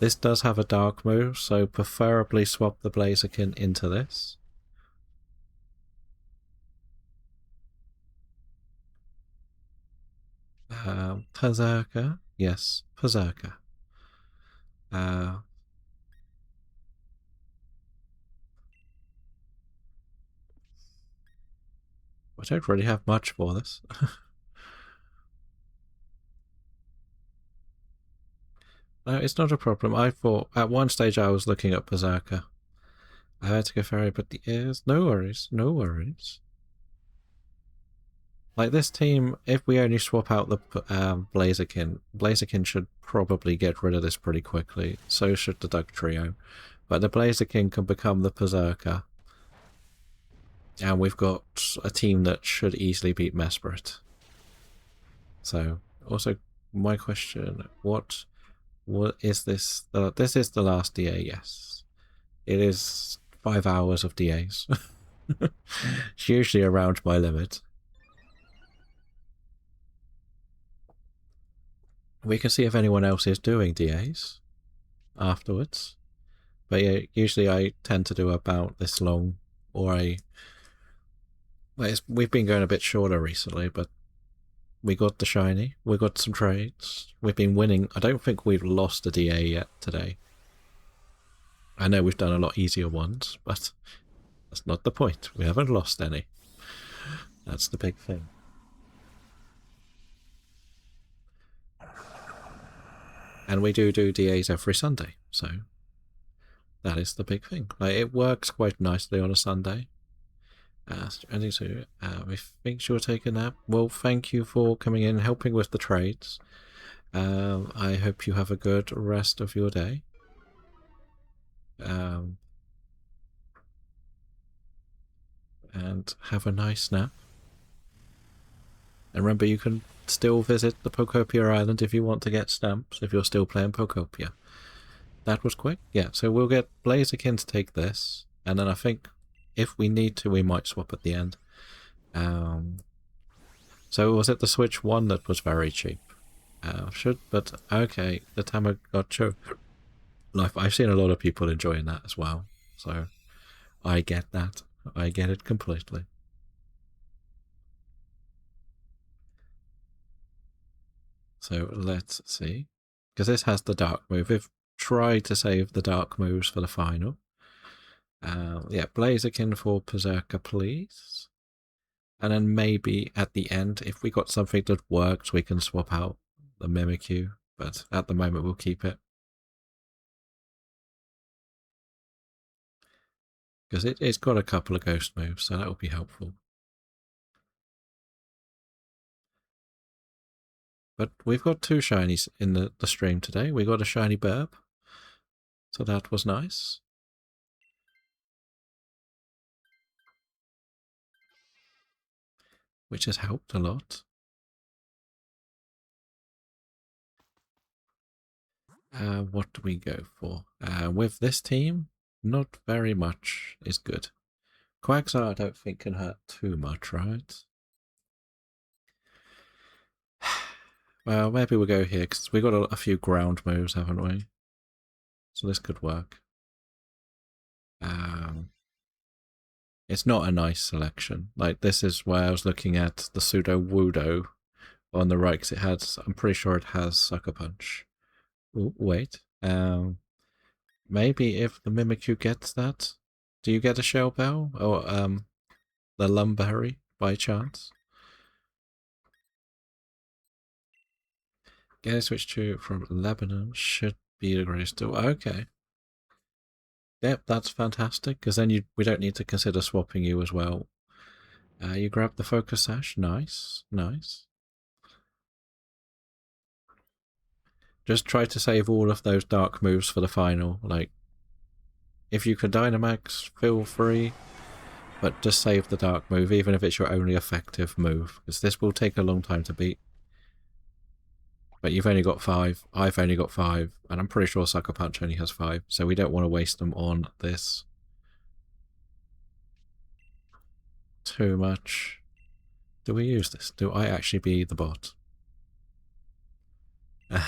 This does have a dark move, so preferably swap the Blaziken into this. Berserker. Yes, Berserker. I don't really have much for this. No, it's not a problem. I thought at one stage I was looking at Berserker. I had to go ferry, but the ears. No worries, no worries. Like this team, if we only swap out the Blaziken should probably get rid of this pretty quickly. So should the Dug Trio. But the Blaziken can become the Berserker. And we've got a team that should easily beat Mesprit. So, also, my question, what is this? This is the last DA, yes. It is 5 hours of DAs. It's usually around my limit. We can see if anyone else is doing DAs afterwards. But yeah, usually I tend to do about this long, or we've been going a bit shorter recently, but we got the shiny, we got some trades, we've been winning. I don't think we've lost a DA yet today. I know we've done a lot easier ones, but that's not the point. We haven't lost any. That's the big thing. And we do DAs every Sunday, so that is the big thing. Like, it works quite nicely on a Sunday. We think you'll take a nap. Well, thank you for coming in and helping with the trades. I hope you have a good rest of your day. And have a nice nap. And remember, you can still visit the Pokopia Island if you want to get stamps, if you're still playing Pokopia. That was quick. Yeah, so we'll get Blaziken to take this, and then I think if we need to, we might swap at the end. So was it the Switch 1 that was very cheap? But okay, the Tamagotchi life. I've seen a lot of people enjoying that as well, so I get that. I get it completely. So let's see, because this has the dark move. If try to save the dark moves for the final. Yeah, Blaziken for Berserker, please. And then maybe at the end, if we got something that works, we can swap out the Mimikyu. But at the moment, we'll keep it. Because it's got a couple of ghost moves, so that will be helpful. But we've got 2 shinies in the stream today. We got a shiny Burb, so that was nice. Which has helped a lot. What do we go for? With this team, not very much is good. Quagsire I don't think can hurt too much, right? Well, maybe we'll go here, because we've got a few ground moves, haven't we? So this could work. It's not a nice selection. Like, this is where I was looking at the Pseudo Wudo on the right, because it has, I'm pretty sure it has Sucker Punch. Ooh, wait. Maybe if the Mimikyu gets that, do you get a Shell Bell? Or, the Lumberry, by chance? Get a switch to from Lebanon should be the greatest deal. Okay. Yep, that's fantastic, because then we don't need to consider swapping you as well. You grab the Focus Sash. Nice, nice. Just try to save all of those dark moves for the final. Like, if you can Dynamax, feel free, but just save the dark move, even if it's your only effective move, because this will take a long time to beat. But you've only got 5, I've only got 5, and I'm pretty sure Sucker Punch only has 5, so we don't want to waste them on this. Too much. Do we use this? Do I actually be the bot? You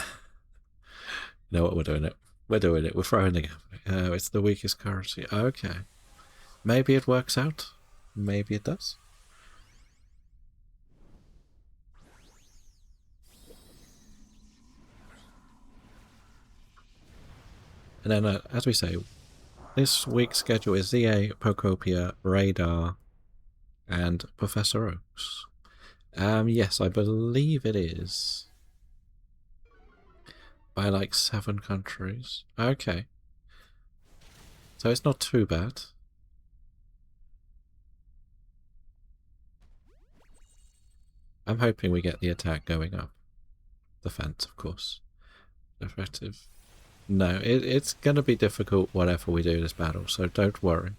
know what, we're doing it. We're doing it. We're throwing it. It's the weakest currency. Okay. Maybe it works out. Maybe it does. And then, as we say, this week's schedule is ZA, Pokopia, Radar, and Professor Oaks. Yes, I believe it is. By like 7 countries. Okay. So it's not too bad. I'm hoping we get the attack going up. Defense, of course. Effective. No, it's going to be difficult whatever we do this battle, so don't worry.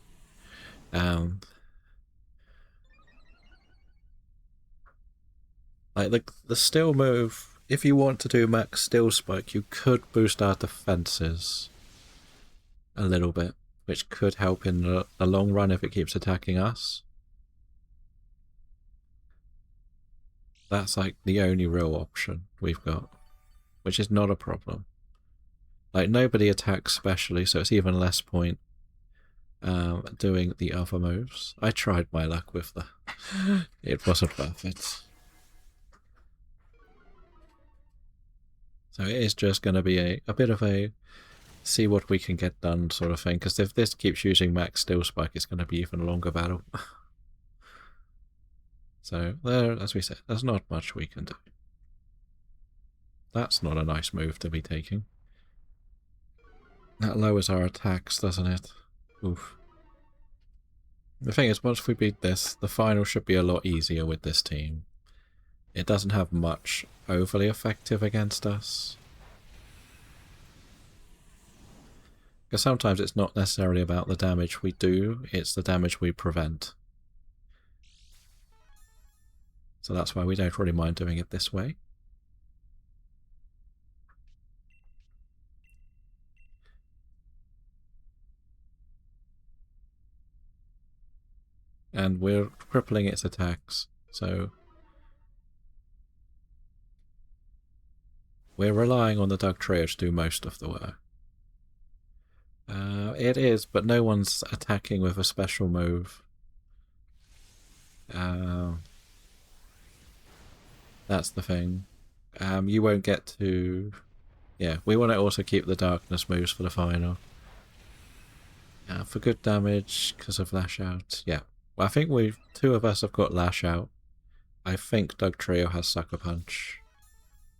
Like the still move, if you want to do max still spike, you could boost our defenses a little bit, which could help in the long run if it keeps attacking us. That's like the only real option we've got, which is not a problem. Like, nobody attacks specially, so it's even less point doing the other moves. I tried my luck with the... It wasn't worth it. So it is just going to be a bit of a see what we can get done sort of thing, because if this keeps using max still spike, it's going to be even a longer battle. So there, as we said, there's not much we can do. That's not a nice move to be taking. That lowers our attacks, doesn't it? Oof. The thing is, once we beat this, the final should be a lot easier with this team. It doesn't have much overly effective against us. Because sometimes it's not necessarily about the damage we do, it's the damage we prevent. So that's why we don't really mind doing it this way. And we're crippling its attacks, so we're relying on the Dugtrio to do most of the work. It is, but no one's attacking with a special move. That's the thing. You won't get to... Yeah, we want to also keep the darkness moves for the final. For good damage, because of Lash Out. Yeah. Well, I think two of us have got Lash Out. I think Doug Trio has Sucker Punch.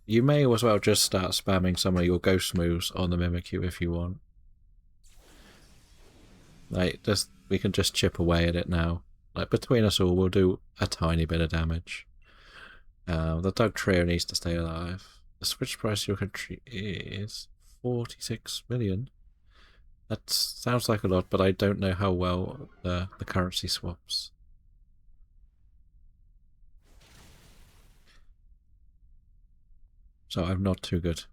You may as well just start spamming some of your ghost moves on the Mimikyu if you want. Like, we can just chip away at it now. Like, between us all, we'll do a tiny bit of damage. The Doug Trio needs to stay alive. The switch price of your country is 46 million. That sounds like a lot, but I don't know how well the currency swaps. So I'm not too good.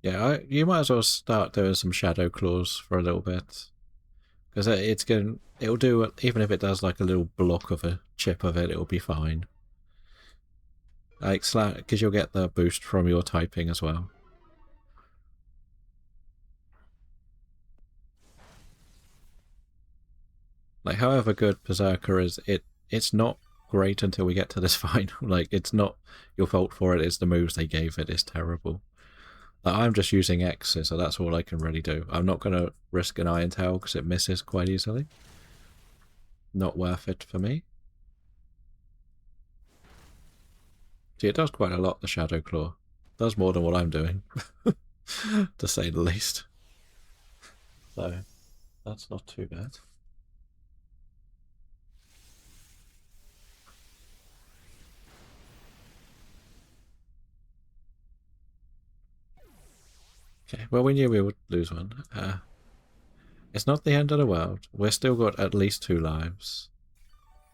Yeah, you might as well start doing some Shadow Claws for a little bit. Because it'll do, even if it does like a little block of a chip of it, it'll be fine. Like, because you'll get the boost from your typing as well. Like, however good Berserker is, it's not great until we get to this final. Like, it's not your fault for it, it's the moves they gave it is terrible. Like, I'm just using X's, so that's all I can really do. I'm not going to risk an Iron Tail because it misses quite easily. Not worth it for me. See, it does quite a lot, the Shadow Claw. It does more than what I'm doing, to say the least. So, that's not too bad. Okay, well, we knew we would lose one. It's not the end of the world. We've still got at least 2 lives.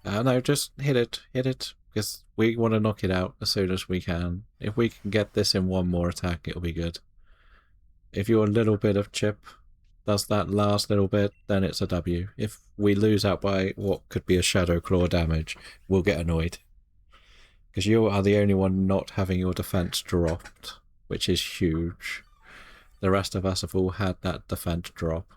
No, just hit it, because we want to knock it out as soon as we can. If we can get this in one more attack, it'll be good. If your little bit of chip does that last little bit, then it's a W. If we lose out by what could be a Shadow Claw damage, we'll get annoyed. Because you are the only one not having your defense dropped, which is huge. The rest of us have all had that defense drop.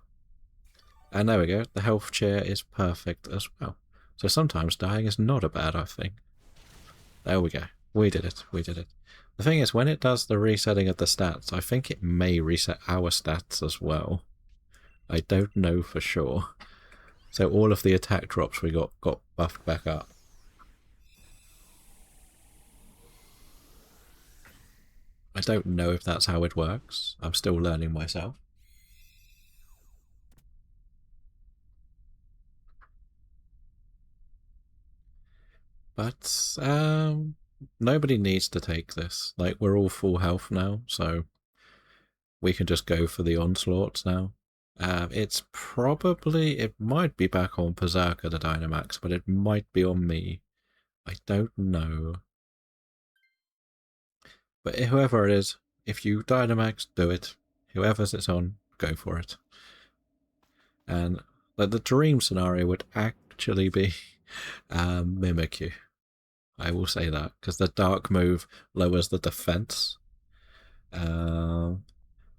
And there we go, the health chair is perfect as well. So sometimes dying is not a bad thing. There we go. We did it. We did it. The thing is, when it does the resetting of the stats, I think it may reset our stats as well. I don't know for sure. So all of the attack drops we got buffed back up. I don't know if that's how it works. I'm still learning myself. But nobody needs to take this. Like, we're all full health now, so we can just go for the onslaughts now. It might be back on Berserker, the Dynamax, but it might be on me. I don't know. But whoever it is, if you Dynamax, do it. Whoever's it's on, go for it. And like, the dream scenario would actually be Mimikyu. I will say that, because the dark move lowers the defense. I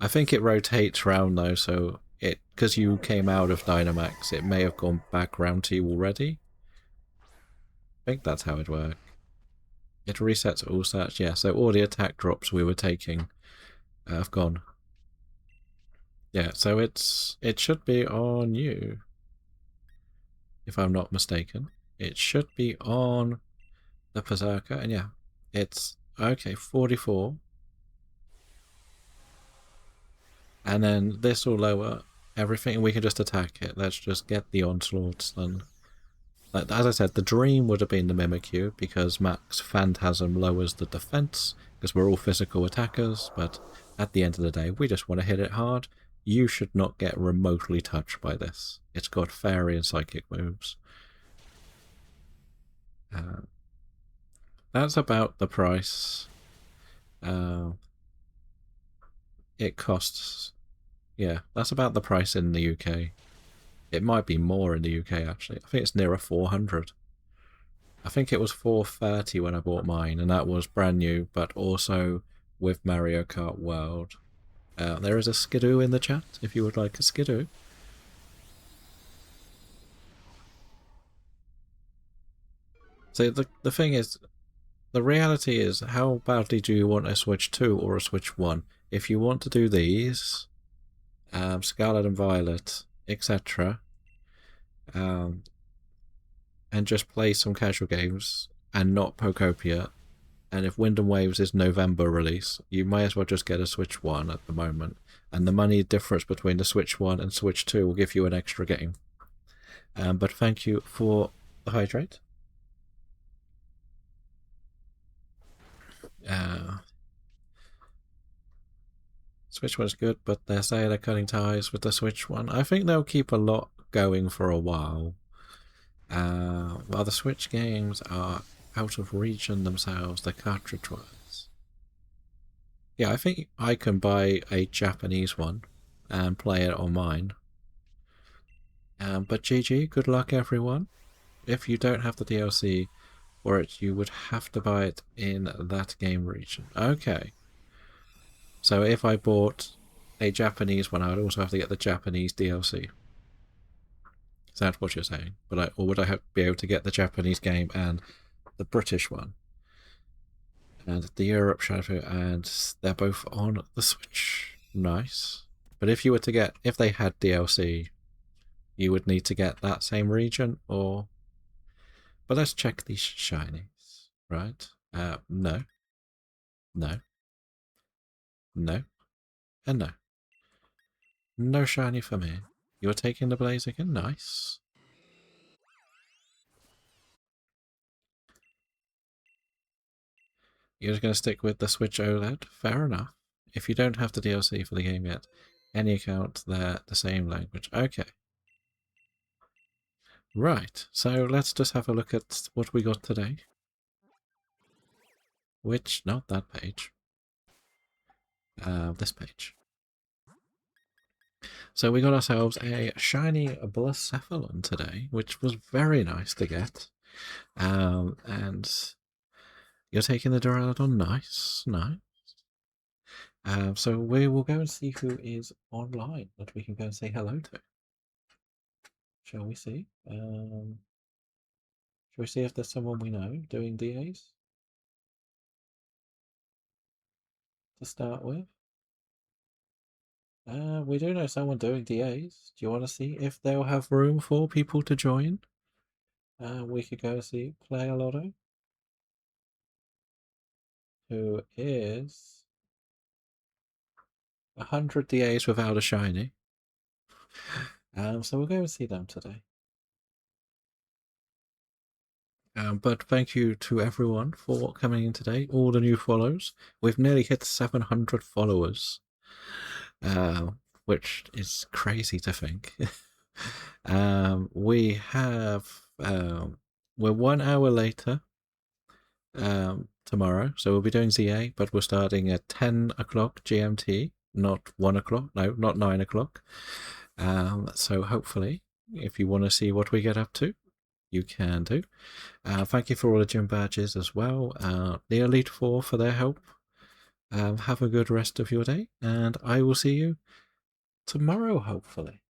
think it rotates round though, so because you came out of Dynamax, it may have gone back round to you already. I think that's how it works. It resets all stats, yeah, so all the attack drops we were taking have gone. Yeah, so it should be on you, if I'm not mistaken. It should be on the Berserker, and yeah, it's okay, 44. And then this will lower everything, and we can just attack it. Let's just get the onslaughts then. Like, as I said, the dream would have been the Mimikyu, because Max Phantasm lowers the defense, because we're all physical attackers, but at the end of the day, we just want to hit it hard. You should not get remotely touched by this. It's got fairy and psychic moves. That's about the price. It costs... Yeah, that's about the price in the UK. It might be more in the UK, actually. I think it's nearer 400. I think it was 430 when I bought mine, and that was brand new, but also with Mario Kart World. There is a skidoo in the chat, if you would like a skidoo. So the thing is, the reality is, how badly do you want a Switch 2 or a Switch 1? If you want to do these, Scarlet and Violet, etc., and just play some casual games and not Pokopia, and if Wind and Waves is November release, you may as well just get a Switch 1 at the moment. And the money difference between the Switch 1 and Switch 2 will give you an extra game. But thank you for the hydrate. Switch 1 is good, but they say they're cutting ties with the Switch 1. I think they'll keep a lot going for a while. While the Switch games are out of region themselves, the cartridge-wise. Yeah, I think I can buy a Japanese one and play it on mine. But GG, good luck everyone. If you don't have the DLC for it, you would have to buy it in that game region. Okay. So if I bought a Japanese one, I would also have to get the Japanese DLC. Is that what you're saying? Or would I be able to get the Japanese game and the British one? And the Europe Shadow, and they're both on the Switch. Nice. But if you were to get, if they had DLC, you would need to get that same region, or... But let's check these shinies, right? No. No. No. And no. No shiny for me. You're taking the Blaziken? Nice. You're just going to stick with the Switch OLED? Fair enough. If you don't have the DLC for the game yet, any account, they're the same language. Okay. Right, so let's just have a look at what we got today. Which, not that page. This page. So we got ourselves a shiny Blacephalon today, which was very nice to get. And you're taking the Duraludon. Nice, nice. So we will go and see who is online that we can go and say hello to. Shall we see? Shall we see if there's someone we know doing DAs? To start with. We do know someone doing DAs. Do you want to see if they'll have room for people to join? We could go see Player Lotto, who is 100 DAs without a shiny. So we'll go and see them today. But thank you to everyone for coming in today, all the new follows. We've nearly hit 700 followers, which is crazy to think. We have, we're 1 hour later tomorrow, so we'll be doing ZA, but we're starting at 10 o'clock GMT, not 1 o'clock, no, not 9 o'clock. So hopefully, if you want to see what we get up to, you can do. Thank you for all the gym badges as well. The Elite Four for their help. Have a good rest of your day, and I will see you tomorrow, hopefully.